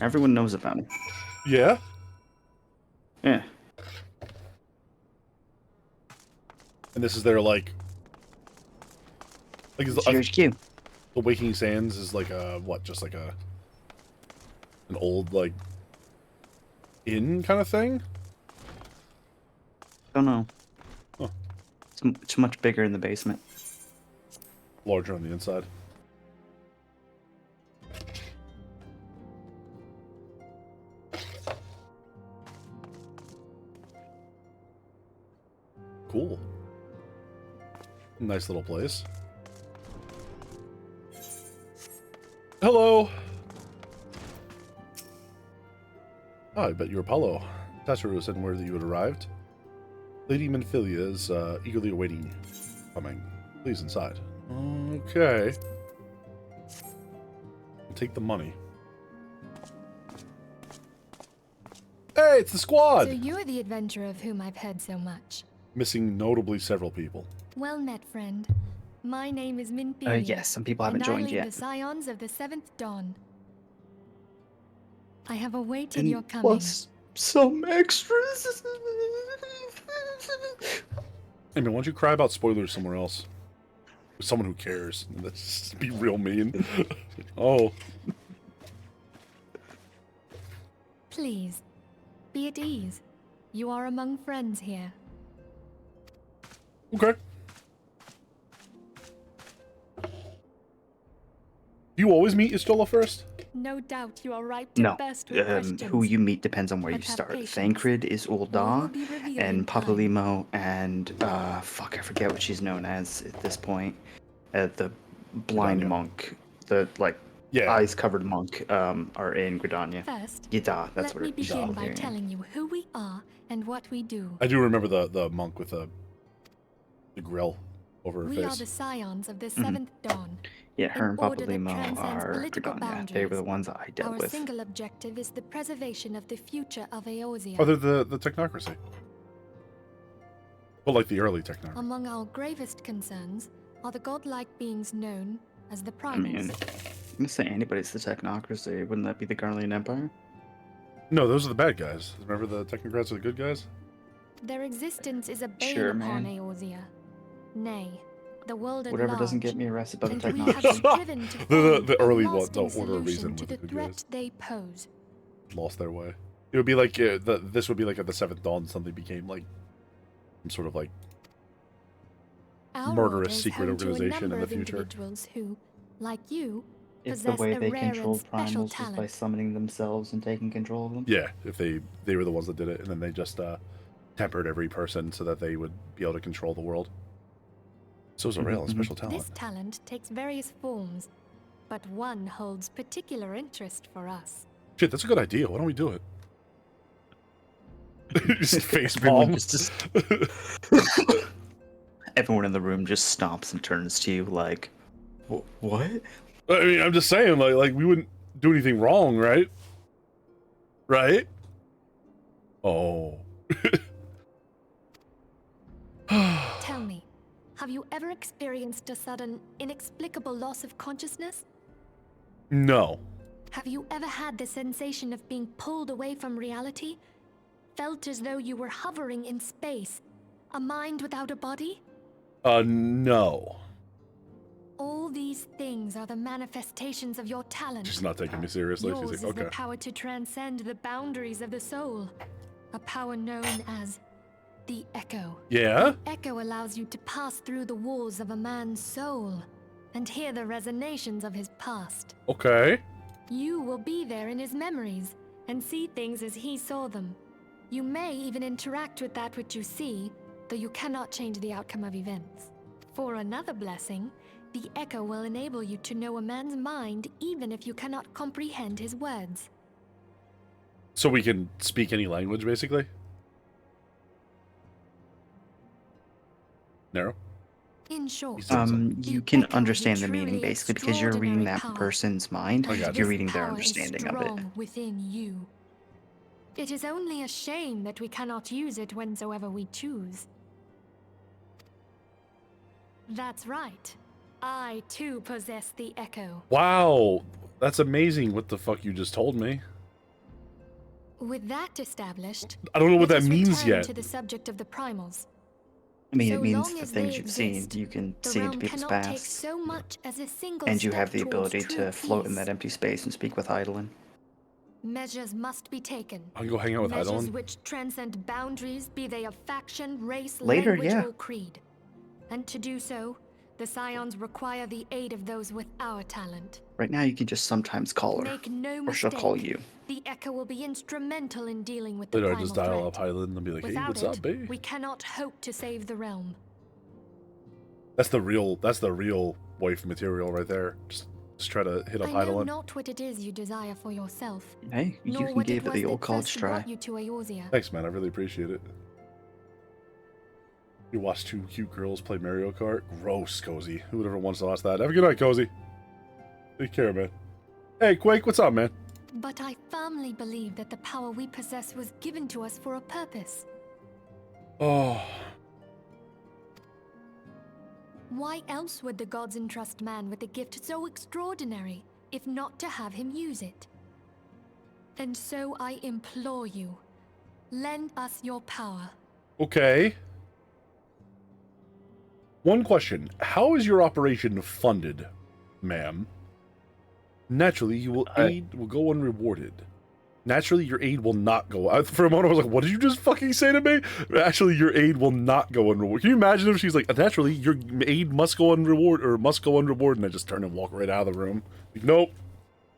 O: everyone knows about them.
A: Yeah?
O: Yeah.
A: And this is their, like is
O: HQ.
A: The Waking Sands is like a, what, just like an old, like, inn kind of thing?
O: Don't know.
A: Huh.
O: It's much bigger in the basement.
A: Larger on the inside. Cool. Nice little place. Hello! Oh, I bet you're Apollo. Tasharu said word that you had arrived. Lady Menphilia is eagerly awaiting you. Coming. Please inside. Okay. I'll take the money. Hey, it's the squad!
Q: So you're the adventurer of whom I've heard so much.
A: Missing notably several people.
Q: Well met, friend. My name is Minphilia.
O: Yes, some people haven't
Q: and
O: joined
Q: I lead
O: yet.
Q: the Scions of the Seventh Dawn. I have awaited
O: And
Q: your coming.
O: plus some extras.
A: Hey man, why don't you cry about spoilers somewhere else? With someone who cares. Let's be real mean. Oh.
Q: Please, be at ease. You are among friends here.
A: Okay. You always meet Istola first?
Q: No doubt you are right to
O: No,
Q: burst with questions.
O: who you meet depends on where
Q: But
O: you
Q: have
O: start.
Q: patience.
O: Thancred is
Q: All will
O: Ul'dah,
Q: be revealed in
O: and
Q: time.
O: Papalimo, and fuck, I forget what she's known as at this point. The blind
A: Gridania.
O: monk, the eyes covered monk, are in Gridania.
Q: First,
O: Yida, that's
Q: let
O: what
Q: me
O: it
Q: begin
O: is.
Q: by telling you who we are and what we do.
A: I do remember the monk with the grill over her
Q: We
A: face.
Q: are the Scions of the Seventh Dawn.
O: Yeah, her and
Q: An order that
O: Papalimo
Q: transcends
O: are
Q: political
O: Gridania. They were the
Q: boundaries.
O: ones that I dealt
Q: Our
O: with.
Q: single objective is the preservation of the future of Eorzea.
A: Oh, they're the technocracy. Well, like the early technocracy.
Q: Among our gravest concerns are the godlike beings known as the
O: I
Q: Primals.
O: mean, I'm gonna say anybody's the technocracy. Wouldn't that be the Garlean Empire?
A: No, those are the bad guys. Remember the technocrats are the good guys?
Q: Their existence is a bane
O: Sure,
Q: upon
O: man.
Q: Eorzea. Nay, the world at
O: Whatever
Q: large.
O: doesn't get me arrested by the
Q: And we have
O: technocracy.
Q: striven to
A: The
Q: find a
A: early one,
Q: lasting
A: the Order of
Q: solution
A: Reason
Q: to
A: were
Q: the
A: the good
Q: threat
A: guys.
Q: they pose.
A: Lost their way. It would be like this would be like at the Seventh Dawn. Something became like some sort of like
Q: Our
A: murderous
Q: order is
A: secret
Q: home to a
A: organization
Q: number
A: in the
Q: of
A: future.
Q: individuals who, like you,
O: If the
Q: possess
O: way
Q: a
O: they
Q: rare and
O: control
Q: special
O: primals is by
Q: talent.
O: summoning themselves and taking control of them.
A: Yeah, if they were the ones that did it, and then they just tempered every person so that they would be able to control the world. So it's a real and special talent.
Q: This talent takes various forms, but one holds particular interest for us.
A: Shit, that's a good idea. Why don't we do it? Just face
O: Everyone
A: palm.
O: Everyone in the room just stops and turns to you like, what?
A: I mean, I'm just saying, like we wouldn't do anything wrong, right? Right? Oh.
Q: Tell me, have you ever experienced a sudden, inexplicable loss of consciousness?
A: No.
Q: Have you ever had the sensation of being pulled away from reality? Felt as though you were hovering in space? A mind without a body?
A: No.
Q: All these things are the manifestations of your talent.
A: She's not taking me seriously.
Q: Yours
A: She's
Q: is
A: like,
Q: the
A: okay.
Q: power to transcend the boundaries of the soul. A power known as the Echo.
A: Yeah?
Q: The Echo allows you to pass through the walls of a man's soul and hear the resonations of his past.
A: Okay.
Q: You will be there in his memories and see things as he saw them. You may even interact with that which you see, though you cannot change the outcome of events. For another blessing, the Echo will enable you to know a man's mind even if you cannot comprehend his words.
A: So we can speak any language, basically? Narrow?
Q: In short,
O: You can understand the meaning basically because you're reading that person's mind. You're reading their understanding of it.
Q: strong within you. It is only a shame that we cannot use it whensoever we choose. That's right. I too possess the Echo.
A: Wow. That's amazing what the fuck you just told me.
Q: With that established,
A: I don't know what
Q: let
A: that
Q: us
A: means
Q: return
A: yet.
Q: to the subject of the primals.
O: I mean,
Q: So
O: it means
Q: long
O: the
Q: as
O: things
Q: they
O: you've seen,
Q: exist,
O: you can
Q: the
O: see into
Q: realm
O: people's
Q: cannot take
O: past.
Q: so much as a single
O: And you
Q: step
O: have the
Q: towards
O: ability
Q: true
O: to float in
Q: peace.
O: that empty space and speak with Eidolon.
Q: Measures must be taken.
A: I can go hang out with
Q: Measures
A: Heidelin.
Q: which transcend boundaries, be they of faction, race,
O: Later,
Q: language,
O: yeah.
Q: or creed. And to do so, the Scions require the aid of those with our talent.
O: Right now, you can just sometimes call her.
Q: Make no
O: Or she'll
Q: mistake,
O: call you.
Q: the Echo will be instrumental in dealing with the
A: Later, I
Q: primal
A: just dial
Q: threat.
A: up Heidelin and be like, hey,
Q: Without
A: what's
Q: it,
A: up, babe?
Q: we cannot hope to save the realm.
A: That's the real wife material right there. Just try to hit up
Q: I know
A: Heidelin.
Q: not what it is you desire for yourself.
O: Hey, you
Q: nor
O: can
Q: what
O: give it
Q: was
O: the old
Q: that
O: college
Q: first
O: try.
Q: brought you to Eorzea.
A: Thanks, man. I really appreciate it. You watch two cute girls play Mario Kart? Gross, Cozy. Who would ever wants to watch that? Have a good night, Cozy. Take care, man. Hey, Quake, what's up, man?
Q: But I firmly believe that the power we possess was given to us for a purpose.
A: Oh.
Q: Why else would the gods entrust man with a gift so extraordinary, if not to have him use it? And so I implore you, lend us your power.
A: Okay. One question. How is your operation funded, ma'am? Naturally, your aid will go unrewarded. Naturally, your aid will not go... For a moment, I was like, what did you just fucking say to me? Actually, your aid will not go unrewarded. Can you imagine if she's like, naturally, your aid must go unrewarded, or must go unrewarded, and I just turn and walk right out of the room? Like, nope.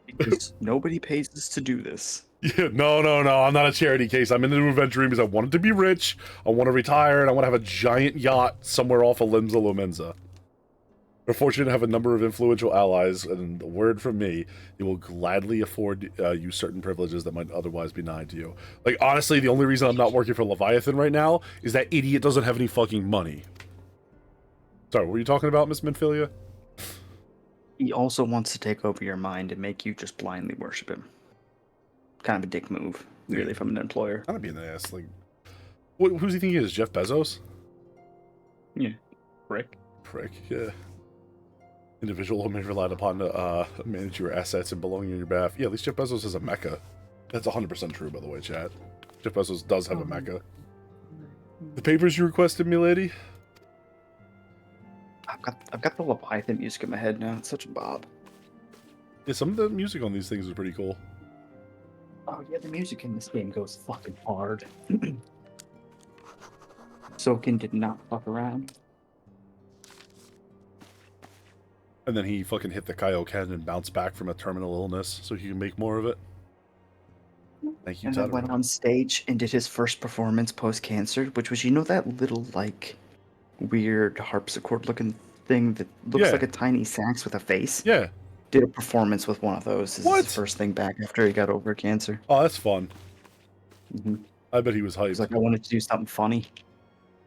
O: Because nobody pays us to do this.
A: Yeah, no, I'm not a charity case. I'm in the adventure dream because I wanted to be rich, I want to retire, and I want to have a giant yacht somewhere off of Limsa Lomenza. We're fortunate to have a number of influential allies, and a word from me, they will gladly afford you certain privileges that might otherwise be denied to you. Like, honestly, the only reason I'm not working for Leviathan right now is that idiot doesn't have any fucking money. Sorry, what were you talking about, Miss Minfilia?
O: He also wants to take over your mind and make you just blindly worship him. Kind of a dick move, really, from an employer.
A: Kind of be an ass. Like, who's he think he is? Jeff Bezos?
O: Yeah. Prick.
A: Yeah. Individual may relied upon to manage your assets and belonging in your bath. Yeah, at least Jeff Bezos has a Mecca. That's 100% true, by the way, chat. Jeff Bezos does have a Mecca. The papers you requested, milady?
O: I've got the Leviathan music in my head now. It's such a bob.
A: Yeah, some of the music on these things is pretty cool.
O: Oh yeah, the music in this game goes fucking hard. Soken did not fuck around.
A: And then he fucking hit the Kaioken and bounced back from a terminal illness so he can make more of it. Thank you,
O: And then
A: Tadara.
O: went on stage and did his first performance post-cancer, which was, you know, that little, like, weird harpsichord-looking thing that looks like a tiny sax with a face?
A: Yeah.
O: Did a performance with one of those. This is his first thing back after he got over cancer.
A: Oh, that's fun.
O: Mm-hmm.
A: I bet he was hyped.
O: He's like, I wanted to do something funny.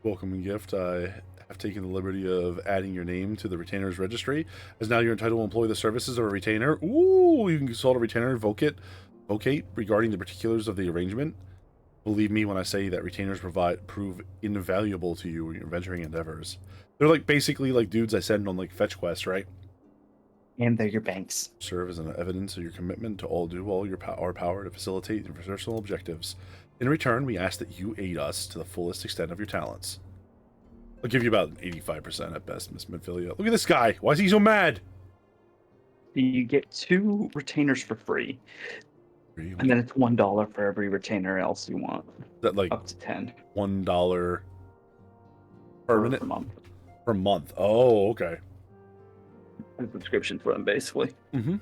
A: Welcome gift. I have taken the liberty of adding your name to the retainer's registry, as now you're entitled to employ the services of a retainer. Ooh, you can consult a retainer, vocate regarding the particulars of the arrangement. Believe me when I say that retainers prove invaluable to you in your venturing endeavors. They're like basically like dudes I send on like fetch quests, right?
O: And they're your banks.
A: Serve as an evidence of your commitment to all our power to facilitate your personal objectives. In return, we ask that you aid us to the fullest extent of your talents. I'll give you about 85% at best, Miss Minfilia. Look at this guy. Why is he so mad?
O: You get 2 retainers for free. And then it's $1 for every retainer else you want.
A: That like
O: up to 10.
A: $1 per minute?
O: Per month.
A: Per month. Oh, okay.
O: A subscription for them, basically.
A: Mm-hmm.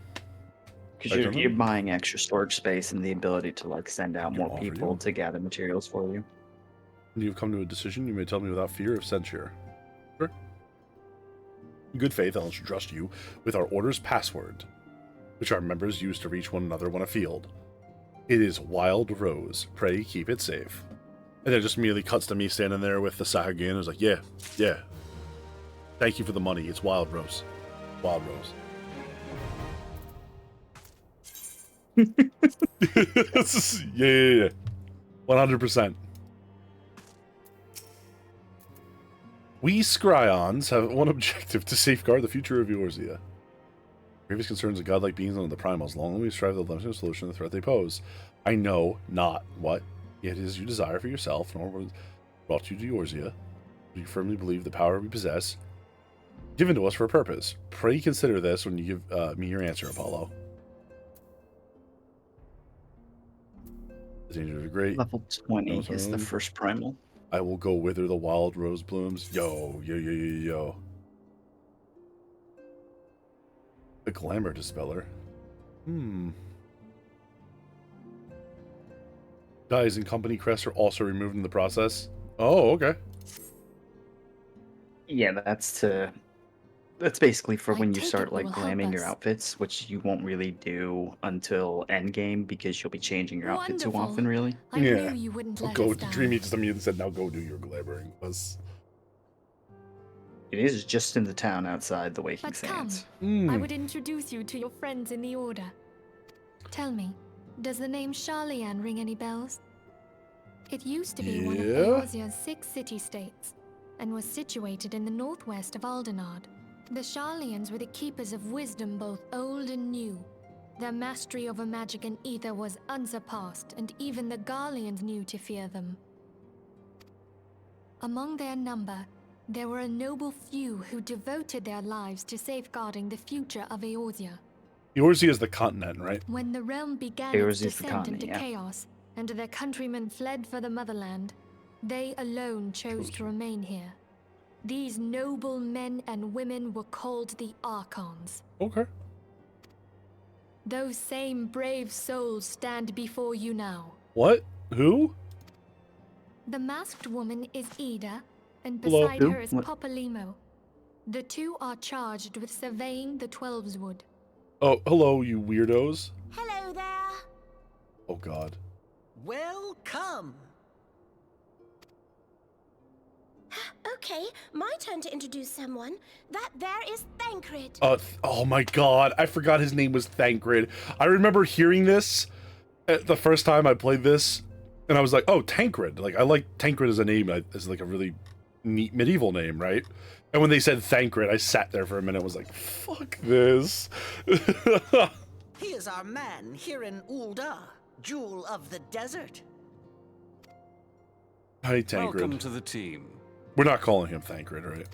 O: Because you're buying extra storage space and the ability to like send out more people to gather materials for you.
A: When you've come to a decision, you may tell me without fear of censure. Sure. In good faith, I'll trust you with our order's password, which our members use to reach one another when afield. It is Wild Rose. Pray keep it safe. And then it just immediately cuts to me standing there with the Sahuagin. I was like, yeah. Thank you for the money. It's Wild Rose. Wild Rose. Yeah. 100%. We Scryons have one objective: to safeguard the future of Eorzea. Previous concerns of godlike beings under the primals long we strive to the limited solution to the threat they pose. I know not what it is you desire for yourself, nor what brought you to Eorzea. We firmly believe the power we possess, given to us for a purpose. Pray consider this when you give me your answer, Apollo. Danger is great.
O: Level 20 is the first primal.
A: I will go wither the wild rose blooms. Yo, yo, yo, yo, yo. The glamour dispeller. Dyes and company crests are also removed in the process. Oh, okay.
O: Yeah, that's basically for when you
Q: take
O: start
Q: it
O: like
Q: will help
O: glamming your
Q: us.
O: outfits, which you won't really do until endgame because you'll be changing your outfit too
Q: Wonderful.
O: often, really.
Q: I knew you wouldn't
A: I'll
Q: let
A: go
Q: us
A: with the
Q: down.
A: Dreamy just immediately said, now go do your glamoring.
O: It is just in the town outside the Waking
Q: But come,
O: Sands.
Q: I would introduce you to your friends in the Order. Tell me, does the name Sharlayan ring any bells? It used to be one of
A: Yeah?
Q: Eorzea's 6 city-states, and was situated in the northwest of Aldenard. The Sharlayans were the keepers of wisdom both old and new. Their mastery over magic and ether was unsurpassed, and even the Garleans knew to fear them. Among their number, there were a noble few who devoted their lives to safeguarding the future of Eorzea.
A: Eorzea is the continent, right?
Q: When the realm began
O: Eorzea
Q: its
O: is the
Q: descent
O: continent,
Q: into
O: yeah.
Q: chaos, and their countrymen fled for the motherland, they alone chose to remain here. These noble men and women were called the Archons.
A: Okay.
Q: Those same brave souls stand before you now.
A: What? Who?
Q: The masked woman is Ida, and
A: Hello.
Q: beside
A: Who?
Q: her is
A: What?
Q: Papalimo. The two are charged with surveying the Twelveswood.
A: Oh, hello, you weirdos.
P: Hello there.
A: Oh, God.
R: Welcome.
P: Okay, my turn to introduce someone. That there is Thancred.
A: Oh my God, I forgot his name was Thancred. I remember hearing this the first time I played this, and I was like, oh, Tancred. Like, I like Tancred as a name, as like a really neat medieval name, right? And when they said Thancred, I sat there for a minute and was like, fuck this.
R: He is our man here in Ul'dah, Jewel of the Desert.
A: Hi, Tancred.
K: Welcome to the team.
A: We're not calling him Thancred, right?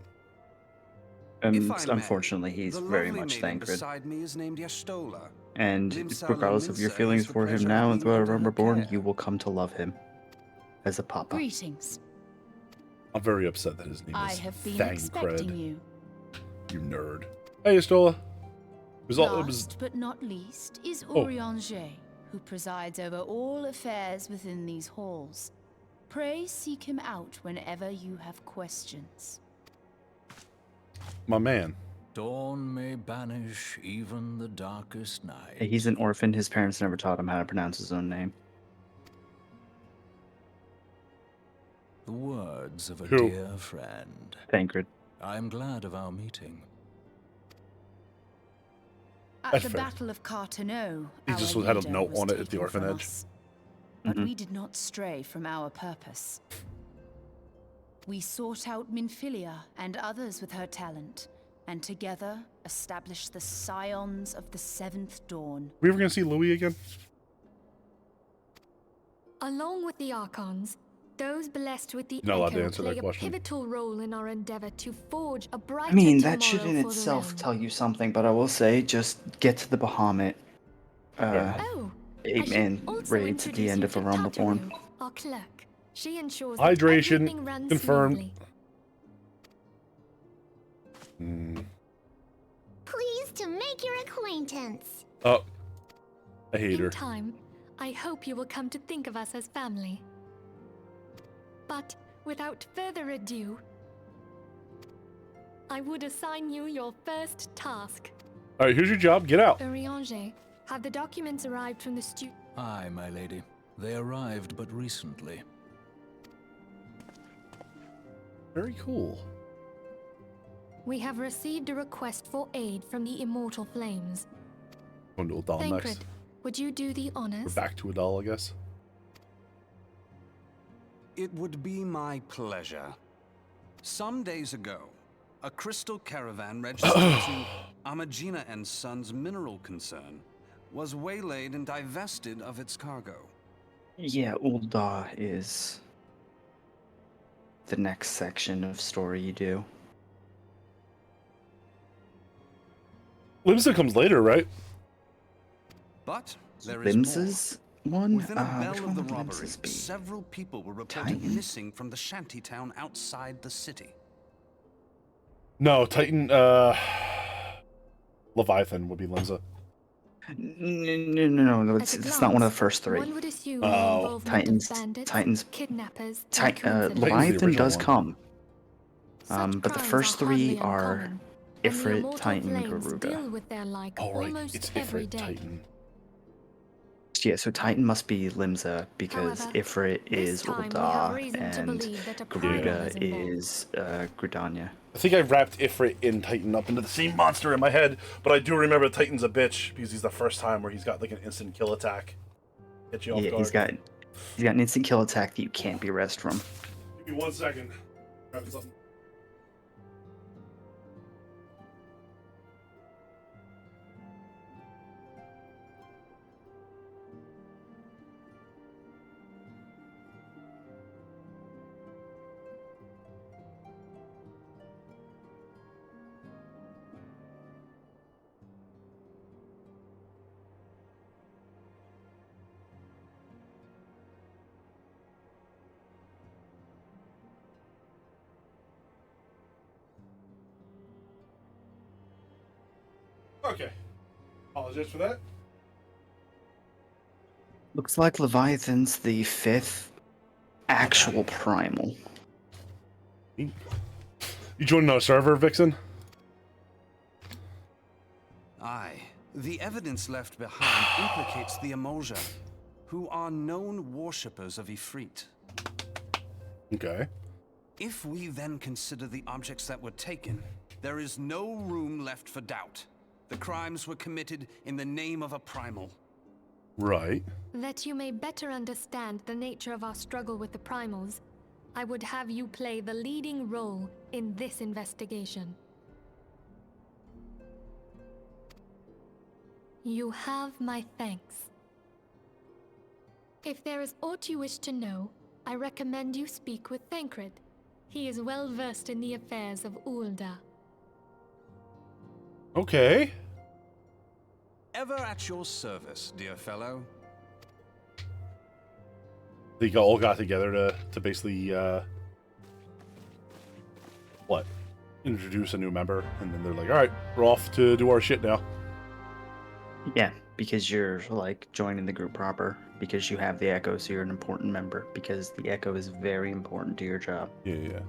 O: Unfortunately, he's
K: The
O: very
K: lovely
O: much
K: maiden
O: Thancred.
K: beside me is named Yastola.
O: And
K: Limsala
O: regardless of your
K: Minsa
O: feelings
K: is the
O: for him
K: pleasure
O: now
K: of
O: and
K: being
O: throughout
K: under
O: Realm
K: her
O: Reborn,
K: care.
O: you will come to love him as a papa.
G: Greetings.
A: I'm very upset that his name
G: I
A: is
G: have been
A: Thancred.
G: expecting you.
A: You nerd. Hey, Yastola.
G: Last but not least is
A: Oh.
G: Urianger, who presides over all affairs within these halls. Pray seek him out whenever you have questions.
A: My man.
M: Dawn may banish even the darkest night.
O: He's an orphan. His parents never taught him how to pronounce his own name.
M: The words of a
A: Who?
M: dear friend.
O: Thancred.
M: I am glad of our meeting.
G: At
A: That's
G: the
A: fair.
G: Battle of Carteneau,
A: He
G: our
A: just had a
G: leader
A: note
G: was
A: on it at the
G: taken from
A: orphanage.
G: us. But
A: Mhm.
G: we did not stray from our purpose. We sought out Minfilia and others with her talent, and together established the Scions of the Seventh Dawn.
A: We ever gonna see Louis again?
Q: Along with the Archons, those blessed with the
A: Not allowed to
Q: Echo
A: answer that
Q: play a
A: question.
Q: pivotal role in our endeavor to forge a brighter
O: I mean, that should
Q: tomorrow
O: in
Q: for the
O: itself
Q: realm.
O: tell you something, but I will say, just get to the Bahamut.
Q: Oh, I
O: 8-man
Q: should also
O: raids at the
Q: introduce
O: end
Q: you
O: of a
Q: to
O: Realm Reborn.
Q: Tataru, our clerk. She ensures that
A: Hydration
Q: everything runs
A: confirmed.
Q: smoothly.
P: Pleased to make your acquaintance.
A: Oh, I hate
Q: In
A: her.
Q: time, I hope you will come to think of us as family. But without further ado, I would assign you your first task.
A: All right, here's your job. Get out.
Q: Urianger, have the documents arrived from the
M: Aye, my lady. They arrived but recently.
A: Very cool.
Q: We have received a request for aid from the Immortal Flames.
A: Going to Adal next.
Q: Thancred, would you do the
A: We're
Q: honors?
A: back to Adal, I guess.
K: It would be my pleasure. Some days ago, a crystal caravan registered to Amagina and Sons mineral concern was waylaid and divested of its cargo.
O: Yeah, Ul'dah is the next section of story you do.
A: Limsa comes later, right?
K: But there is more.
O: Limsa's? one?
K: Within a
O: Which
K: bell of
O: one
K: the
O: would
K: robbery,
O: lenses be?
K: several people were reported
O: Titan?
K: missing from the shantytown outside the city.
A: No, Titan, Leviathan would be Linza.
O: No, it's not one of the first three.
Q: One would assume the
A: Oh.
Q: involvement of bandits, kidnappers, and coincidence.
O: Leviathan does
A: one.
O: come.
Q: Such
O: But the
Q: crimes
O: first
Q: are hardly
O: three are
Q: uncommon, and the
O: Ifrit,
Q: immortal
O: Titan,
Q: flames
O: Garuda.
Q: deal with their like
A: Oh, right.
Q: almost
A: It's
Q: every
A: Ifrit,
Q: day.
A: Titan.
O: Yeah, so Titan must be Limsa because
Q: However,
O: Ifrit
Q: this
O: is
Q: time we have
O: Ul'dah
Q: reason to
O: and
Q: believe that a primal
O: Garuda
Q: is involved.
O: is Gridania.
A: I think I wrapped Ifrit in Titan up into the same monster in my head, but I do remember Titan's a bitch because he's the first time where he's got like an instant kill attack. Get you off
O: Yeah,
A: guard.
O: he's got an instant kill attack that you can't be rest from.
A: Give me 1 second. Grab something. Okay. Apologize for that.
O: Looks like Leviathan's the 5th actual primal.
A: You joining our server, Vixen?
K: Aye. The evidence left behind implicates the Emulja, who are known worshippers of Ifrit.
A: Okay.
K: If we then consider the objects that were taken, there is no room left for doubt. The crimes were committed in the name of a primal.
A: Right.
Q: That you may better understand the nature of our struggle with the primals, I would have you play the leading role in this investigation. You have my thanks. If there is aught you wish to know, I recommend you speak with Thancred. He is well versed in the affairs of Ul'dah.
A: Okay.
K: Ever at your service, dear fellow.
A: They all got together to basically, what? Introduce a new member, and then they're like, alright, we're off to do our shit now.
O: Yeah, because you're, like, joining the group proper. Because you have the Echo, so you're an important member. Because the Echo is very important to your job.
A: Yeah.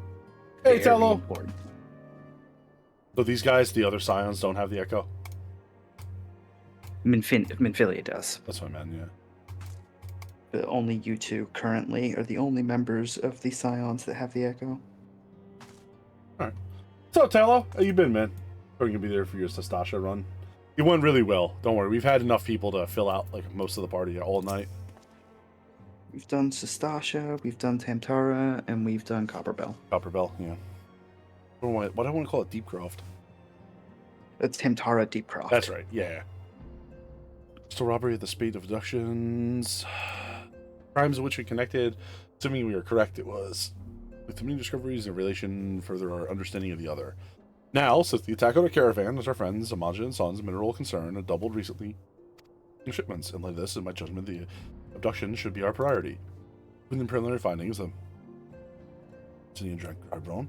O: Very
A: Hey, Tello!
O: important.
A: So these guys, the other Scions, don't have the Echo?
O: Minfilia does.
A: That's what I meant, yeah.
O: But only you two currently are the only members of the Scions that have the Echo.
A: Alright. So, Tello, how you been, man? We're gonna be there for your Sastasha run. It went really well. Don't worry, we've had enough people to fill out like most of the party all night.
O: We've done Sastasha, we've done Tamtara, and we've done Copperbell.
A: Copperbell, yeah. Why do I want to call it Deepcroft?
O: It's Tamtara Deepcroft.
A: That's right, yeah. Still robbery at the speed of abductions. Crimes of which we connected. Assuming we are correct, it was. With the many discoveries in relation, further our understanding of the other. Now, since the attack on the caravan was our friends, Amaja and Sons, mineral concern, had doubled recently in shipments. In light of this, in my judgment, the abduction should be our priority. Within preliminary findings, the Sinian Drybron,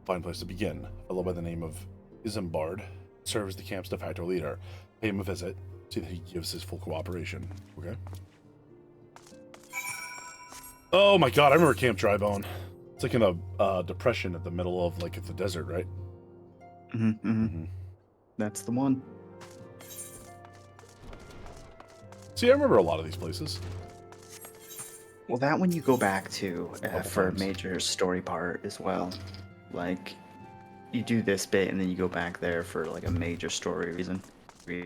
A: fine place to begin. A fellow by the name of Isambard serves as the camp's de facto leader. Pay him a visit, see that he gives his full cooperation. Okay. Oh my god, I remember Camp Drybone. It's like in a depression at the middle of like the desert, right?
O: That's the one.
A: See, I remember a lot of these places.
O: Well, that one you go back to for a
A: times.
O: major story part as well. Like, you do this bit and then you go back there for like a major story reason. You're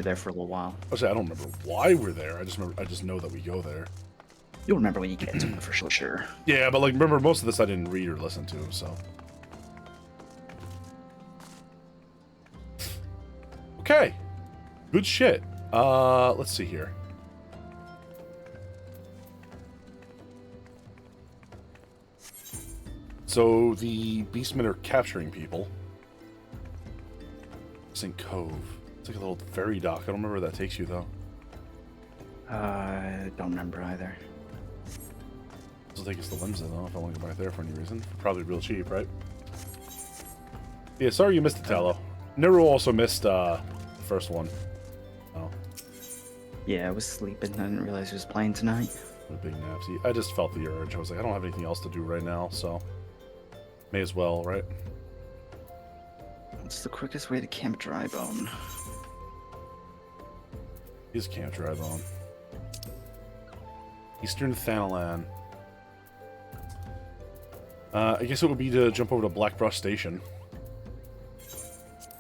O: there for a little while.
A: I don't remember why we're there. I just know that we go there.
O: You'll remember when you get to it for sure.
A: Yeah, but like remember most of this I didn't read or listen to, so. Okay. Good shit. Let's see here. So the beastmen are capturing people. St. Cove. It's like a little ferry dock. I don't remember where that takes you though.
O: I don't remember either.
A: I'll take us the Limsa though if I want to go back there for any reason. Probably real cheap, right? Yeah, sorry you missed it, Tallow. Neru also missed the first one. Oh.
O: Yeah, I was sleeping. I didn't realize he was playing tonight.
A: A big napsy. I just felt the urge. I was like, I don't have anything else to do right now, so may as well, right?
O: What's the quickest way to Camp Drybone?
A: Is Camp Drybone. Eastern Thanalan. I guess it would be to jump over to Blackbrush Station.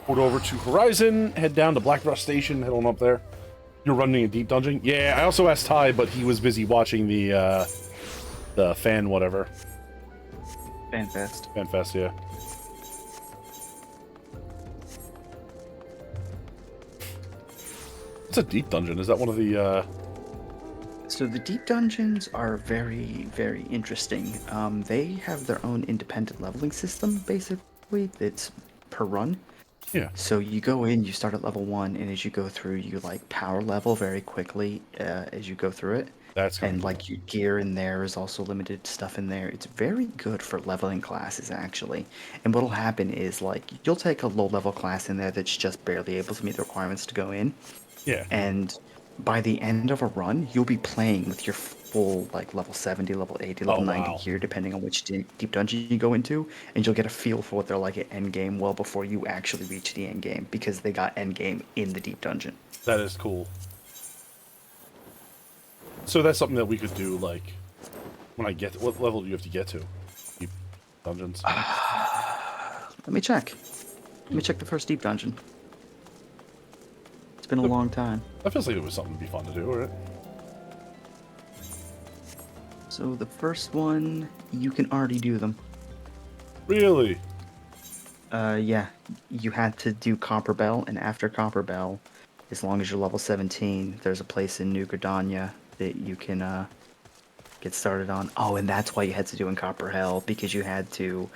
A: Port over to Horizon, head down to Blackbrush Station, head on up there. You're running a deep dungeon? Yeah, I also asked Ty, but he was busy watching the fan whatever.
O: FanFest.
A: FanFest, yeah. It's a deep dungeon. Is that one of the,
O: So the deep dungeons are very, very interesting. They have their own independent leveling system, basically. It's per run.
A: Yeah.
O: So you go in, you start at level 1, and as you go through, you like power level very quickly as you go through it.
A: That's
O: and like your gear in there is also limited stuff in there. It's very good for leveling classes actually. And what'll happen is like you'll take a low level class in there that's just barely able to meet the requirements to go in.
A: Yeah.
O: And by the end of a run, you'll be playing with your full like level 70, level 80, level 90 gear, depending on which deep dungeon you go into, and you'll get a feel for what they're like at end game well before you actually reach the end game because they got end game in the deep dungeon.
A: That is cool. So that's something that we could do, like, when I get... What level do you have to get to? Deep dungeons?
O: Let me check. Let me check the first deep dungeon. It's been a long time.
A: That feels like it was something to be fun to do, right?
O: So the first one, you can already do them.
A: Really?
O: Yeah. You had to do Copper Bell, and after Copper Bell, as long as you're level 17, there's a place in New Gridania that you can get started on. Oh, and that's why you had to do in Copper Hell, because you had to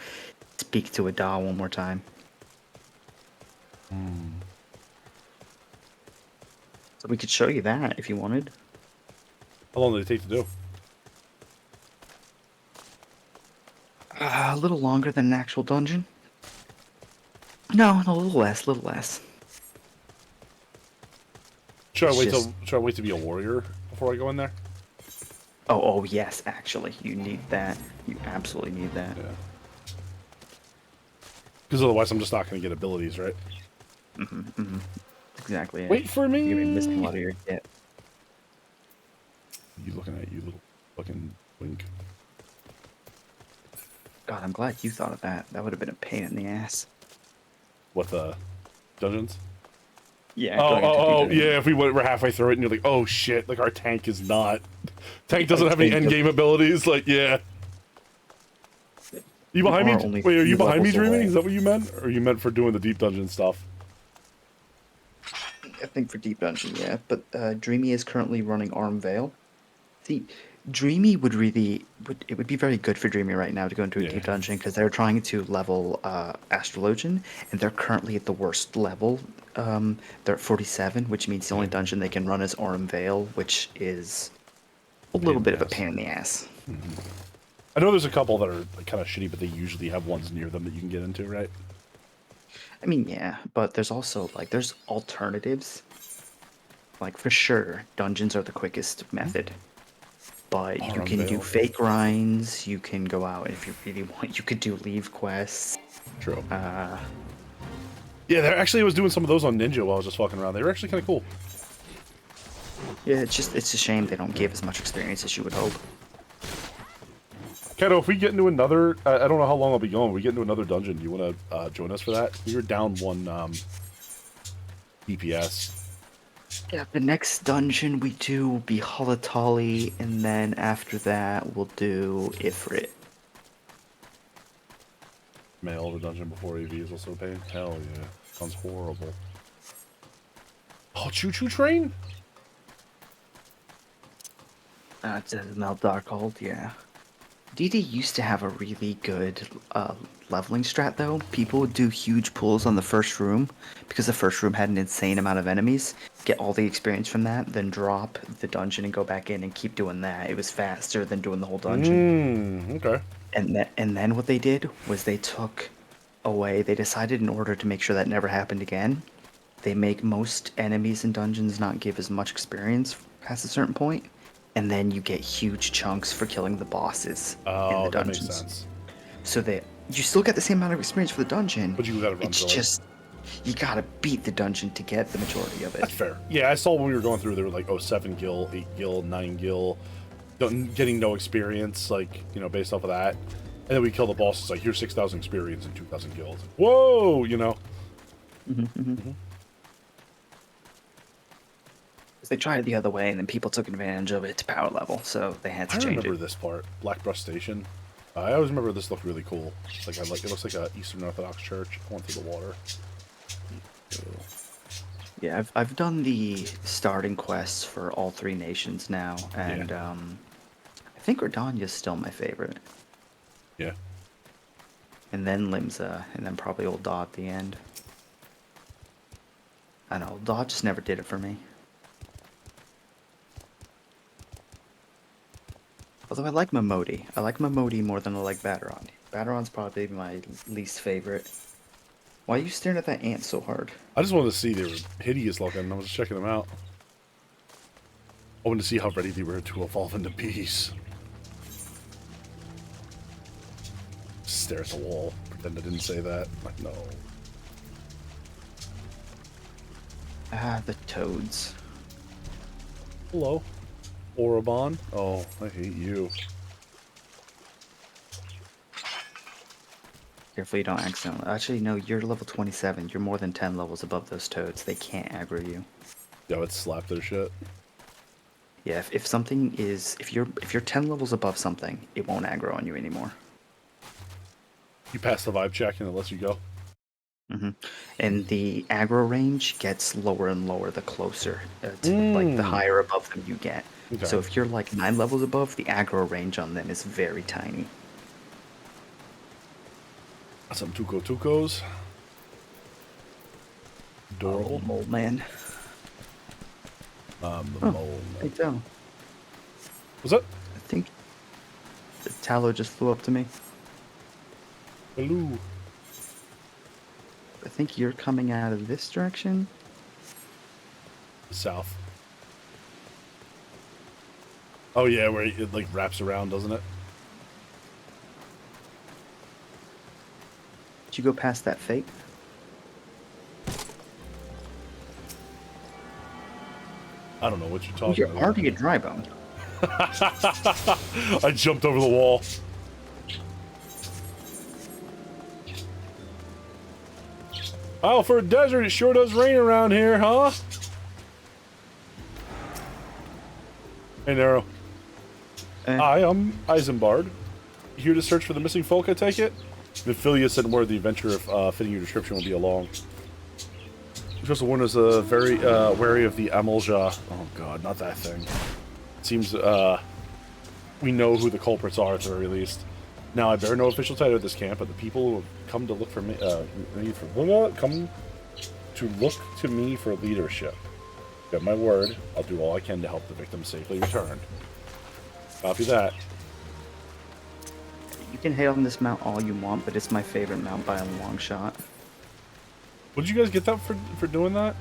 O: speak to a doll one more time. So we could show you that if you wanted.
A: How long did it take to do?
O: A little longer than an actual dungeon. No, a little less,
A: Should I wait to be a warrior before I go in there?
O: Oh yes, actually, you need that. You absolutely need that.
A: Yeah. Because otherwise, I'm just not going to get abilities, right?
O: Exactly. Yeah.
A: Wait for me.
O: You're gonna be missing a lot of your get.
A: You looking at you, little fucking wink.
O: God, I'm glad you thought of that. That would have been a pain in the ass.
A: What, the dungeons?
O: Yeah.
A: Yeah. If we were halfway through it and you're like, oh shit, like our tank is not. Tank doesn't have any end game abilities. Like, yeah. You behind me? Wait, are you behind me, Dreamy? Is that what you meant? Or you meant for doing the deep dungeon stuff?
O: I think for deep dungeon, yeah. But Dreamy is currently running Arm Veil. See, Dreamy would really it would be very good for Dreamy right now to go into a deep dungeon because they're trying to level Astrologian and they're currently at the worst level. They're at 47, which means the only dungeon they can run is Arm Veil, which is a little bit of a pain in the ass.
A: I know there's a couple that are kind of shitty, but they usually have ones near them that you can get into, right?
O: I mean, yeah, but there's also like there's alternatives. Like for sure, dungeons are the quickest method. But you can do fake grinds, you can go out if you really want, you could do leave quests.
A: True. Yeah, I was doing some of those on Ninja while I was just walking around. They were actually kind of cool.
O: Yeah, it's a shame they don't give as much experience as you would hope.
A: Kato, if we get into another, I don't know how long I'll be going. We get into another dungeon. Do you want to join us for that? We were down one DPS.
O: Yeah, the next dungeon we do will be Hulatali, and then after that we'll do Ifrit.
A: Mail the dungeon before AV is also a pain. Hell yeah, sounds horrible. Oh, Choo Choo Train?
O: It's Mel Darkhold, yeah. DD used to have a really good leveling strat, though. People would do huge pulls on the first room because the first room had an insane amount of enemies. Get all the experience from that, then drop the dungeon and go back in and keep doing that. It was faster than doing the whole dungeon.
A: Okay.
O: And then what they did was they took away. They decided in order to make sure that never happened again, they make most enemies in dungeons not give as much experience past a certain point. And then you get huge chunks for killing the bosses in the dungeons.
A: That makes sense.
O: So you still get the same amount of experience for the dungeon.
A: But you gotta run
O: It's
A: through
O: just you gotta beat the dungeon to get the majority of it.
A: That's fair. Yeah, I saw when we were going through, there were like 7 gil, 8 gil, 9 gil, getting no experience, like, you know, based off of that. And then we kill the boss. It's like, here's 6,000 experience and 2,000 gills. Whoa, you know.
O: They tried it the other way, and then people took advantage of it to power level, so they had to change it.
A: I remember this part, Blackbrush Station. I always remember this looked really cool. Like it looks like a Eastern Orthodox church going through the water.
O: Yeah, I've done the starting quests for all 3 nations now, and I think Redania's still my favorite.
A: Yeah.
O: And then Limsa, and then probably Old Daw at the end. I know, Old Daw just never did it for me. Although I like Momodi. I like Momodi more than I like Baderon. Baderon's probably my least favorite. Why are you staring at that ant so hard?
A: I just wanted to see, they were hideous looking. I was just checking them out. I wanted to see how ready they were to evolve into bees. Stare at the wall. Pretend I didn't say that. Like, no.
O: Ah, the toads.
A: Hello. Orobon. Oh, I hate you.
O: Careful you don't accidentally. Actually, no, you're level 27. You're more than 10 levels above those toads. They can't aggro you.
A: Yeah, let's slap their shit.
O: Yeah, if something is... If you're 10 levels above something, it won't aggro on you anymore.
A: You pass the vibe check and it lets you go.
O: And the aggro range gets lower and lower the closer, like the higher above them you get.
A: Okay.
O: So if you're like 9 levels above, the aggro range on them is very tiny.
A: Some Tucos. Adorable.
O: Mole man.
A: The mole.
O: Hey, Tal.
A: What's up?
O: I think the tallow just flew up to me.
A: Hello.
O: I think you're coming out of this direction.
A: South. Oh yeah, where it like wraps around, doesn't it?
O: Did you go past that fake?
A: I don't know what you're talking about.
O: You're already a dry bone.
A: I jumped over the wall. Oh, for a desert, it sure does rain around here, huh? Hey, Nero. Hi, I'm Eisenbard. Here to search for the missing folk, I take it? Nephilia sent word the adventure of fitting your description will be along. Just warn us very wary of the Amalja. Oh god, not that thing. It seems we know who the culprits are at the very least. Now I bear no official title at this camp, but the people who have come to look for me come to look to me for leadership. Got my word, I'll do all I can to help the victim safely return. Copy that.
O: You can hate on this mount all you want, but it's my favorite mount by a long shot.
A: What did you guys get that for doing that?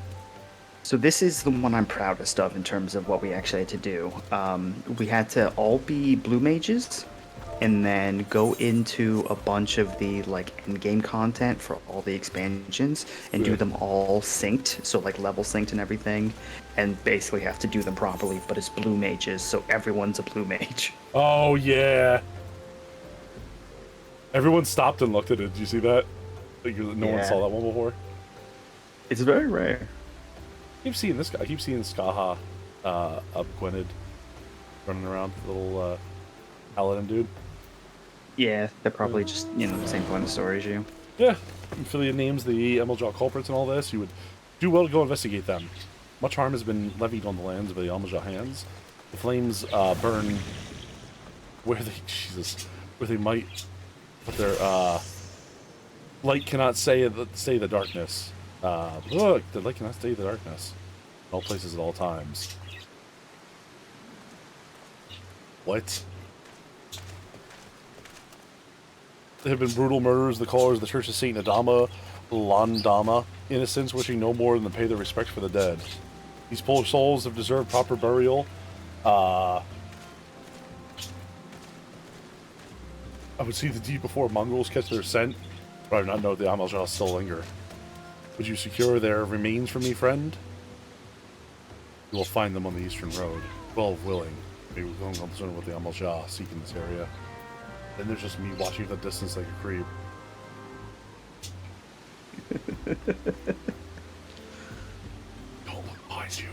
O: So this is the one I'm proudest of in terms of what we actually had to do. We had to all be blue mages, and then go into a bunch of the like in-game content for all the expansions and do them all synced, so like level synced and everything, and basically have to do them properly, but it's blue mages, so everyone's a blue mage.
A: Oh yeah. Everyone stopped and looked at it. Did you see that? Like, no one saw that one before.
O: It's very rare.
A: I keep seeing this guy. I keep seeing Skaha up Gwynedd running around, the little paladin dude.
O: Yeah, they're probably just, you know, the same point of story as you.
A: Yeah. Nephilia names the Amalja culprits and all this. You would do well to go investigate them. Much harm has been levied on the lands of the Amalja hands. The flames burn where they Where they might, but their light cannot stay the darkness. Look, the light cannot stay the darkness. In all places at all times. What? There have been brutal murders, the callers of the Church of Saint Adama, Landama, innocents wishing no more than to pay their respect for the dead. These poor souls have deserved proper burial. I would see the deed before Mongols catch their scent, but I do not know if the Amalja still linger. Would you secure their remains for me, friend? You will find them on the eastern road. 12 willing. Maybe we're going concerned with the Amalja seeking this area. Then there's just me watching from the distance like a creep. Don't look behind you.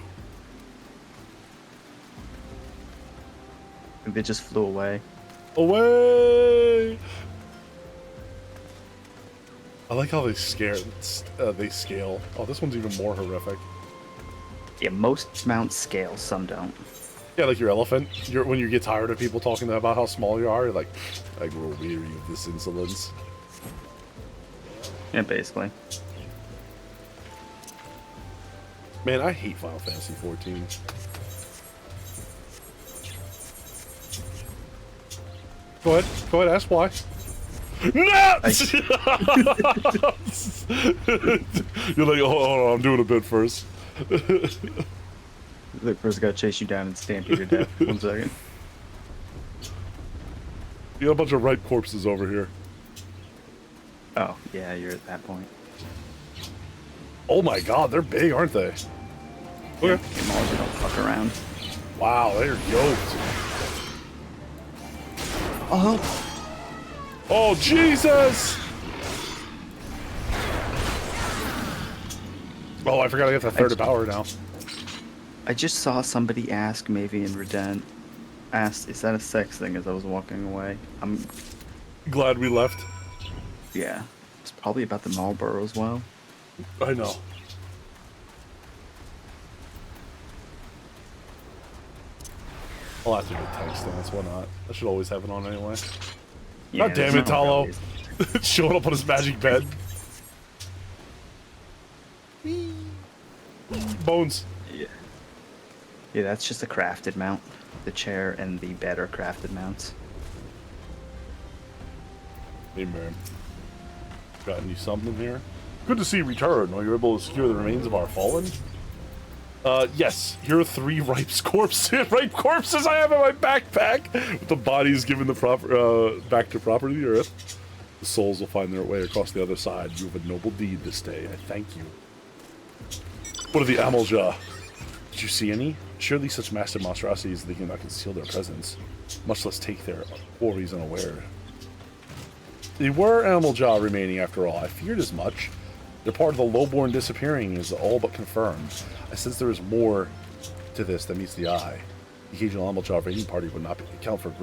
O: They just flew away.
A: Away! I like how they scale. Oh, this one's even more horrific.
O: Yeah, most mounts scale, some don't.
A: Yeah, like your elephant. When you get tired of people talking about how small you are, you're like, I grow weary of this insolence.
O: Yeah, basically.
A: Man, I hate Final Fantasy 14. Go ahead, ask why. No! You're like, hold on, I'm doing a bit first.
O: Look, first gotta chase you down and stampede your death. 1 second.
A: You got a bunch of ripe corpses over here.
O: Oh, yeah, you're at that point.
A: Oh my god, they're big, aren't they?
O: Yeah, okay. Don't fuck around.
A: Wow, they're yoked.
O: Oh.
A: Oh, Jesus! Oh, I forgot I got the third power now.
O: I just saw somebody ask Mavian Redent, asked, is that a sex thing as I was walking away? I'm
A: glad we left.
O: Yeah. It's probably about the Marlboro as well.
A: I know. I'll have to do a tank stance, why not? I should always have it on anyway.
O: Yeah,
A: God damn it, Talo. Showing up on his magic bed. Bones.
O: Yeah. Yeah, that's just a crafted mount. The chair and the bed are crafted mounts.
A: Hey, man. Got any something here? Good to see you return. Are you able to secure the remains of our fallen? Yes. Here are 3 ripe corpses I have in my backpack. With the bodies given the back to property the earth. The souls will find their way across the other side. You have a noble deed this day. I thank you. What are the Amalja? Did you see any? Surely such massive monstrosities they cannot conceal their presence, much less take their quarries unaware. They were Amalja remaining after all. I feared as much. Their part of the lowborn disappearing is all but confirmed. I sense there is more to this than meets the eye. The occasional Amalja raiding party would not account for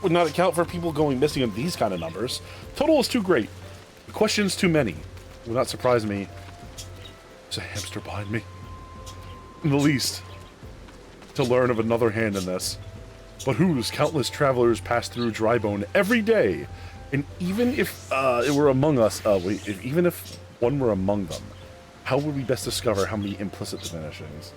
A: would not account for people going missing in these kind of numbers. Total is too great. The question's too many. It would not surprise me. There's a hamster behind me. In the least, to learn of another hand in this. But whose countless travelers pass through Drybone every day, and even if it were among us, even if one were among them, how would we best discover how many implicit diminishings?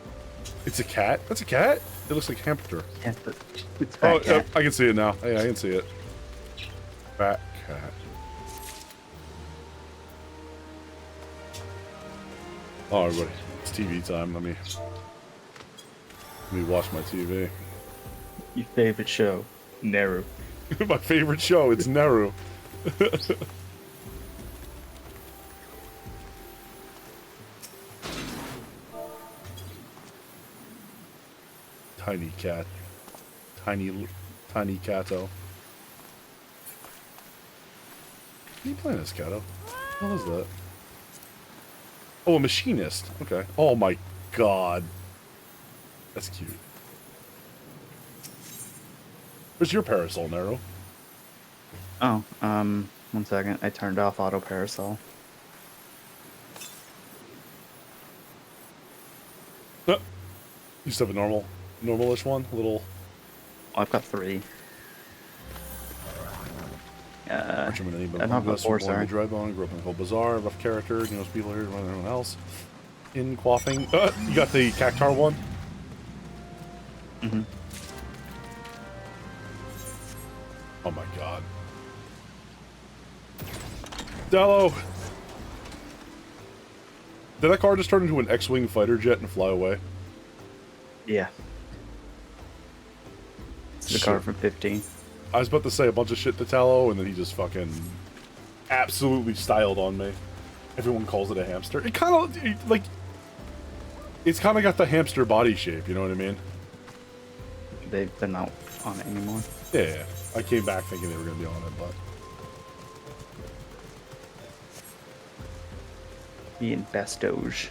A: It's a cat? That's a cat? It looks like a hamster.
O: Yeah, but it's
A: fat cat. I can see it now. Yeah, I can see it. Fat cat. Oh, everybody. It's TV time. Let me watch my TV.
O: Your favorite show, Neru.
A: My favorite show, it's Neru. Tiny cat. Tiny Cato. What are you playing as, Cato? What is that? Oh, a machinist. Okay. Oh my god. That's cute. Where's your parasol, Nero?
O: Oh, 1 second. I turned off auto parasol.
A: You just have a normalish one? A little...
O: Oh, I've got 3. I'm not before, sorry.
A: Dry bone, grew up in the whole bazaar, rough character, knows people here more than anyone else. In quaffing. You got the Cactar one?
O: Mm-hmm.
A: Oh my god. Dello! Did that car just turn into an X-Wing fighter jet and fly away?
O: Yeah. It's the car from 15.
A: I was about to say a bunch of shit to Tallow, and then he just fucking absolutely styled on me. Everyone calls it a hamster. It kind of, like, it's kind of got the hamster body shape, you know what I mean?
O: They're not on it anymore.
A: Yeah, I came back thinking they were going to be on it, but...
O: Being best Doge.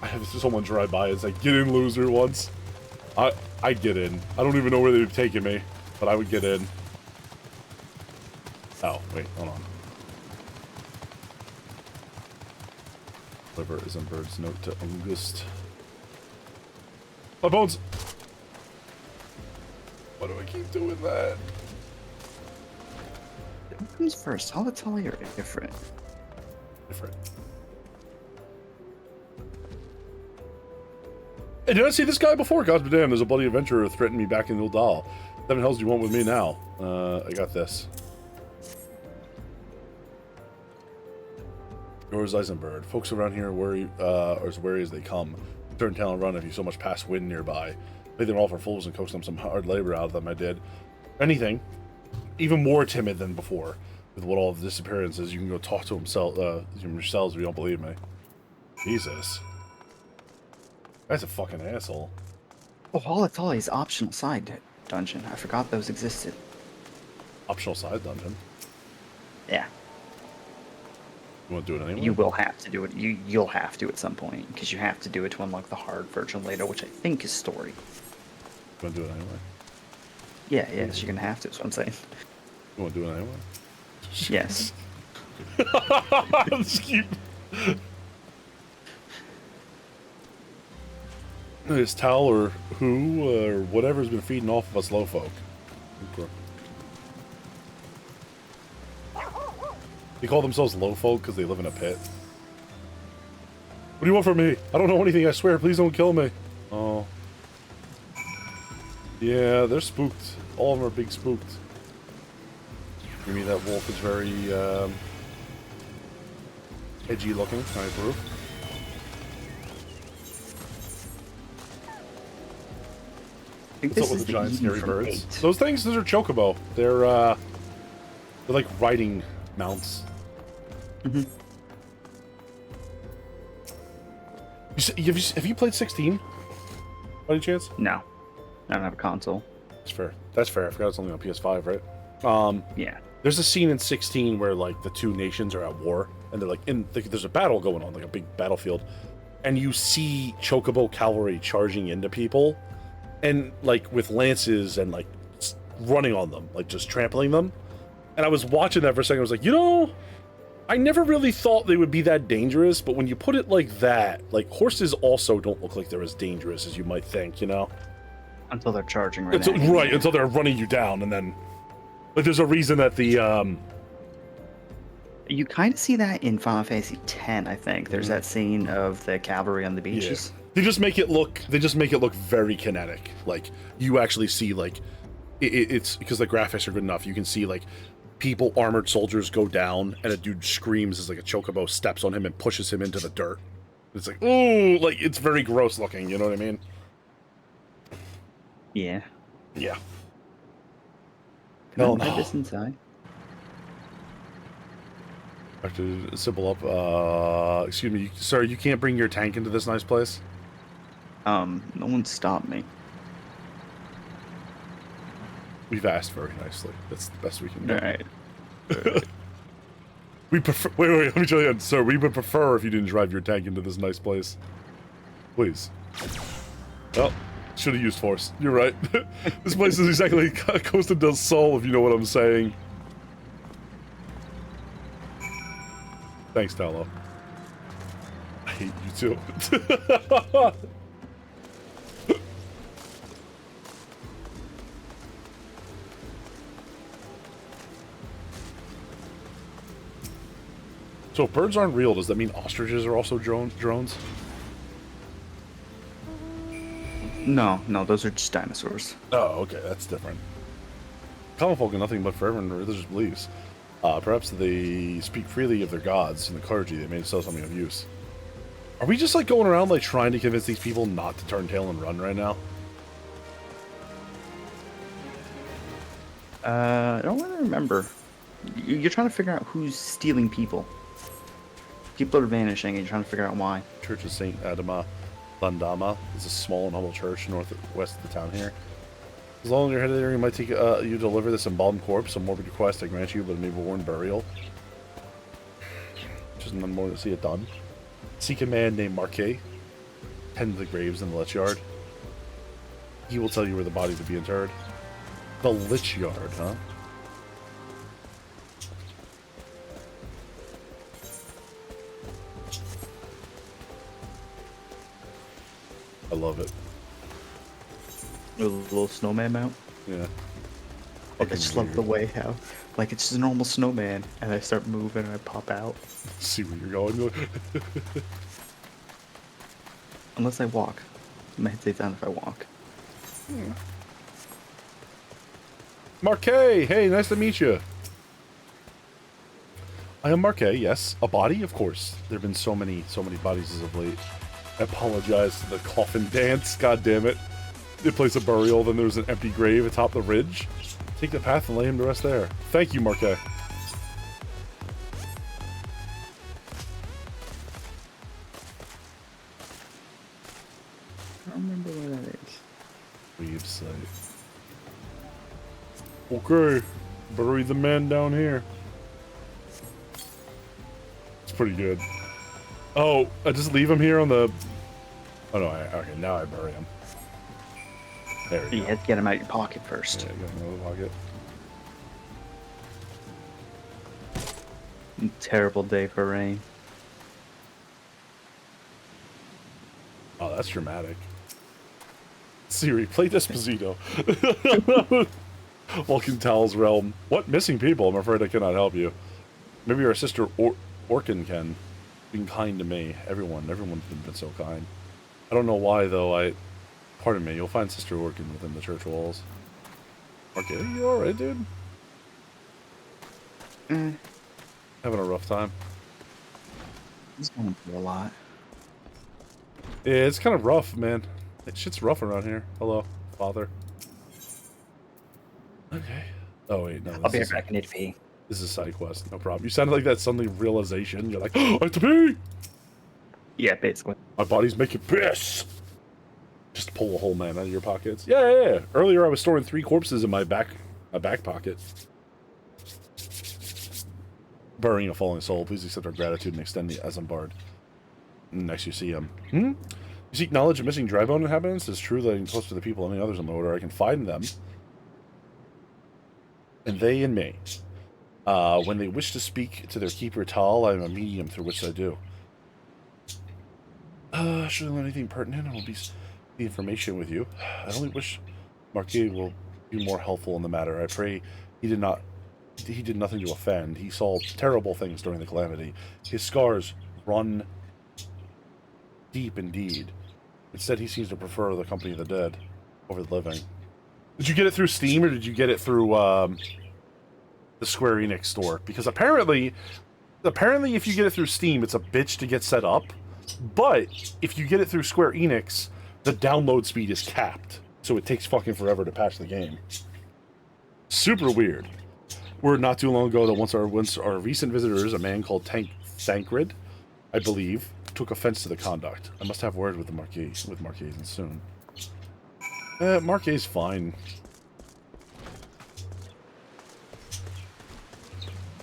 A: I have someone drive by and say, "Get in, loser," once. I'd get in. I don't even know where they'd have taken me, but I would get in. Oh, wait, hold on. Liver is in Bird's note to August. My bones! Why do I keep doing that?
O: What comes first? Solitary or different?
A: Different. Hey, did I see this guy before? God damn, there's a bloody adventurer who threatened me back in Ildal. 7 hells do you want with me now? I got this. Yours, Eisenberg. Folks around here are as wary as they come. Turn tail and run if you so much pass wind nearby. Play them all for fools and coax them some hard labor out of them, I did. Anything. Even more timid than before. With what all the disappearances, you can go talk to yourselves if you don't believe me. Jesus. Guy's a fucking asshole.
O: Oh, Holotoli's optional side dungeon. I forgot those existed.
A: Optional side dungeon?
O: Yeah.
A: You want to do it anyway?
O: You will have to do it. You'll have to at some point, because you have to do it to unlock the hard version later, which I think is story.
A: You want to do it anyway?
O: Yeah, yes, you're gonna have to, is what I'm saying.
A: You want to do it anyway?
O: Yes.
A: Just keep... This Tal or who or whatever's been feeding off of us low folk. Okay. They call themselves low folk because they live in a pit. What do you want from me? I don't know anything, I swear. Please don't kill me. Oh. Yeah, they're spooked. All of them are big spooked. Give me that wolf is very edgy looking. Can I approve? What's up with the giant scary birds? 8. Those things, those are chocobo. They're like riding mounts.
O: Mm-hmm.
A: Have you played 16? By any chance?
O: No. I don't have a console.
A: That's fair. That's fair. I forgot it's only on PS5, right?
O: Yeah.
A: There's a scene in 16 where, like, the two nations are at war, and they're, like, there's a battle going on, like a big battlefield, and you see chocobo cavalry charging into people, and, like, with lances and, like, running on them, like, just trampling them. And I was watching that for a second, I was like, you know, I never really thought they would be that dangerous, but when you put it like that, like, horses also don't look like they're as dangerous as you might think, you know?
O: Until they're charging right
A: now. Right, until they're running you down, and then... Like, there's a reason that the,
O: You kind of see that in Final Fantasy X, I think. There's that scene of the cavalry on the beaches.
A: Yeah. They just make it look very kinetic. Like, you actually see, like, it's because the graphics are good enough. You can see, like, people, armored soldiers go down, and a dude screams as, like, a chocobo steps on him and pushes him into the dirt. It's like, ooh, like, it's very gross looking, you know what I mean?
O: Yeah.
A: Yeah.
O: Hell no. This inside.
A: I have to symbol up, excuse me, sir, you can't bring your tank into this nice place?
O: No one stopped me.
A: We've asked very nicely. That's the best we can do.
O: Alright.
A: We prefer, wait, let me tell you, sir, we would prefer if you didn't drive your tank into this nice place. Please. Well, should have used force. You're right. This place is exactly Costa del Sol, if you know what I'm saying. Thanks, Tallow. I hate you too. So if birds aren't real, does that mean ostriches are also drones?
O: No, those are just dinosaurs.
A: Oh, okay, that's different. Common folk are nothing but forever in religious beliefs. Perhaps they speak freely of their gods and the clergy. They may sell something of use. Are we just like going around like trying to convince these people not to turn tail and run right now?
O: I don't really remember. You're trying to figure out who's stealing people. People are vanishing, and you're trying to figure out why.
A: Church of Saint Adama Landama is a small and humble church northwest of the town here. As long as you're headed there, you might take you deliver this embalmed corpse. A morbid request I grant you, but it may be warned burial. Just none more to see it done. Seek a man named Marquet. Tend to the graves in the Lich Yard. He will tell you where the bodies will be interred. The Lich Yard, huh? I love it.
O: With a little snowman mount?
A: Yeah.
O: I just love the way how, like, it's just a normal snowman, and I start moving and I pop out.
A: See where you're going.
O: Unless I walk. My head stays down if I walk.
A: Marquet! Hey, nice to meet you. I am Marquet, yes. A body? Of course. There have been so many bodies as of late. I apologize to the coffin dance, god damn it. It plays a burial, then there's an empty grave atop the ridge. Take the path and lay him to rest there. Thank you, Marquet.
O: I don't remember where that is.
A: Leave site. Okay. Bury the man down here. It's pretty good. Oh, I just leave him here on the... Oh no, okay, now I bury him. There we go.
O: You have to get him out of your pocket first.
A: Yeah, get him out of the pocket.
O: Terrible day for rain.
A: Oh, that's dramatic. Siri, play Desposito. Vulcan Tal's realm. What? Missing people? I'm afraid I cannot help you. Maybe our sister Orkin can. Being kind to me. Everyone's been so kind. I don't know why, though. Pardon me, you'll find Sister Orkin within the church walls. Okay, you alright, dude? Having a rough time.
O: He's going through a lot.
A: Yeah, it's kind of rough, man. That shit's rough around here. Hello, father. Okay. Oh, wait, no.
O: I'll be right back. I need to pee.
A: This is a side quest, no problem. You sounded like that suddenly realization. You're like, oh, I have to pee!
O: Yeah, basically.
A: My body's making piss! Just pull a whole man out of your pockets. Yeah. Earlier I was storing 3 corpses in my back pocket. Burying a falling soul. Please accept our gratitude and extend the Azambard. Next you see him. You seek knowledge of missing drybone inhabitants? It's true that I can close to the people and the others on the order. I can find them. And they and me. When they wish to speak to their keeper Tal, I am a medium through which I do. Should I learn anything pertinent? I will be the information with you. I only wish Marquis will be more helpful in the matter. I pray he did nothing to offend. He saw terrible things during the calamity. His scars run deep indeed. Instead, he seems to prefer the company of the dead over the living. Did you get it through Steam, or did you get it through the Square Enix store? Because apparently if you get it through Steam, it's a bitch to get set up. But if you get it through Square Enix, the download speed is capped. So it takes fucking forever to patch the game. Super weird. Word not too long ago that once our recent visitors, a man called Thancred, I believe, took offense to the conduct. I must have word with the Marquis, and soon. Marquis fine.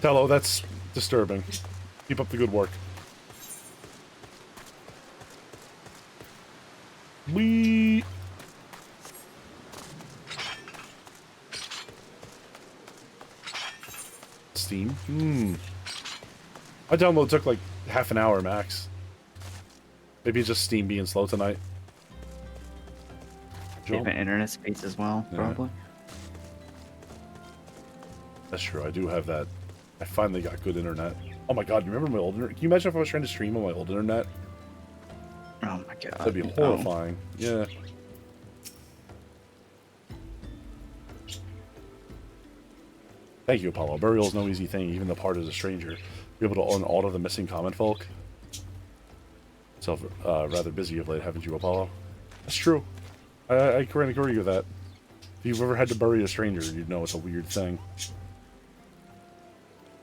A: Tello, that's disturbing. Keep up the good work. Steam? My download took like half an hour max. Maybe it's just Steam being slow tonight.
O: Different internet speeds as well, probably.
A: That's true, I do have that. I finally got good internet. Oh my god, you remember my old internet? Can you imagine if I was trying to stream on my old internet?
O: Oh my god.
A: That'd be horrifying. Yeah. Thank you, Apollo. Burial is no easy thing, even the part as a stranger. You're able to own all of the missing common folk. So, rather busy of late, haven't you, Apollo? That's true. I can agree with that. If you've ever had to bury a stranger, you'd know it's a weird thing.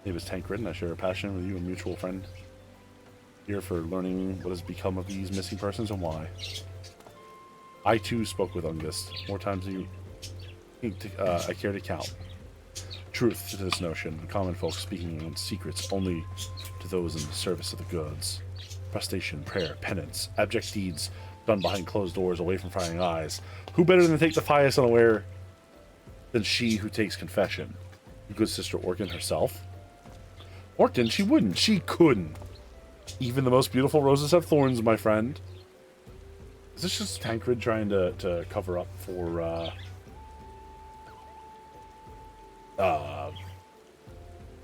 A: Name is Tancred, and I share a passion with you, a mutual friend. Here for learning what has become of these missing persons and why. I too spoke with Ungust more times than I care to count. Truth to this notion, the common folk speaking in secrets only to those in the service of the goods. Prostration, prayer, penance, abject deeds done behind closed doors, away from prying eyes. Who better than take the pious unaware than she who takes confession? Your good sister Orkin herself? Orkin, she wouldn't. She couldn't. Even the most beautiful roses have thorns, my friend. Is this just Tancred trying to cover up for,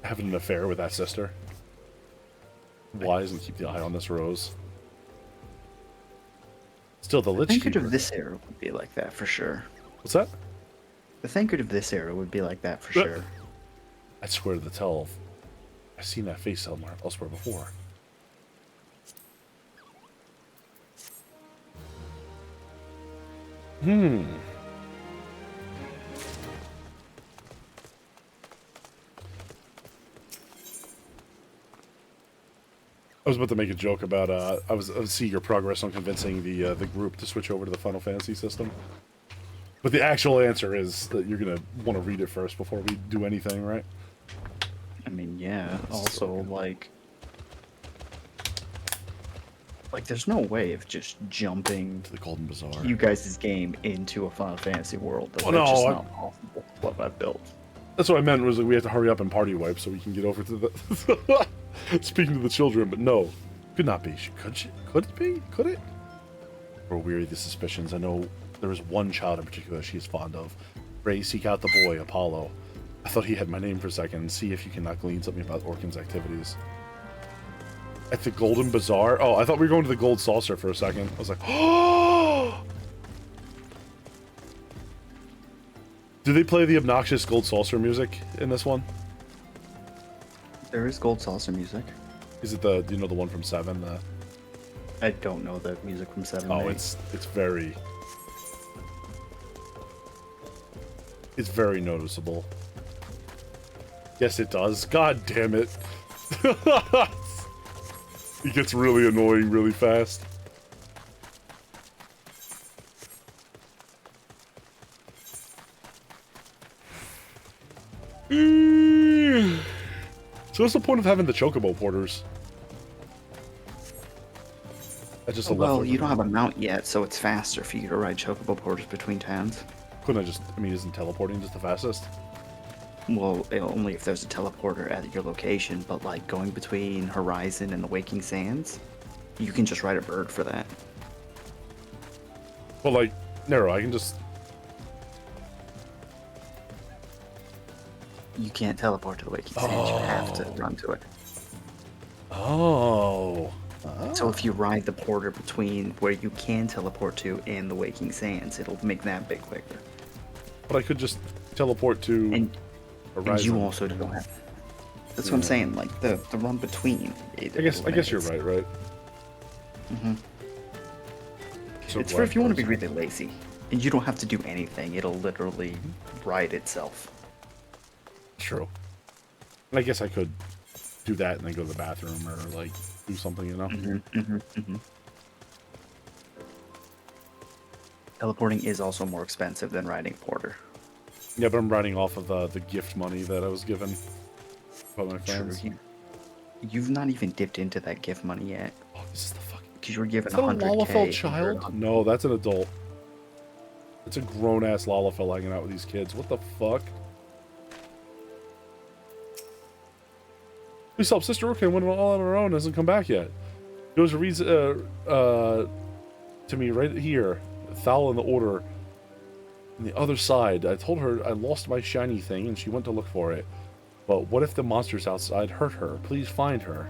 A: having an affair with that sister? Wise and keep the eye on this rose. Still, the Lich
O: Tancred
A: Keeper.
O: of this era would be like that for sure.
A: What's that?
O: The Tancred of this era would be like that for sure.
A: I swear to the Telv, I've seen that face elsewhere before. I was about to make a joke about I was seeing your progress on convincing the group to switch over to the Final Fantasy system. But the actual answer is that you're gonna want to read it first before we do anything, right?
O: I mean, yeah. Also, like, there's no way of just jumping
A: to the Golden Bazaar,
O: you guys' game into a Final Fantasy world. That's
A: no,
O: just not possible. What I've built.
A: That's what I meant, was that we have to hurry up and party wipe so we can get over to the... Speaking to the children, but no. Could not be. Could it be? Could it? We're weary of the suspicions. I know there is one child in particular she is fond of. Pray, seek out the boy, Apollo. I thought he had my name for a second. See if you cannot glean something about Orkin's activities. At the Golden Bazaar? Oh, I thought we were going to the Gold Saucer for a second. I was like, oh! Do they play the obnoxious Gold Saucer music in this one?
O: There is Gold Saucer music.
A: Is it the, you know, the one from 7?
O: I don't know the music from 7.
A: Oh, it's very... It's very noticeable. Yes, it does. God damn it. It gets really annoying really fast. So what's the point of having the chocobo porters?
O: Well, you don't have a mount yet, so it's faster for you to ride chocobo porters between towns.
A: Couldn't I just... I mean, isn't teleporting just the fastest?
O: Well, only if there's a teleporter at your location, but like going between Horizon and the Waking Sands, you can just ride a bird for that.
A: Well, like, Nero, I can just...
O: You can't teleport to the Waking Sands, you have to run to it.
A: Oh.
O: So if you ride the porter between where you can teleport to and the Waking Sands, it'll make that bit quicker.
A: But I could just teleport to Horizon.
O: And you also don't have... That's what I'm saying, like, the run between...
A: I guess you're right?
O: Mm-hmm.
A: So
O: it's for if you want to be really lazy. And you don't have to do anything, it'll literally ride itself.
A: True. And I guess I could do that and then go to the bathroom or, like, do something, you know?
O: Teleporting is also more expensive than riding porter.
A: Yeah, but I'm riding off of the gift money that I was given by my friends.
O: True. You've not even dipped into that gift money yet.
A: Oh, this is the fucking...
O: Because you were given
A: Is that a
O: 100K.
A: Lalafell child? No, that's an adult. It's a grown-ass Lalafell hanging out with these kids. What the fuck? Please help Sister Orkin went all on her own, hasn't come back yet. Goes to read to me right here. Thal in the order on the other side. I told her I lost my shiny thing and she went to look for it. But what if the monsters outside hurt her? Please find her.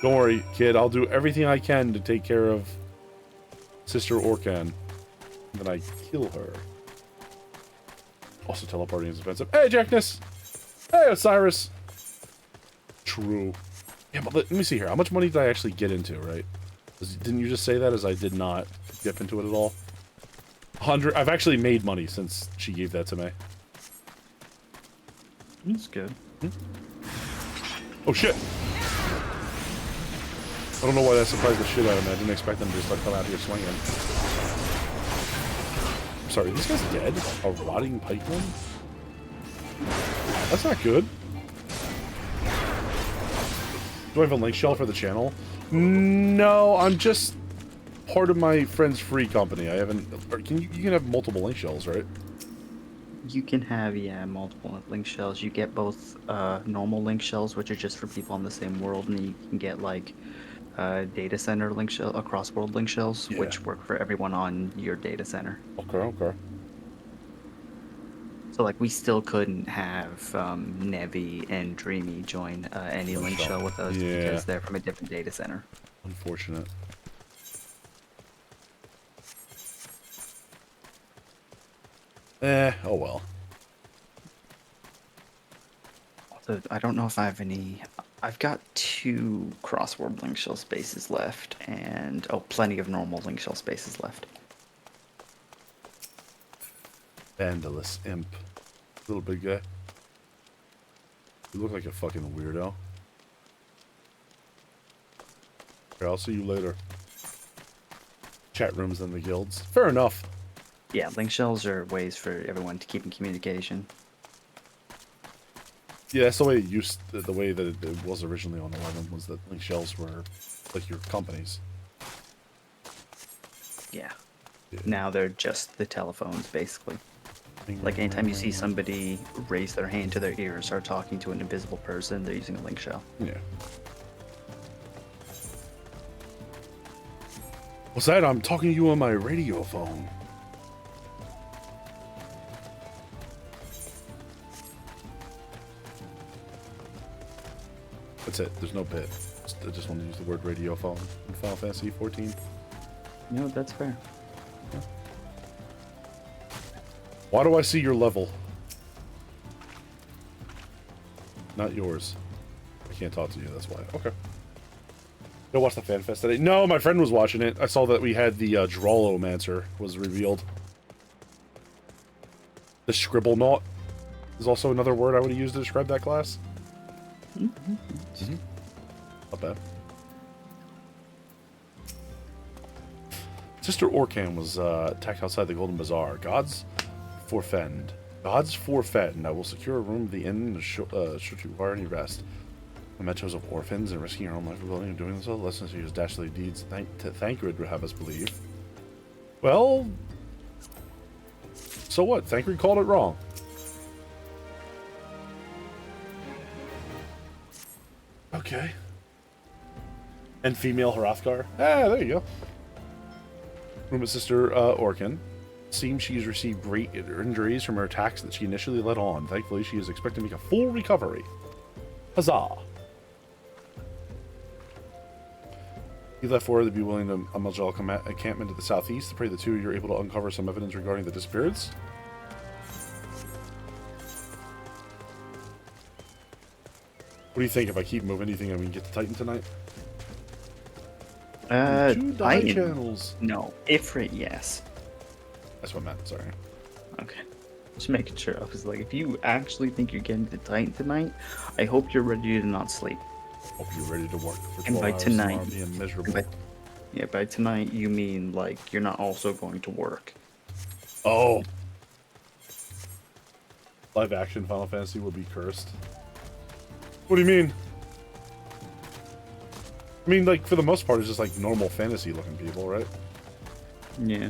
A: Don't worry, kid. I'll do everything I can to take care of Sister Orkan. Then I kill her. Also, teleporting is expensive. Hey, Jackness! Hey, Osiris! True. Yeah, but let me see here. How much money did I actually get into, right? Didn't you just say that, as I did not dip into it at all? 100. I've actually made money since she gave that to me.
O: That's good.
A: Hmm? Oh, shit! I don't know why that surprised the shit out of me. I didn't expect them to just like come out here swinging. I'm sorry, this guy's dead? A rotting pikeman? That's not good. Do I have a link shell for the channel? No, I'm just part of my friend's free company. I haven't... you can have multiple link shells, right?
O: You can have, yeah, multiple link shells. You get both normal link shells, which are just for people on the same world, and then you can get, like, data center link shell, cross-world link shells,
A: yeah,
O: which work for everyone on your data center.
A: Okay, okay.
O: So, like, we still couldn't have Nevi and Dreamy join any link shell with us because they're from a different data center.
A: Unfortunate. Oh well.
O: Also, I don't know if I have any... I've got 2 crossword link shell spaces left, and... oh, plenty of normal link shell spaces left.
A: Vandalous imp. Little big guy. You look like a fucking weirdo. Here, I'll see you later. Chat rooms and the guilds. Fair enough.
O: Yeah, link shells are ways for everyone to keep in communication.
A: Yeah, that's the way it used, the way that it was originally on 11 was that link shells were like your companies.
O: Yeah. Now they're just the telephones, basically. Like anytime you see somebody raise their hand to their ear and start talking to an invisible person, they're using a link shell.
A: Yeah. What's that? I'm talking to you on my radio phone. That's it. There's no bit. I just want to use the word radio phone in Final Fantasy 14.
O: No, that's fair.
A: Yeah. Why do I see your level? Not yours. I can't talk to you, that's why. Okay. Go watch the fan fest today. No, my friend was watching it. I saw that we had the Drollomancer was revealed. The Scribblenaut is also another word I would have used to describe that class. Not bad. Sister Orkan was attacked outside the Golden Bazaar. Gods forfend. Gods forfend. I will secure a room at the inn should you require any rest. Mementos of orphans and risking your own life for building and doing this. Lessons to use dastardly deeds to Thancred would have us believe. Well, so what? Thancred called it wrong. Okay. And female Hrothgar. Ah, there you go. Room of Sister Orkan. Seems she's received great injuries from her attacks that she initially led on. Thankfully, she is expected to make a full recovery. Huzzah! He left word to be willing to a Maljal encampment to the southeast to pray the two you're able to uncover some evidence regarding the disappearance. What do you think if I keep moving? Do you think I'm going to get to Titan tonight? Two die channels.
O: No. Ifrit, yes.
A: That's what I meant, sorry.
O: Okay. Just making sure. I was like, if you actually think you're getting to Titan tonight, I hope you're ready to not sleep.
A: Hope you're ready to work for 12
O: and by
A: hours
O: tonight,
A: tomorrow being miserable.
O: By tonight you mean like you're not also going to work.
A: Oh. Live action Final Fantasy will be cursed. What do you mean? I mean, like, for the most part, it's just like normal fantasy looking people, right?
O: Yeah.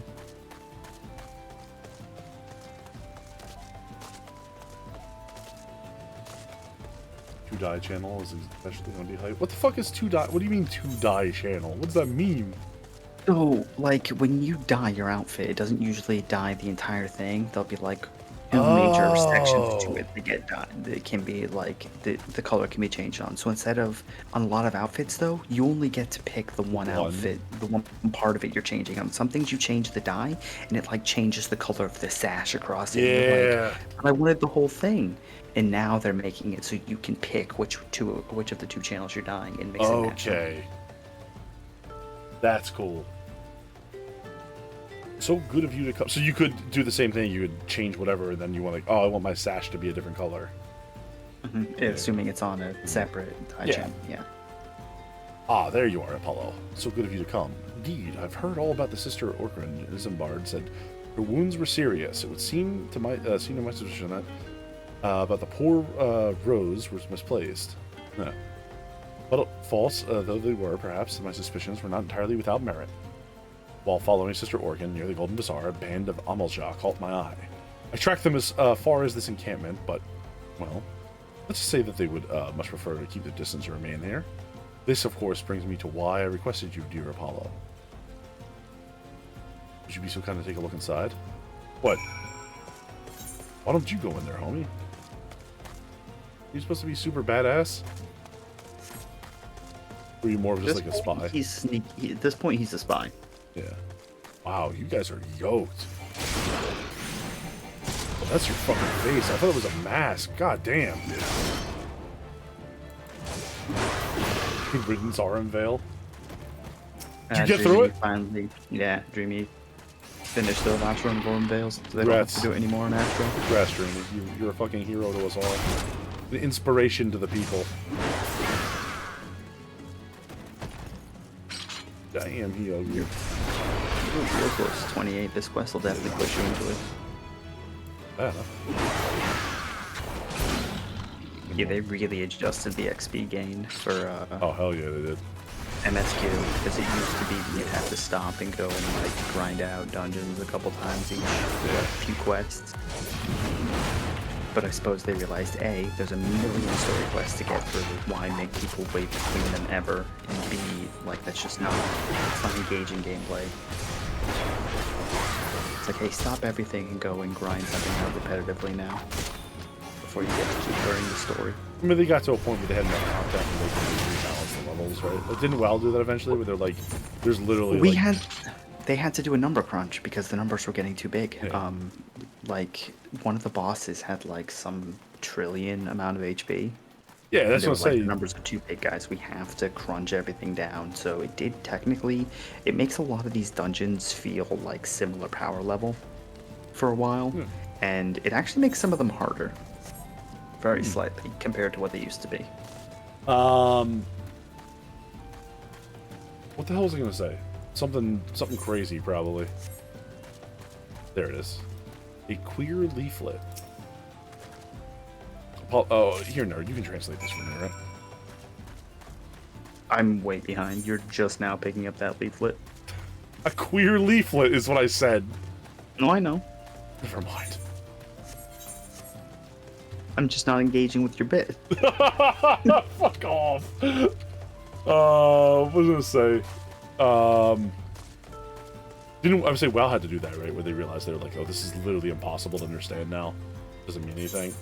A: Two die channel is especially going to be hype. What the fuck is two die? What do you mean two die channel? What does that mean?
O: So, like, when you dye your outfit, it doesn't usually dye the entire thing. There'll be, like, two major sections to it that get done. It can be like the color can be changed on. So instead of on a lot of outfits though, you only get to pick the one outfit, the one part of it you're changing on. Some things you change the dye and it like changes the color of the sash across it.
A: Yeah.
O: Like, but I wanted the whole thing. And now they're making it so you can pick which of the two channels you're dyeing and mix and match them.
A: Okay. That's cool. So good of you to come. So you could do the same thing. You could change whatever, and then you want like, oh, I want my sash to be a different color.
O: Yeah, assuming it's on a separate dye channel. Yeah.
A: Ah, there you are, Apollo. So good of you to come. Indeed, I've heard all about the sister Orkran. Isambard said her wounds were serious. It would seem to my suspicion that about the poor Rose was misplaced. No. But false though they were, perhaps my suspicions were not entirely without merit. While following Sister Organ near the Golden Bazaar, a band of Amalja caught my eye. I tracked them as far as this encampment, but, well, let's just say that they would much prefer to keep their distance and remain here. This, of course, brings me to why I requested you, dear Apollo. Would you be so kind to take a look inside? What? Why don't you go in there, homie? You're supposed to be super badass? Or are you more of just like a spy?
O: He's sneaky. At this point, he's a spy.
A: Yeah. Wow, you guys are yoked. Oh, that's your fucking face. I thought it was a mask. God damn. Ridden's Arum Veil. Did you get through it?
O: Finally, yeah, Dreamy finished the last run of Golden Veils, so they don't have to do it anymore in Astro.
A: Congrats, Dreamy. You're a fucking hero to us all. An inspiration to the people. Damn, he owed you.
O: Real close to 28. This quest will definitely push you into it.
A: Yeah.
O: Yeah, they really adjusted the XP gain for
A: oh hell yeah, they did.
O: MSQ, because it used to be you'd have to stop and go and like grind out dungeons a couple times each few quests. But I suppose they realized A, there's a million story quests to get through, why make people wait between them ever, and B, like that's just not, it's not engaging gameplay. It's like, hey, stop everything and go and grind something out repetitively now, before you get to keep learning the story.
A: I mean, they got to a point where they had enough content and they could rebalance the levels, right? But didn't WoW do that eventually, where they're like, there's literally
O: They had to do a number crunch because the numbers were getting too big.
A: Yeah.
O: Like, one of the bosses had like some trillion amount of HP.
A: Yeah, that's what I'm saying.
O: The numbers are too big, guys. We have to crunch everything down. So it did technically, it makes a lot of these dungeons feel like similar power level for a while. And it actually makes some of them harder. Very slightly compared to what they used to be.
A: What the hell was I gonna say? Something crazy, probably. There it is. A queer leaflet. Oh, here, nerd. You can translate this for me, right?
O: I'm way behind. You're just now picking up that leaflet.
A: A queer leaflet is what I said.
O: No, I know.
A: Never mind.
O: I'm just not engaging with your bit.
A: Fuck off. What was I gonna say? Didn't I would say WoW had to do that, right? Where they realized they were like, oh, this is literally impossible to understand now. Doesn't mean anything.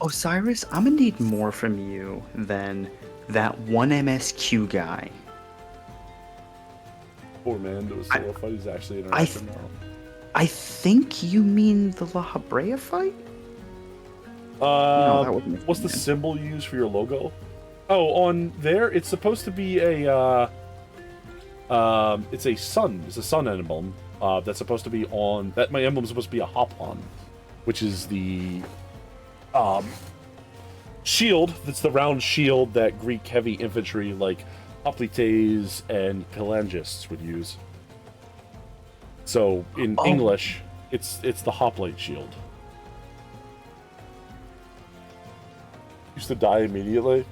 O: Osiris, I'm gonna need more from you than that one MSQ guy.
A: Poor man, there was solo fight. He's actually interacting now.
O: I think you mean the La Habrea fight? No, that wasn't
A: what's the symbol you use for your logo? Oh, on there, it's supposed to be a, it's a sun. It's a sun emblem. That's supposed to be on, my emblem is supposed to be a hop-on, which is the, shield. That's the round shield that Greek heavy infantry like hoplites and phalangists would use. So, in English, it's the hoplite shield. Used to die immediately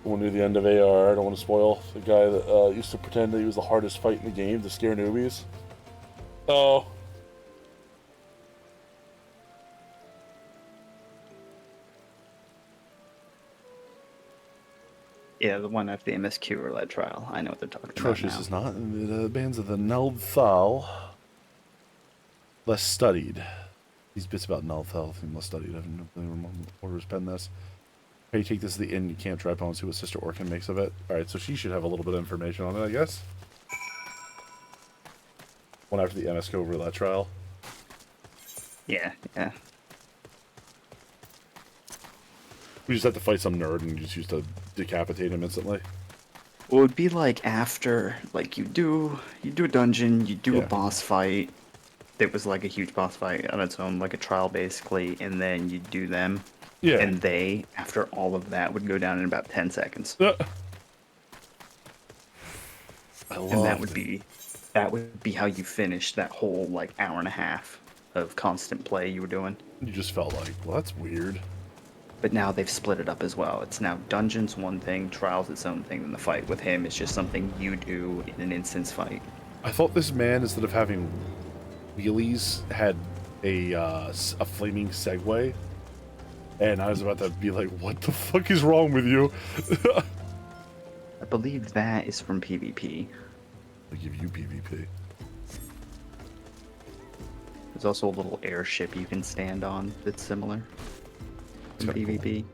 A: when near the end of AR. I don't want to spoil the guy that used to pretend that he was the hardest fight in the game to scare newbies. Oh.
O: Yeah, the one after the MSQ roulette trial. I know what they're talking
A: Atrocious
O: about.
A: Is not. The bands of the Neldthal. Less studied. These bits about null health you must study. Orders pen this. Hey, take this to the inn. You can't try and see what Sister Orkin makes of it. Alright, so she should have a little bit of information on it, I guess. One after the MSQ roulette trial.
O: Yeah, yeah.
A: We just have to fight some nerd and just used to decapitate him instantly.
O: Well, it would be like after, like you do a dungeon, you do a boss fight. It was like a huge boss fight on its own, like a trial basically, and then you do them.
A: Yeah.
O: And they, after all of that, would go down in about 10 seconds.
A: I love
O: and that would be how you finished that whole like hour and a half of constant play you were doing.
A: You just felt like, well, that's weird.
O: But now they've split it up as well. It's now dungeons one thing, trials its own thing, and the fight with him is just something you do in an instance fight.
A: I thought this man, instead of having wheelies, had a flaming Segway. And I was about to be like, what the fuck is wrong with you?
O: I believe that is from PvP.
A: I'll give you PvP.
O: There's also a little airship you can stand on that's similar in PvP. Cool.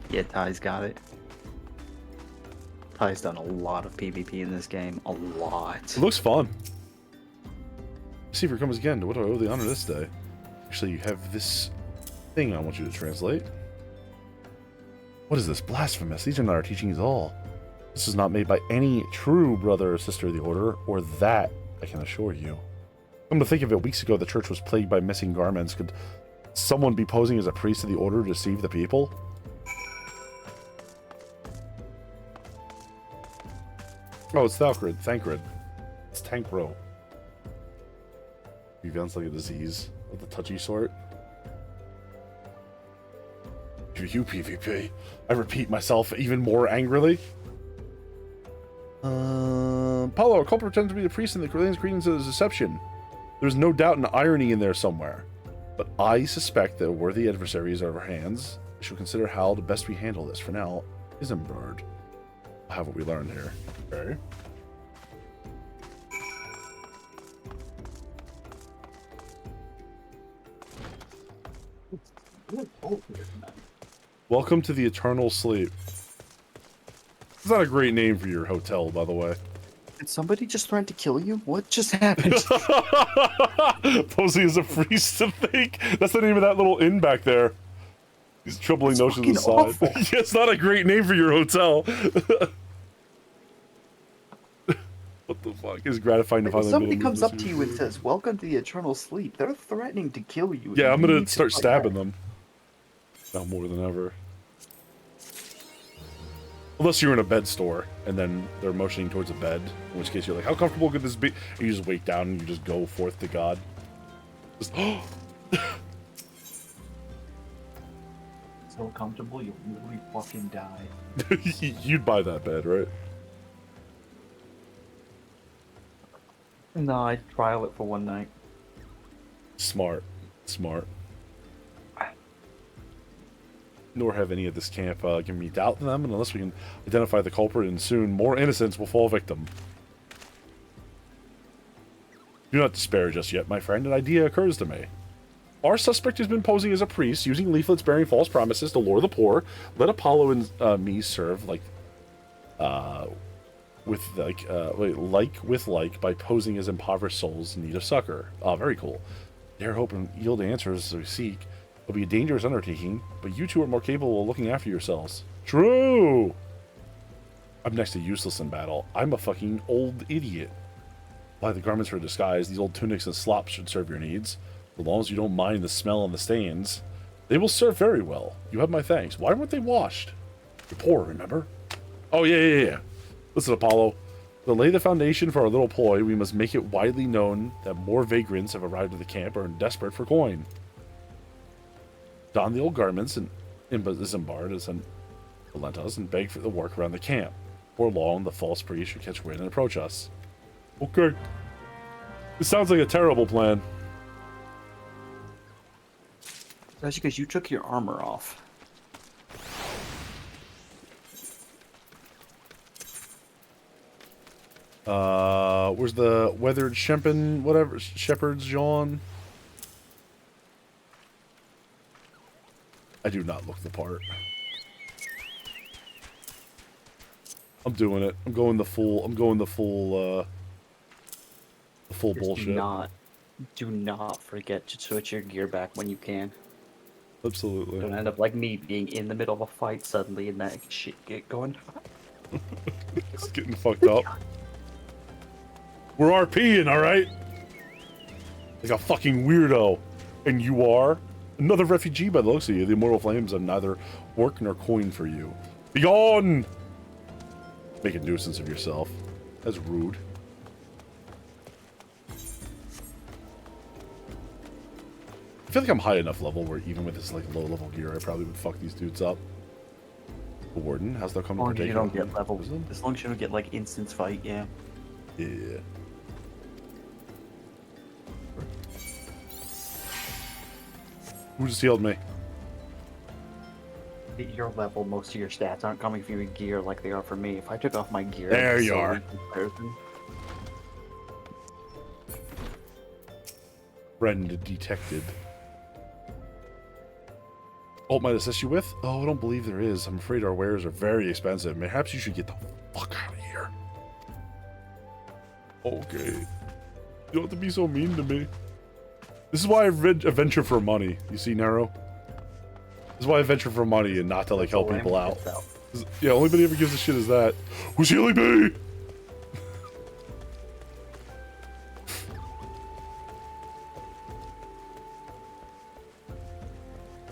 O: Yeah, Ty's got it. Ty's done a lot of PvP in this game. A lot.
A: It looks fun. See if it comes again. What do I owe the honor this day? Actually, you have this thing I want you to translate. What is this? Blasphemous. These are not our teachings at all. This is not made by any true brother or sister of the Order, or that, I can assure you. Come to think of it, weeks ago the church was plagued by missing garments. Could someone be posing as a priest of the Order to deceive the people? Oh, it's Thancred. It's Tankro. Events like a disease of the touchy sort. You PvP. I repeat myself even more angrily. Paulo, a culprit pretends to be the priest in the Corleone's credence of deception. There's no doubt an irony in there somewhere. But I suspect that a worthy adversary is out of our hands. We shall consider how to best we handle this. For now, Isambard. I'll have what we learned here. Okay. Welcome to the Eternal Sleep. It's not a great name for your hotel, by the way.
O: Did somebody just threaten to kill you? What just happened?
A: Posing as a priest to think. That's the name of that little inn back there. These troubling notions aside. Yeah, it's not a great name for your hotel. What the fuck? It's gratifying to
O: When
A: finally
O: somebody comes up to you and says, "Welcome to the Eternal Sleep," they're threatening to kill you.
A: Yeah, I'm gonna start stabbing them. Now more than ever. Unless you're in a bed store, and then they're motioning towards a bed, in which case you're like, how comfortable could this be? And you just wake down and you just go forth to God. Just,
O: so comfortable, you'll literally fucking die.
A: You'd buy that bed, right?
O: No, I'd trial it for one night.
A: Smart. Smart. Nor have any at this camp given me doubt in them, and unless we can identify the culprit, and soon more innocents will fall victim. Do not despair just yet, my friend. An idea occurs to me. Our suspect has been posing as a priest, using leaflets bearing false promises to lure the poor. Let Apollo and me serve like by posing as impoverished souls in need of succor. Very cool. Dare hope and yield answers we seek. It'll be a dangerous undertaking, but you two are more capable of looking after yourselves. True! I'm next to useless in battle. I'm a fucking old idiot. Buy the garments for a disguise. These old tunics and slops should serve your needs. As long as you don't mind the smell and the stains. They will serve very well. You have my thanks. Why weren't they washed? You're poor, remember? Oh, yeah. Listen, Apollo. To lay the foundation for our little ploy, we must make it widely known that more vagrants have arrived at the camp and are desperate for coin. Don the old garments and Isambard as an Valentas and beg for the work around the camp. Before long, the false priest should catch wind and approach us. Okay. This sounds like a terrible plan.
O: That's because you took your armor off.
A: Where's the weathered Shempin, whatever, Shepherd's Yawn? I do not look the part. I'm doing it. I'm going the full
S: Just
A: bullshit.
S: Do not forget to switch your gear back when you can.
A: Absolutely.
S: Don't end up like me being in the middle of a fight suddenly and that shit get going.
A: It's getting fucked up. We're RPing, alright? Like a fucking weirdo. And you are? Another refugee by the looks of you. The immortal flames have neither work nor coin for you. Be gone! Make a nuisance of yourself. That's rude. I feel like I'm high enough level where even with this like low level gear, I probably would fuck these dudes up. The warden, how's that coming?
S: As long as you don't get level. As long as you don't get like instance fight, yeah.
A: Yeah. Who just healed me?
S: At your level, most of your stats aren't coming from your gear like they are for me. If I took off my gear,
A: there you are. Friend detected. Ult might assist you with? Oh, I don't believe there is. I'm afraid our wares are very expensive. Perhaps you should get the fuck out of here. Okay. You don't have to be so mean to me. This is why I venture for money. You see, Nero? This is why I venture for money and not to like help people out. Yeah, only nobody ever gives a shit is that. Who's healing me?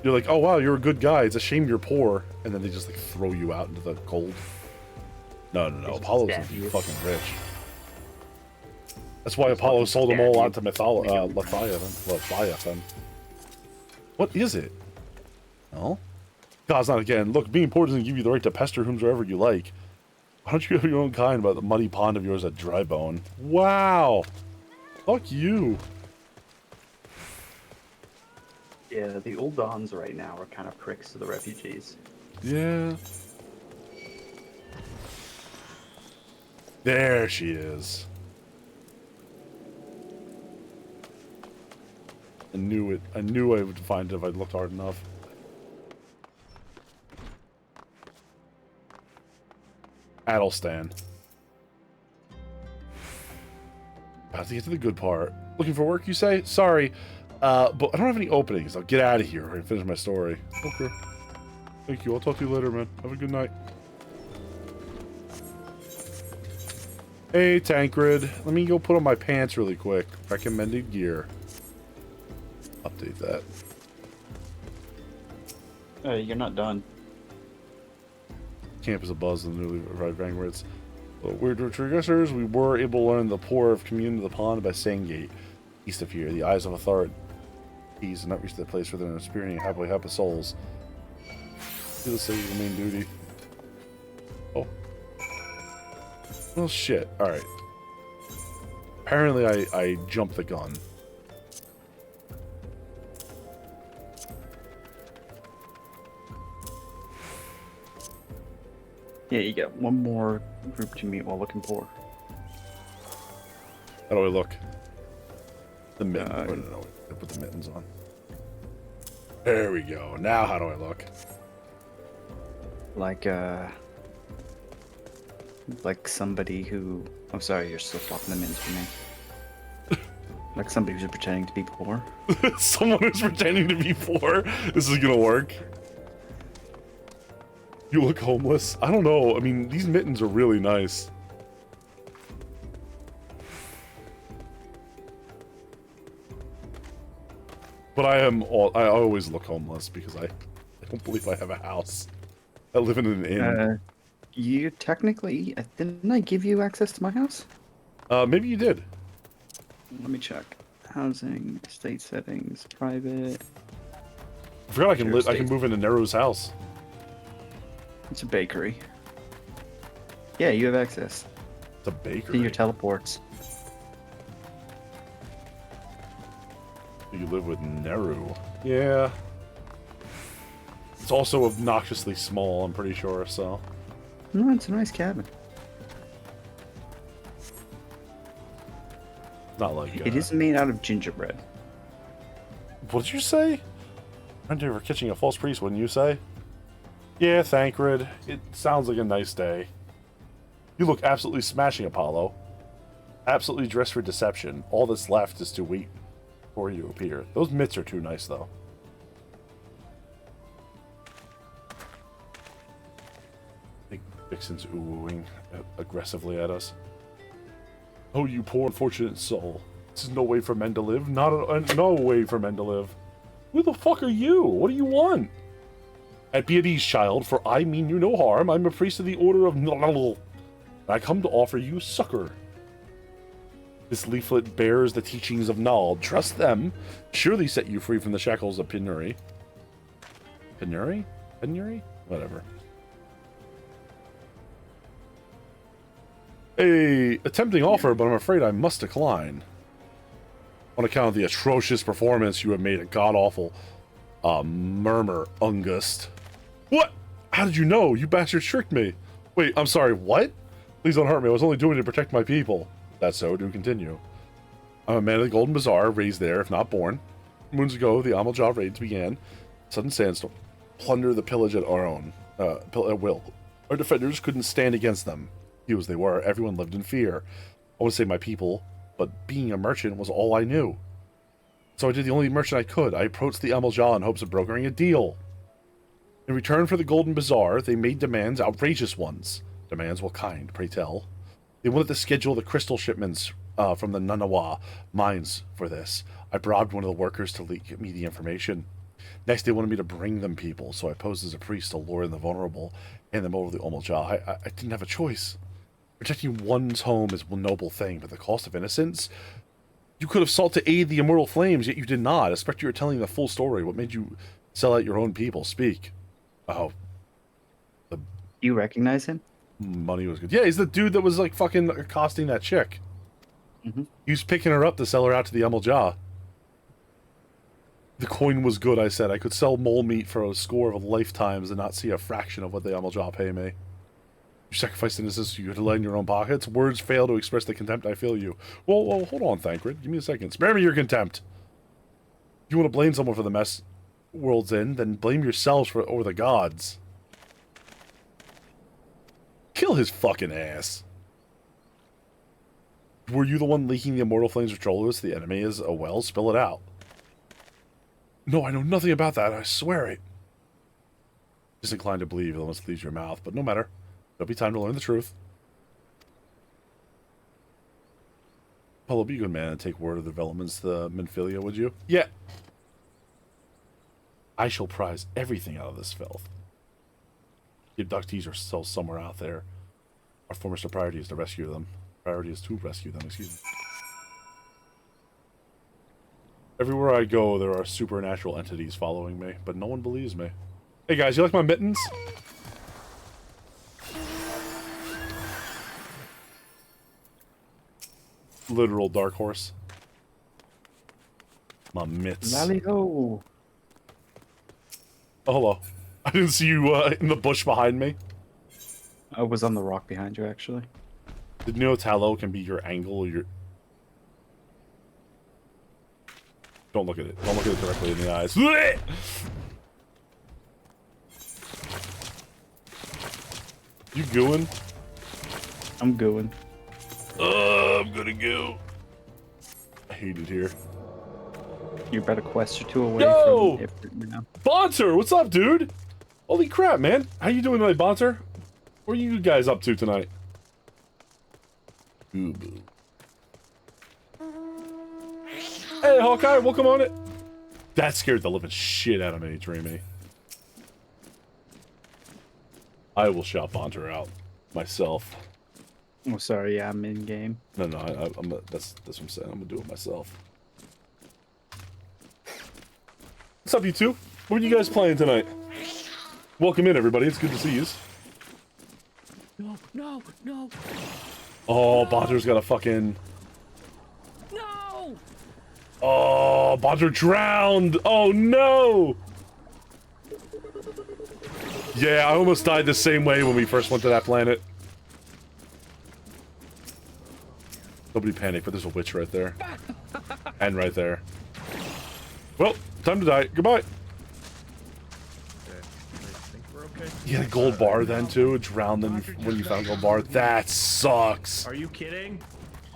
A: You're like, oh wow, you're a good guy. It's a shame you're poor, and then they just like throw you out into the cold. No. Apollo's fucking rich. That's why Apollo sold them all out to Leviathan. What is it? No? God's not again. Look, being poor doesn't give you the right to pester whomsoever you like. Why don't you have your own kind about the muddy pond of yours at Drybone? Wow! Fuck you.
S: Yeah, the old Dons right now are kind of pricks to the refugees.
A: Yeah. There she is. I knew it. I knew I would find it if I looked hard enough. Addlestan. About to get to the good part. Looking for work, you say? Sorry, but I don't have any openings. I'll get out of here and finish my story. Okay. Thank you. I'll talk to you later, man. Have a good night. Hey, Tancred. Let me go put on my pants really quick. Recommended gear. Update that.
S: Hey, you're not done.
A: Camp is abuzz in the newly arrived vanguards. We're transgressors. We were able to learn the poor have communed the pond by Sandgate, east of here. The eyes of authorities have not reached that place where they're experiencing happily happy souls. Do the city the main duty. Oh. Well, shit. All right. Apparently, I jumped the gun.
S: Yeah, you got one more group to meet while looking for.
A: How do I look? The mittens. No, I put the mittens on. There we go. Now how do I look?
S: Like somebody who... I'm sorry, you're still flopping them in for me. Like somebody who's pretending to be poor.
A: Someone who's pretending to be poor? This is gonna work. You look homeless? I don't know. I mean, these mittens are really nice. But I always look homeless because I don't believe I have a house. I live in an inn.
S: You technically... Didn't I give you access to my house?
A: Maybe you did.
S: Let me check. Housing, estate settings, private...
A: I forgot I can move into Nero's house.
S: It's a bakery. Yeah, you have access.
A: It's a bakery?
S: To your teleports.
A: You live with Neru. Yeah. It's also obnoxiously small, I'm pretty sure, so...
S: No, it's a nice cabin.
A: Not like...
S: It is made out of gingerbread.
A: What did you say? Thank you for catching a false priest, wouldn't you say? Yeah, Thancred. It sounds like a nice day. You look absolutely smashing, Apollo. Absolutely dressed for deception. All that's left is to wait for you to appear. Those mitts are too nice, though. Big Vixen's oohing aggressively at us. Oh, you poor unfortunate soul. This is no way for men to live. No way for men to live. Who the fuck are you? What do you want? Be at ease, child, for I mean you no harm. I'm a priest of the Order of Nl. I come to offer you succor. This leaflet bears the teachings of Nal. Trust them. Surely set you free from the shackles of penury. Penury? Penury? Whatever. A tempting offer, but I'm afraid I must decline. On account of the atrocious performance you have made a god-awful murmur, Ungust. What? How did you know? You bastard tricked me. Wait, I'm sorry, what? Please don't hurt me. I was only doing it to protect my people. That's so, do continue. I'm a man of the Golden Bazaar, raised there, if not born. Moons ago, the Amaljaw raids began. Sudden sandstorm. Plunder the pillage at our own. At will. Our defenders couldn't stand against them. Few as they were, everyone lived in fear. I want to save my people, but being a merchant was all I knew. So I did the only merchant I could. I approached the Amaljaw in hopes of brokering a deal. In return for the Golden Bazaar, they made demands, outrageous ones. Demands, what kind, pray tell? They wanted to schedule the crystal shipments from the Nanawa mines for this. I bribed one of the workers to leak me the information. Next, they wanted me to bring them people, so I posed as a priest to lure in the vulnerable, hand them over to the Amaljaw. I didn't have a choice. Protecting one's home is a noble thing, but the cost of innocence? You could have sought to aid the immortal flames, yet you did not. I expect you were telling the full story. What made you sell out your own people? Speak. Oh.
S: You recognize him?
A: Money was good. Yeah, he's the dude that was like fucking accosting that chick.
S: Mm-hmm.
A: He was picking her up to sell her out to the Amaljaw. The coin was good, I said. I could sell mole meat for a score of lifetimes and not see a fraction of what the Amaljaw pay me. You sacrificed innocence so you could line your own pockets. Words fail to express the contempt I feel you. Well, hold on, Thancred. Give me a second. Spare me your contempt. If you want to blame someone for the mess world's in, then blame yourselves for over the gods. Kill his fucking ass. Were you the one leaking the immortal flames of Trollus? The enemy is a well. Spill it out. No, I know nothing about that. I swear it. Disinclined to believe it almost leaves your mouth, but no matter. There'll be time to learn the truth. Apollo, be a good man and take word of the developments to Minfilia, would you? Yeah. I shall prize everything out of this filth. The abductees are still somewhere out there. Our foremost priority is to rescue them. Excuse me. Everywhere I go, there are supernatural entities following me, but no one believes me. Hey guys, you like my mittens? Literal dark horse. My mitts.
S: Lally-ho.
A: Oh, hello. I didn't see you in the bush behind me.
S: I was on the rock behind you, actually.
A: Did you know tallow can be your angle or your... Don't look at it. Don't look at it directly in the eyes. You gooing?
S: I'm gooing.
A: I'm gonna go. I hate it here.
S: You're about a quest or two away
A: Yo!
S: from now.
A: Bonter, what's up, dude? Holy crap, man. How you doing tonight, Bonter? What are you guys up to tonight? Ooh, boo. Hey, Hawkeye, welcome on it. That scared the living shit out of me, Dreamy. I will shout Bonter out myself.
S: Oh, sorry, yeah, I'm in game.
A: No, that's what I'm saying. I'm gonna do it myself. What's up, you two? What are you guys playing tonight? Welcome in, everybody. It's good to see you.
L: No.
A: Oh, Bonter's got a fucking...
L: No!
A: Oh, Bonter drowned! Oh, no! Yeah, I almost died the same way when we first went to that planet. Nobody panic, but there's a witch right there. And right there. Well, time to die. Goodbye. You had a gold bar then too. Drowned then when you found gold bar. That sucks.
T: Are you kidding?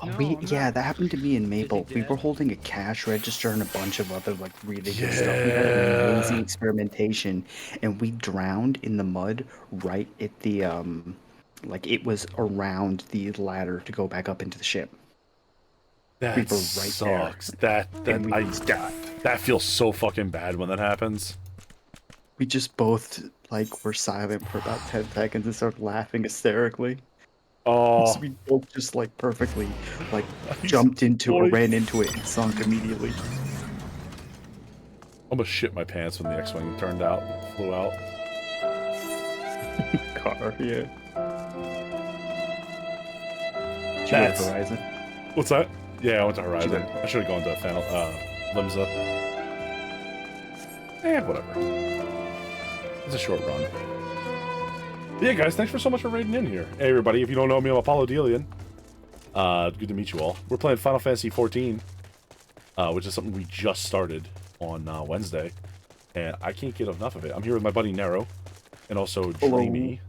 S: Oh, yeah, that happened to me in Maple. We were holding a cash register and a bunch of other like really good stuff. We had amazing experimentation, and we drowned in the mud right at the like it was around the ladder to go back up into the ship.
A: That
S: We were right
A: sucks.
S: there.
A: That feels so fucking bad when that happens.
S: We just both like were silent for about 10 seconds and started laughing hysterically.
A: Oh,
S: So we both just like perfectly like jumped into or ran into it and sunk immediately.
A: Almost shit my pants when the X-wing flew out.
S: Car, yeah. Did you go to
A: That's
S: Horizon?
A: What's that? Yeah, I went to
S: Did you
A: Horizon.
S: go-
A: I should have gone to Limsa. Whatever. It's a short run. But yeah, guys, thanks so much for raiding in here. Hey, everybody, if you don't know me, I'm Apollo Delian. Good to meet you all. We're playing Final Fantasy XIV, which is something we just started on Wednesday, and I can't get enough of it. I'm here with my buddy Nero, and also Dreamy.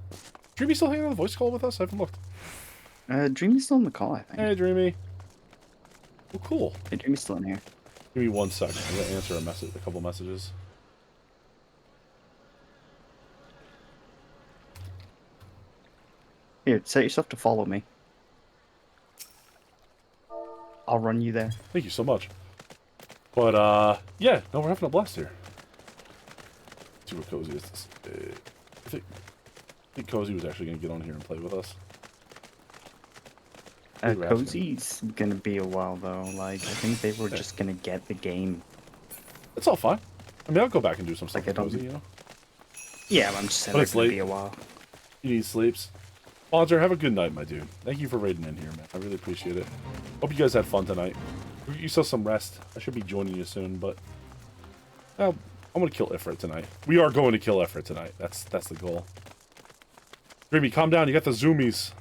A: Dreamy still hanging on the voice call with us? I haven't looked.
S: Dreamy's still in the call, I think.
A: Hey, Dreamy. Oh, cool.
S: Hey, Dreamy's still in here.
A: Give me 1 second. I'm gonna answer a couple messages.
S: Here, set yourself to follow me. I'll run you there.
A: Thank you so much. But, yeah, no, we're having a blast here. Let's see what Cozy is. I think Cozy was actually going to get on here and play with us.
S: Cozy's gonna be a while, though. Like, I think they were just gonna get the game.
A: It's all fine. I mean, I'll go back and do some stuff
S: Like,
A: with Cozy, you know?
S: Yeah, I'm just saying
A: But
S: it's
A: it's
S: gonna
A: late.
S: be a while.
A: You need sleeps. Bonzer, have a good night, my dude. Thank you for raiding in here, man. I really appreciate it. Hope you guys had fun tonight. You saw some rest. I should be joining you soon, but I'm gonna kill Ifrit tonight. We are going to kill Ifrit tonight. That's the goal. Dreamy, calm down. You got the zoomies.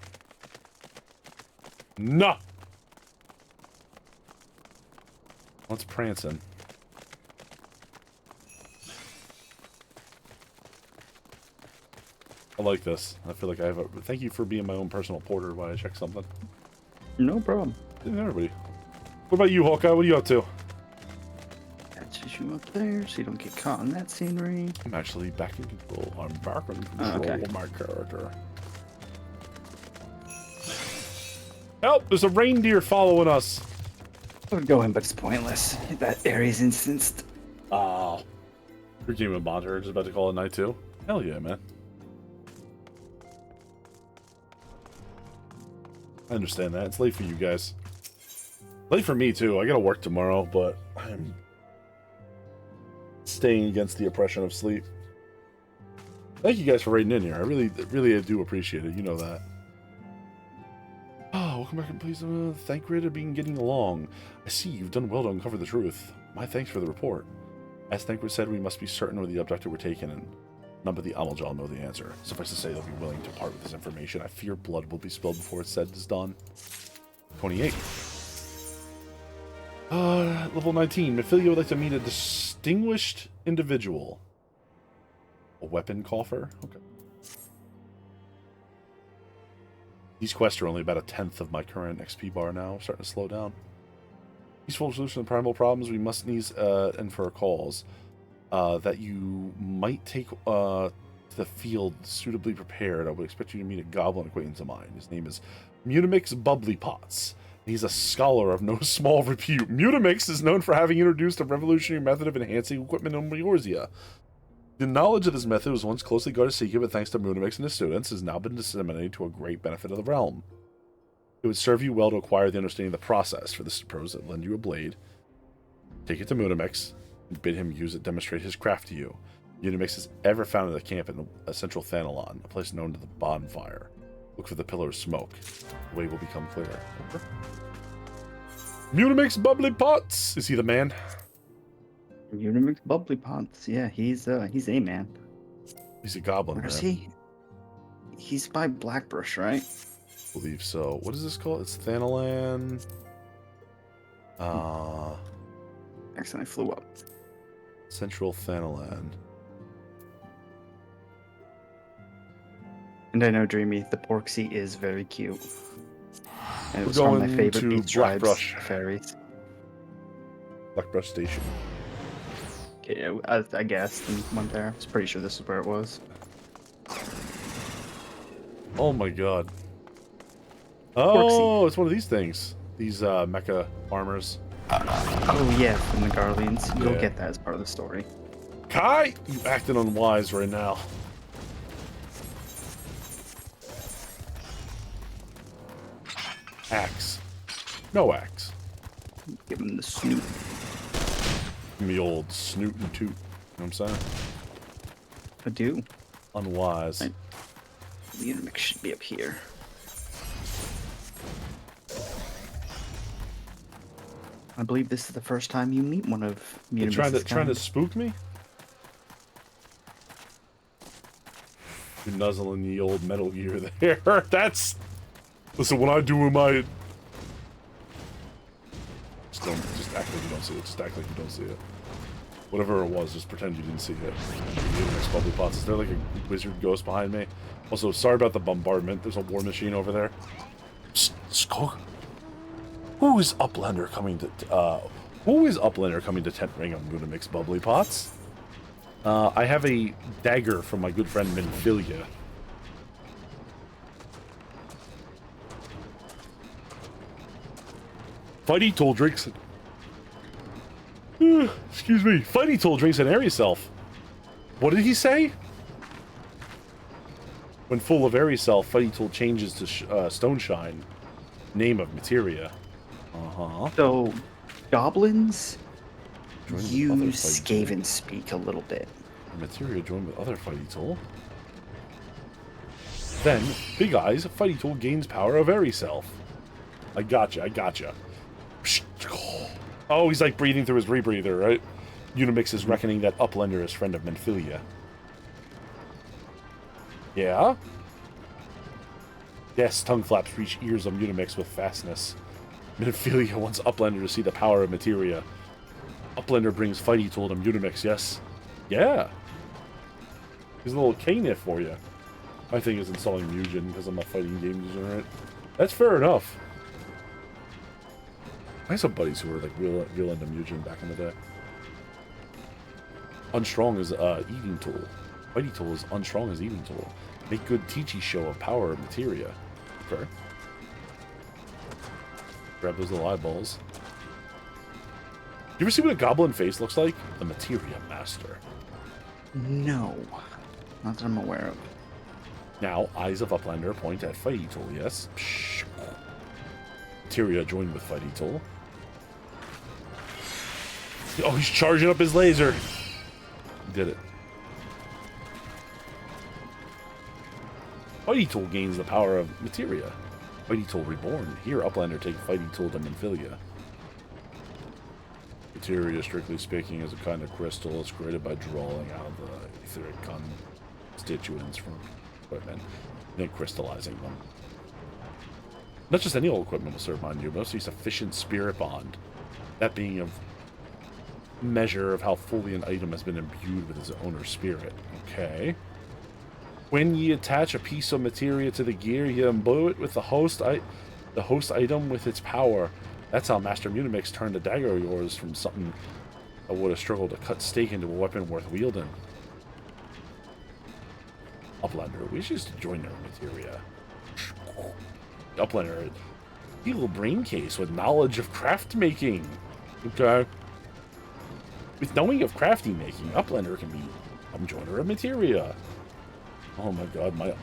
A: No. What's prancing? I like this. I feel like I have a... Thank you for being my own personal porter while I check something.
S: No problem.
A: Yeah, everybody. What about you, Hawkeye? What are you up to?
S: That's you up there so you don't get caught in that scenery.
A: I'm actually back in control. I'm back in control of my character. Help! There's a reindeer following us.
S: I would go in, but it's pointless. That area's instanced.
A: Oh. Your game of Bonter is about to call it night too? Hell yeah, man. I understand that. It's late for you guys. Late for me too. I gotta work tomorrow, but I'm staying against the oppression of sleep. Thank you guys for raiding in here. I really do appreciate it. You know that. Oh, welcome back and please thank Grid of getting along. I see you've done well to uncover the truth. My thanks for the report. As Thancred said, we must be certain where the abductor were taken, and none but the Amaljaw know the answer. Suffice to say, they'll be willing to part with this information. I fear blood will be spilled before it's said is done. 28. Level 19. Mephilia would like to meet a distinguished individual. A weapon coffer? Okay. These quests are only about 1/10 of my current XP bar now. Starting to slow down. Peaceful solution to primal problems. We must needs infer calls that you might take to the field suitably prepared. I would expect you to meet a goblin acquaintance of mine. His name is Mutamix Bubblypots. He's a scholar of no small repute. Mutamix is known for having introduced a revolutionary method of enhancing equipment in Eorzea. The knowledge of this method was once closely guarded secret, but thanks to Mutamix and his students, has now been disseminated to a great benefit of the realm. It would serve you well to acquire the understanding of the process. For this purpose, lend you a blade. Take it to Mutamix and bid him use it, demonstrate his craft to you. Mutamix is ever found in the camp in central Thanalon, a place known to the bonfire. Look for the pillar of smoke. The way will become clearer. Okay. Mutamix Bubblypots! Is he the man?
S: Mutamix Bubblypots. Yeah, he's a man.
A: He's a goblin.
S: Where is he? He's by Blackbrush, right?
A: I believe so. What is this called? It's Thanalan.
S: Accidentally flew up.
A: Central Thanalan.
S: And I know, Dreamy, the Porksy is very cute. And it
A: We're
S: was one of my
A: going
S: favorite
A: to
S: Beach Tribes
A: Blackbrush.
S: fairies.
A: Blackbrush Station.
S: Okay, I guessed and went there. I was pretty sure this is where it was.
A: Oh my god. Oh, it's one of these things. These mecha armors.
S: Oh yeah, from the Guardians. You'll
A: Yeah.
S: get that as part of the story.
A: Kai! You acting unwise right now. Axe. No axe.
S: Give him the snoot.
A: Give me old snoot and toot. You know what I'm saying?
S: I do.
A: Unwise.
S: The Unimix should be up here. I believe this is the first time you meet one of
A: You're
S: Unimix's
A: trying to
S: kind.
A: spook me? You're nuzzling the old Metal Gear there. That's... Listen, when I do in my... Just act like you don't see it. Just act like you don't see it. Whatever it was, just pretend you didn't see it. Unimix bubbly pots. Is there like a wizard ghost behind me? Also, sorry about the bombardment. There's a war machine over there. Skog? Who is Uplander coming to... who is Uplander coming to Tent Ring on Unimix bubbly pots? I have a dagger from my good friend Minfilia. Fighty Toll drinks... excuse me. Fighty Toll drinks an Airy Self. What did he say? When full of Airy Self, Fighty Toll changes to Stone Shine. Name of Materia. Uh-huh.
S: So, goblins
A: Join with other
S: use
A: Fighty Toll.
S: Skaven speak a little bit.
A: Materia joined with other Fighty Toll. Then, Big Eyes, Fighty Toll gains power of Airy Self. I gotcha. Oh, he's like breathing through his rebreather, right? Unimix is reckoning that Uplander is friend of Minfilia. Yeah? Yes, tongue flaps reach ears of Unimix with fastness. Minfilia wants Uplander to see the power of Materia. Uplander brings Fighty Toll to Unimix, yes? Yeah. He's a little K-Nif for you. My thing is installing Mugen because I'm a fighting game user, right? That's fair enough. I had some buddies who were like real into Mugen back in the day. Unstrong is eating tool. Fighty Toll is unstrong as eating tool. Make good Teachy show of power of Materia. Okay. Grab those little eyeballs. You ever see what a goblin face looks like? The Materia Master.
S: No. Not that I'm aware of.
A: Now, Eyes of Uplander point at Fighty Toll, yes? Psh. Materia joined with Fighty Toll. Oh, he's charging up his laser. He did it. Fighty Toll gains the power of Materia. Fighty Toll reborn. Here, Uplander take Fighty Toll to Minfilia. Materia, strictly speaking, is a kind of crystal. It's created by drawing out of the etheric constituents from equipment, and then crystallizing them. Not just any old equipment will serve, mind you, but also sufficient spirit bond. That being a measure of how fully an item has been imbued with its owner's spirit. Okay. When ye attach a piece of materia to the gear, ye imbue it with the host item with its power. That's how Master Unimix turned a dagger of yours from something that would have struggled to cut steak into a weapon worth wielding. Uplander, we used to join their materia. Uplander, a little brain case with knowledge of craft making. Okay. With knowing of crafty making, Uplander can be a joiner of materia. Oh my god, my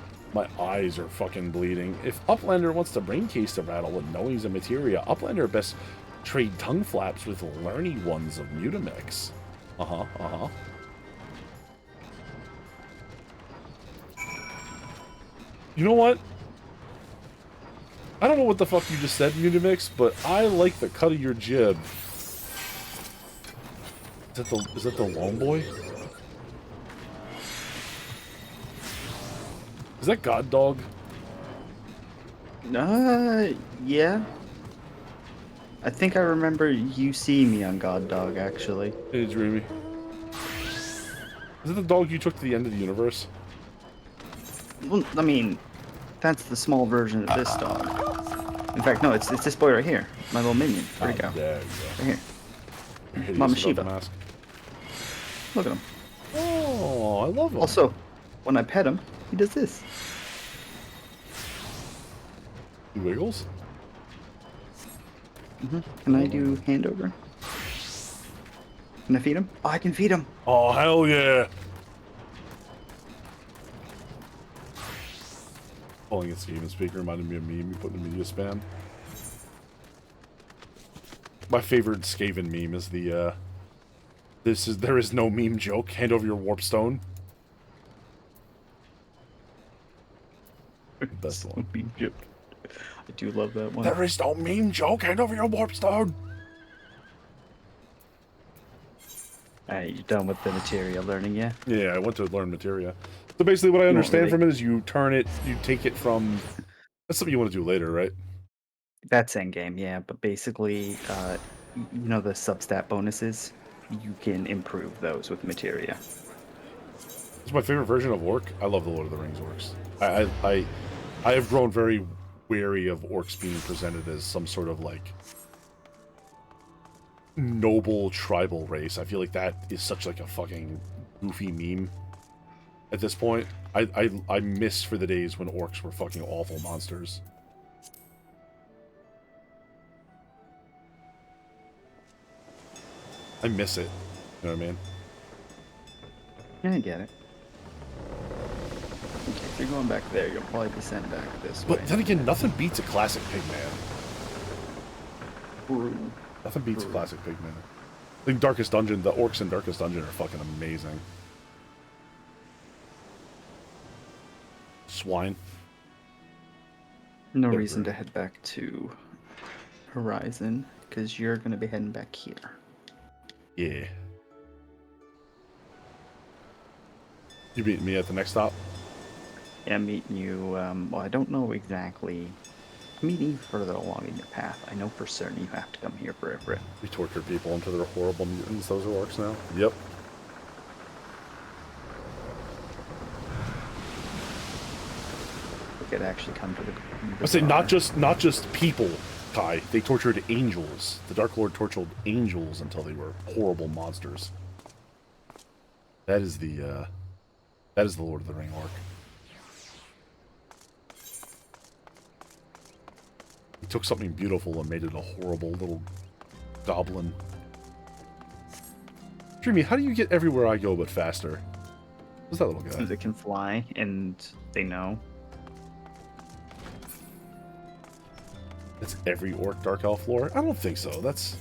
A: eyes are fucking bleeding. If Uplander wants the brain case to rattle with knowings of materia, Uplander best trade tongue flaps with learny ones of Mutamix. You know what? I don't know what the fuck you just said, Mutamix, but I like the cut of your jib. Is that the Lone Boy? Is that God Dog?
S: Yeah. I think I remember you seeing me on God Dog, actually.
A: Hey, Dreamy. Is it the dog you took to the end of the universe?
S: Well, I mean, that's the small version of this dog. In fact, no, it's this boy right here. My little minion. Where'd he go?
A: There you
S: Right here.
A: go. Hideous
S: Mama
A: without
S: Shiva.
A: the mask.
S: Look at him.
A: Oh, I love him.
S: Also, when I pet him, he does this.
A: He wiggles?
S: Can I do hand over? Can I feed him? Oh, I can feed him.
A: Oh, hell yeah. Calling it Steven Speaker reminded me of meme you put in the media spam. My favorite Skaven meme is the, there is no meme joke, hand over your warp stone. Best one.
S: Meme joke. I do love that one.
A: There is no meme joke, hand over your warp stone.
S: Alright, you're done with the materia learning, yeah?
A: Yeah, I went to learn materia. So basically what I understand from it is you turn it, you take it from... That's something you want to do later, right?
S: That's endgame, yeah, but basically, you know the substat bonuses? You can improve those with materia.
A: It's my favorite version of orc. I love the Lord of the Rings orcs. I have grown very wary of orcs being presented as some sort of, like, noble tribal race. I feel like that is such, like, a fucking goofy meme at this point. I miss for the days when orcs were fucking awful monsters. I miss it. You know what I mean?
S: Yeah, I get it. Okay, if you're going back there, you'll probably be sent back this way.
A: But then again, nothing beats a classic pigman.
S: True.
A: Nothing beats a classic pigman. I think Darkest Dungeon, the orcs in Darkest Dungeon are fucking amazing. Swine.
S: No reason to head back to Horizon, because you're going to be heading back here.
A: Yeah. You beating me at the next stop?
S: Yeah, I'm meeting you, well, I don't know exactly. I'm meeting you further along in your path. I know for certain you have to come here for Everett.
A: We torture people until they're horrible mutants. Those are orcs now? Yep.
S: We could actually come to the...
A: I say not just people, Kai. They tortured angels. The Dark Lord tortured angels until they were horrible monsters. That is the Lord of the Ring orc. He took something beautiful and made it a horrible little goblin. Dreamy, how do you get everywhere I go but faster? Who's that little guy?
S: They can fly, and they know.
A: That's every orc Dark Elf lore? I don't think so. That's...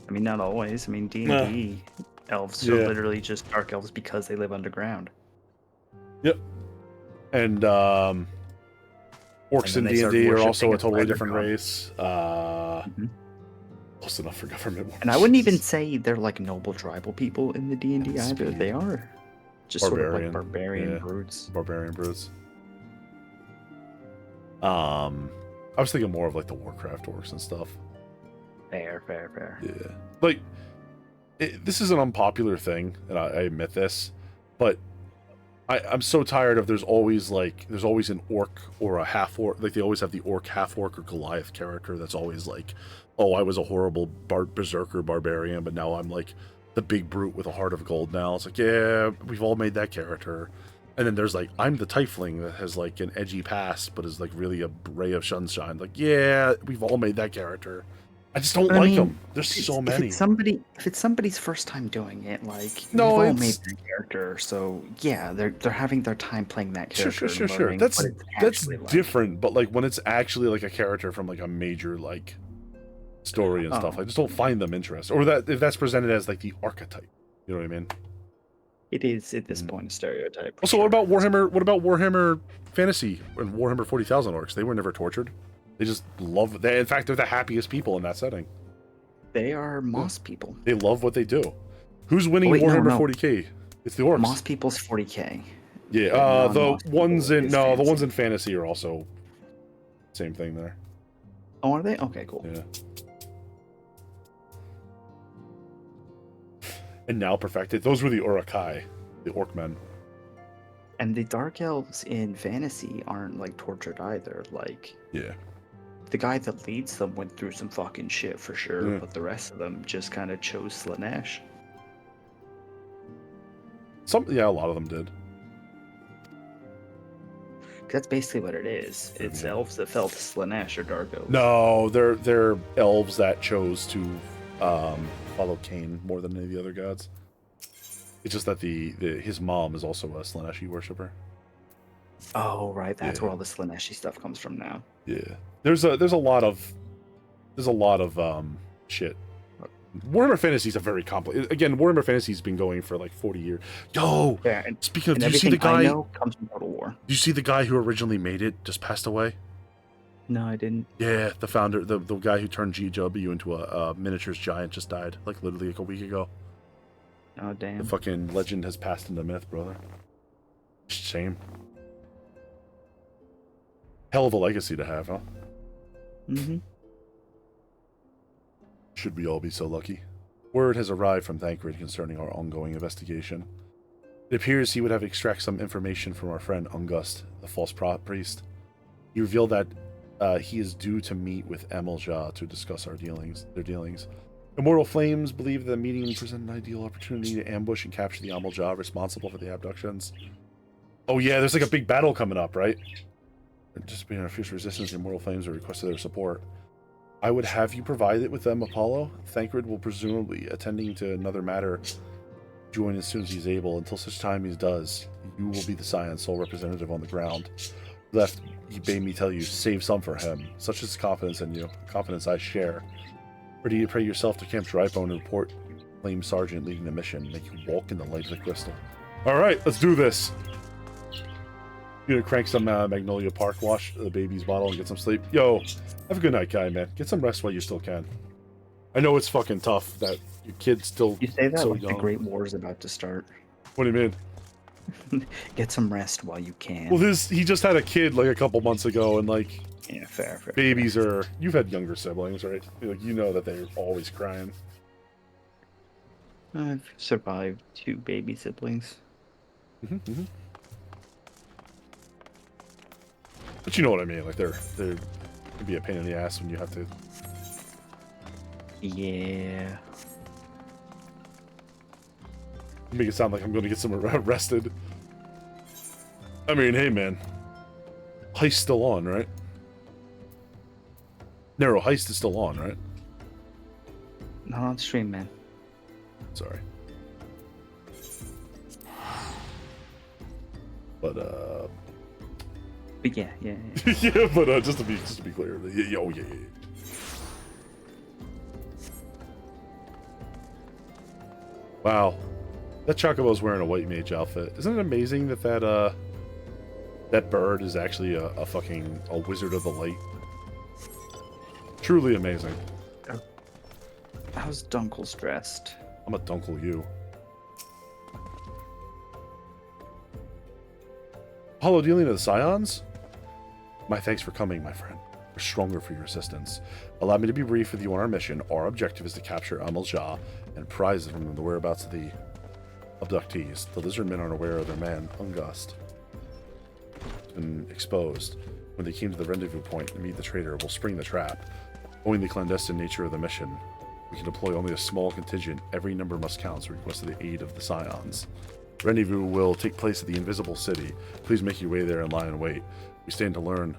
S: I mean, not always. I mean, D&D elves are literally just dark elves because they live underground.
A: Yep. And orcs in D&D are also a totally different race. Close enough for government works.
S: And I wouldn't even say they're like noble tribal people in the D&D either. They are just sort of like barbarian brutes.
A: Barbarian brutes. I was thinking more of like the Warcraft orcs and stuff.
S: Fair.
A: Yeah. Like, this is an unpopular thing, and I admit this, but I'm so tired of there's always an orc or a half-orc. Like, they always have the orc, half-orc, or Goliath character that's always like, oh, I was a horrible berserker barbarian, but now I'm like the big brute with a heart of gold now. It's like, yeah, we've all made that character. And then there's like, I'm the tiefling that has like an edgy past, but is like really a ray of sunshine. Like, yeah, we've all made that character. I just don't like them. There's so many.
S: If it's somebody's first time doing it, like we've all made their character, so yeah, they're having their time playing that character.
A: Sure. That's different, but like when it's actually like a character from like a major like story and stuff, I just don't find them interesting. Or that if that's presented as like the archetype, you know what I mean?
S: It is at this point a stereotype.
A: Also, what about Warhammer? What about Warhammer Fantasy and Warhammer 40,000 orcs? They were never tortured. They just love it. In fact, they're the happiest people in that setting.
S: They are Moss people.
A: They love what they do. Who's winning Warhammer 40k? It's the orcs.
S: Moss people's 40k.
A: Yeah, the ones in fantasy are also same thing there.
S: Oh, are they? Okay, cool.
A: Yeah. and now perfected. Those were the Urukai, the Orcmen.
S: And the Dark Elves in fantasy aren't like tortured either. Like,
A: yeah,
S: the guy that leads them went through some fucking shit for sure,
A: Yeah.
S: but the rest of them just kind of chose Slanesh.
A: Yeah, a lot of them did.
S: That's basically what it is. It's elves that fell to Slanesh or Dark Elves.
A: No, they're elves that chose to follow Cain more than any of the other gods. It's just that his mom is also a Slaneshi worshiper.
S: Oh, right. That's where all the Slaneshi stuff comes from now.
A: Yeah, there's a lot of shit. Warhammer Fantasy is a very complex. Again, Warhammer Fantasy's been going for like 40 years. Yo,
S: yeah, and,
A: speaking of,
S: and
A: do you see the
S: everything
A: guy?
S: I know comes from Total War.
A: Do you see the guy who originally made it just passed away?
S: No, I didn't.
A: Yeah, the founder, the guy who turned GW into a miniatures giant just died, like literally like a week ago.
S: Oh, damn.
A: The fucking legend has passed into myth, brother. Shame. Hell of a legacy to have, huh?
S: Mm-hmm.
A: Should we all be so lucky? Word has arrived from Thancred concerning our ongoing investigation. It appears he would have extracted some information from our friend Ungust, the false priest. He revealed that he is due to meet with Ameljah to discuss their dealings. Immortal Flames believe the meeting presents an ideal opportunity to ambush and capture the Ameljah responsible for the abductions. Oh yeah, there's like a big battle coming up, right? Anticipating our future resistance, the Immortal Flames have requested their support. I would have you provide it with them, Apollo. Thancred will presumably, attending to another matter, join as soon as he's able. Until such time he does, you will be the Scion's sole representative on the ground. Left, he bade me tell you, save some for him. Such is confidence in you, confidence I share. Ready to pray yourself to Camp Drybone and report Flame Sergeant leading the mission. Make you walk in the light of the crystal. Alright, let's do this. You gonna crank some Magnolia Park, wash the baby's bottle, and get some sleep? Yo, have a good night, guy, man. Get some rest while you still can. I know it's fucking tough that your kid's still
S: You say that
A: so
S: like
A: young.
S: the Great War is about to start.
A: What do you mean?
S: Get some rest while you can.
A: Well, he just had a kid like a couple months ago, and like,
S: yeah, fair.
A: Babies are. You've had younger siblings, right? Like, you know that they're always crying.
S: I've survived 2 baby siblings.
A: But you know what I mean? Like they're can be a pain in the ass when you have to.
S: Yeah.
A: Make it sound like I'm going to get some arrested. I mean, hey man, heist still on, right? Narrow heist is still on, right?
S: Not on stream, man.
A: Sorry. But
S: yeah.
A: yeah, but just to be clear, yeah. Wow, that Chocobo's wearing a white mage outfit. Isn't it amazing that that bird is actually a fucking wizard of the light? Truly amazing.
S: How's Dunkel's dressed?
A: I'm a Dunkel you. Apollo dealing to the Scions? My thanks for coming, my friend. We're stronger for your assistance. Allow me to be brief with you on our mission. Our objective is to capture Ameljah and prize from the whereabouts of the abductees. The lizardmen aren't aware of their man, Ungust. Been exposed. When they came to the rendezvous point to meet the traitor, we'll spring the trap. Owing the clandestine nature of the mission, we can deploy only a small contingent. Every number must count, so request the aid of the Scions. Rendezvous will take place at the Invisible City. Please make your way there and lie in wait. We stand to learn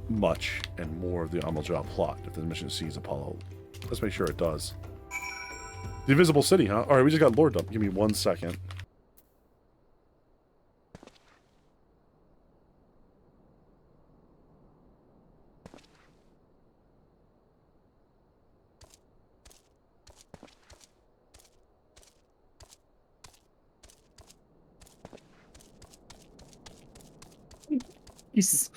A: much and more of the Ameljah plot if the mission sees Apollo. Let's make sure it does. The Invisible City, huh? Alright, we just got lore dump. Give me 1 second.
S: Jesus.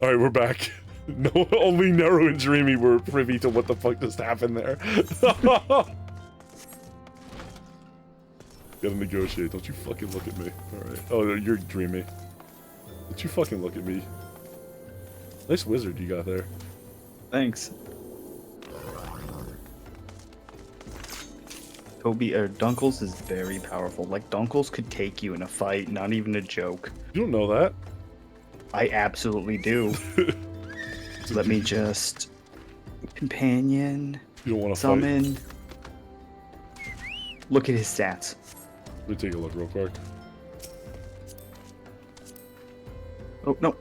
A: Alright, we're back. No, only Nero and Dreamy were privy to what the fuck just happened there. Gotta negotiate. Don't you fucking look at me. Alright. Oh, no, you're dreamy. Don't you fucking look at me. Nice wizard you got there.
S: Thanks. Toby or Dunkles is very powerful. Like Dunkles could take you in a fight, not even a joke.
A: You don't know that.
S: I absolutely do. Let me just companion.
A: You don't want to
S: summon. Look at his stats.
A: Let me take a look real quick.
S: Oh no.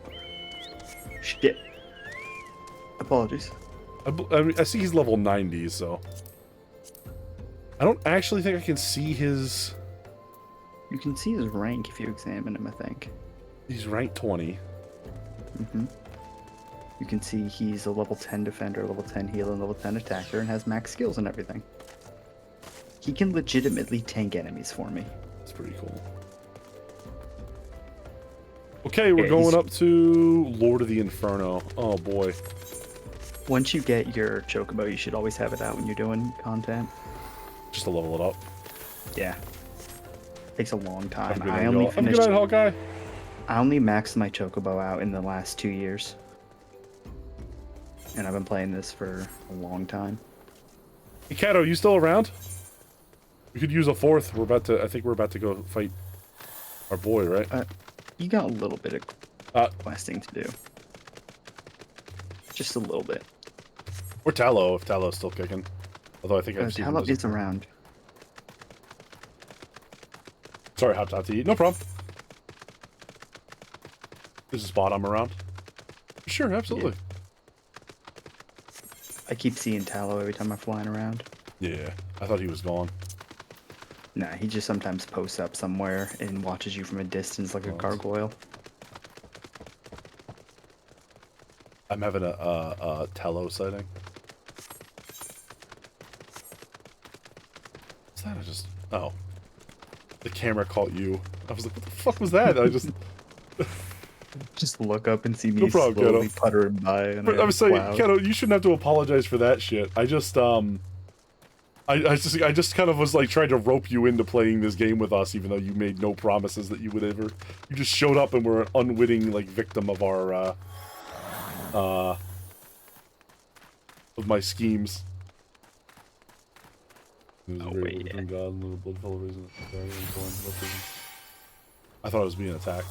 S: Shit. Apologies.
A: I see he's level 90, so I don't actually think I can see his.
S: You can see his rank if you examine him, I think.
A: He's rank 20.
S: Mm-hmm. You can see he's a level 10 defender, level 10 healer, and level 10 attacker, and has max skills and everything. He can legitimately tank enemies for me.
A: That's pretty cool. Okay, we're going up to Lord of the Inferno. Oh boy.
S: Once you get your chocobo, you should always have it out when you're doing content.
A: Just to level it up.
S: Yeah. Takes a long time.
A: I only finished. Good night, Hawkeye.
S: I only maxed my chocobo out in the last 2 years. And I've been playing this for a long time.
A: Hey, Kato, you still around? We could use a fourth. I think we're about to go fight our boy, right?
S: You got a little bit of questing to do. Just a little bit.
A: Or Tallow, if Tallow's still kicking. Although I think I've seen him.
S: Tallow is around.
A: Sorry, hopped out to eat. No problem. There's a spot I'm around. Sure, absolutely.
S: Yeah. I keep seeing Tallow every time I'm flying around.
A: Yeah, I thought he was gone.
S: Nah, he just sometimes posts up somewhere and watches you from a distance like a gargoyle.
A: I'm having a Tallow sighting. What's that? Oh. The camera caught you. I was like, what the fuck was that? I just...
S: Just look up and see me
A: problem,
S: slowly
A: Kato.
S: puttering by. And
A: I was saying, Kato, you shouldn't have to apologize for that shit. I just kind of was like trying to rope you into playing this game with us, even though you made no promises that you would ever. You just showed up and were an unwitting like victim of our of my schemes. I thought I was being attacked.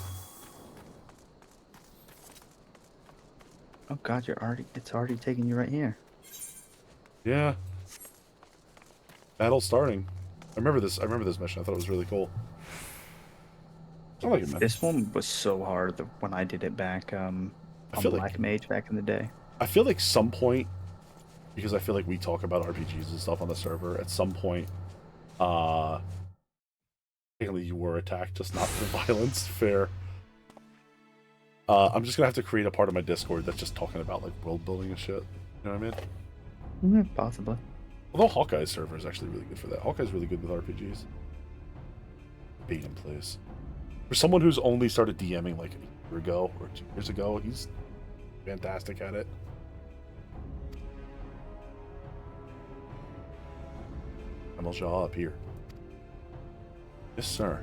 S: Oh god, it's already taking you right here.
A: Yeah. Battle starting. I remember this mission. I thought it was really cool. I like it, man.
S: This one was so hard when I did it back on Black Mage back in the day.
A: I feel like some point, because I feel like we talk about RPGs and stuff on the server, at some point, apparently you were attacked, just not for violence. Fair. I'm just gonna have to create a part of my Discord that's just talking about like world building and shit. You know what I mean?
S: Possibly.
A: Although Hawkeye's server is actually really good for that. Hawkeye's really good with RPGs. Bait in place. For someone who's only started DMing like a year ago or 2 years ago, he's fantastic at it. Admiral Shah up here. Yes, sir.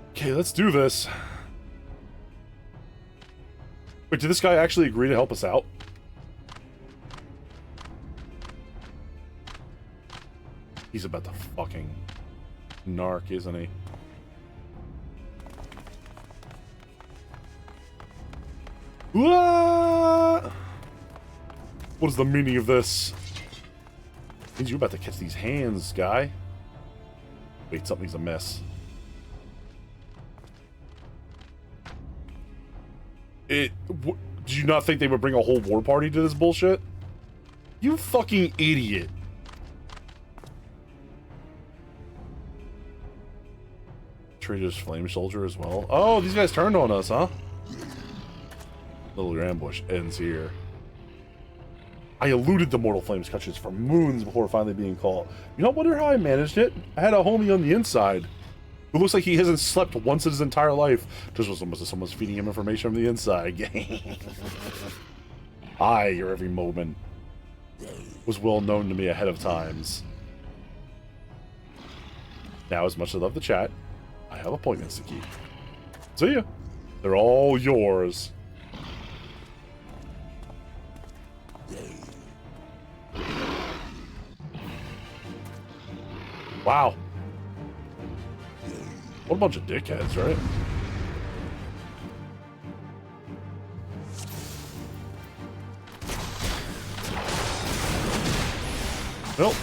A: Okay, let's do this. Wait, did this guy actually agree to help us out? He's about to fucking narc, isn't he? What is the meaning of this? Means you're about to catch these hands, guy. Wait, something's amiss. Did you not think they would bring a whole war party to this bullshit? You fucking idiot. Traitor's flame soldier as well. Oh, these guys turned on us, huh? Little ambush ends here. I eluded the Mortal Flames catchers for moons before finally being caught. You know, I wonder how I managed it. I had a homie on the inside who looks like he hasn't slept once in his entire life. Just was almost as someone's feeding him information from the inside. Your every moment was well known to me ahead of times. Now, as much as I love the chat, I have appointments to keep. See ya. They're all yours. Wow. What a bunch of dickheads, right? Nope.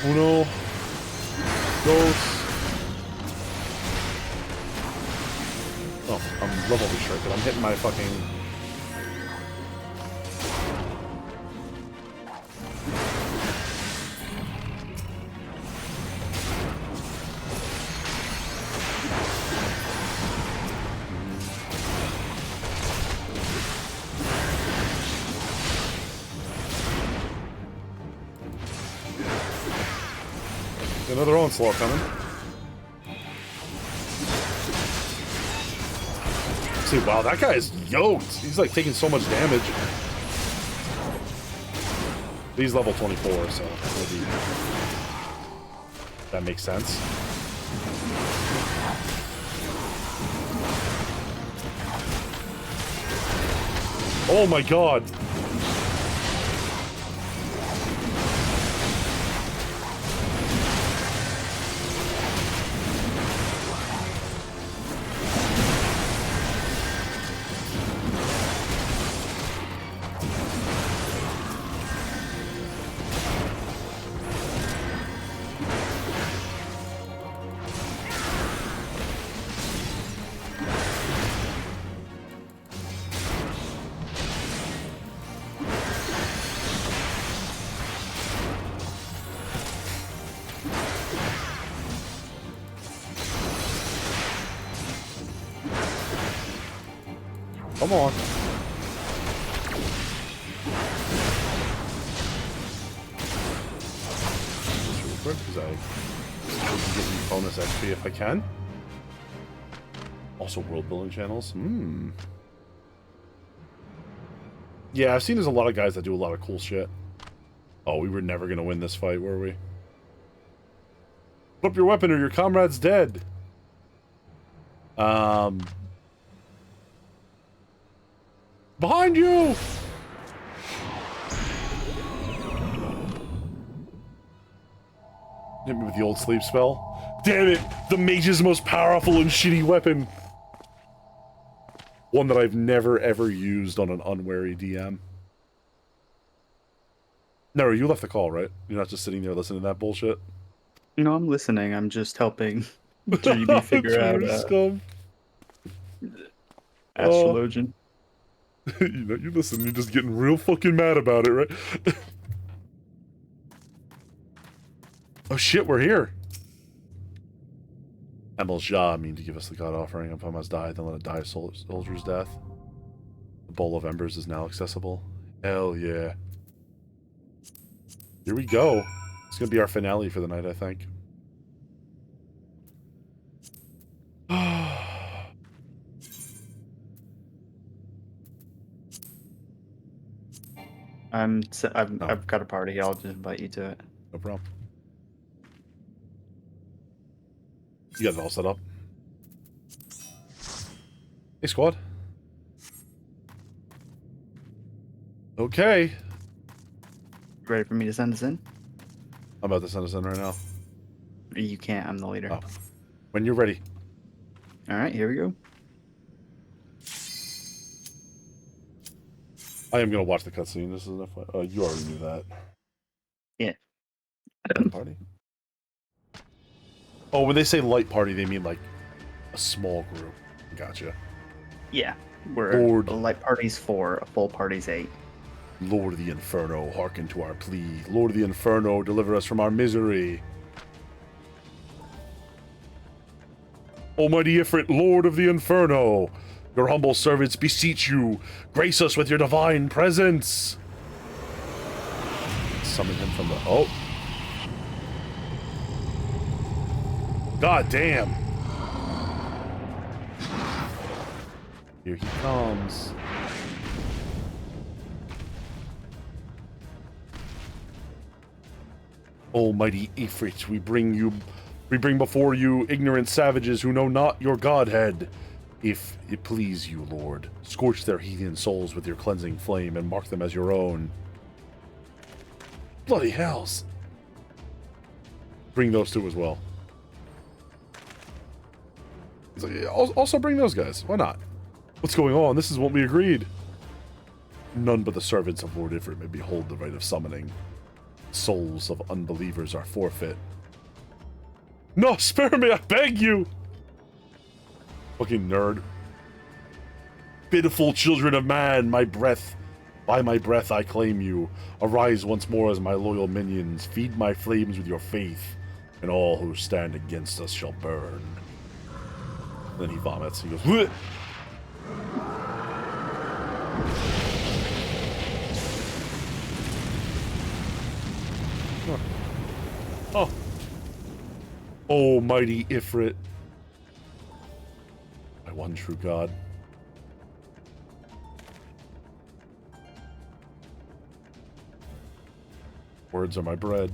A: Uno. Dos. Oh, I'm level restricted. I'm hitting my fucking... Another onslaught coming. See, wow, that guy is yoked. He's like taking so much damage. He's level 24, so maybe that makes sense. Oh my god. Come on. Just real quick, because I should be getting bonus XP if I can. Also, world building channels. Yeah, I've seen there's a lot of guys that do a lot of cool shit. Oh, we were never going to win this fight, were we? Put up your weapon or your comrade's dead. Behind you! Hit me with the old sleep spell. Damn it! The mage's most powerful and shitty weapon. One that I've never ever used on an unwary DM. No, you left the call, right? You're not just sitting there listening to that bullshit?
S: No, I'm listening. I'm just helping GB figure out
A: scum.
S: astrologian.
A: You know, you listen, you're just getting real fucking mad about it, right? Oh shit, we're here. Admiral Jah mean to give us the god offering. If I must die, then let it die a soldier's death. The bowl of embers is now accessible. Hell yeah. Here we go. It's gonna be our finale for the night, I think.
S: I've got a party. I'll just invite you to it.
A: No problem. You got it all set up. Hey, squad. Okay.
S: Ready for me to send us in?
A: I'm about to send us in right now.
S: You can't. I'm the leader.
A: Oh. When you're ready.
S: All right, here we go.
A: I am gonna watch the cutscene. This is enough. You already knew that.
S: Yeah.
A: Party. Oh, when they say light party, they mean like a small group. Gotcha.
S: Yeah. We're a light party's 4, a full party's 8.
A: Lord of the Inferno, hearken to our plea. Lord of the Inferno, deliver us from our misery. Almighty Ifrit, Lord of the Inferno, your humble servants beseech you, grace us with your divine presence. Summon him from the... Oh. God damn. Here he comes. Almighty Ifrit, we bring before you ignorant savages who know not your godhead. If it please you, Lord, scorch their heathen souls with your cleansing flame and mark them as your own. Bloody hells. Bring those two as well. He's like, also bring those guys. Why not? What's going on? This is what we agreed. None but the servants of Lord Ifrit may behold the rite of summoning. Souls of unbelievers are forfeit. No, spare me, I beg you! Fucking nerd. Pitiful children of man, by my breath I claim you. Arise once more as my loyal minions. Feed my flames with your faith, and all who stand against us shall burn. Then he vomits. He goes, "Bleh!" Oh. Oh, mighty Ifrit. My one true God. Words are my bread.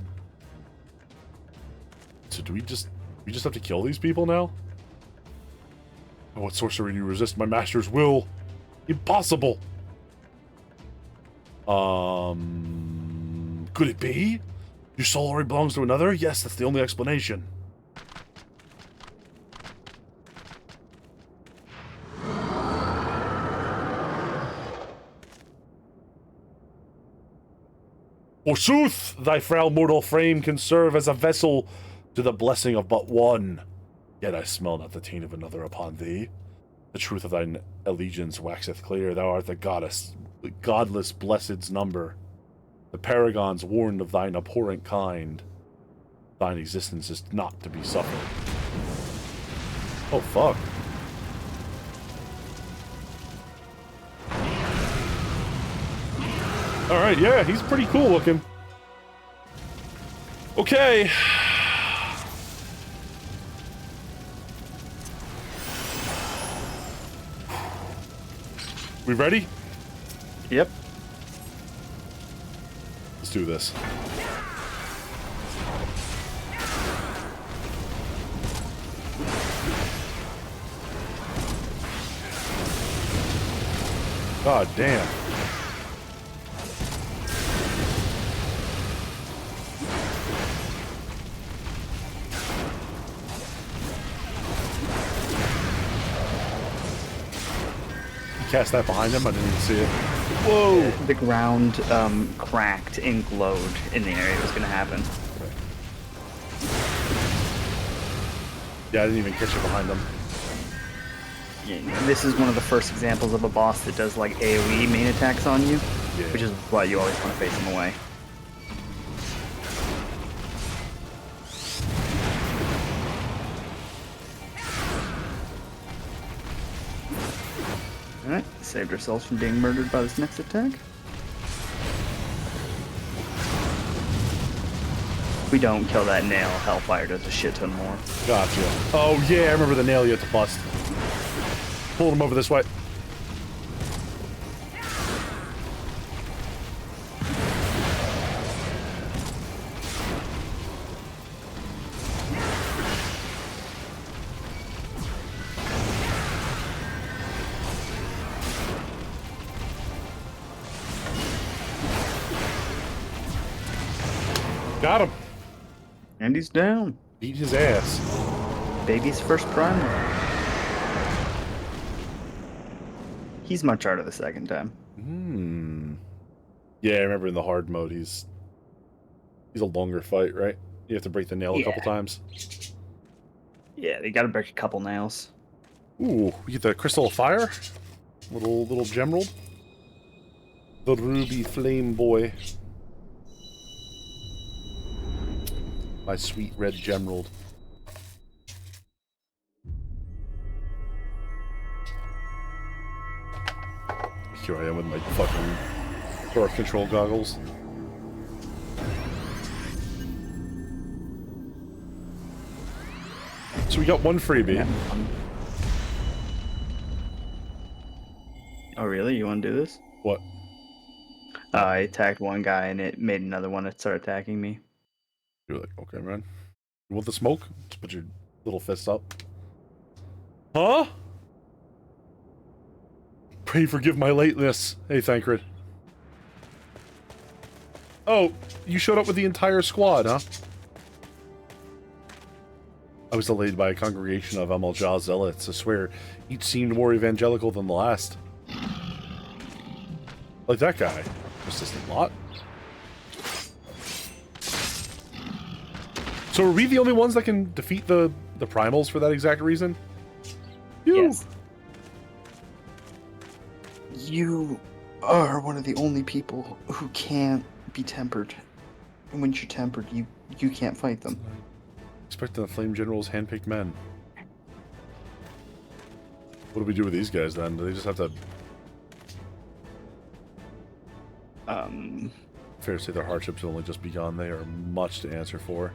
A: So do we just have to kill these people now? Oh, what sorcery do you resist my master's will? Impossible! Could it be? Your soul already belongs to another? Yes, that's the only explanation. Forsooth, thy frail mortal frame can serve as a vessel to the blessing of but one. Yet I smell not the taint of another upon thee. The truth of thine allegiance waxeth clear. Thou art the goddess, the godless blessed's number. The paragons warned of thine abhorrent kind. Thine existence is not to be suffered. Oh, fuck. Alright, yeah, he's pretty cool looking. Okay. We ready?
S: Yep.
A: Let's do this. God damn. Cast that behind him, I didn't even see it. Whoa!
S: The ground cracked and glowed in the area it was going to happen.
A: Yeah, I didn't even catch it behind him.
S: Yeah, this is one of the first examples of a boss that does like AoE main attacks on you,
A: yeah.
S: Which is why you always want to face him away. Alright, saved ourselves from being murdered by this next attack. If we don't kill that nail, Hellfire does a shit ton more.
A: Gotcha. Oh yeah, I remember the nail you had to bust. Pull him over this way. Got him.
S: And he's down.
A: Beat his ass.
S: Baby's first primer. He's much harder the second time.
A: Yeah, I remember in the hard mode he's a longer fight, right? You have to break the nail a couple times.
S: Yeah, they gotta break a couple nails.
A: Ooh, we get the Crystal of Fire. Little gemerald. The Ruby Flame Boy. My sweet red gemerald. Here I am with my fucking birth control goggles. So we got one freebie.
S: Oh, really? You want to do this?
A: What?
S: I attacked one guy and it made another one that started attacking me.
A: You're like, okay, man. You want the smoke? Just put your little fist up. Huh? Pray forgive my lateness. Hey, Thancred. Oh, you showed up with the entire squad, huh? I was delayed by a congregation of Amal-Jah zealots. I swear, each seemed more evangelical than the last. Like that guy. Persistent lot. So are we the only ones that can defeat the primals for that exact reason?
S: Yes. You are one of the only people who can't be tempered. And when you're tempered, you can't fight them.
A: Expecting the Flame General's handpicked men. What do we do with these guys then? Do they just have to... Fair to say their hardships have only just begun. They are much to answer for.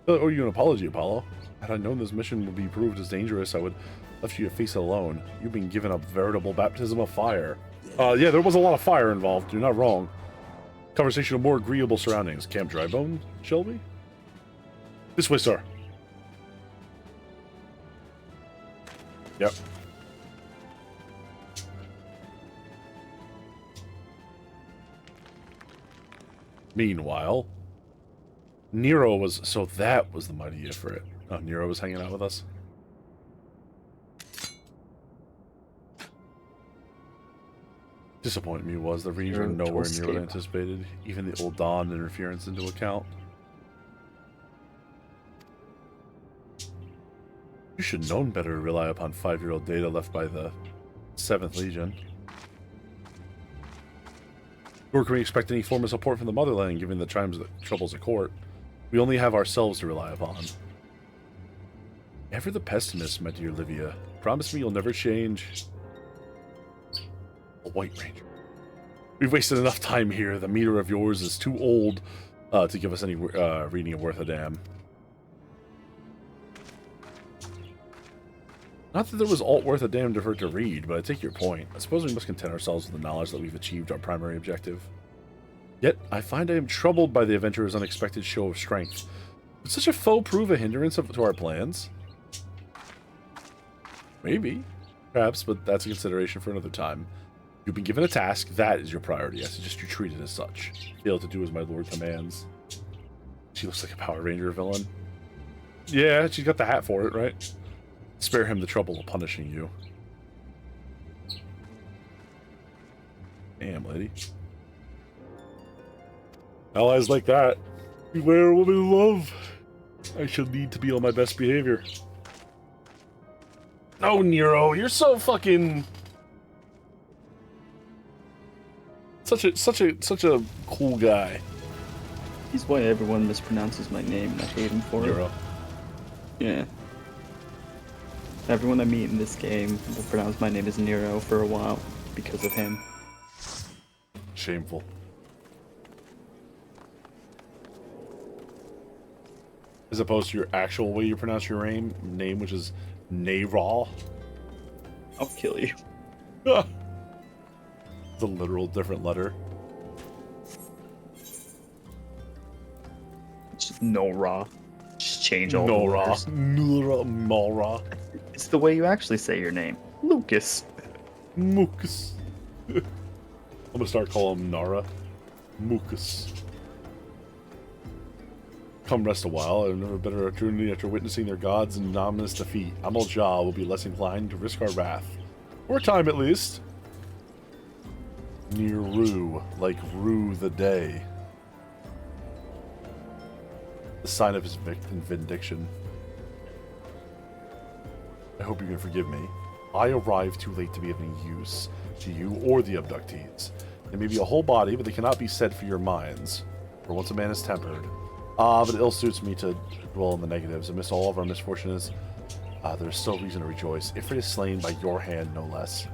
A: Oh, you an apology, Apollo. Had I known this mission would be proved as dangerous, I would have left you to face it alone. You've been given a veritable baptism of fire. Yeah, there was a lot of fire involved. You're not wrong. Conversation of more agreeable surroundings. Camp Drybone, shall we? This way, sir. Yep. Meanwhile, Nero was... So that was the mighty Ifrit. Oh, Nero was hanging out with us. Disappointing me was the Rangers were nowhere near what I anticipated. Even the old Dawn interference into account. You should have known better to rely upon 5-year-old data left by the 7th Legion. Nor can we expect any form of support from the motherland, given the troubles at court. We only have ourselves to rely upon. Ever the pessimist, my dear Livia. Promise me you'll never change. A White Ranger. We've wasted enough time here. The meter of yours is too old to give us any reading worth a damn. Not that there was alt worth a damn to her to read, but I take your point. I suppose we must content ourselves with the knowledge that we've achieved our primary objective. Yet, I find I am troubled by the adventurer's unexpected show of strength. Would such a foe prove a hindrance to our plans? Maybe. Perhaps, but that's a consideration for another time. You've been given a task, that is your priority. I suggest you treat it as such. Fail to do as my lord commands. She looks like a Power Ranger villain. Yeah, she's got the hat for it, right? Spare him the trouble of punishing you. Damn, lady. Allies like that. Beware a woman love. I shall need to be on my best behavior. Oh, Nero, you're so fucking... Such a cool guy.
S: He's why everyone mispronounces my name and I hate him for
A: Nero.
S: it. Yeah. Everyone I meet in this game will pronounce my name as Nero for a while because of him.
A: Shameful. As opposed to your actual way you pronounce your name, which is Nayraw.
S: I'll kill you.
A: It's a literal different letter.
S: Just no raw. Just change all
A: No
S: the
A: raw.
S: letters.
A: Nura Malra.
S: It's the way you actually say your name. Lucas.
A: Mucus. I'm gonna start calling him Nara. Mucus. Come rest a while. I've never better opportunity after witnessing their gods in ominous defeat. Amal-Jah will be less inclined to risk our wrath. For a time at least. Near Rue, like Rue the Day. The sign of his vindication. I hope you can forgive me. I arrived too late to be of any use to you or the abductees. They may be a whole body, but they cannot be said for your minds. For once a man is tempered. But it ill suits me to dwell on the negatives. Amidst all of our misfortunes, there is still reason to rejoice. Ifrit is slain by your hand, no less.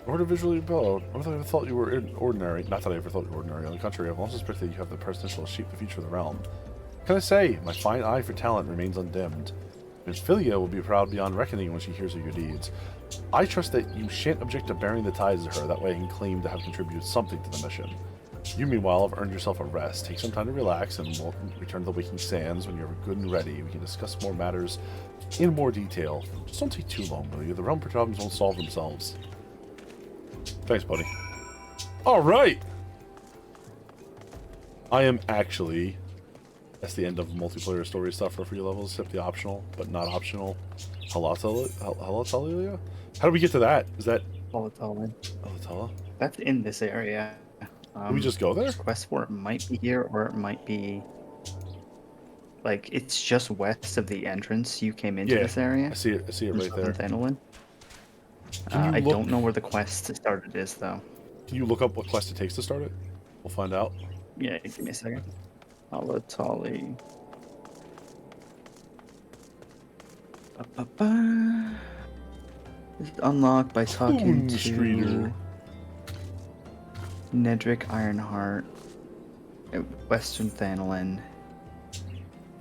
A: Or to visually repelled. Or that I ever thought you were ordinary. Not that I ever thought you were ordinary. On the contrary, I've long suspected that you have the potential to shape the future of the realm. What can I say? My fine eye for talent remains undimmed. Minfilia will be proud beyond reckoning when she hears of your deeds. I trust that you shan't object to bearing the ties to her, that way I can claim to have contributed something to the mission. You, meanwhile, have earned yourself a rest. Take some time to relax, and we'll return to the Waking Sands when you're good and ready. We can discuss more matters in more detail. Just don't take too long, will you? The realm problems won't solve themselves. Thanks, buddy. Alright! I am actually... That's the end of multiplayer story stuff for free levels, except the optional, but not optional. Halatalia? How do we get to that? Is that... Halatala?
S: That's in this area.
A: Can we just go there?
S: Quest for it might be here, or it might be... Like, it's just west of the entrance you came into this area.
A: I see it right there.
S: I don't know where the quest to start it is, though.
A: Can you look up what quest it takes to start it? We'll find out.
S: Yeah, give me a second. Halatali. It's unlocked by talking to Nedrick Ironheart at Western Thanolin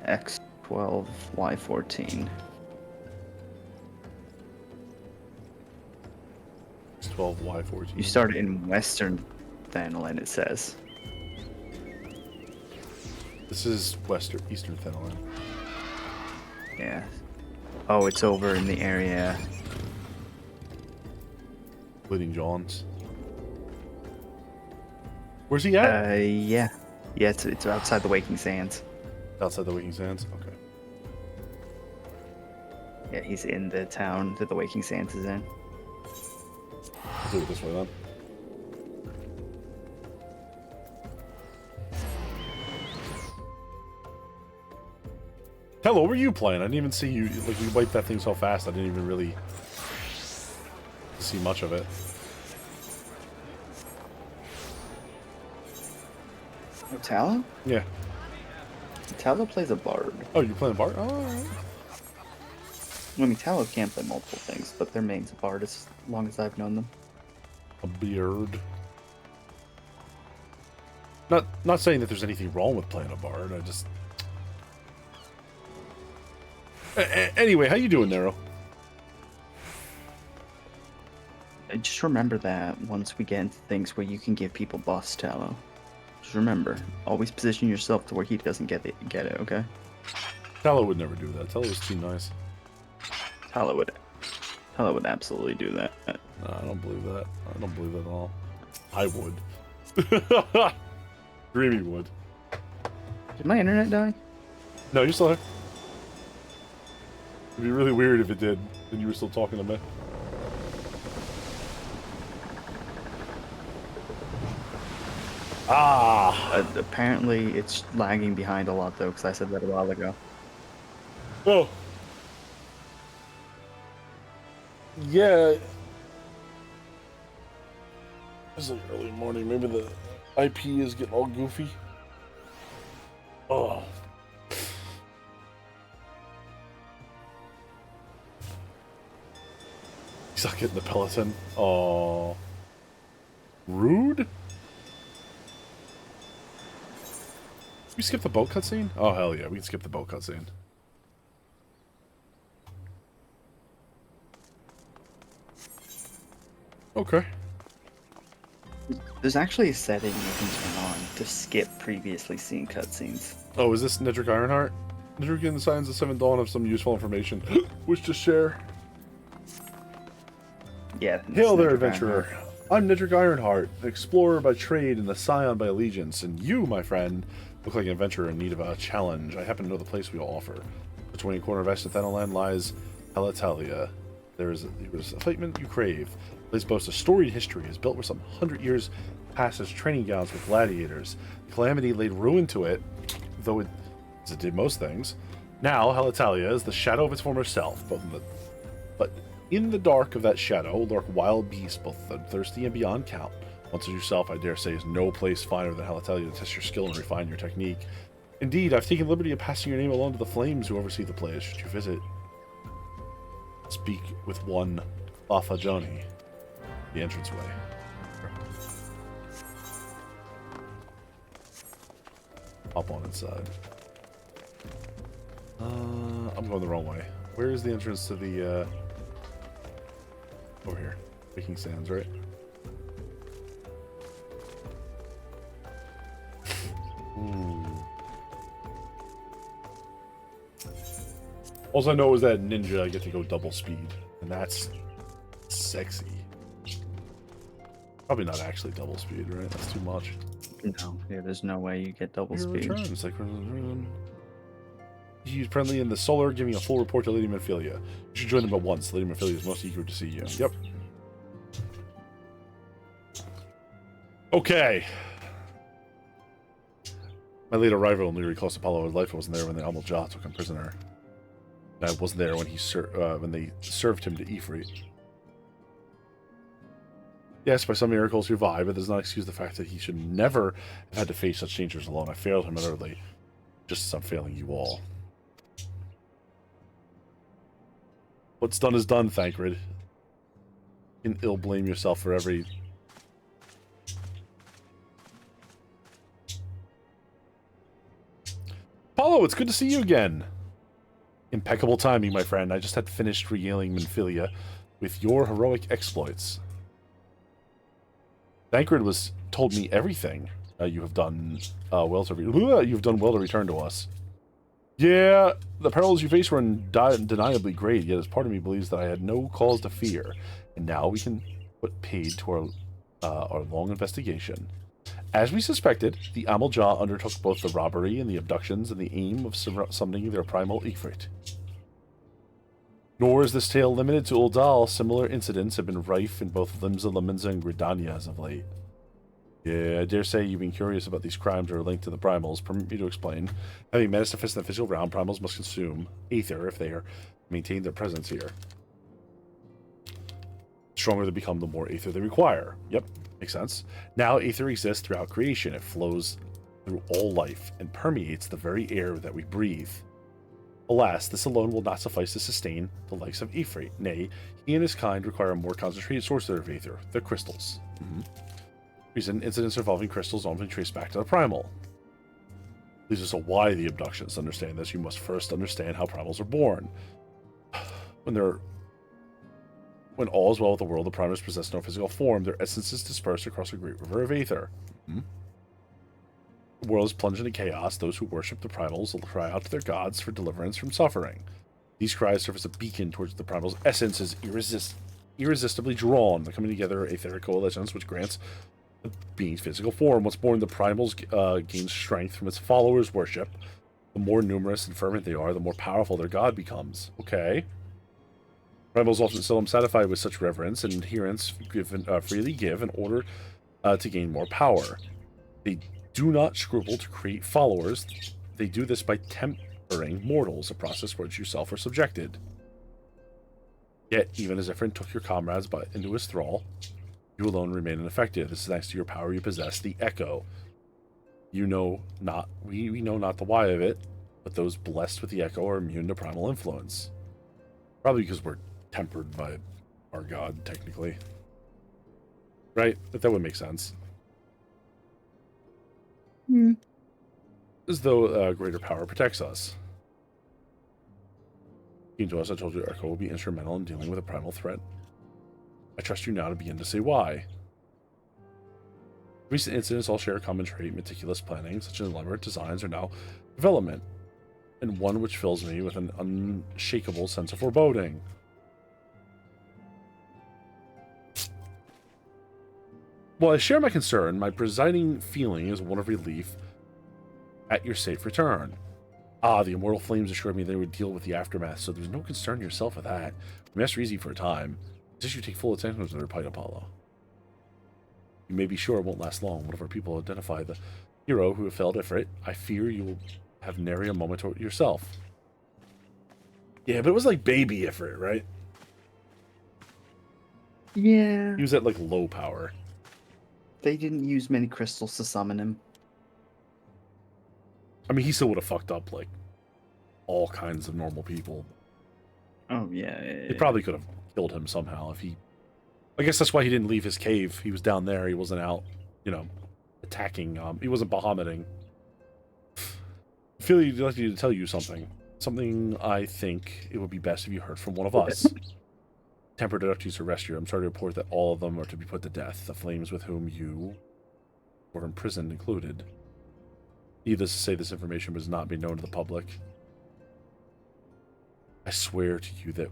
S: X12Y14.
A: X12Y14.
S: You start in Western Thanolin, it says.
A: This is Eastern Thanolin.
S: Yeah. Oh, it's over in the area.
A: Bleeding Johns. Where's he at?
S: Yeah. Yeah, it's outside the Waking Sands.
A: Outside the Waking Sands? Okay.
S: Yeah, he's in the town that the Waking Sands is in.
A: I'll do it this way then. Hello, what were you playing? I didn't even see you. Like, you wiped that thing so fast, I didn't even really see much of it.
S: Oh, Tallow?
A: Yeah.
S: Tallow plays a bard.
A: Oh, you're playing bard? Oh, alright.
S: I mean, Tallow can play multiple things, but their main's a bard as long as I've known them.
A: A beard. Not saying that there's anything wrong with playing a bard, I just... Anyway, how you doing, Nero?
S: Just remember that once we get into things where you can give people boss Tallow. Just remember, always position yourself to where he doesn't get it, okay?
A: Tallow would never do that. Tallow is too nice.
S: Tallow would absolutely do that.
A: No, I don't believe that. I don't believe that at all. I would. Dreamy would.
S: Did my internet die?
A: No, you're still there. It'd be really weird if it did, and you were still talking to me.
S: Apparently, it's lagging behind a lot, though, because I said that a while ago.
A: Oh. Yeah. It's like early morning. Maybe the IP is getting all goofy. Oh. He's not getting the Peloton. Oh. Rude? We skip the boat cutscene? Oh, hell yeah. We can skip the boat cutscene. Okay.
S: There's actually a setting you can turn on to skip previously seen cutscenes.
A: Oh, is this Nedrick Ironheart? Nedrick and the Signs of Seventh Dawn have some useful information. Wish to share?
S: Yeah.
A: Hail there, adventurer. I'm Nedrick Ironheart, an explorer by trade and a scion by allegiance, and you, my friend, look like an adventurer in need of a challenge. I happen to know the place we will offer. Between a corner of Esthethanoland lies Halatalia. There is a fighting you crave. The place boasts a storied history, is built for some 100 years past as training grounds with gladiators. Calamity laid ruin to it, though it, as it did most things. Now, Halatalia is the shadow of its former self, but in the dark of that shadow lurk wild beasts, both thirsty and beyond count. Once as yourself, I dare say, is no place finer than Halatalia to test your skill and refine your technique. Indeed, I've taken liberty of passing your name along to the flames who oversee the place, should you visit. Speak with one Lafajoni. The entranceway. Hop on inside. I'm going the wrong way. Where is the entrance to the, over here. Waking Sands, right? All I know is that ninja I get to go double speed, and that's sexy. Probably not actually double speed, right? That's too much.
S: No, yeah, there's no way you get double
A: Your
S: speed.
A: returns, like, he's friendly in the solar, giving a full report to Lady Minfilia. You should join them at once. Lady Minfilia is most eager to see you. Yep. Okay. My late arrival nearly cost Apollo his life. I wasn't there when the Admiral Jah took him prisoner. I wasn't there when when they served him to Ifrit. Yes, by some miracle he survived, but does not excuse the fact that he should never have had to face such dangers alone. I failed him utterly, just as I'm failing you all. What's done is done, Thancred. You can ill blame yourself for every... Apollo, it's good to see you again. Impeccable timing, my friend. I just had finished regaling Minfilia with your heroic exploits. Thancred told me everything you have done well to return to us. Yeah, the perils you faced were undeniably great, yet as part of me believes that I had no cause to fear, and now we can put paid to our long investigation. As we suspected, the Admiral Jah undertook both the robbery and the abductions in the aim of summoning their primal Ifrit. Nor is this tale limited to Uldal. Similar incidents have been rife in both Limsa, Laminza, and Gridania as of late. Yeah, I dare say you've been curious about these crimes that are linked to the primals. Permit me to explain. Having manifested in the physical realm, primals must consume aether if they maintain their presence here. The stronger they become, the more aether they require. Yep, makes sense. Now aether exists throughout creation. It flows through all life and permeates the very air that we breathe. Alas, this alone will not suffice to sustain the likes of Ifrit. Nay, he and his kind require a more concentrated source of aether, the crystals. Recent incidents involving crystals often trace back to the primal. Leads us to why the abductions. To understand this, you must first understand how primals are born. When all is well with the world, the primals possess no physical form. Their essence is dispersed across a great river of aether. The world is plunged into chaos. Those who worship the primals will cry out to their gods for deliverance from suffering. These cries serve as a beacon towards the primal's essence is irresistibly drawn. The coming together of aetheric coalitions, which grants the being's physical form. Once born, the primals gain strength from its followers' worship. The more numerous and fervent they are, the more powerful their god becomes. Okay. Primals often seldom satisfied with such reverence and adherence freely give in order to gain more power. They do not scruple to create followers. They do this by tempering mortals, a process which yourself are subjected. Yet, even as Ifrit took your comrades into his thrall, you alone remain unaffected. This is thanks to your power you possess, the Echo. We know not the why of it, but those blessed with the Echo are immune to primal influence. Probably because we're tempered by our god, technically. Right? But that would make sense. As though greater power protects us. Came to us, I told you Echo will be instrumental in dealing with a primal threat. I trust you now to begin to say why. Recent incidents all share a common trait: meticulous planning, such as elaborate designs, are now development, and one which fills me with an unshakable sense of foreboding. While I share my concern, my presiding feeling is one of relief at your safe return. Ah, the immortal flames assured me they would deal with the aftermath, so there's no concern yourself with that. We must easy for a time. Just you take full attention to their plight, Apollo. You may be sure it won't last long. One of our people will identify the hero who felled Ifrit. I fear you will have nary a moment to yourself. Yeah, but it was like baby Ifrit, right?
S: Yeah.
A: He was at, like, low power.
S: They didn't use many crystals to summon him.
A: I mean, he still would have fucked up, like, all kinds of normal people.
S: Oh, yeah.
A: They probably could have killed him somehow if he I guess that's why he didn't leave his cave. He was down there. He wasn't out, you know, attacking. He wasn't Bahamutting. I feel like I'd like to tell you something. Something I think it would be best if you heard from one of us. Temper deductees to arrest you. I'm sorry to report that all of them are to be put to death. The flames with whom you were imprisoned included. Needless to say, this information was not be known to the public. I swear to you that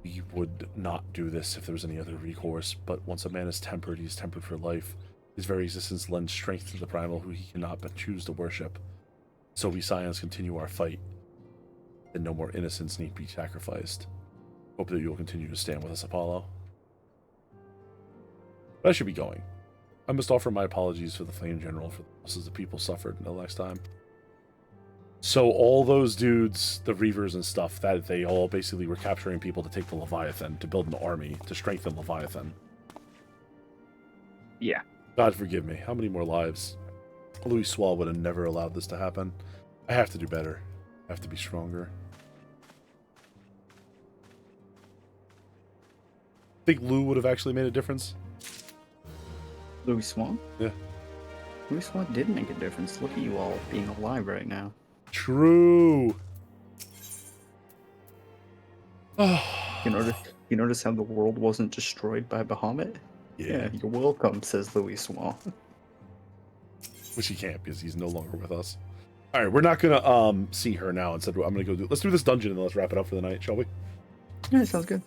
A: we would not do this if there was any other recourse, but once a man is tempered, he is tempered for life. His very existence lends strength to the primal who he cannot but choose to worship. So we Scions continue our fight, and no more innocents need be sacrificed. Hope that you will continue to stand with us, Apollo. But I should be going. I must offer my apologies for the Flame General for the losses the people suffered until next time. So all those dudes, the Reavers and stuff, that they all basically were capturing people to take the Leviathan, to build an army, to strengthen Leviathan.
S: Yeah.
A: God forgive me. How many more lives? Louis Swall would have never allowed this to happen. I have to do better. I have to be stronger. Think Lou would have actually made a difference?
S: Louis Swan?
A: Yeah.
S: Louis Swan did make a difference. Look at you all being alive right now.
A: True.
S: You notice how the world wasn't destroyed by Bahamut? Yeah, you're welcome, says Louis Swan.
A: Which he can't because he's no longer with us. All right, we're not gonna see her now. Instead, I'm gonna go do. Let's do this dungeon and then let's wrap it up for the night, shall we?
S: Yeah, sounds good.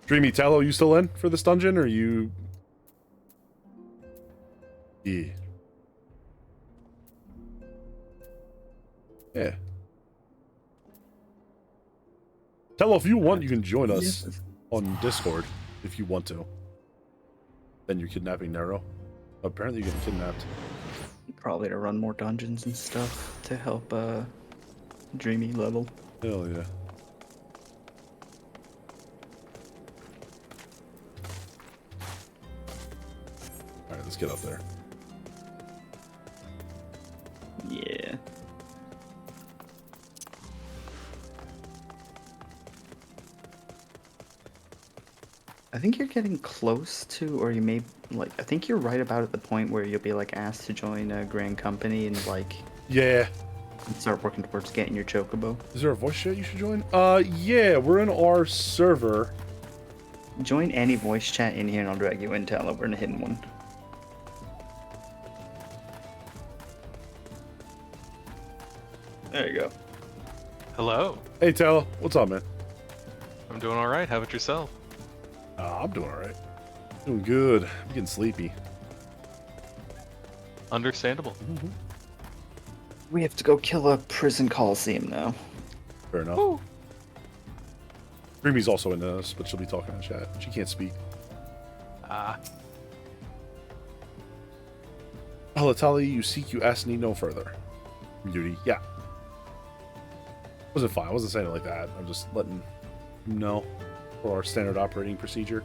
A: Dreamy Tallow, you still in for this dungeon, or you? Yeah. Yeah. Tallow, if you want, you can join us on Discord if you want to. Then you're kidnapping Nero. Apparently, you're getting kidnapped.
S: Probably to run more dungeons and stuff to help Dreamy level.
A: Hell yeah. Alright, let's get up there.
S: Yeah. I think you're getting close to, or you may, like, I think you're right about at the point where you'll be, like, asked to join a grand company and, like...
A: Yeah.
S: And start working towards getting your chocobo.
A: Is there a voice chat you should join? Yeah, we're in our server.
S: Join any voice chat in here and I'll drag you in, Tallow. We're in a hidden one. There you go.
T: Hello.
A: Hey, Tallow. What's up, man?
T: I'm doing alright. How about yourself?
A: I'm doing alright. Doing good. I'm getting sleepy.
T: Understandable.
S: We have to go kill a prison coliseum now.
A: Fair enough. Dreamy's also in this, but she'll be talking in chat. She can't speak. Halatali, you seek, you ask, need no further. Duty, yeah. Wasn't fine. I wasn't saying it like that. I'm just letting you know for our standard operating procedure.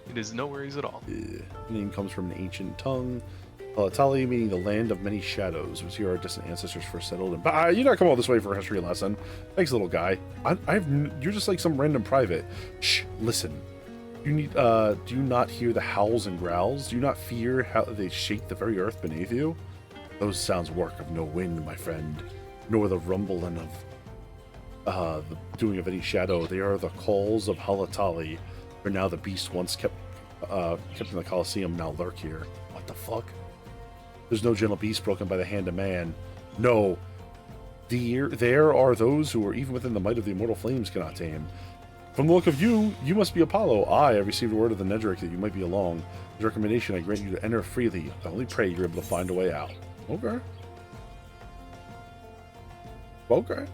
T: It is no worries at all.
A: The name comes from an ancient tongue. Halatali, meaning the land of many shadows. It was here our distant ancestors first settled. And you're not coming all this way for a history lesson. Thanks, little guy. You're just like some random private. Shh, listen. Do you not hear the howls and growls? Do you not fear how they shake the very earth beneath you? Those sounds work of no wind, my friend, nor the rumbling of the doing of any shadow. They are the calls of Halatali, for now the beast once kept in the Colosseum now lurk here. What the fuck? There's no gentle beast broken by the hand of man. No. There are those who are even within the might of the immortal flames cannot tame. From the look of you, you must be Apollo. I received word of the Nedric that you might be along. His recommendation, I grant you to enter freely. I only pray you're able to find a way out. Okay. Okay.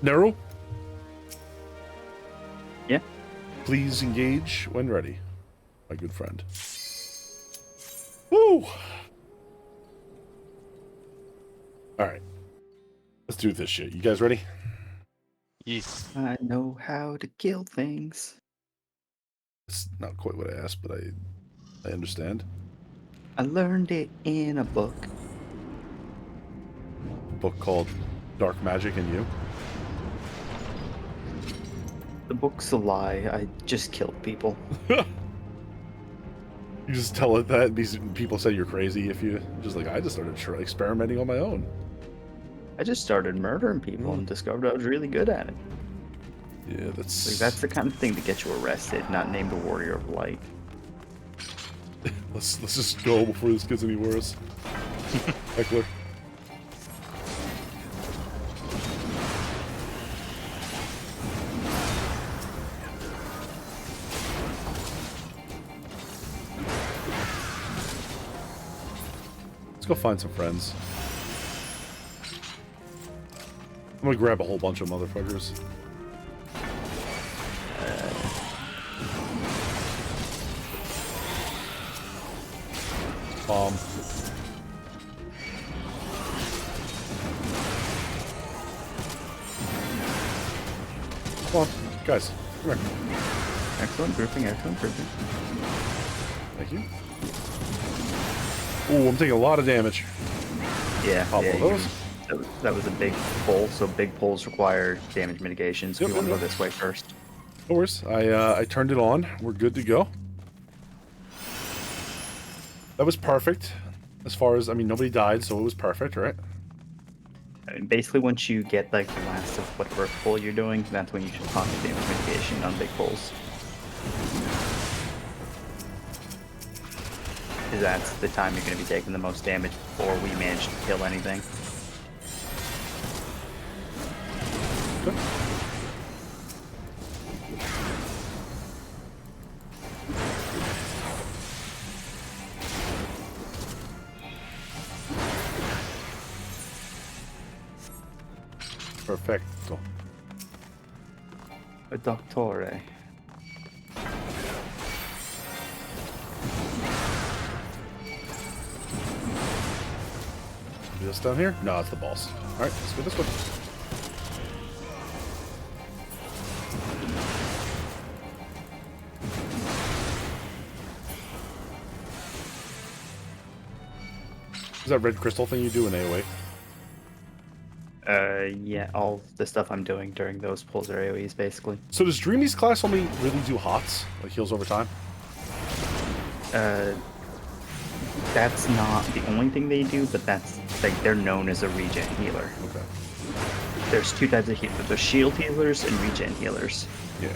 A: Nero?
S: Yeah?
A: Please engage when ready, my good friend. Woo! Alright. Let's do this shit. You guys ready?
T: Yes.
S: I know how to kill things.
A: It's not quite what I asked, but I understand.
S: I learned it in a book.
A: A book called Dark Magic and You.
S: The book's a lie. I just killed people.
A: You just tell it that these people say you're crazy if you just like, I just started experimenting on my own.
S: I just started murdering people and discovered I was really good at it.
A: Yeah, that's...
S: Like, that's the kind of thing to get you arrested, not named a Warrior of Light.
A: let's just go before this gets any worse. Heckler. Let's go find some friends. I'm gonna grab a whole bunch of motherfuckers. Bomb. Come on, guys, come here.
S: Excellent grouping, excellent grouping.
A: Thank you. Ooh, I'm taking a lot of damage.
S: Yeah,
A: Pop
S: yeah,
A: those.
S: That was a big pull, so big pulls require damage mitigation, so we want to go this way first.
A: No worries. I turned it on. We're good to go. That was perfect. As far as, I mean, nobody died, so it was perfect, right?
S: I mean, basically, once you get like the last of whatever pull you're doing, that's when you should pop the damage mitigation on big pulls. Because that's the time you're going to be taking the most damage before we manage to kill anything.
A: Good. Perfecto.
S: A doctore.
A: This down here? No, it's the boss. Alright, let's go this way. Is that red crystal thing you do in AoE?
S: Yeah, all the stuff I'm doing during those pulls are AoEs, basically.
A: So does Dreamy's class only really do HOTS? Like heals over time?
S: That's not the only thing they do, but that's, like, they're known as a regen healer.
A: Okay.
S: There's two types of healers. There's shield healers and regen healers.
A: Yeah.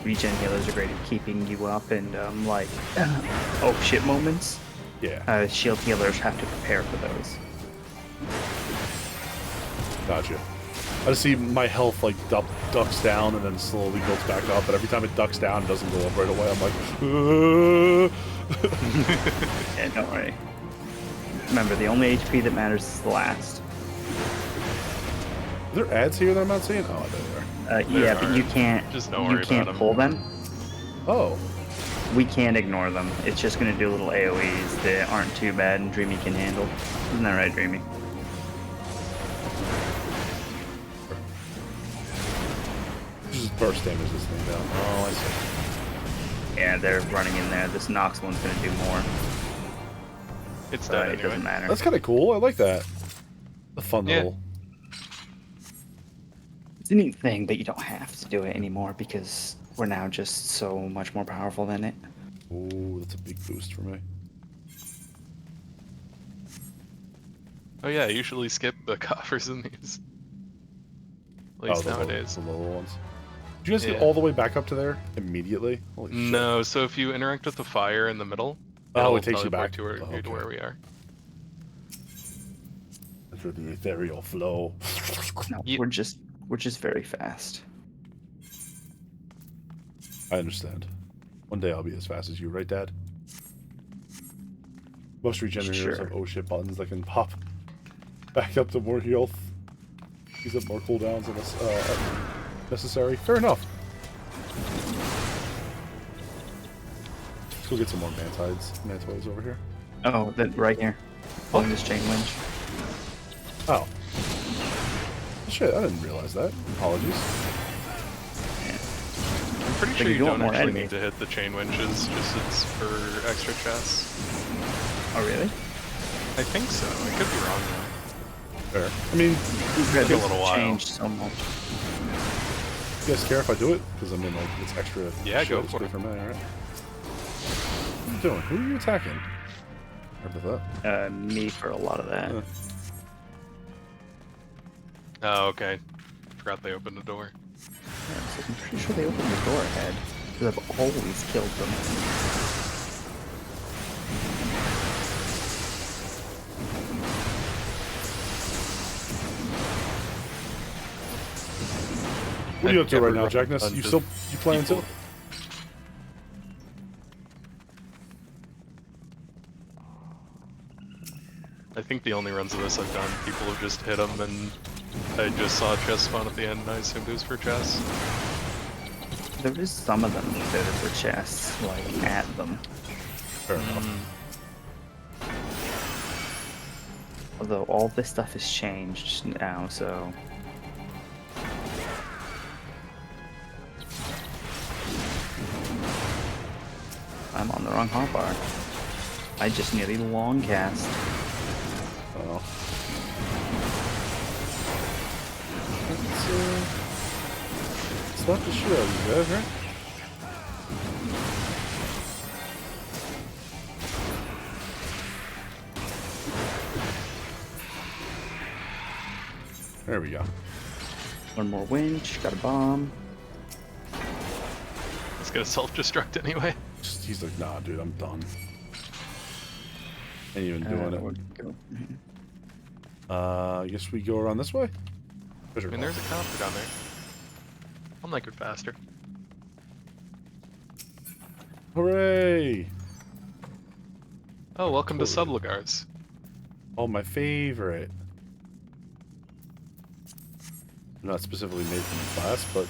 S: Regen healers are great at keeping you up and, like, oh shit moments.
A: Yeah.
S: Shield healers have to prepare for those.
A: Gotcha. I just see my health like ducks down and then slowly builds back up, but every time it ducks down, it doesn't go up right away. I'm like,
S: Yeah, don't worry. Remember, the only HP that matters is the last.
A: Are there ads here that I'm not seeing? Oh, there they are.
S: Yeah, but you can't.
T: Just don't
S: you
T: worry
S: can't
T: about
S: pull them.
A: Oh.
S: We can't ignore them. It's just gonna do little AoEs that aren't too bad and Dreamy can handle. Isn't that right, Dreamy?
A: Just burst damage this thing down. Oh, I see.
S: Yeah, they're running in there. This Nox one's gonna do more.
T: It's dead
S: It
T: anyway.
S: doesn't matter.
A: That's kind of cool. I like that. A fun little.
S: It's a neat thing, but you don't have to do it anymore because we're now just so much more powerful than it.
A: Ooh, that's a big boost for me.
T: Oh yeah, I usually skip the coffers in these. At least nowadays.
A: The lower ones. Did you guys get all the way back up to there immediately? Holy shit.
T: No, so if you interact with the fire in the middle,
A: Oh, it
T: it'll
A: takes you
T: teleport
A: back
T: to where,
A: okay.
T: to where we are.
A: Through the ethereal flow.
S: No, we're just very fast.
A: I understand. One day I'll be as fast as you, right, Dad? Most regenerators have oh shit buttons that can pop back up to more health. Use up more cooldowns unless necessary. Fair enough. Let's go get some more mantoids over here.
S: Oh, right here. Pulling this chain winch.
A: Oh. Shit, I didn't realize that. Apologies.
T: I'm pretty sure you don't actually need to hit the chain winches, just it's for extra chests.
S: Oh, really?
T: I think so. I could be wrong though.
A: Fair. I mean,
T: Took a little while.
S: Changed so much.
A: You guys care if I do it? Because I mean, like, it's extra.
T: Yeah,
A: shit.
T: go
A: It's
T: for
A: good
T: it.
A: For me, right? What are you doing? Who are you attacking? Remember that?
S: Me for a lot of that.
T: Oh, okay. Forgot they opened the door.
S: Yeah, so I'm pretty sure they opened the door ahead. Because I've always killed them.
A: What are you up to right now, Jackness? You playing too?
T: I think the only runs of this I've done, people have just hit them, and I just saw a chest spawn at the end, and I assumed it was for chests.
S: There is some of them that are for chests, like, at them.
A: Fair enough.
S: Although all this stuff has changed now, so... I'm on the wrong hotbar. I just nearly long cast.
A: Oh. Let's slap the shit out of you guys, right? There we go.
S: One more winch, got a bomb.
T: It's gonna self-destruct anyway.
A: He's like, nah, dude, I'm done. Ain't even doing it. I guess we go around this way?
T: I mean, there's a copter down there. I'll make it faster.
A: Hooray!
T: Oh, welcome to Sublagars.
A: Oh, my favorite. Not specifically made from the class, but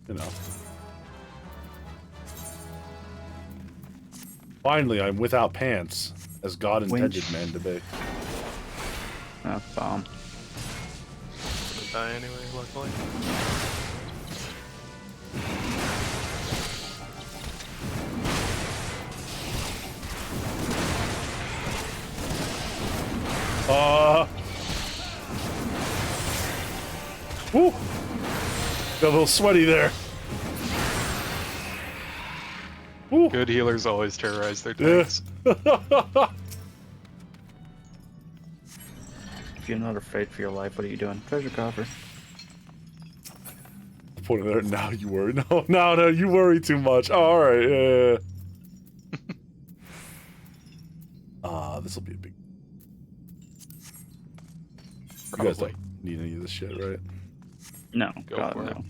A: you know. Finally, I'm without pants, as God intended man to be.
S: Oh, bomb.
T: Didn't die anyway, luckily.
A: Woo! Got a little sweaty there. Woo.
T: Good healers always terrorize their tanks.
A: Yeah.
S: If you're not afraid for your life, what are you doing? Treasure coffer.
A: Pointing there, now you worry. No, you worry too much. Oh, alright, yeah. This'll be a big...
T: Probably.
A: You guys don't need any of this shit, right?
S: No,
T: Go
S: God,
T: for it.
S: no.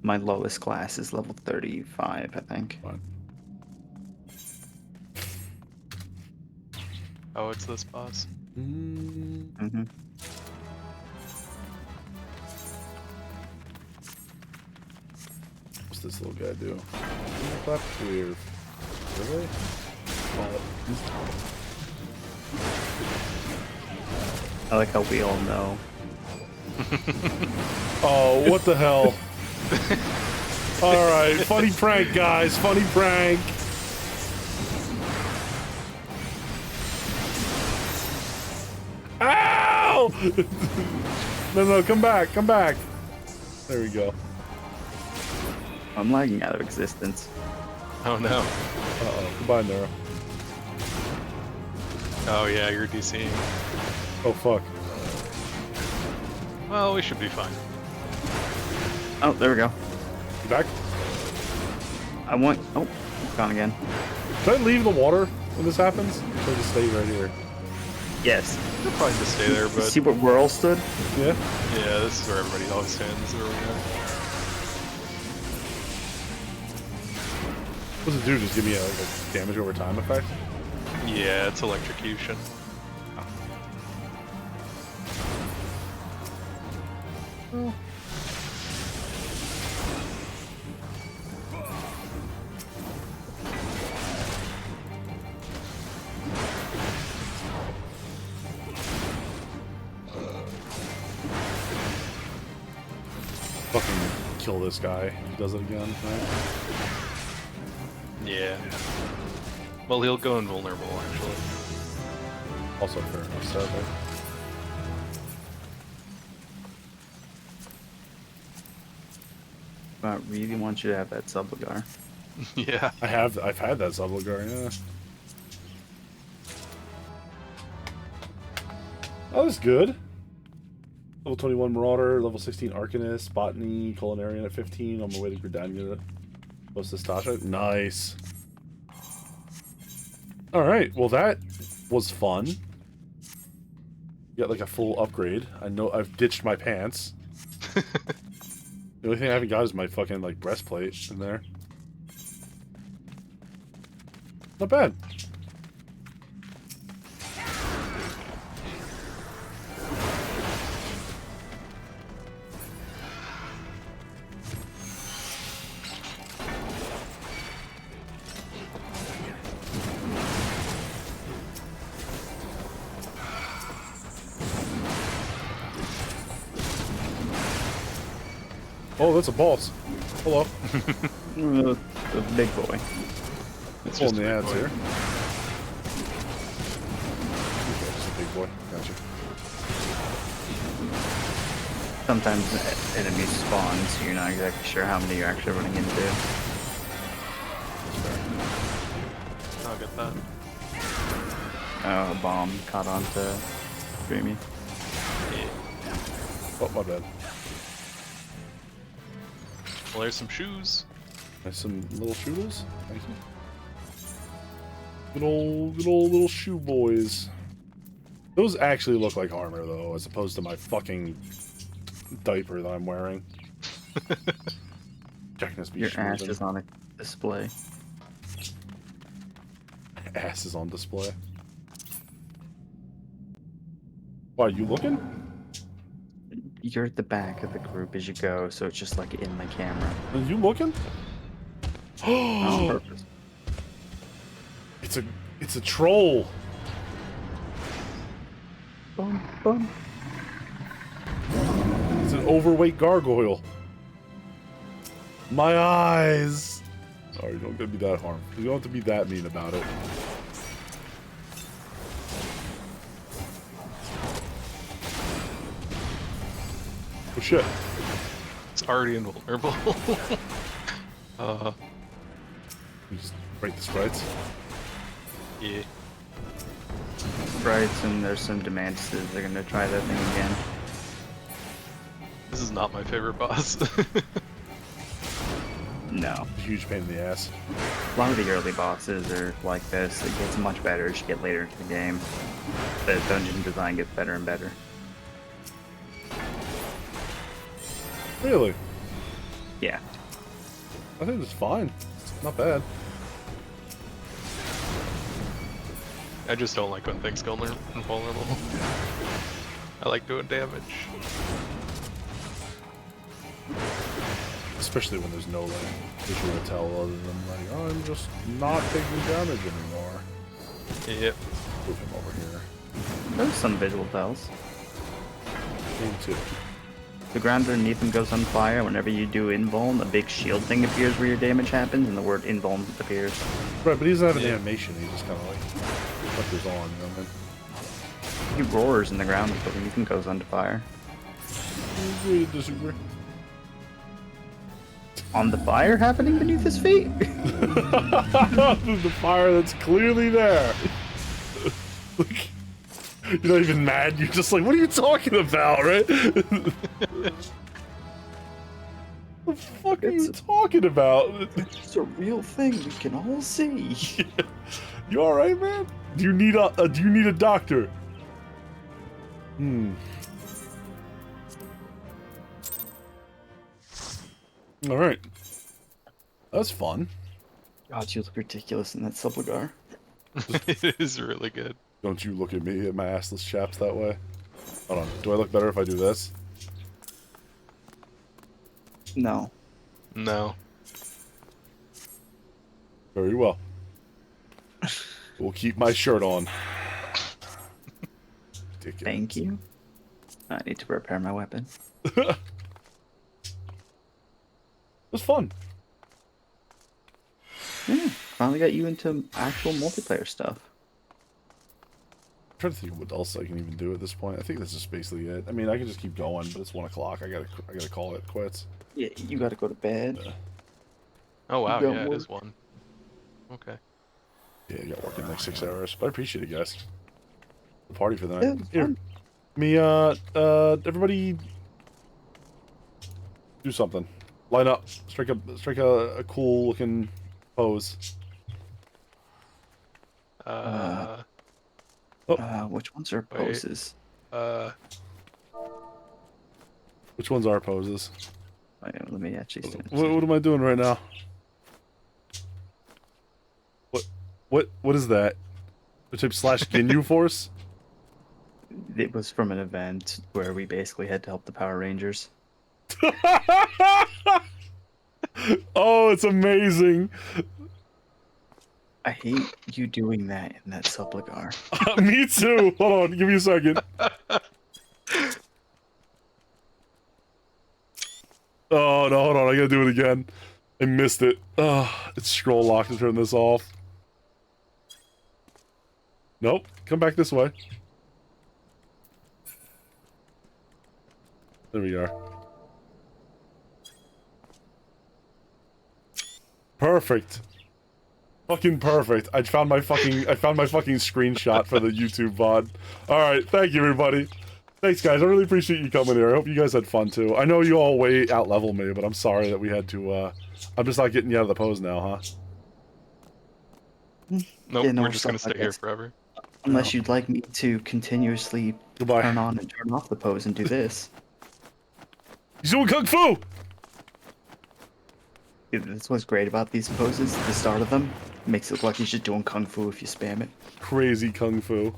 S: My lowest class is level 35, I think.
A: Fine.
T: Oh, it's this boss.
S: Mm-hmm.
A: What's this little guy do? Clap clear. Really?
S: I like how we all know.
A: Oh, what the hell? Alright, funny prank, guys. Funny prank. Ow! No, come back, come back. There we go.
S: I'm lagging out of existence.
T: Oh no.
A: Uh-oh, goodbye, Nero.
T: Oh yeah, you're DCing.
A: Oh, fuck.
T: Well, we should be fine.
S: Oh, there we go.
A: You back?
S: I want... Oh, gone again.
A: Should I leave the water when this happens? Or should I just stay right here?
S: Yes.
T: You'll probably just stay there, but...
S: See where we're all stood?
A: Yeah?
T: Yeah, this is where everybody always stands. This is where we go.
A: What does it do? Just give me a damage over time effect?
T: Yeah, it's electrocution.
A: Oh. Fucking kill this guy. He does it again, right?
T: Yeah. Well, he'll go invulnerable, actually.
A: Also fair enough, sadly.
S: I really want you to have that Subligar.
T: Yeah.
A: I've had that Subligar, yeah. That was good. Level 21 Marauder, level 16 Arcanist, Botany, Culinarian at 15, on my way to Gridania. What's this, Tasha? Nice. Alright, well that was fun. Got like a full upgrade. I know I've ditched my pants. The only thing I haven't got is my fucking like breastplate in there. Not bad. Oh, that's a boss. Hello.
S: The big boy.
A: It's just the ads here. Okay, just a big boy. Gotcha.
S: Sometimes enemies spawn, so you're not exactly sure how many you're actually running into.
T: I'll get that.
S: Oh, a bomb caught onto Dreamy.
A: Oh, my bad.
T: Well, there's some shoes.
A: There's some little shooters. Thank you. Good old little shoe boys. Those actually look like armor, though, as opposed to my fucking diaper that I'm wearing.
S: Your ass is on a display.
A: Ass is on display. Why, are you looking?
S: You're at the back of the group as you go, so it's just like in the camera.
A: Are you looking?
S: On purpose.
A: It's a troll.
S: Bum, bum.
A: It's an overweight gargoyle. My eyes. Sorry, you don't have to be that harmful. You don't have to be that mean about it. Oh shit.
T: It's already invulnerable.
A: You just break the sprites.
T: Yeah.
S: Sprites, and there's some demands that they're gonna try that thing again.
T: This is not my favorite boss.
S: No.
A: Huge pain in the ass.
S: A lot of the early bosses are like this. It gets much better as you get later into the game. The dungeon design gets better and better.
A: Really?
S: Yeah.
A: I think it's fine. It's not bad.
T: I just don't like when things go invulnerable. I like doing damage.
A: Especially when there's no like visual tell other than like, oh, I'm just not taking damage anymore.
T: Yep.
A: Move him over here.
S: There's some visual tells.
A: Me too.
S: The ground underneath him goes on fire. Whenever you do invuln, a big shield thing appears where your damage happens, and the word invuln appears.
A: Right, but he doesn't have an animation. He just kind of like flickers on, you know what I mean?
S: He roars in the ground before he even goes under fire.
A: Agree to disagree.
S: On the fire happening beneath his feet?
A: The fire that's clearly there. Like, you're not even mad, you're just like, what are you talking about, right? What the fuck are you talking about?
S: It's a real thing we can all see.
A: You alright, man? Do you need a doctor? Alright. That's fun.
S: God, you look ridiculous in that Subligar.
T: It is really good.
A: Don't you look at me, at my assless chaps that way. Hold on. Do I look better if I do this?
S: No.
T: No.
A: Very well. We'll keep my shirt on. Ridiculous.
S: Thank you. I need to repair my weapon.
A: It was fun.
S: Yeah, finally got you into actual multiplayer stuff.
A: I'm trying to think of what else I can even do at this point. I think this is basically it. I mean, I can just keep going, but it's 1 o'clock. I gotta call it quits.
S: Yeah, you gotta go to bed.
T: Oh wow,
S: You got
T: yeah, it
S: work.
T: is 1. Okay.
A: Yeah, I got work in like 6 hours, but I appreciate it, guys. The party for the
S: Yeah,
A: night.
S: it's
A: Here,
S: fun.
A: everybody, do something. Line up. Strike a cool looking pose.
S: Which ones are
T: wait,
S: poses?
A: Which ones are poses?
S: Oh, yeah, let me actually send
A: What am I doing right now? What is that? The type / Ginyu Force?
S: It was from an event where we basically had to help the Power Rangers.
A: Oh, it's amazing.
S: I hate you doing that in that Subligar.
A: Me too. Hold on, give me a second. Oh no, hold on, I gotta do it again. I missed it. It's scroll lock to turn this off. Nope, come back this way. There we are. Perfect. Fucking perfect. I found my fucking screenshot for the YouTube VOD. Alright, thank you everybody. Thanks guys, I really appreciate you coming here. I hope you guys had fun too. I know you all way out level me, but I'm sorry that we had to I'm just not getting you out of the pose now, huh?
T: Nope,
S: Yeah, no,
T: we're just gonna
S: stuff
T: stay
S: like
T: here
S: this.
T: forever.
S: Unless you'd like me to continuously turn on and turn off the pose and do this.
A: He's doing Kung Fu!
S: Yeah, that's what's great about these poses. The start of them makes it look like he's just doing Kung Fu if you spam it.
A: Crazy Kung Fu.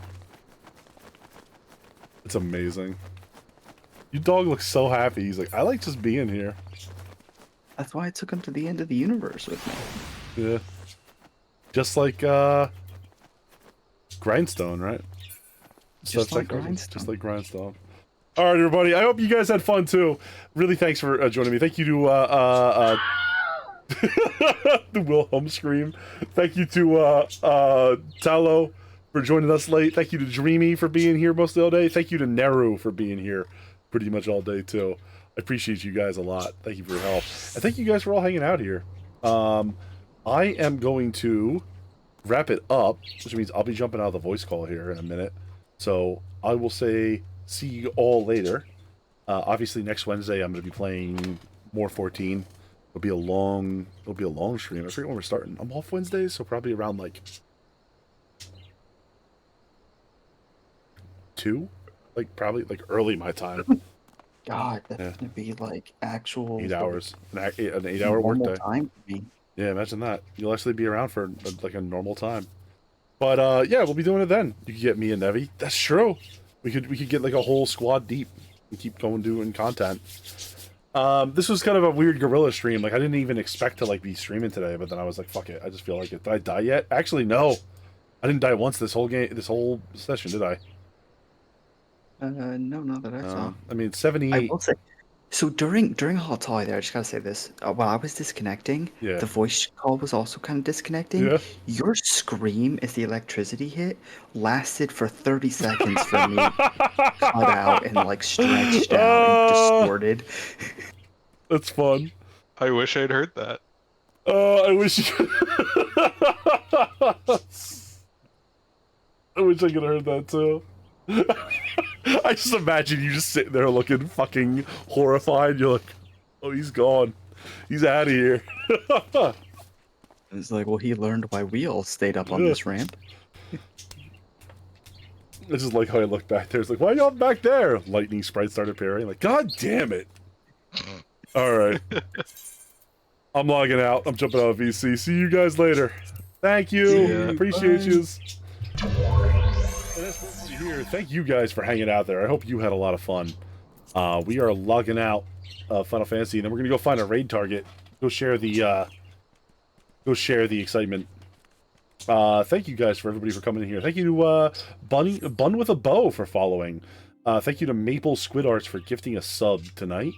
A: It's amazing. Your dog looks so happy. He's like, I like just being here.
S: That's why I took him to the end of the universe with me.
A: Yeah. Just like, Grindstone, right?
S: Just like
A: Grindstone. Just like Grindstone. Alright, everybody. I hope you guys had fun, too. Really, thanks for joining me. Thank you to, the Wilhelm scream. Thank you to, Talo for joining us late. Thank you to Dreamy for being here most of the day. Thank you to Neru for being here pretty much all day, too. I appreciate you guys a lot. Thank you for your help. And thank you guys for all hanging out here. I am going to wrap it up, which means I'll be jumping out of the voice call here in a minute. So I will say see you all later. Obviously next Wednesday I'm going to be playing more 14. It'll be a long stream. I forget when we're starting. I'm off Wednesdays, so probably around like 2, like probably like early my time.
S: God, that's gonna be like actual
A: 8 hours, an 8-hour workday.
S: Time for me.
A: Yeah, imagine that. You'll actually be around for like a normal time. But yeah, we'll be doing it then. You could get me and Nevi. That's true. We could get like a whole squad deep and keep going doing content. This was kind of a weird guerrilla stream. Like I didn't even expect to like be streaming today, but then I was like, fuck it. I just feel like it. Did I die yet? Actually, no. I didn't die once this whole session, did I?
S: No, not that I saw.
A: I mean, 78.
S: I will say, so during Hall Tally there, I just gotta say this. While I was disconnecting,
A: Yeah.
S: the voice call was also kind of disconnecting.
A: Yeah.
S: Your scream as the electricity hit lasted for 30 seconds for me, cut out and like stretched out and distorted.
A: That's fun.
T: I wish I'd heard that.
A: I wish I wish I could have heard that too. I just imagine you just sitting there looking fucking horrified. You're like, oh, he's gone. He's out of here.
S: It's like, well, he learned why we all stayed up on this ramp.
A: I just like how I look back there. It's like, why are y'all back there? Lightning sprites start appearing. Like, god damn it. Alright. I'm logging out. I'm jumping out of VC. See you guys later. Thank you. Appreciate yous. And that's what we're here. Thank you guys for hanging out there. I hope you had a lot of fun. We are logging out of Final Fantasy, and then we're gonna go find a raid target. Go share the excitement. Thank you guys for everybody for coming in here. Thank you to Bun with a Bow for following. Thank you to Maple Squid Arts for gifting a sub tonight.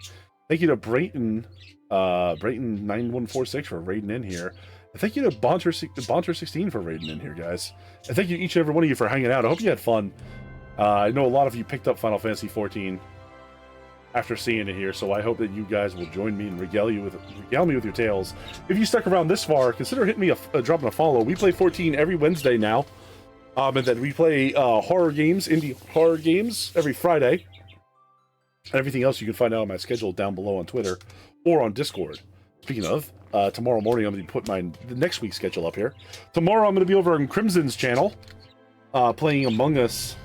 A: Thank you to Brayton 9146 for raiding in here. And thank you to Bonter16 for raiding in here, guys. And thank you each and every one of you for hanging out. I hope you had fun. I know a lot of you picked up Final Fantasy XIV after seeing it here, so I hope that you guys will join me and regale me with your tales. If you stuck around this far, consider hitting me dropping a follow. We play 14 every Wednesday now, and then we play horror games, indie horror games, every Friday. And everything else you can find out on my schedule down below on Twitter or on Discord. Speaking of, tomorrow morning I'm going to put the next week's schedule up here. Tomorrow I'm going to be over on Crimson's channel, playing Among Us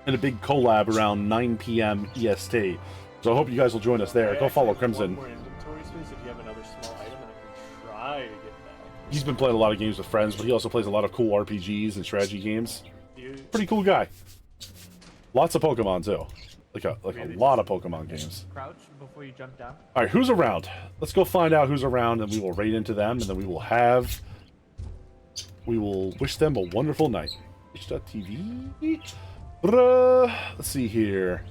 A: in a big collab around 9 p.m. EST. So I hope you guys will join us there. Go follow Crimson.
D: More inventory space if you have another small item, and I can try to get back.
A: He's been playing a lot of games with friends, but he also plays a lot of cool RPGs and strategy games. Pretty cool guy. Lots of Pokemon too. Like a lot of Pokemon games.
D: Crouch before you jump down.
A: All right, who's around? Let's go find out who's around, and we will raid into them, and then we will wish them a wonderful night. Twitch.tv. Let's see here.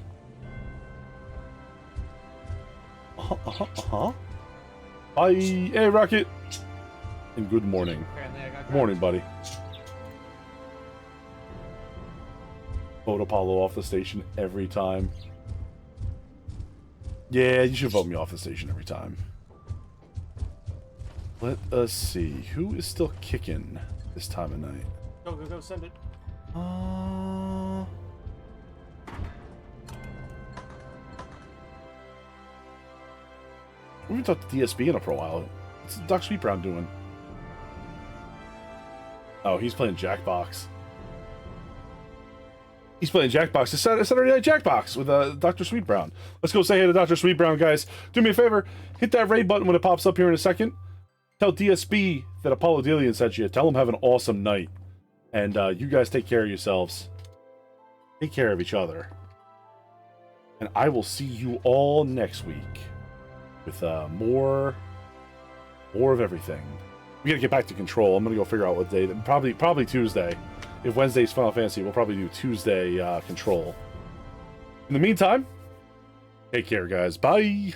A: Hi, hey Rocket, and good morning. Good morning, buddy. Vote Apollo off the station every time. Yeah, you should vote me off the station every time. Let us see. Who is still kicking this time of night?
D: Go, send it.
A: We haven't talked to DSB in a while. What's Doc Sweetbrown doing? Oh, he's playing Jackbox. He's playing Jackbox. It's Saturday Night Jackbox with Dr. Sweetbrown. Let's go say hey to Dr. Sweetbrown, guys. Do me a favor. Hit that raid button when it pops up here in a second. Tell DSB that Apollo Delian sent you. Tell him have an awesome night. And you guys take care of yourselves. Take care of each other. And I will see you all next week with more of everything. We gotta get back to Control. I'm gonna go figure out what day. Probably Tuesday. If Wednesday's Final Fantasy, we'll probably do Tuesday Control. In the meantime, take care, guys. Bye.